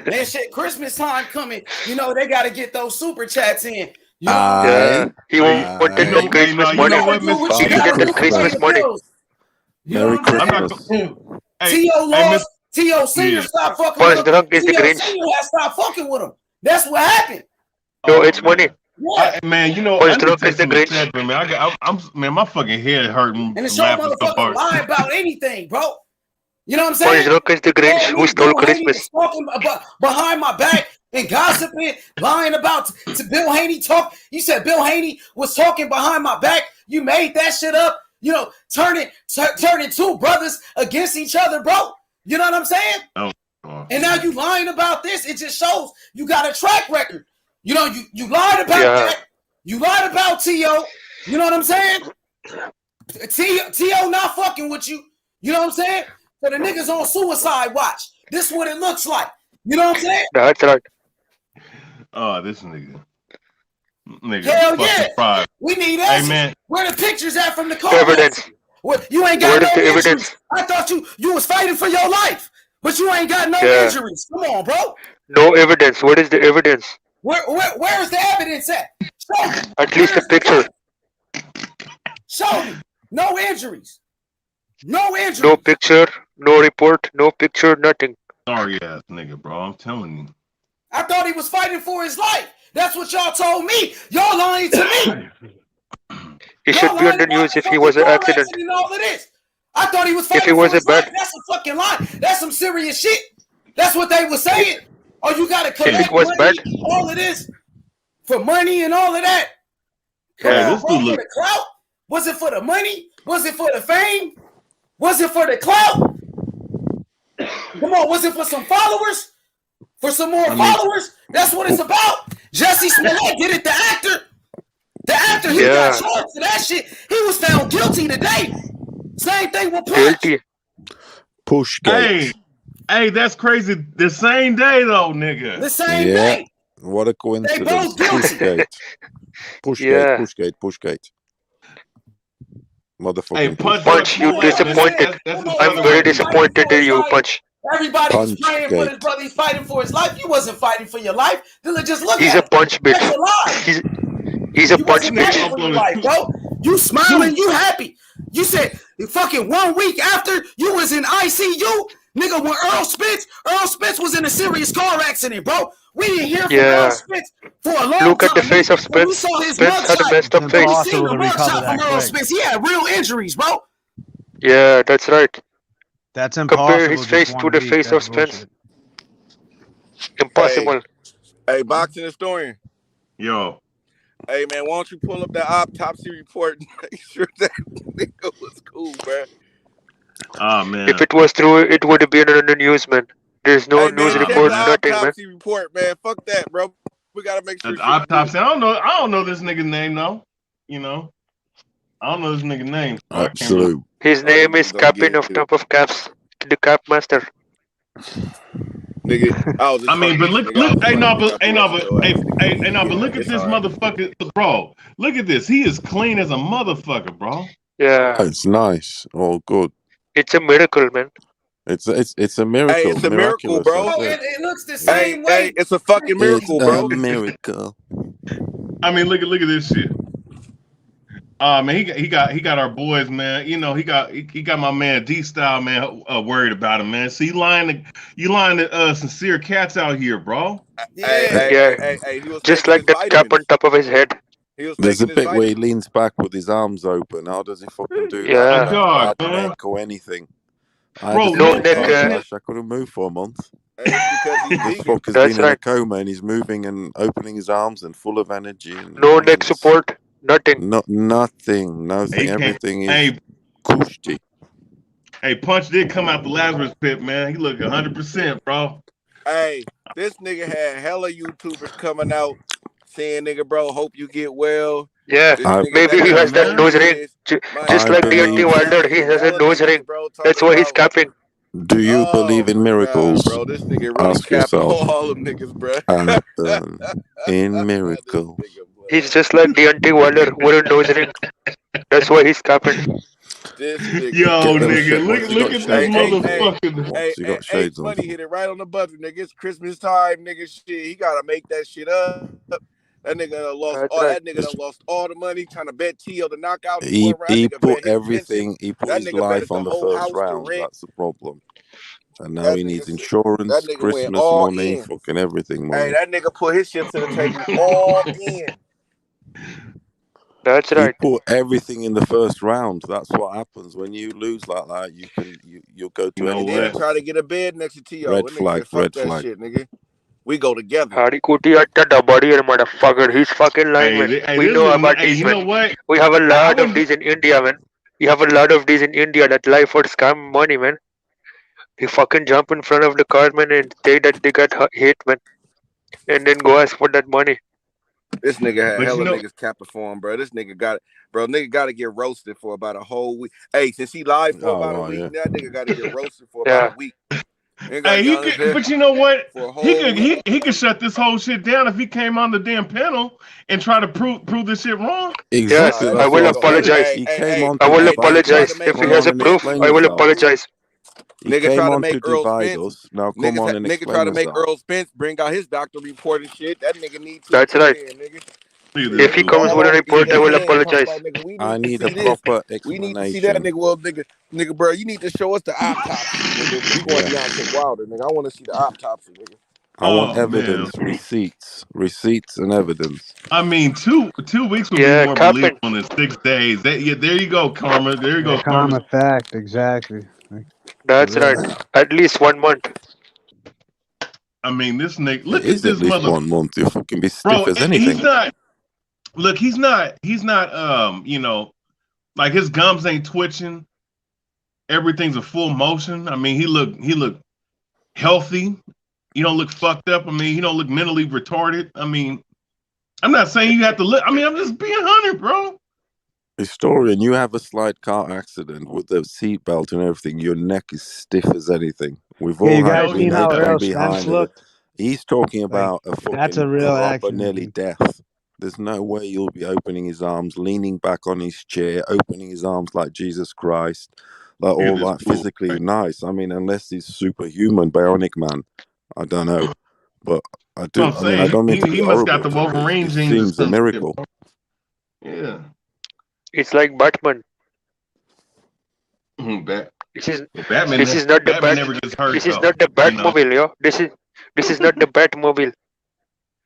Man, shit, Christmas time coming. You know, they got to get those super chats in. You know? Yeah, he wanted the Christmas money. He needed the Christmas money. Merry Christmas. T.O. T.O. Senior stopped fucking Punch with him. drunk is the T.O. Grinch. Senior has stopped fucking with him. That's what happened. No, it's money. Yeah. Man, you know, Punch I need to drunk take is the some Grinch. attention, man. Man, my fucking head hurting And the from show laughing so motherfuckers hard. lie about anything, bro. You know what I'm Punch saying? drunk is the Grinch who stole Bill Haney Christmas. was talking about behind my back and gossiping, lying about to Bill Haney talk. You said Bill Haney was talking behind my back. You made that shit up. You know, turning two brothers against each other, bro. You know what I'm saying? Oh. And now you lying about this. It just shows you got a track record. You know, you lied about that. You lied about T.O. You know what I'm saying? T.O. not fucking with you. You know what I'm saying? So the niggas on suicide watch. This is what it looks like. You know what I'm saying? That's right. Oh, this nigga. Hell fucking yeah. fried. We need Hey, answers. man. Where the pictures at from the car? Evidence. What, you ain't got no injuries. I thought you was fighting for your life, but you ain't got no injuries. Come on, bro. No evidence. What is the evidence? Where is the evidence at? Show me. At least a picture. Show me. No injuries. No injuries. No picture, no report, no picture, nothing. Sorry ass nigga, bro. I'm telling you. I thought he was fighting for his life. That's what y'all told me. Y'all lying to me. He should be on the news if he was an accident. And all of this. I thought he was fighting If he was for his a bad. life. That's a fucking lie. That's some serious shit. That's what they were saying. Oh, you got to collect was money, bad. all of this for money and all of that. Yeah. Come on, bro, for the clout? Was it for the money? Was it for the fame? Was it for the clout? Come on, was it for some followers? For some more followers? That's what it's about. Jesse Smollett did it, the actor. The actor, he got charged for that shit. He was found guilty today. Same thing with Punch. Pushgate. Hey, that's crazy. The same day though, nigga. The same day. What a coincidence. both guilty. Pushgate. Motherfucking Hey, Punch, you disappointed. I'm very disappointed in you, Punch. Everybody was praying for his brother. He's fighting for his life. You wasn't fighting for your life. Just look He's at a punch bitch. That's a lie. He's a punch Fighting for your life, bro. You smiling, you happy. You said fucking 1 week after you was in ICU, nigga, when Earl Spence was in a serious car accident, bro. We didn't hear from Earl Spence for a long time. Look at the face of Spence. We saw his Spence had a messed up face. We seen the mugshot from Earl Spence. He had real injuries, bro. Yeah, that's right. That's impossible. Compare his face to the face of Spence. Impossible. Hey, boxing historian. Yo. Hey, man, why don't you pull up that autopsy report and make sure that nigga was cool, bro? Oh, man. If it was true, it would have been on the news, man. There's no news report, nothing, man. Autopsy report, man. Fuck that, bro. We gotta make sure. Autopsy. I don't know this nigga's name though. You know. I don't know this nigga's name. Absolute. His name is Captain of Top of Caps, the Cap Master. Nigga, I mean, but look, but look at this motherfucker, bro. Look at this. He is clean as a motherfucker, bro. Yeah. It's nice. Oh, good. It's a miracle, man. It's a miracle. Hey, it's a miracle, bro. It looks the same way. Hey, it's a fucking miracle, bro. A miracle. I mean, look at this shit. Man, he got our boys, man. You know, he got my man D Style, man, worried about him, man. See, you lying to sincere cats out here, bro. Hey, he was just like that cap on top of his head. There's a bit where he leans back with his arms open. How does he fucking do Yeah. that? God, Bad man. neck or anything. Bro, no neck. I couldn't move for a month. It's because he's This fucker's That's been in a right. coma and he's moving and opening his arms and full of energy. And No neck support, nothing. Nothing. He Everything is Hey, cushy. hey, Punch did come out the Lazarus pit, man. He looked 100%, bro. Hey, this nigga had hella YouTubers coming out saying, nigga, bro, hope you get well. Yeah, maybe he has that nose ring. Just like Deontay Wilder, he has a nose ring. That's why he's capping. Do you believe in miracles? Bro, this nigga really Ask capped yourself. all them niggas, bro. In miracles. He's just like Deontay Wilder with a nose ring. That's why he's capping. This nigga. Yo, Get them nigga, shit look once you got at this shades on. motherfucker. Hey, You got hey, shades on. Funny hit it right on the button, nigga. It's Christmas time, nigga. Shit, he gotta make that shit up. That nigga done lost That's all. right. That nigga done lost all the money trying to bet T.O. to knock out. in He 4 rounds. That nigga put bet his everything. pension. He put That his nigga life betted the on the whole house first to round. rent. That's the problem. And now That he nigga, needs that insurance, nigga went Christmas all money, in. fucking everything Hey, money. that nigga put his shit to the table all in. That's He right. put everything in the first round. That's what happens when you lose like that. You'll go to And anything then else. try to get a bed next to T.O. Red That nigga flag, said, fuck red that flag. shit, nigga. We go together. Hari Kuti at the body, motherfucker. He's fucking lying, man. We know about these, you man. know what? We have a lot of these in India, man. We have a lot of these in India that lie for scam money, man. He fucking jump in front of the car, man, and say that they got hit, man, and then go ask for that money. This nigga had But hella you know- niggas capping for him, bro. This nigga got to get roasted for about a whole week. Hey, since he live for about a week, that nigga got to get roasted for about a week. Hey, he could, but you know what? For a whole He could shut this whole shit down if he came on the damn panel and try to prove this shit wrong. Exactly. Yes, That's I will what I'm saying. apologize. He came on I to will divide apologize. us. If he Come has on a and proof, explain I will yourself. apologize. He Nigga came try to on make to Earl divide Spence. us. Now come on and Nigga explain try to make yourself. Earl Spence bring out his doctor report and shit. That nigga need to. That's right. Nigga. If he comes with a report, I will apologize. I need a see this. proper We need to see that explanation. nigga. Well, nigga, bro, you need to show us the autopsy, nigga. We going Deontay Wilder, nigga. I want to see the autopsy, nigga. I want Oh, evidence, receipts and evidence. I mean, 2 weeks would be more believable than 6 days. There you go, Karma. There you go, Karma fact, exactly. That's right. At least 1 month. I mean, this nigga. It Look is at at this least mother. 1 month. You'll fucking be stiff Bro, as and anything. he's not. Look, he's not. You know, like his gums ain't twitching. Everything's a full motion. I mean, he look healthy. He don't look fucked up. I mean, he don't look mentally retarded. I mean, I'm not saying you have to look. I mean, I'm just being 100, bro. Historian, you have a slight car accident with the seatbelt and everything. Your neck is stiff as anything. We've all you had. guys We seen know how from Earl Spence behind it. looked? He's talking about a That's a fucking real proper accident. nearly death. There's no way you'll be opening his arms, leaning back on his chair, opening his arms like Jesus Christ, like Look at all this like fool. physically nice. I mean, unless he's superhuman, bionic man, I don't know. But I do. I'm I mean, I saying don't mean to be he must got horrible. the Wolverine It genes or seems a some shit, miracle. bro. Yeah. It's like Batman. Batman. This is not the Batman never gets hurt. This is though, not the Batmobile, yo. This is not the Batmobile.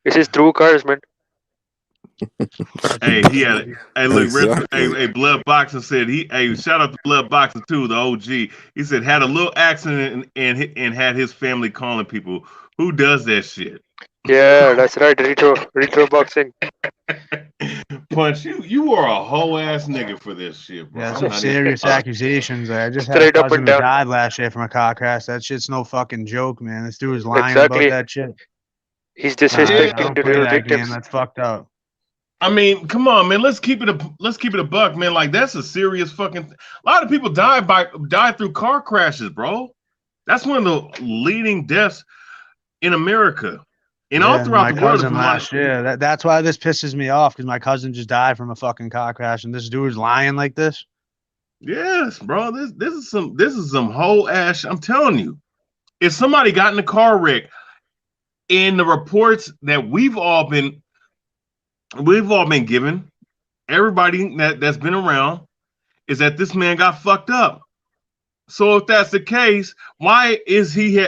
This is true cars, man. Hey, he had. Hey, look, Exactly. hey, Blood Boxing said Hey, shout out to Blood Boxing too, the OG. He said had a little accident and had his family calling people. Who does that shit? Yeah, that's right. Retro boxing. Punch, you are a whole ass nigga for this shit, bro. Yeah, I'm some not serious even- accusations. I just had a Straight up cousin and who down. died last year from a car crash. That shit's no fucking joke, man. This dude was lying Exactly. about that shit. He's I disrespecting don't the play real that victims. game. That's fucked up. I mean, come on, man. Let's keep it a buck, man. Like that's a serious fucking. A lot of people die through car crashes, bro. That's one of the leading deaths in America. And all throughout my the world. cousin last year. That's why this pisses me off, because my cousin just died from a fucking car crash, and this dude's lying like this. Yes, bro. This is some whole ass. I'm telling you, if somebody got in a car wreck, in the reports that we've all been given, everybody that's been around, is that this man got fucked up. So if that's the case, why is he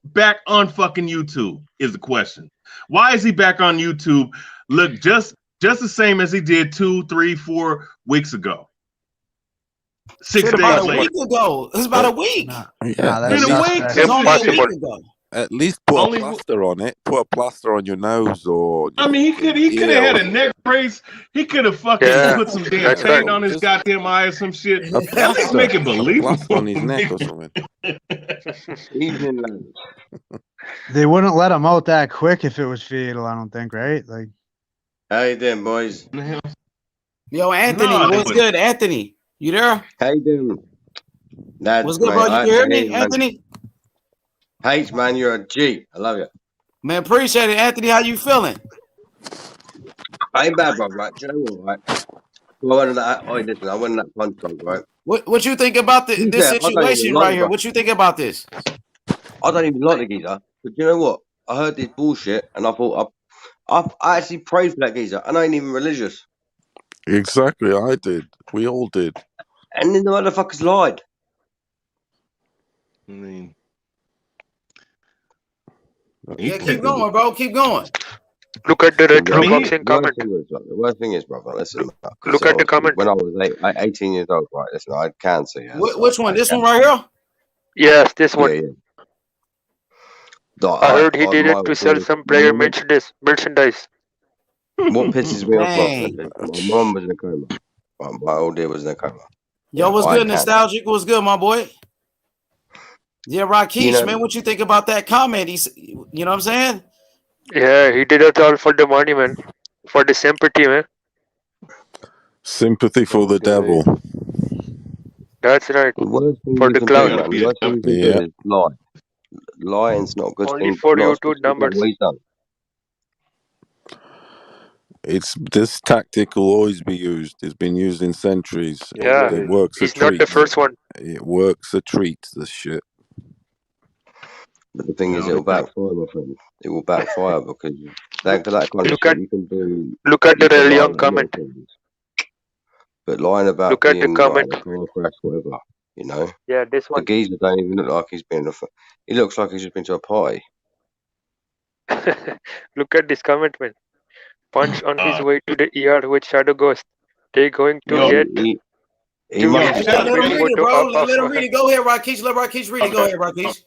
back on fucking YouTube? Is the question. Why is he back on YouTube? Look just the same as he did 2, 3, 4 weeks ago. 6 days about later. a week ago. It's about a week. That's It's only a week ago. At least put a plaster on it. Put a plaster on your nose, or I mean, he could have had a neck brace. He could have fucking put some damn paint on his goddamn eye or some shit. At least make it believable. A plaster on his neck or something. They wouldn't let him out that quick if it was fatal, I don't think, right? Like, how you doing, boys? Yo, Anthony, what's good, Anthony? You there? How you doing? Lads, What's good, mate, bro? You I can hear actually me, man. Anthony? H, man, you're a G. I love you. Man, appreciate it, Anthony. How you feeling? I ain't bad, bro. Right? Do you know what? Right? I won that punch dog, right? What you think about this I don't even situation like right here? it, What you think about this? I don't even like the geezer. But you know what? I heard this bullshit and I thought I actually prayed for that geezer and I ain't even religious. Exactly, I did. We all did. And then the motherfuckers lied. I mean, Yeah, keep going, bro. Keep going. Look at the retro The boxing comment. worst thing is, brother, listen, Look at the comment. when I was 18 years old, right, listen, I had cancer. Yeah, Which one? This one right here? Yes, this one. Yeah. I heard he did it to sell some player merchandise. What pisses me off, brother, Dang. is my mum was in a coma. My old dear was in a coma. Yo, what's good? Nostalgic? What's good, my boy? Yeah, Rakesh, man, what you think about that comment? You know what I'm saying? Yeah, he did it all for the money, man. For the sympathy, man. Sympathy for the devil. That's right. The worst thing For you the can cloud. do, man, the worst thing you can do is lie. Lying's not a good Only thing. for Not YouTube numbers. what he's done. This tactic will always be used. It's been used in centuries. Yeah, It works he's a not treat. the first one. It works a treat, this shit. But the thing is, it'll backfire, my friend. It will backfire because that kind of shit you can do. Look at the You can real lie young about little comment. things. But lying about Look at the being like comment. a car crash, whatever, you know. Yeah, this The one. geezer don't even look like he's been. He looks like he's just been to a party. Look at this comment, man. Punch on his way to the ER with Shadow Ghost. They're going to get He must have Let him read it, bro. photo Let him read it. Go ahead, Rakesh. Let Rakesh read it. Go ahead, Rakesh.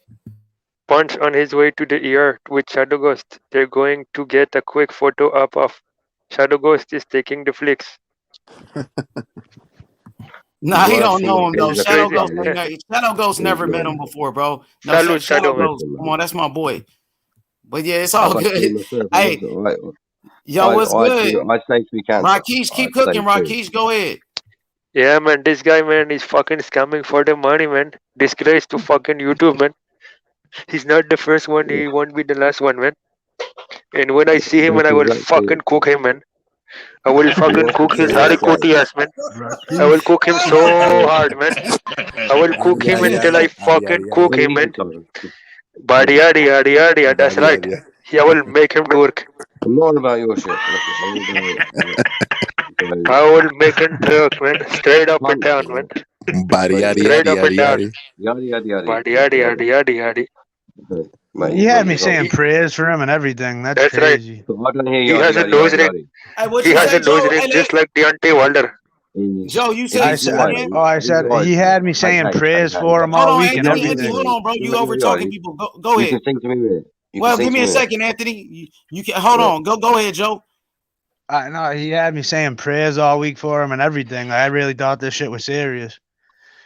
Punch on his way to the ER with Shadow Ghost. They're going to get a quick photo up of Shadow Ghost is taking the flicks. Nah, he don't know him though. It's Shadow crazy. Ghost, Shadow Ghost never met him before, bro. No, Salute, Shadow Shadow, man. Ghost. Come on, that's my boy. But yeah, it's all good. Myself, Hey, yo, what's good? I stage 3 cancer. Rakesh, keep cooking. Rakesh, go ahead. Yeah, man, this guy, man, is fucking scamming for the money, man. Disgrace to fucking YouTube, man. He's not the first one. He won't be the last one, man. And when I see him, man, I will fucking cook him, man. I will fucking cook his harikoti ass, man. I will cook him so hard, man. I will cook him until I fucking cook him, man. Badia, that's right. I will make him work. I'm not about your shit. I will make him work, man. Straight up and down, man. Straight up and down. Yadi. You had me saying prayers for him and everything. That's crazy. Right. He has a nose ring. He has a nose ring just like Deontay Wilder. Joe, you said I said he had me saying prayers for him all week and everything. Hold on, bro. You over talking people. Go ahead. You can sing to me. Well, give me a second, Anthony. You can hold on. Go ahead, Joe. No, he had me saying prayers all week for him and everything. I really thought this shit was serious.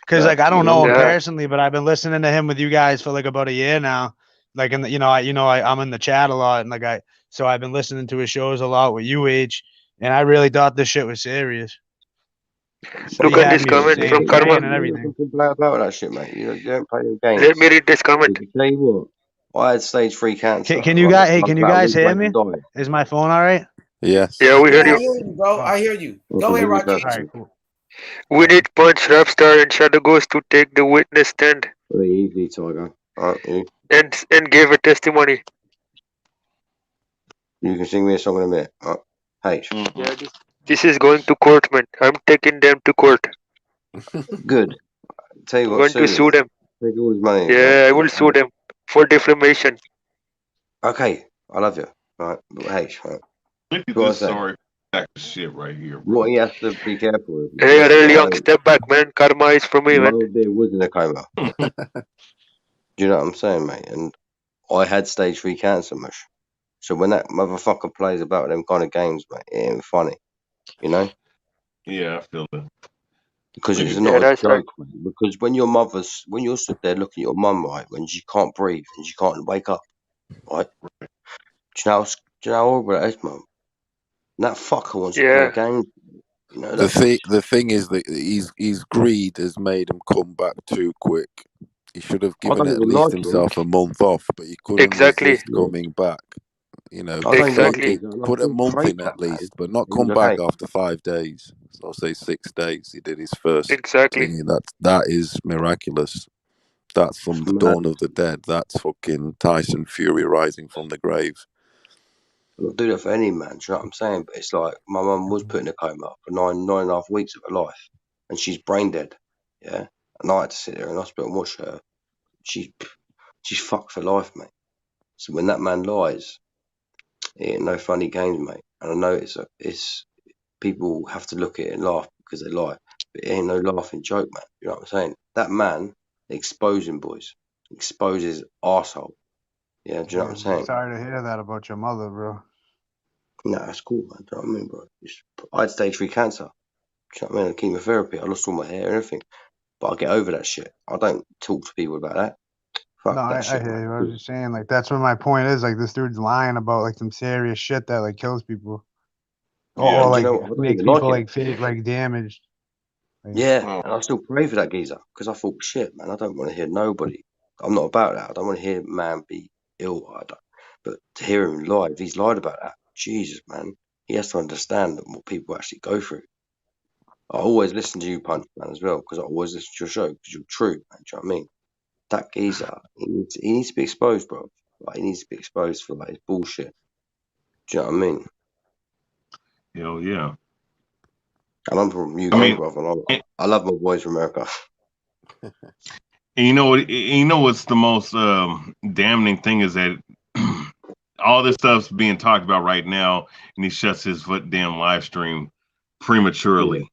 Cause like I don't know him personally, but I've been listening to him with you guys for like about a year now. Like in the, I'm in the chat a lot, and so I've been listening to his shows a lot with UH, and I really thought this shit was serious. Look at this comment from Karma. And everything. About that shit, mate. You don't play the games. Let me read this comment. Tell you what, I had stage 3 cancer. Can you guys? Hey, can you guys hear me? Is my phone all right? Yes. Yeah, we hear you. I hear you, bro. I hear you. Go ahead, Rakesh. All right, cool. We need Punch, Rapstar, and Shadow Ghost to take the witness stand. Very easy, Tiger. And give a testimony. You can sing me a song in a minute. H. Yeah, this is going to court, man. I'm taking them to court. Good. Tell you I'm what, going to sue them. Take all his money. Yeah, I will sue them for defamation. Okay, I love you. Right, but H. Right. Look at this sorry sack of shit right here, bro. What he has to be careful with. Hey, real young, step back, man. Karma is for me, man. There was in a coma. Do you know what I'm saying, mate? And I had stage 3 cancer, mush. So when that motherfucker plays about them kind of games, mate, it ain't funny. You know? Yeah, I feel it. Because it's not a joke, mate. Because when you're stood there looking at your mum, right, when she can't breathe and she can't wake up, right? Do you know how horrible that is, mum? And that fucker wants to play games. You know, the thing is that his greed has made him come back too quick. He should have given at least himself a month off, but he couldn't resist coming back. You know, put a month in at least, but not come back after 5 days. So I'll say 6 days. He did his first thing. That is miraculous. That's from the dawn of the dead. That's fucking Tyson Fury rising from the grave. I'm not doing it for any man, do you know what I'm saying? But it's like my mum was put in a coma for 9.5 weeks of her life, and she's brain dead. Yeah, and I had to sit there in hospital and watch her. She's fucked for life, mate. So when that man lies, it ain't no funny games, mate. And I know it's people have to look at it and laugh because they lie, but it ain't no laughing joke, man. You know what I'm saying? That man exposing boys, exposes arsehole. Yeah, do you know what I'm saying? Sorry to hear that about your mother, bro. No, that's cool, man. Do you know what I mean, bro? I had stage 3 cancer. Do you know what I mean? Chemotherapy. I lost all my hair and everything. But I get over that shit. I don't talk to people about that. Fuck No, that I shit, hear man. you. I was just saying, like, that's what my point is. Like, this dude's lying about like some serious shit that like kills people, Yeah, or and do you like know what? I don't makes even people like it. like damaged. Like, Yeah, and I still pray for that geezer because I thought, shit, man, I don't want to hear nobody. I'm not about that. I don't want to hear man be ill. But to hear him lie, if he's lied about that, Jesus, man, he has to understand what people actually go through. I always listen to you, Punch, man, as well, because I always listen to your show because you're true, man. Do you know what I mean? That geezer, he needs to be exposed, bro. Like, he needs to be exposed for like his bullshit. Do you know what I mean? Hell yeah. And I'm from UK, I mean, bro. I love my boys from America. and you know what? You know what's the most damning thing is that all this stuff's being talked about right now, and he shuts his damn live stream prematurely. Yeah.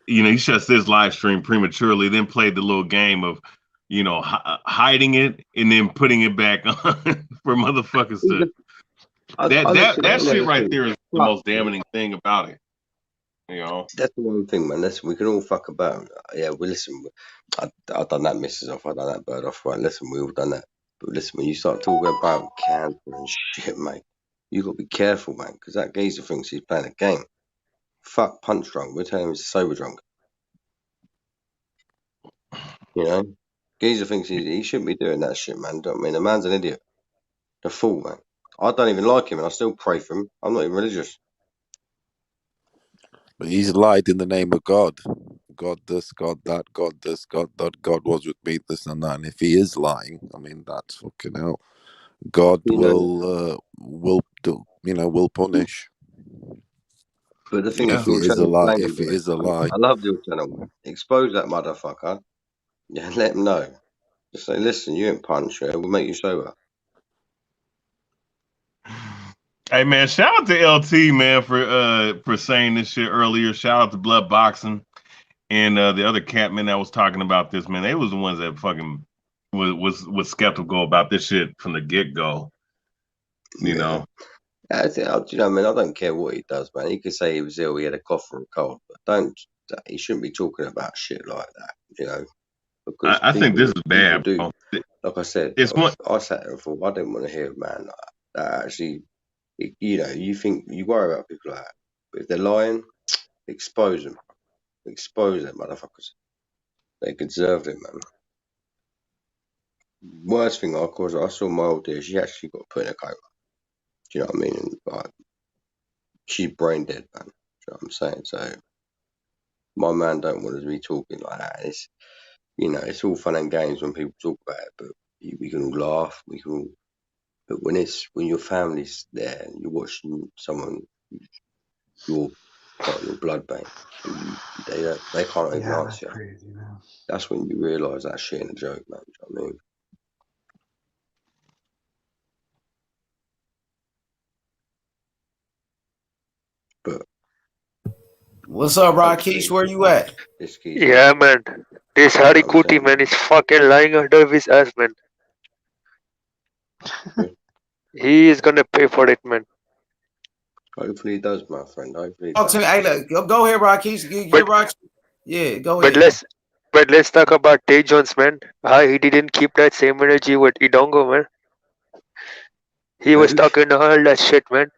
You know, he shuts this live stream prematurely, then played the little game of, you know, hiding it and then putting it back on for motherfuckers to. That shit right there is the most damning thing about it. You know, that's the one thing, man. Listen, we can all fuck about. Yeah, we listen. I've done that, Mrs. Off. I've done that, bird off. Right, listen, we all done that. But listen, when you start talking about cancer and shit, mate, you got to be careful, man, because that geezer thinks he's playing a game. Fuck punch drunk. We're telling him he's sober drunk. You know, geezer thinks he shouldn't be doing that shit, man. Don't mean the man's an idiot, a fool, man. I don't even like him, and I still pray for him. I'm not even religious. But he's lied in the name of God. God this, God that, God this, God that, God was with me, this and that. And if he is lying, I mean, that's fucking hell. God will do, will punish. But the thing if it is a lie, if it is a lie. I love your channel, man. Expose that motherfucker. Yeah, let him know. Just say, listen, you ain't punch, yeah, we'll make you sober. hey man, shout out to LT, man, for saying this shit earlier. Shout out to Blood Boxing and the other catman that was talking about this, man. They was the ones that fucking was skeptical about this shit from the get go. You know. I think, you know, I mean, I don't care what he does, man. He could say he was ill, he had a cough or a cold, but he shouldn't be talking about shit like that, you know. Because I think this is bad. Do. Like I said, I sat there and thought, I didn't want to hear a man like that actually, you know, you worry about people like that, but if they're lying, expose them. Expose them, motherfuckers. They deserve it, man. Worst thing, of course, I saw my old dear, she actually got put in a coma. Do you know what I mean? And, like, she's brain dead, man. Do you know what I'm saying? So, my man don't want to be talking like that. It's, you know, it's all fun and games when people talk about it, but we can all laugh, but when your family's there and you're watching someone, your blood bank, and they can't even answer. That's crazy, man. That's when you realise that shit ain't a joke, man. Do you know what I mean? But what's up, Rakesh? Where you at? Yeah, man. This Hari Kuti man is fucking lying out of his ass, man. He is gonna pay for it, man. Hopefully he does, my friend. Hopefully he does. Hey, look, go ahead, Rakesh. Yeah, go ahead. But let's talk about Tay Jones, man. He didn't keep that same energy with Idongo, man. He was talking all that shit, man.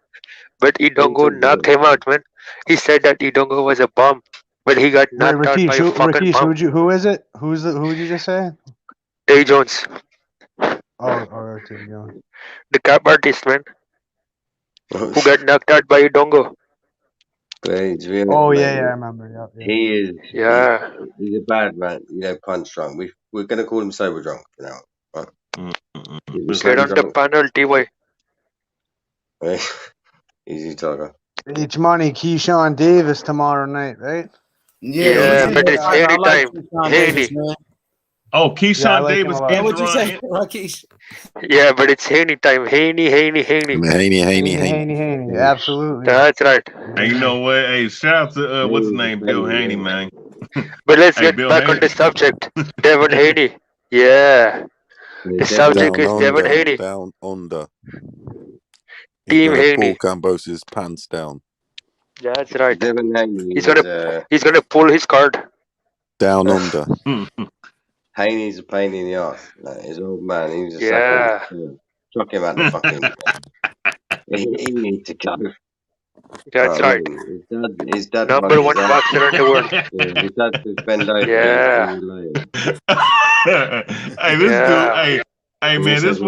But Idongo knocked him out, man. He said that Idongo was a bomb, but he got knocked out by a fucking bomb. Who is it? Who did you just say? Tay Jones. Tay Jones. The cap artist, man. Who got knocked out by Idongo. Yeah, I remember. Yeah. He is. Yeah. He's a bad man. You know, punch drunk. We're gonna call him sober drunk for now. Right? Get on the panel, TY. Easy talker. H Money, Keyshawn Davis tomorrow night, right? Yeah, but it's Haiti time. Haiti. Oh, Keyshawn Yeah, I like him Davis a lot. and What'd you say, Deron. Rakesh? Yeah, but it's Haney time. Haney. Haney. Absolutely. That's right. Hey, you know what? Hey, shout out to what's his name, Bill Haney, man. But let's Hey, get Bill back on the Haney. subject. Devin Haney. Yeah. The subject Down is Devin under, Haney. down under. He's Team gonna pull Haney. Cambose's pants down. That's right. Devin Haney He's is gonna pull his card. Down under. Haney's a pain in the ass. Like, his old man, he was a sack him. Yeah. Chuck him out the fucking. He needs to go. That's Oh, right. his dad Number runs his one ass. boxer in the world. Yeah, his dad just bend over and see Yeah. you later. Hey, this dude. Yeah. Hey, He man. says,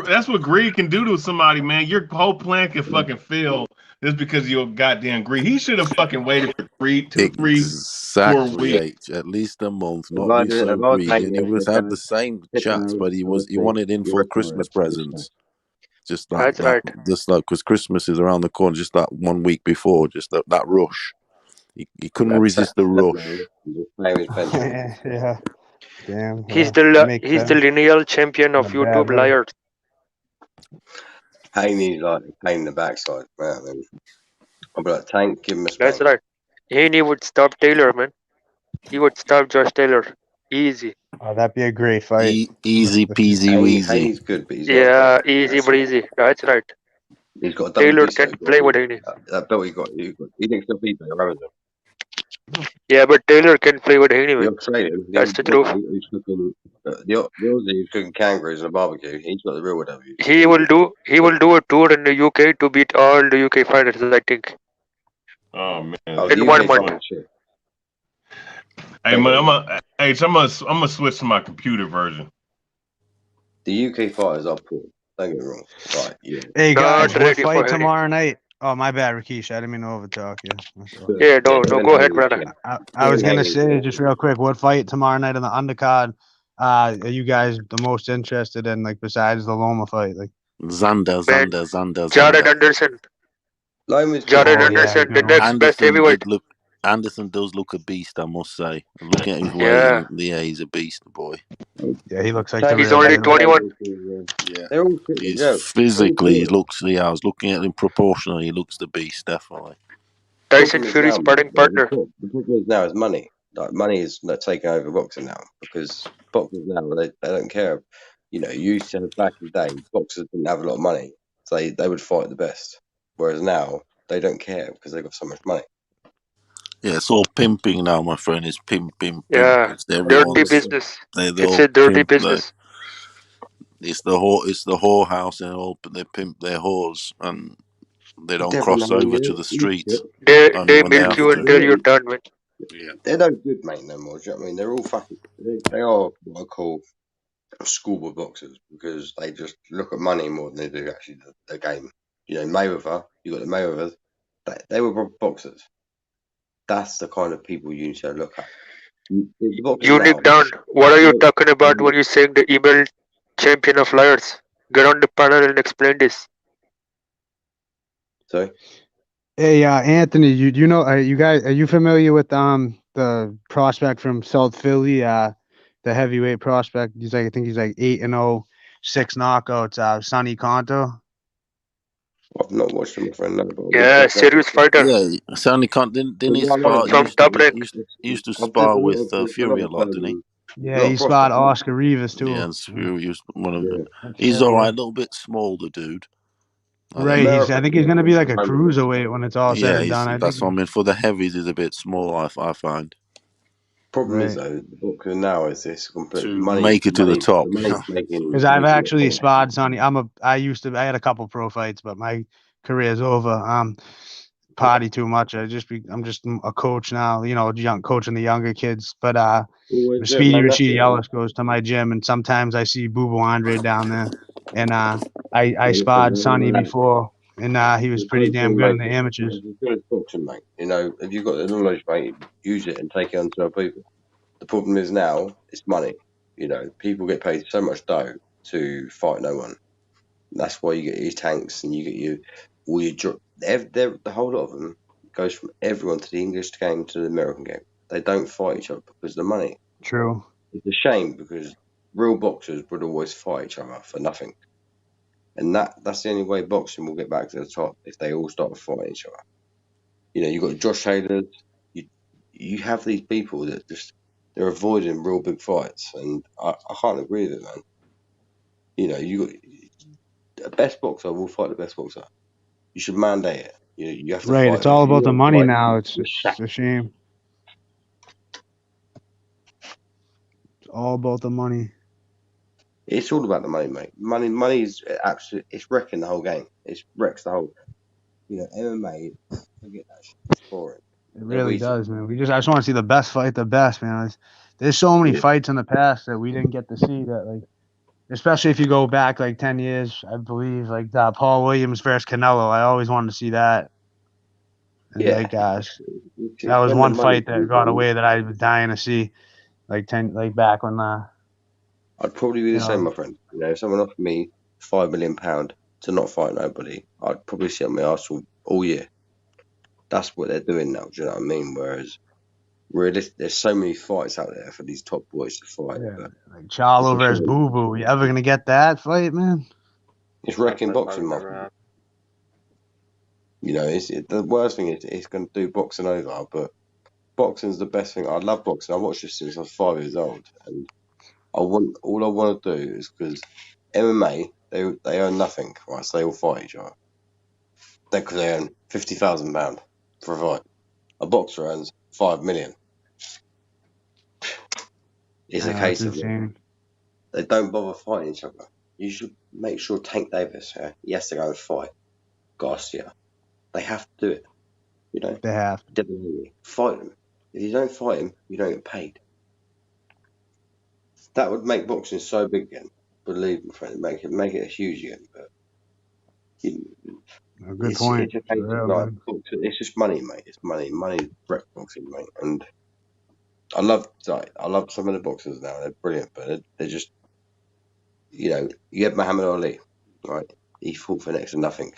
That's what greed can do to somebody, man. Your whole plan can fucking fail just because of your goddamn greed. He should have fucking waited for 4 Exactly, weeks. H. At least a month, if not I be did, so if I was greedy. And Haney, he I'd was say, had Dad, the same sit chats, down. but I would he say, wanted in you're for a grown up Christmas to this now. presents. Just That's right. because Christmas is around the corner, just that 1 week before, just that rush. He couldn't resist the rush. Just play with his pension. Yeah. Damn. He's Yeah. That makes the sense. lineal champion In of a bad YouTube way. liars. Haney's like a pain in the backside. Man, man. I'll be like, Tank, give him a That's spank. right. Haney would stop Taylor, man. He would stop Josh Taylor. Easy. Oh, that'd be a great fight. Easy peasy weasy. Haney's good, but he's got Yeah, easy breezy. That's right. he's got a double Taylor D, so can play with Haney. that belt he got, he thinks he'll beat Ramazan. Yeah, but Taylor can play with Haney, The man. Australian, That's the truth. who's cooking, the Aussie who's cooking kangaroos in a barbecue, he's got the real W. He will do a tour in the UK to beat all the UK fighters, I think. Oh man. Oh, In the 1 UK's month. fine shit. Hey man, I'm gonna switch to my computer version. The UK fighters are poor. Don't get me wrong. Right, yeah. Hey guys, Not what ready for fight Haney. tomorrow night? Oh, my bad, Rakesh. I didn't mean to overtalk you. Yeah, no, go ahead, brother. I was gonna say just real quick, what fight tomorrow night on the undercard are you guys the most interested in, like besides the Loma fight? Like Xander. Jared Anderson. Jared Anderson, the next best heavyweight. Anderson does look a beast, I must say. Looking at his weight, Yeah. yeah, he's a beast, boy. Yeah, he looks like the He's real only deal. 21. Yeah. They're all He's yeah, physically, he looks. Yeah, I was looking at him proportionally. He looks the beast, definitely. Tyson Fury's sparring partner. The problem is now is money. Like money is not taking over boxing now because boxers now they don't care. You know, you used to have back in the day, boxers didn't have a lot of money, so they would fight the best. Whereas now they don't care because they've got so much money. Yeah, it's all pimping now, my friend. It's pimp. Yeah, It's dirty everyone's. business. They It's all a dirty pimp, business. it's the whorehouse, and all they pimp their whores, and they don't Definitely, cross over to the street. They Only when they milk have you to. until you're done, man. Yeah. They're no good, mate, no more. Do you know what I mean? They're all fucking. They are what I call schoolboy boxers because they just look at money more than they do actually the game. You know, Mayweather. You got the Mayweathers. They were boxers. That's the kind of people you need to look at. Unique down. What are you talking about when you're saying the email champion of liars? Get on the panel and explain this. Sorry. Hey, Anthony, you know, you guys, are you familiar with the prospect from South Philly, the heavyweight prospect? I think he's like 8-0, 6 knockouts. Sonny Conto. I've not watched him, my friend. No, Yeah, serious fighter. Yeah, Sonny Khan didn't he spar? From top rank. Used to spar with Fury a lot, didn't he? Yeah, he sparred Oscar Rivas too. Yeah, and Fury was one of them. He's all right, a little bit small, the dude. Right, I think he's gonna be like a cruiserweight when it's all said and done. That's what I mean. For the heavies, he's a bit small. I find. Problem is though, the boxer now is this complete To money. make it to the top. Because I've actually sparred Sonny. I had a couple pro fights, but my career's over. Party too much. I'm just a coach now. You know, coaching the younger kids. But Speedy Rashidi Ellis goes to my gym, and sometimes I see Boo Boo Andre down there. And I sparred Sonny before, and he was pretty damn good in the amateurs. It's good at boxing, mate. You know, if you've got the knowledge, mate, use it and take it on to other people. The problem is now it's money. You know, people get paid so much dough to fight no one. That's why you get these tanks and you get the whole lot of them goes from everyone to the English game to the American game. They don't fight each other because of the money. True. It's a shame because real boxers would always fight each other for nothing. And that's the only way boxing will get back to the top, if they all start fighting each other. You know, you've got Josh Taylor. You have these people that just they're avoiding real big fights, and I can't agree with it, man. You know, the best boxer will fight the best boxer. You should mandate it. You have to Right. fight It's them. all If you about the want to money fight, now. It's you're sacked. a shame. It's all about the money. It's all about the money, mate. Money is absolutely. It's wrecking the whole game. It wrecks the whole. You know, MMA. Forget that shit. It's boring. It They're really easy. does, man. I just want to see the best fight the best, man. There's so many fights in the past that we didn't get to see that, like, especially if you go back like 10 years, I believe, like Paul Williams versus Canelo. I always wanted to see that. And Yeah. like, gosh, that was When the one money fight that comes got in, away that I was dying to see, like back when I'd probably be you the same, know. my friend. You know, if someone offered me £5 million to not fight nobody, I'd probably sit on my arse all year. That's what they're doing now. Do you know what I mean? Whereas, there's so many fights out there for these top boys to fight, Yeah, but like Charlo it's a versus shame. Boo Boo. You ever gonna get that fight, man? It's wrecking boxing, my friend. You know, the worst thing is it's going to do boxing over, but boxing's the best thing. I love boxing. I watched this since I was 5 years old, and all I want to do is because MMA they earn nothing, right? So they all fight each other. They earn £50,000 for a fight. A boxer earns 5 million. It's a That's case of insane. they don't bother fighting each other. You should make sure Tank Davis, he has to go and fight Garcia. They have to do it. You know, They have to definitely fight them. If you don't fight him, you don't get paid. That would make boxing so big again. Believe me, friend, make it huge again. But a good point. it's a For case of real, like man. it's just money, mate. It's money. Money wrecks boxing, mate. And I love some of the boxers now. They're brilliant, but they're just, you know, you have Muhammad Ali, right? He fought for next to nothing.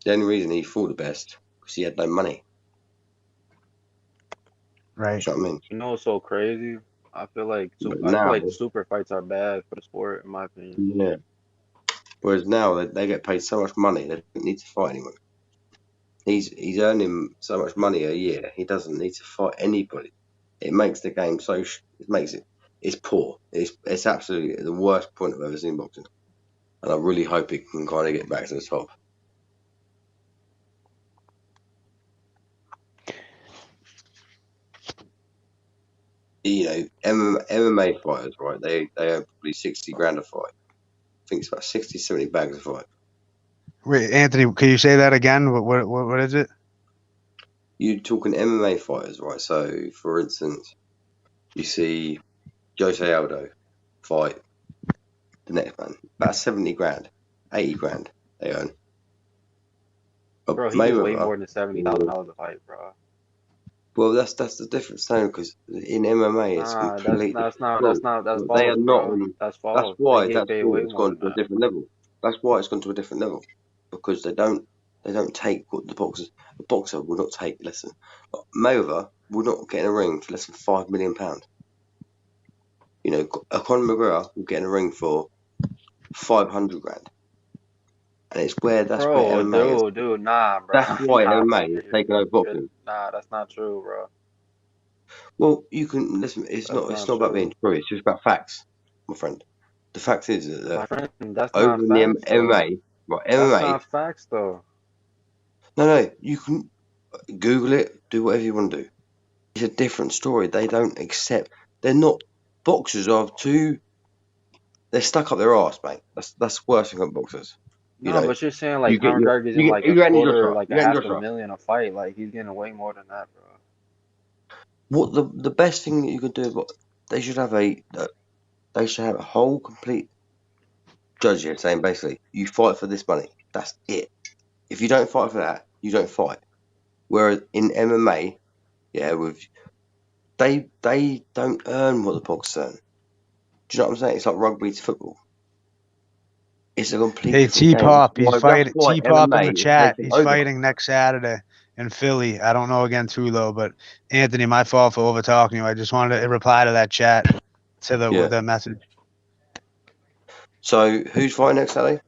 The only reason he fought the best was he had no money. Right. Do you know what I mean? You know what's so crazy? I feel like But I feel now, like super fights are bad for the sport, in my opinion. yeah. Whereas now they get paid so much money, they don't need to fight anyone. He's earning so much money a year. He doesn't need to fight anybody. It makes the game it's poor. It's absolutely the worst point I've ever seen boxing, and I really hope it can kind of get back to the top. You know, MMA fighters, right? They earn probably 60 grand a fight. I think it's about 60, 70 bags a fight. Wait, Anthony, can you say that again? What is it? You're talking MMA fighters, right? So, for instance, you see Jose Aldo fight the next man, about 70 grand, 80 grand they earn. But Bro, he gets way Mayweather, more than $70,000 a fight, bro. well, that's the difference now, because in MMA it's Nah, completely different. that's They are false, not bro. on. That's That's false. They why get that paid sport way has more gone than to a that. different level. That's why it's gone to a different level, because they don't take what the boxers. A boxer will not take less than. Mayweather will not get in a ring for less than £5 million. You know, a Conor McGregor will get in a ring for 500 grand, and that's where Bro, MMA is. dude, nah, bro. That's why Nah, bro. MMA is taking over boxing. Nah, that's not true, bro. Well, you can listen. It's That's not not about being true. true. It's just about facts, my friend. The fact is that My friend, that's over not in the facts, though. MMA, right? That's MMA. not facts, though. No, you can Google it. Do whatever you want to do. It's a different story. They don't accept. They're not. Boxers are too. They're stuck up their arse, mate. That's the worst thing about boxers. You No, know, but you're saying you like get Conor your. McGregor's in like a You get Andy quarter, Joshua. like You a get Andy half a Joshua. million a fight. Like he's getting way more than that, bro. What the best thing that you could do about? They should have a whole complete judge here saying basically you fight for this money. That's it. If you don't fight for that, you don't fight. Whereas in MMA, they don't earn what the boxers earn. Do you know what I'm saying? It's like rugby to football. It's a complete Hey, different game. T-Pop, he's That's fighting. why T-Pop in MMA the is chat. taking He's over. fighting next Saturday in Philly. I don't know against who though, but Anthony, my fault for over talking you. I just wanted to reply to that chat. to the message. So who's fighting next Saturday?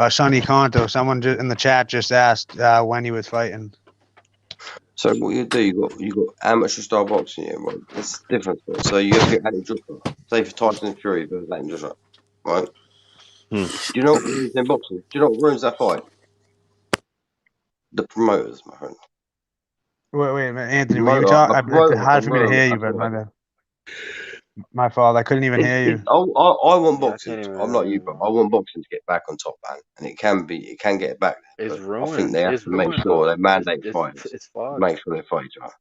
Sonny Conto. Someone in the chat just asked when he was fighting. So what you do, you got amateur style boxing, yeah, right? That's different. So you have your Andy Joshua, say for Tyson Fury versus Andy Joshua, right? Do you know what ruins their boxing? Do you know what ruins that fight? The promoters, my friend. Wait a minute, Anthony. Were you talking? It's hard for me to hear you, but my bad. My fault. I couldn't even hear you. I want boxing. I'm not you, bro. I want boxing to get back on top, man, and it can get it back. It's But ruined. I think they have to make sure they mandate fights. It's fucked. Make sure they fight each other,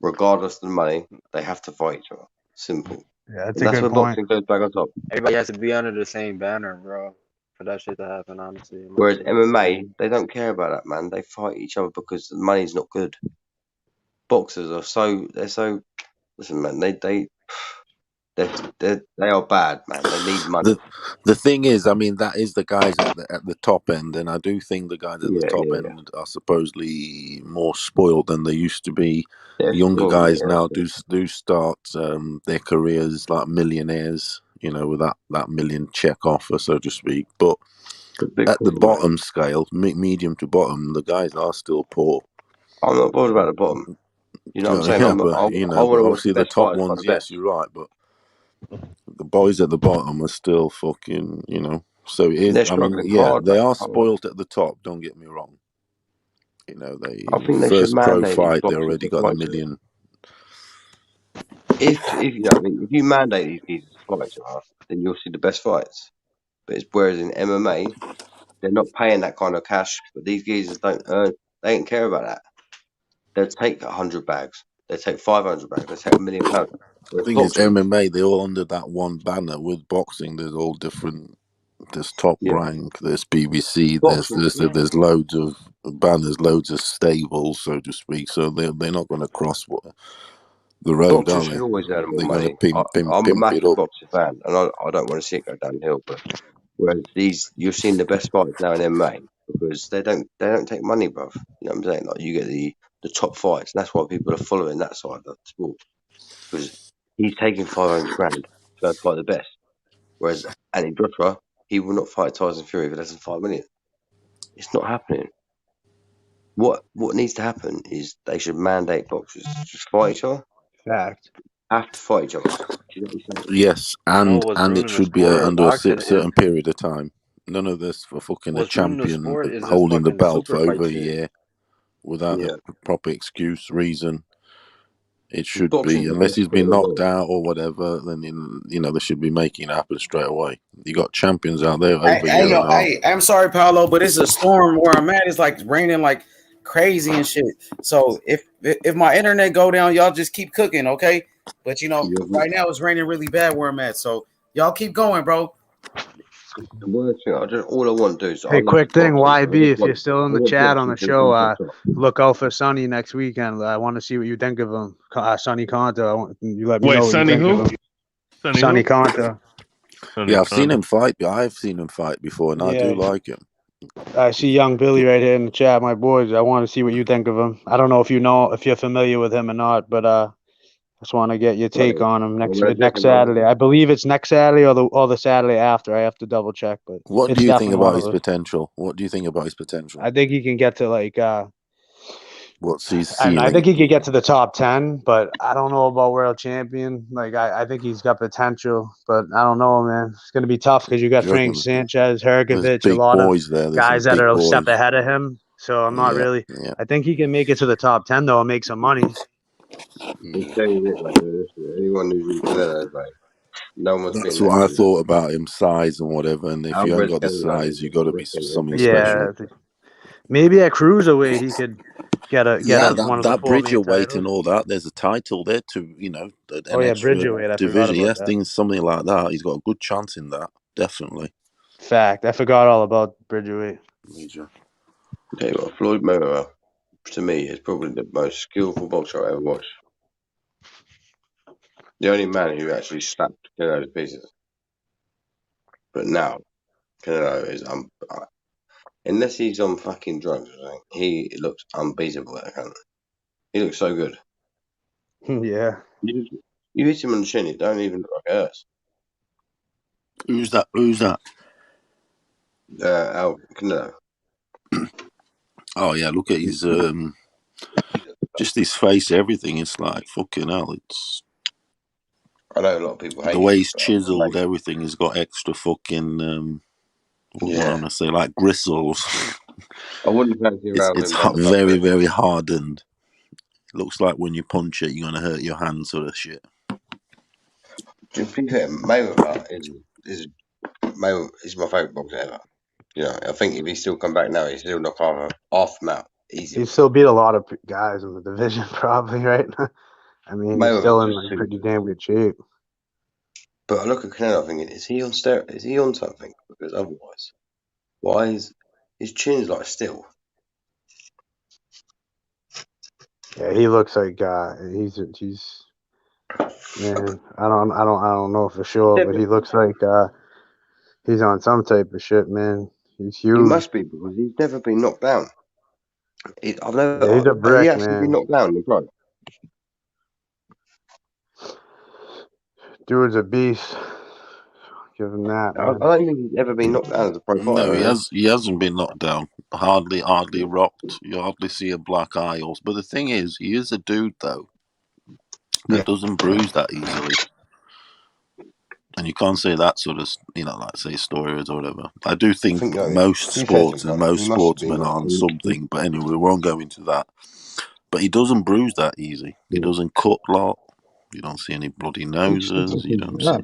regardless of the money. They have to fight each other. Simple. Yeah, that's and a that's good where point. boxing goes back on top. Everybody has to be under the same banner, bro, for that shit to happen. Honestly, Whereas MMA, they don't care about that, man. They fight each other because the money's not good. Boxers are so. Listen, man. They are bad, man. They need money. The thing is, I mean, that is the guys at the top end, and I do think the guys at the top end are supposedly more spoiled than they used to be. They're The younger spoiled, guys yeah, now do start their careers like millionaires, you know, with that million check offer, so to speak. But at the bottom scale, medium to bottom, the guys are still poor. I'm not bothered about the bottom. You know what I'm saying? Yeah, I but want to watch obviously the the best top fighters fight ones, the yes, best. you're right, but the boys at the bottom are still fucking, you know. So it is. They're I mean, struggling yeah, hard, they mate. are spoilt at the top. Don't get me wrong. You know, I think they should first pro mandate these fight, they boxers already to got a fight each other. million. If you know, if you mandate these geezers to fight each other, then you'll see the best fights. But whereas in MMA, they're not paying that kind of cash. But these geezers don't earn. They don't care about that. They'll take 100 bags. They take 500 bags. They take £1 million. The Whereas thing is, boxing, MMA, they're all under that one banner. With boxing, there's all different. There's Top Rank, there's BBC, there's loads of banners, loads of stables, so to speak. So they're not going to cross the road, are boxers they? should always earn more They're going to money. I'm a pimp it massive up. boxing fan, and I don't want to see it go downhill. But whereas you're seeing the best fights now in MMA because they don't take money, bruv. You know what I'm saying? Like you get the top fights, and that's why people are following that side of the sport because he's taking 500 grand to go fight the best. Whereas Andy Joshua, he will not fight Tyson Fury for less than $5 million. It's not happening. What needs to happen is they should mandate boxers to just fight each other. Fact. Have to fight each other. Do you know what I'm saying? Yes, and it should be under a certain period of time. None of this for fucking a champion holding the belt for over a year without a proper excuse, reason. It should be, unless he's been knocked out or whatever, then you know they should be making it happen straight away. You got champions out there over a year and a half. I'm sorry, Paolo, but it's a storm where I'm at. It's like raining like crazy and shit. So if my internet go down, y'all just keep cooking, okay? But you know, right now it's raining really bad where I'm at. So y'all keep going, bro. The worst thing, all I want to do is Hey, quick thing, YB, if you're still in the chat on the show, look out for Sonny next weekend. I want to see what you think of him. Sonny Conto. You let me know what Sonny you think of him. Sonny Conto. Yeah, I've seen him fight. I've seen him fight before, and I do like him. I see young Billy right here in the chat, my boys. I want to see what you think of him. I don't know if you're familiar with him or not, but I just want to get your take on him next Saturday. I believe it's next Saturday or the Saturday after. I have to double check, but what do you think about his potential? What do you think about his potential? I think he can get to like what's his ceiling? I think he could get to the top 10, but I don't know about world champion. Like I think he's got potential, but I don't know, man. It's gonna be tough because you got Frank Sanchez, Hergovich, a lot of guys that are a step ahead of him. So I'm not really. Yeah. I think he can make it to the top 10 though and make some money. Anyone who's in Canada, like, no one's That's what I thought about him, size and whatever. And if you haven't got the size, you got to be something special. Maybe at cruiserweight he could get one of the four main Bridgerweight and all that. There's a title there to an extra Bridgerweight. I division. Yes, things something like that. He's got a good chance in that, definitely. Fact. I forgot all about Bridgerweight. Major. Okay, well, Floyd Mayweather, to me, is probably the most skillful boxer I ever watched. The only man who actually slapped Canelo to pieces. But now, Canelo is unless he's on fucking drugs or something, he looks unbeatable. That cunt. He looks so good. Yeah. You hit him on the chin, it don't even look like it hurts. Who's that? Who's that? Canelo. Oh yeah, look at his just his face, everything. It's like fucking hell. It's I know a lot of people hate the way him. he's chiseled. Everything has got extra fucking what Yeah. I want to say, like gristles. I wouldn't fancy around It's him down the very back. very hardened. It looks like when you punch it, you're gonna hurt your hand, sort of shit. To be fair, Mayweather is my favourite boxer ever. You know, I think if he still come back now, he's still knock off him out easy. He still beat a lot of guys in the division, probably, right? I mean, he's still in like pretty damn good shape. But I look at Canelo thinking, is he on steroids? Is he on something? Because otherwise, why is his chin's like still? Yeah, he looks like he's man. I don't know for sure, but he looks like he's on some type of shit, man. He's huge. He must be because he's never been knocked down. He's a brick, he actually man. been knocked down in the pro? Dude's a beast. Give him that, I man. don't think he's ever been knocked down as a pro fighter. No, he hasn't been knocked down. Hardly rocked. You hardly see a black eye. But the thing is, he is a dude though that doesn't bruise that easily. And you can't say that sort of, like say steroids or whatever. I do think most sports and most sportsmen are on something. But anyway, we won't go into that. But he doesn't bruise that easy. He doesn't cut a lot. You don't see any bloody noses. You don't see.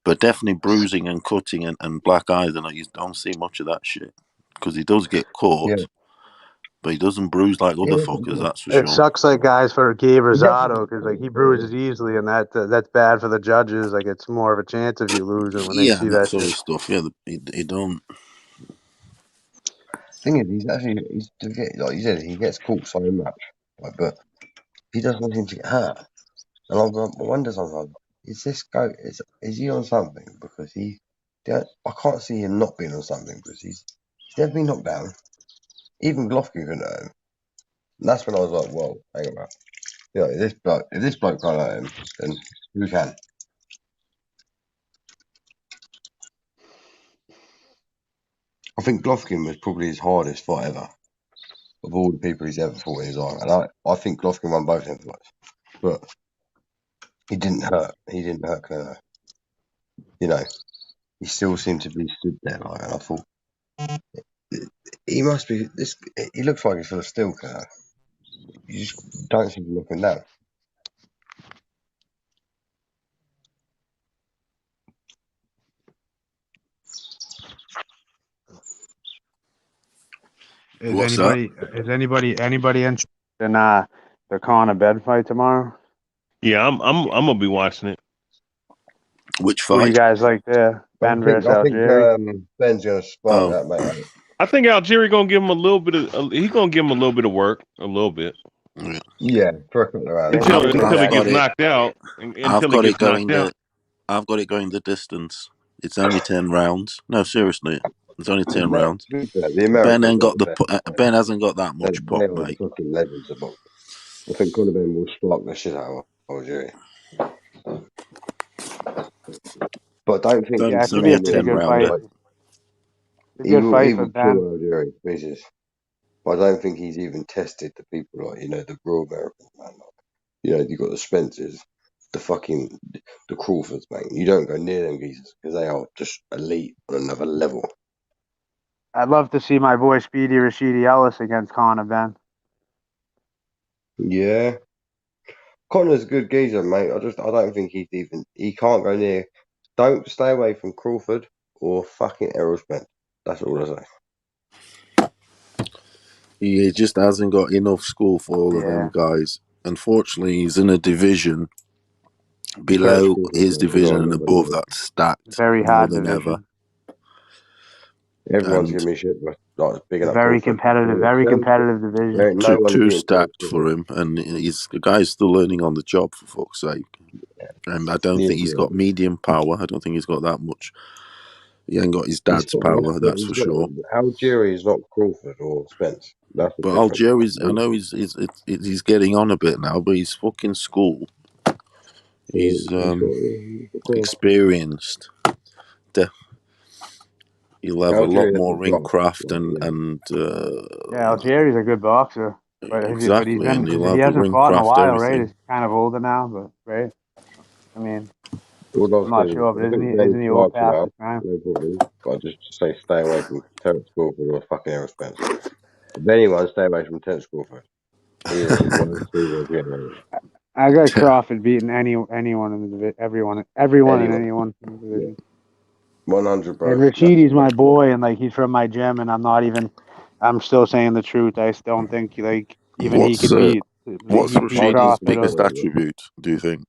But definitely bruising and cutting and black eyes, and you don't see much of that shit. Because he does get caught. But he doesn't bruise like other fuckers, that's for sure. It sucks like guys for Gabe Rosado because like he bruises easily and that's bad for the judges. Like it's more of a chance of you losing when they see that sort shit. of stuff. Yeah, he don't. Thing is, like you said, he gets caught so much, but he doesn't seem to get hurt. And I wonder sometimes, is this guy is he on something? Because I can't see him not being on something because he's never been knocked down. Even Golovkin couldn't hurt him. And that's when I was like, whoa, hang about. If this bloke can't hurt him, then who can? I think Golovkin was probably his hardest fight ever. Of all the people he's ever fought in his life. And I think Golovkin won both them fights. But he didn't hurt. He didn't hurt Canelo. He still seemed to be stood there and I thought he must be this. He looks like he's full of steel, Canelo. You just don't seem to look him down. Is anybody interested in the Conor Ben fight tomorrow? Yeah, I'm gonna be watching it. Which fight? Who you guys like there? Ben versus Algieri? Ben's gonna spark that, mate. I think Algieri gonna give him a little bit of. He's gonna give him a little bit of work, a little bit. Yeah, for a couple of rounds. Until he gets knocked out. I've got it going the distance. It's only 10 rounds. No, seriously, it's only 10 rounds. Ben hasn't got that much pop, mate. Fucking legends of boxing. I think Conor Ben will spark the shit out of Algieri. But I don't think it's only a 10 rounder. He will kill Algieri pieces. But I don't think he's even tested the people like the real Americans, man. You got the Spencers, the Crawfords, man. You don't go near them geezers because they are just elite on another level. I'd love to see my boy Speedy Rashidi Ellis against Conor Ben. Yeah, Conor's a good geezer, mate. I don't think he can't go near. Don't stay away from Crawford or fucking Errol Spence. That's all I say. He just hasn't got enough school for all of them guys. Unfortunately, he's in a division below his division and above that's stacked very hard more than ever. Everyone's giving me shit, but big enough. Very competitive division. Too stacked for him, and the guy's still learning on the job, for fuck's sake. And I don't think he's got medium power. I don't think he's got that much. He ain't got his dad's power, that's for sure. Algieri is not Crawford or Spence. But Algieri's, I know he's getting on a bit now, but he's fucking school. He's experienced. He'll have a lot more ring craft and Yeah, Algieri's a good boxer, but exactly, and he'll have he the hasn't ring fought in a craft, while, right? everything. He's kind of older now, but right. I mean, All I'm I'll not say sure, is, but I think isn't he old Clark's past allowed, his prime? no problem. But I just say stay away from Terence Crawford or fucking Errol Spence. If anyone, stay away from Terence Crawford. He's a one two generator. I got Crawford beating anyone in the division, everyone and Anyone. anyone in the division. 100, bro. And Rashidi's my boy, and like he's from my gym, and I'm still saying the truth. I still don't think like even he What's could beat Rashidi's Crawford biggest or attribute, do you think?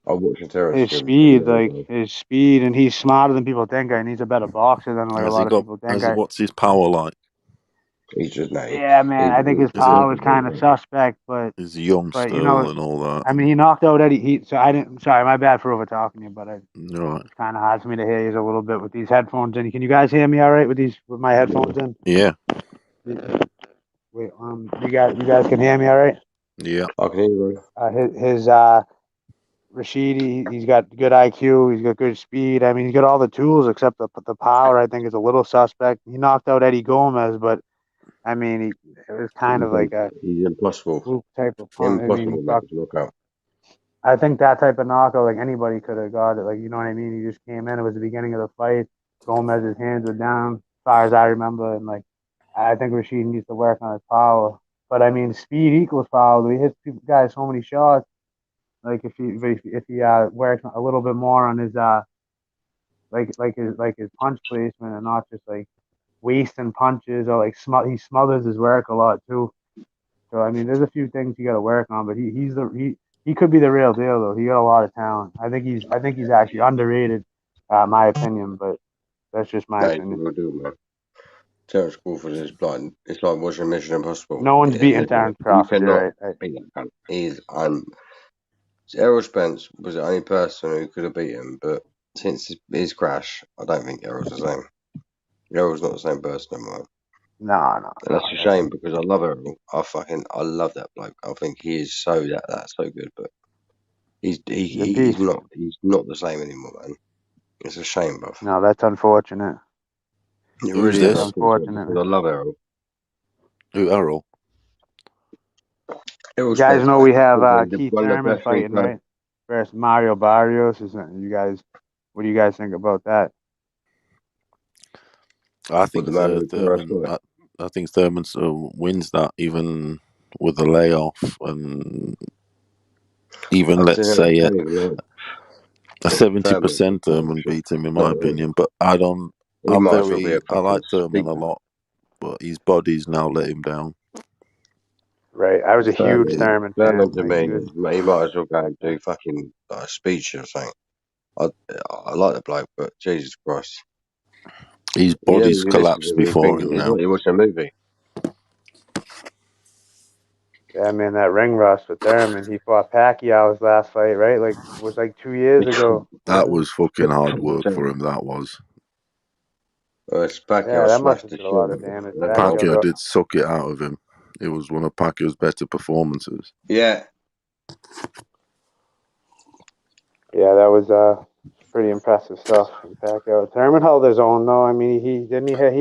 I watched the Terence his gym from speed, there like ago. his speed, and he's smarter than people think. And he's a better boxer than like a lot of people think. What's his power like? He's just Yeah, man, I think his power was kind of suspect, but He's young you still know, and all that. I mean, he knocked out Eddie. Sorry, my bad for over talking you, but Right. it's kind of hard for me to hear you a little bit with these headphones in. Can you guys hear me all right with my headphones in? Yeah. Wait, you guys can hear me all right? Yeah. I can hear you. His Rashidi, he's got good IQ, he's got good speed. I mean, he's got all the tools except the power. I think is a little suspect. He knocked out Eddie Gomez, but I mean, it was kind of like a He's impossible. fluke type of punch. I mean, Impossible man to knock out. I think that type of knockout, like anybody could have got it. Like, you know what I mean? He just came in. It was the beginning of the fight. Gomez's hands were down, as far as I remember. And like, I think Rashid needs to work on his power. But I mean, speed equals power. He hits guys so many shots. Like if he works a little bit more on his his punch placement and not just like wasting punches or like he smothers his work a lot too. So I mean, there's a few things you got to work on, but he could be the real deal though. He got a lot of talent. I think he's actually underrated, my opinion. But that's just my No, he opinion. will do, man. Terence Crawford is blind. It's like watching Mission Impossible. No one's beating Terence You Crawford. cannot You're right. beat that cunt. Errol Spence was the only person who could have beat him, but since his crash, I don't think Errol's the same. Errol's not the same person anymore. No. And that's a shame because I love Errol. I love that bloke. I think he is that's so good, but he's not the same anymore, man. It's a shame, bro. No, that's unfortunate. It Who's really is this? unfortunate because I love Errol. Who, Errol? Errol You guys Spence, know man. we have Keith One of the Thurman best things, fighting, man. right? Versus Mario Barrios. What do you guys think about that? I think Thurman. I think Thurman wins that even with a layoff, and even let's say a 70% Thurman beat him in my opinion. But I like Thurman a lot, but his body's now let him down. Right, I was a huge Thurman fan. To me, he might as well go and do fucking a speech or something. I like the bloke, but Jesus Christ. His body's collapsed before him now. He watched a movie. Yeah, man, that ring rust with Thurman. He fought Pacquiao's last fight, right? Like it was like 2 years ago. That was fucking hard work for him. That was. Pacquiao Yeah, that must smashed have the did a shit lot out of of him. damage. Pacquiao did suck it out of him. It was one of Pacquiao's better performances. Yeah. Yeah, that was pretty impressive stuff from Pacquiao. Thurman held his own though. I mean, he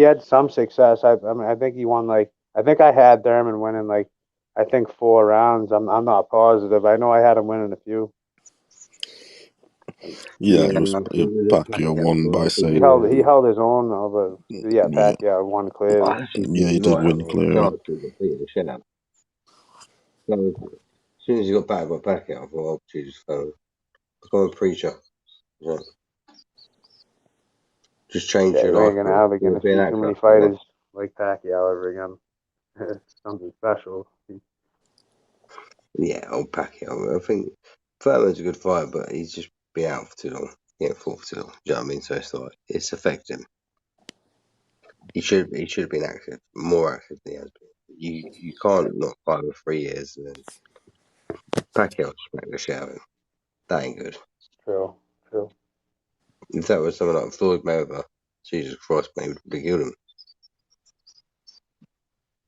had some success. I mean, I think he won I think I had Thurman winning I think 4 rounds. I'm not positive. I know I had him winning a few. Yeah, Pacquiao won by saying. He held his own though, but yeah, Pacquiao won clearly. Yeah, he did win clearly. As soon as he got back by Pacquiao, I thought, oh, Jesus, become a preacher. Yeah. Just change Yeah, your we life, ain't gonna man. ever gonna Be an see too actor. many fighters like Pacquiao ever again. It's something special. Yeah, old Pacquiao. I think Furman's a good fighter, but he's just been out for too long. He ain't fought for too long. Do you know what I mean? So it's like it's affected him. He should have been active, more active than he has been. You can't not fight for 3 years and then Pacquiao smack the shit out of him. That ain't good. True. If that was someone like Floyd Mayweather, Jesus Christ, man, he would have killed him.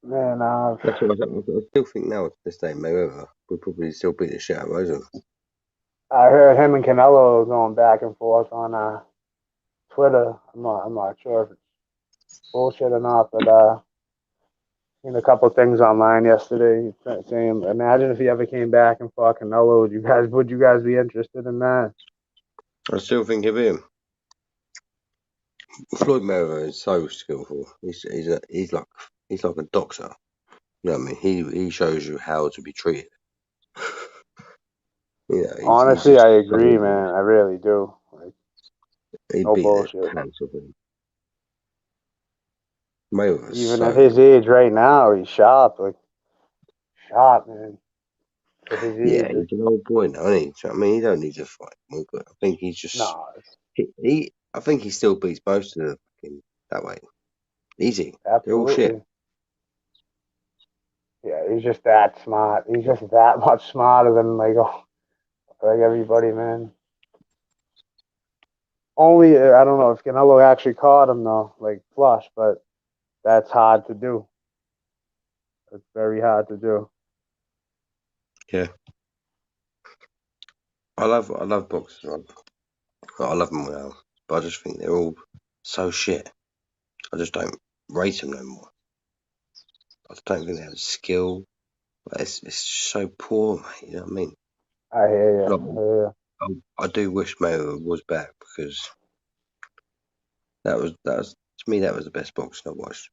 Man, That's what I still think now to this day, Mayweather would probably still beat the shit out of both of them. I heard him and Canelo going back and forth on Twitter. I'm not sure if it's bullshit or not, but seen a couple things online yesterday saying, imagine if he ever came back and fought Canelo. Would you guys be interested in that? I still think of him. Floyd Mayweather is so skillful. He's like a doctor. You know what I mean? He shows you how to be treated. You know, he's Honestly, just I so agree, man. I really do. Like, he no beat the bullshit. pants off him. Mayweather's Even so at his age right now, he's sharp. Like, sharp, man. For his yeah, age. he's an old boy now, isn't he? So, I mean, he don't need to fight more, but I think he's just No, I think he still beats most of the fucking that way. Easy. They're all shit. absolutely. Yeah, he's just that smart. He's just that much smarter than like everybody, man. Only I don't know if Canelo actually caught him though, like flush, but that's hard to do. It's very hard to do. Yeah. I love boxers, right? I love them well, but I just think they're all so shit. I just don't rate them no more. I don't think they have skill. It's so poor, mate. You know what I mean? I hear Like, you. I do wish Mayweather was back because that was to me that was the best boxing I watched.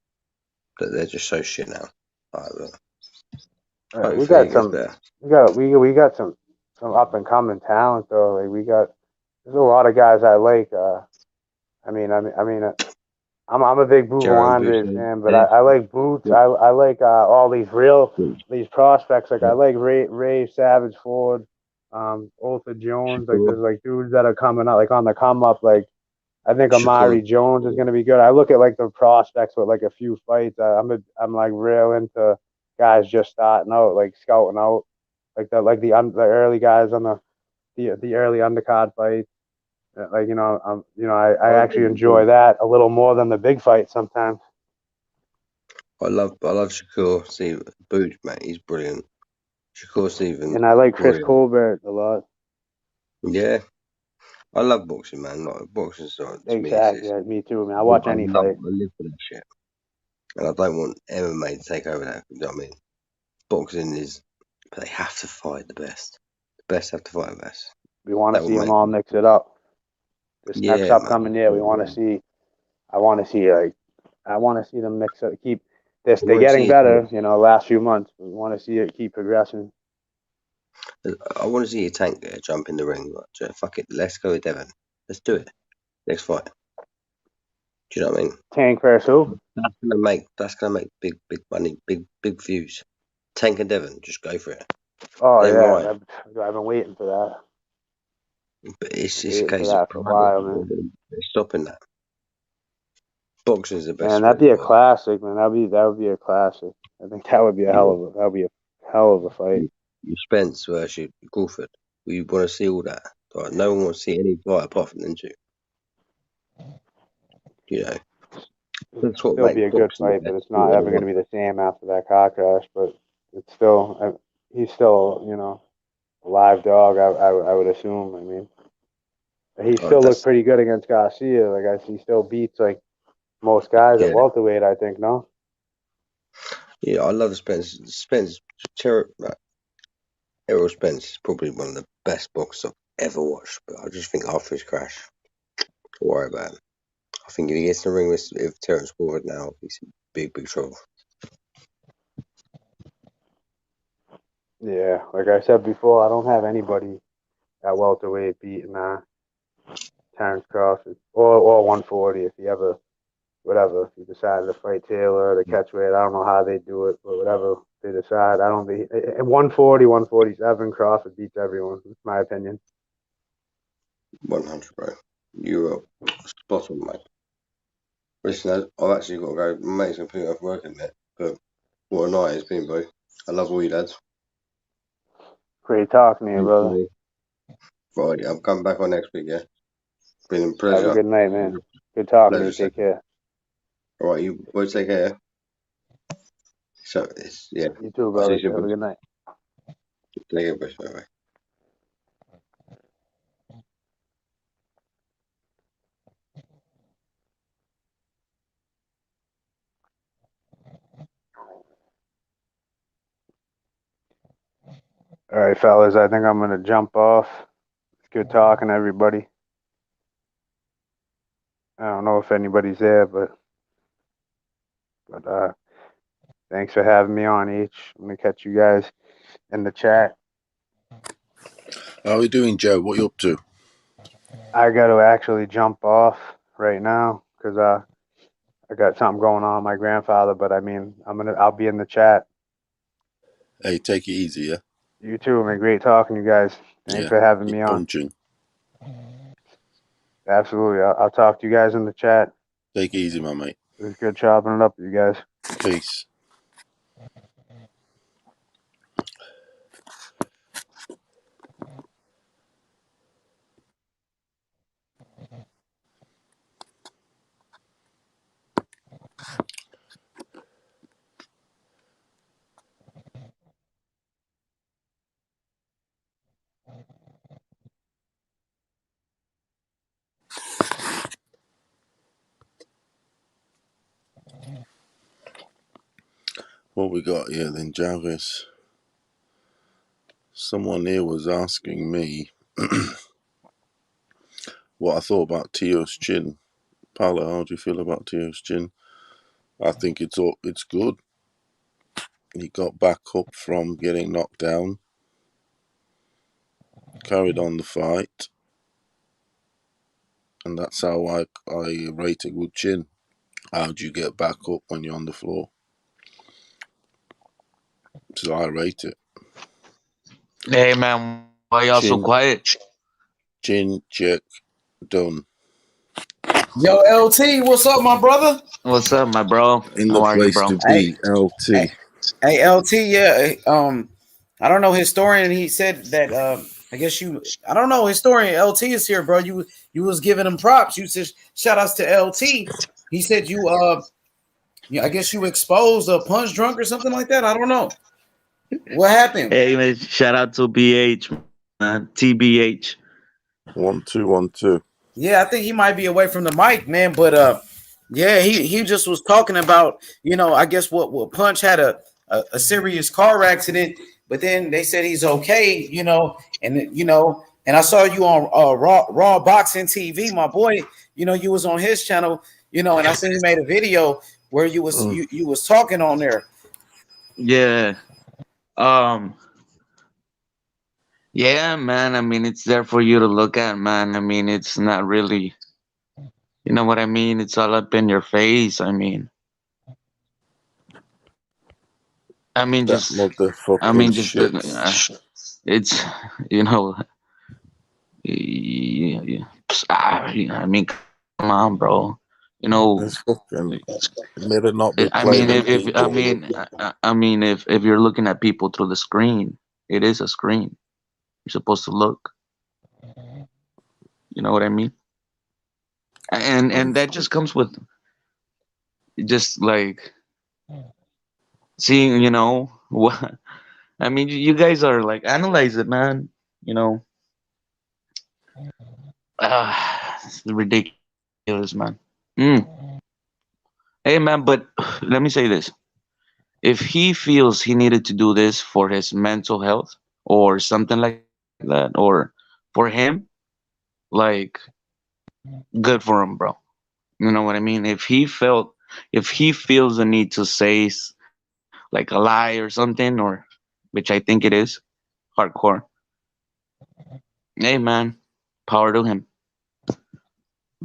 But they're just so shit now. We Hopefully got it gets some. better. We got some up and coming talent though. Like there's a lot of guys I like. I'm a big Boogle Jaron Andre Boozer, fan, but I like Boots. yeah, I like all these prospects. Like yeah, I like Ray Savage Ford, Arthur Jones. Like Shakur, there's like dudes that are coming up, like on the come up. Like I think Shakur, Amari Jones is going to be good. I look at like the prospects with like a few fights. I'm like real into guys just starting out, like scouting out, like the early guys on the early undercard fights. Like I I actually enjoy that a little more than the big fights sometimes. love Shakur. See, Boots, mate, he's brilliant. Shakur Stevens, And I like Chris brilliant. Colbert a lot. Yeah, I love boxing, man. Like boxing, to me, Exactly, yeah, me too, man. I watch I any fight. live for that shit, and I don't want MMA to take over that. You know what I mean? Boxing is, they have to fight the best. The best have to fight the best. We want to That will see them make all mix it up. This next yeah, man. upcoming year, we want to see. I want to see I want to see them mix it. Keep this. I They're want to getting see better. Last few months. We want to see it keep progressing. a tank jump in the ring. Like, fuck it, let's go with Devon. Let's do it. Next fight. Do you know what I mean? Tank versus who? That's gonna make big money, big views. Tank and Devon, just go for it. Oh Then right. yeah, I've been waiting for that. But it's a Waiting for case of that for a while, man. they're stopping that. Boxing is the best Man, that'd sport be in a the world. classic, man. That would be a classic. I think that would be a hell of a fight. You Spence versus Crawford. We want to see all that. Like, no one wants to see any fight apart from them two. You know, that's what Still be makes a good boxing the fight, but best it's not sport in ever the going to world. be the same after that car crash. But it's still, he's still, a live dog. I would assume. I mean, he still looked pretty good against Garcia. Like he still beats like most guys at Yeah, welterweight. I think no. yeah. I love Spence. Errol Spence is probably one of the best boxers I've ever watched. But I just think after his crash, don't worry about him. I think if he gets in the ring with Terence Crawford now, he's in big trouble. Yeah, like I said before, I don't have anybody at welterweight beating Terrence Crawford or 140 if he ever whatever if he decided to fight Taylor or the catchweight. I don't know how they do it, but whatever they decide, I don't be at 140, 147. Crawford beats everyone. That's my opinion. 100, bro. You're spot on, mate. Listen, I've actually got to go. My mate's going to pick me up work in a minute. But what a night it's been, bro. I love all you lads. Great talking to you, brother. Right, I'm coming back on next week, yeah? Been a pleasure. Have a good night, man. Good talking to you. Take care. All right, you both take care. So, it's, yeah. You too, I'll see brother. you Have a soon. good night. Take care, bro. Bye-bye. All right, fellas, I think I'm gonna jump off. It's good talking to everybody. I don't know if anybody's there, but thanks for having me on, H. I'm gonna catch you guys in the chat. How are we doing, Joe? What are you up to? I got to actually jump off right now because I got something going on with my grandfather. But I mean, I'll be in the chat. Hey, take it easy, yeah? You too, man. Great talking to you guys. Thanks for having me on. Punching. Absolutely. I'll talk to you guys in the chat. Take it easy, my mate. It was good chopping it up with you guys. Peace. What we got here then, Jarvis? Someone here was asking me what I thought about Tio's chin. Paolo, how do you feel about Tio's chin? I think it's good. He got back up from getting knocked down, carried on the fight, and that's how I rate a good chin. How do you get back up when you're on the floor? So I rate it. Hey man, why y'all so quiet? Chin check done. Yo, LT, what's up, my brother? What's up, my bro? In How the are you, place bro? to be, LT. Hey, LT, yeah. I don't know, historian. He said that. I guess I don't know, historian. LT is here, bro. You was giving him props. You said shout outs to LT. He said I guess you exposed a punch drunk or something like that. I don't know. What happened? Hey man, shout out to BH, man. TBH. 1 2 1 2. Yeah, I think he might be away from the mic, man. But yeah, he just was talking about, I guess what Punch had a serious car accident, but then they said he's okay, and I saw you on Raw Boxing TV, my boy. You was on his channel, and I seen you made a video where you was talking on there. Yeah. Yeah, man. I mean, it's there for you to look at, man. I mean, it's not really, you know what I mean? It's all up in your face. I mean, just it's, I mean, come on, bro. It's fucking. It may not be I mean, playing if people. I mean, if you're looking at people through the screen, it is a screen. You're supposed to look. You know what I mean? And that just comes with just like seeing, what I mean. You guys are like analyze it, man. It's ridiculous, man. Hey, man, but let me say this: if he feels he needed to do this for his mental health or something like that, or for him, like, good for him, bro. You know what I mean? If he feels the need to say like a lie or something, or which I think it is, hardcore. Hey, man, power to him.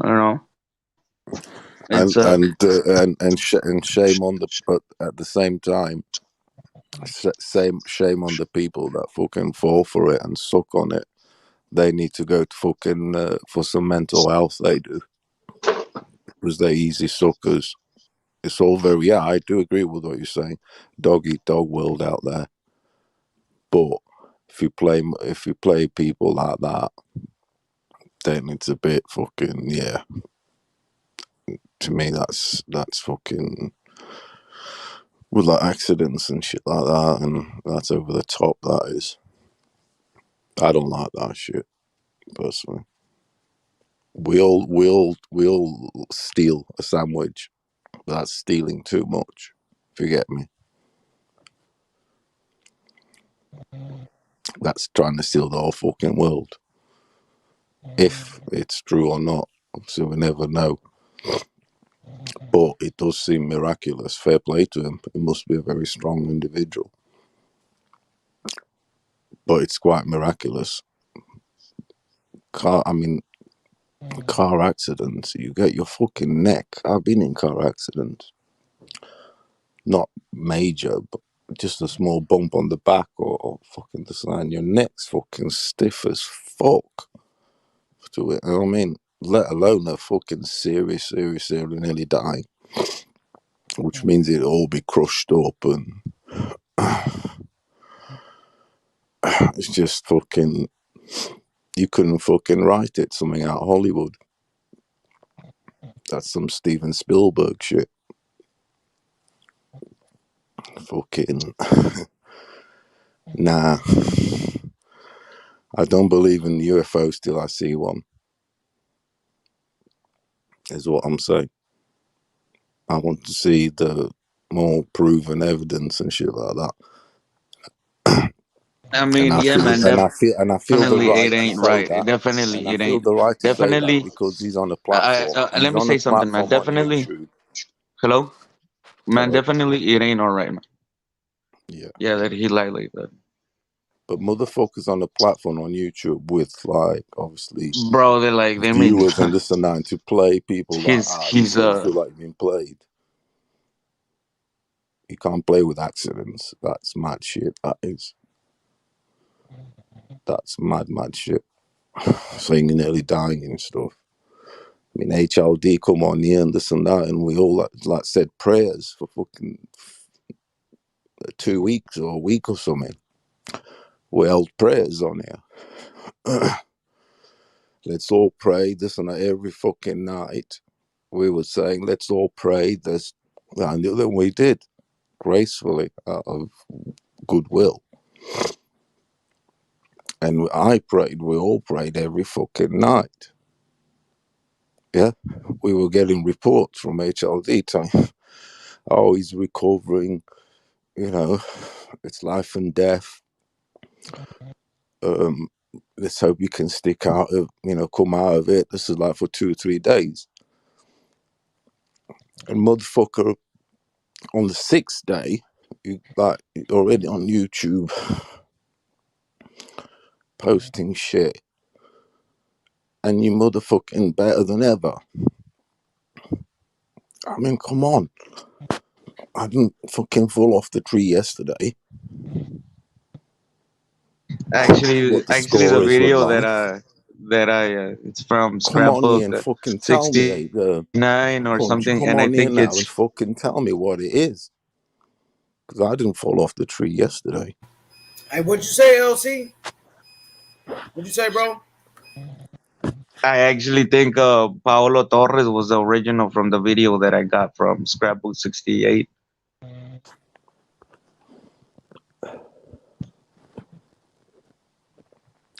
I don't know. It's And shame on but at the same time, shame on the people that fucking fall for it and suck on it. They need to go to fucking for some mental health. They do, because they're easy suckers. It's all very, yeah, I do agree with what you're saying. Dog eat dog world out there. But if you play people like that, then it's a bit fucking, yeah. To me, that's fucking with like accidents and shit like that, and that's over the top. That is, I don't like that shit personally. We all steal a sandwich, but that's stealing too much. If you get me. that's trying to steal the whole fucking world. If it's true or not, obviously we never know. But it does seem miraculous. Fair play to him. He must be a very strong individual. But it's quite miraculous. Car accidents, you get your fucking neck. I've been in car accidents. Not major, but just a small bump on the back or fucking the side. Your neck's fucking stiff as fuck to it. You know what I mean? Let alone a fucking serious, nearly dying. Which means it'll all be crushed up and it's just fucking, you couldn't fucking write it, something out of Hollywood. That's some Steven Spielberg shit. Fucking, nah. I don't believe in UFOs till I see one, is what I'm saying. I want to see the more proven evidence and shit like that. I mean, yeah, man, I feel the definitely right it to ain't say right. that. Definitely And I it feel ain't. the right to say that Definitely, because he's on a platform. let He's me on a say something, man. platform on Definitely, YouTube. hello, man. Hello. Definitely, it ain't all right, man. Yeah. Yeah, that he lied like that. But motherfuckers on a platform on YouTube with like obviously Bro, they made viewers and this and that, and to play people like he's you don't feel like being played. You can't play with accidents. That's mad shit. That's mad shit. Saying you're nearly dying and stuff. I mean, HLD come on here and this and that, and we all like said prayers for fucking 2 weeks or a week or something. We held prayers on here. Let's all pray this and that every fucking night. We were saying, let's all pray this, and then we did gracefully out of goodwill. And I prayed, we all prayed every fucking night. Yeah, we were getting reports from HLD saying, oh, he's recovering, you know, it's life and death. Let's hope you can stick out of, come out of it. This is like for 2 or 3 days. And motherfucker, on the 6th day, already on YouTube, posting shit. And you motherfucking better than ever. I mean, come on. I didn't fucking fall off the tree yesterday. actually What the the scorers were video like. that I it's from Come on here Scrapbook and fucking tell me. 69 or Punch, something, come and I on here think now and it's fucking tell me what it is. Because I didn't fall off the tree yesterday. Hey, what'd you say, LC? What'd you say, bro? I actually think Paolo Torres was the original from the video that I got from Scrapbook 68.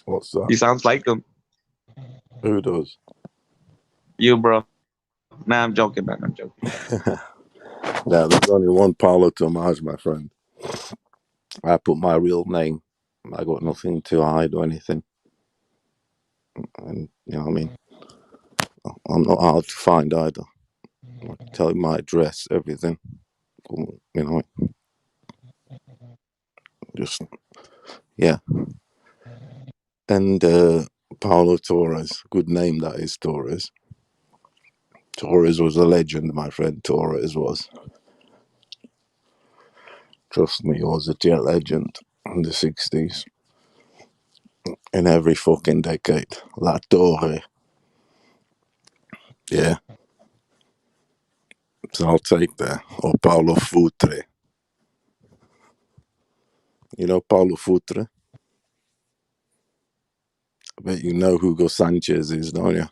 What's that? He sounds like him. Who does? You, bro. Nah, I'm joking, man. I'm joking. Now, there's only one Paulo Tomás, my friend. I put my real name. I got nothing to hide or anything. And, you know what I mean? I'm not hard to find either. I can tell you my address, everything. You know, just, yeah. And Paulo Torres, good name that is, Torres. Torres was a legend, my friend. Torres was. Trust me, he was a jet legend in the 60s. In every fucking decade. La Torre. Yeah. So I'll take that. Or Paulo Futre. You know Paulo Futre? I bet you know Hugo Sanchez is, don't you?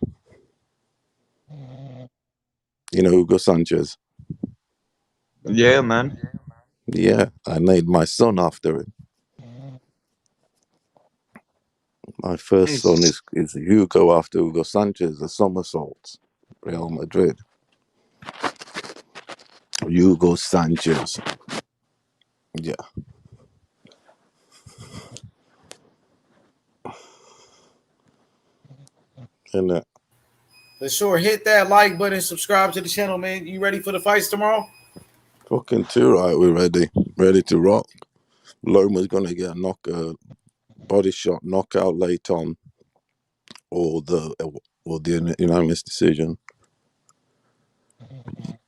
You know Hugo Sanchez? Yeah, man. Yeah, I named my son after him. My first son is Hugo after Hugo Sanchez, the somersaults. Real Madrid. Hugo Sanchez. Yeah. Innit? For sure. Hit that like button, subscribe to the channel, man. You ready for the fights tomorrow? Fucking too right. We're ready to rock. Loma's gonna get a body shot knockout late on, or the unanimous decision.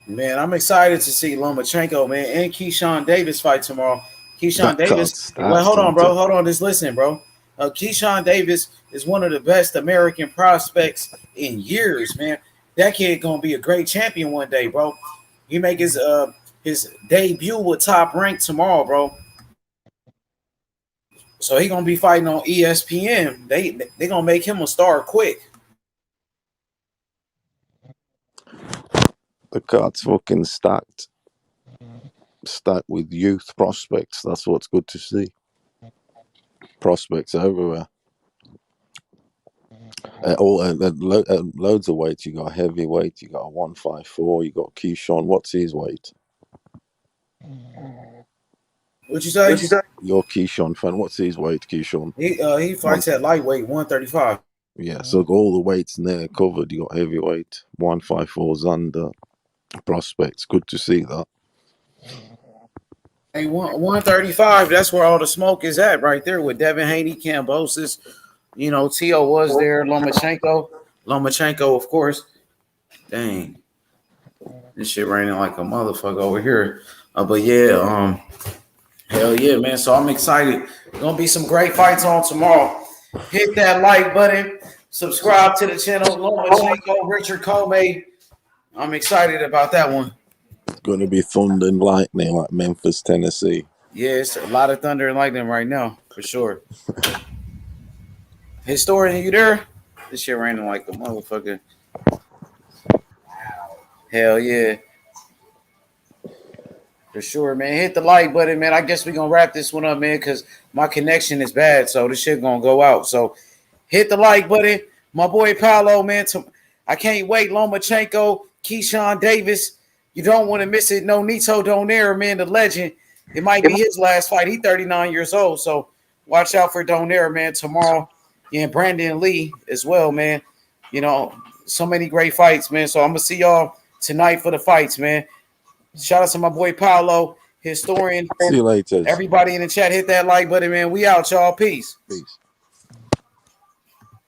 Man, I'm excited to see Lomachenko, man, and Keyshawn Davis fight tomorrow. Keyshawn Davis. Well, hold on, bro. Hold on. Just listen, bro. Keyshawn Davis is one of the best American prospects in years, man. That kid gonna be a great champion one day, bro. He make his debut with Top Rank tomorrow, bro. So he gonna be fighting on ESPN. They gonna make him a star quick. The card's fucking stacked with youth prospects. That's what's good to see. Prospects everywhere. Loads of weight. You got heavyweight. You got a 154. You got Keyshawn. What's his weight? What you say? You're Keyshawn fan. What's his weight, Keyshawn? He fights at lightweight, 135. Yeah, so all the weights in there covered. You got heavyweight, 154's under. Prospects. Good to see that. Hey, 135, that's where all the smoke is at right there with Devin Haney, Cambosis. You know, T.O. was there, Lomachenko, of course. Dang. This shit raining like a motherfucker over here. But yeah, hell yeah, man. So I'm excited. Gonna be some great fights on tomorrow. Hit that like button. Subscribe to the channel. Lomachenko, Richard Commey. I'm excited about that one. It's going to be thunder and lightning like Memphis, Tennessee. Yeah, it's a lot of thunder and lightning right now, for sure. Historian, you there? This shit raining like a motherfucker. Hell yeah. For sure, man. Hit the like button, man. I guess we're going to wrap this one up, man, because my connection is bad, so this shit going to go out. So hit the like button. My boy Paolo, man. I can't wait. Lomachenko, Keyshawn Davis. You don't want to miss it. No Nito Donaire, man, the legend. It might be his last fight. He's 39 years old, so watch out for Donaire, man, tomorrow. Yeah, and Brandon Lee as well, man. You know, so many great fights, man. So I'm going to see y'all tonight for the fights, man. Shout out to my boy Paolo, historian. See you later. Everybody in the chat, hit that like button, man. We out, y'all. Peace. Peace.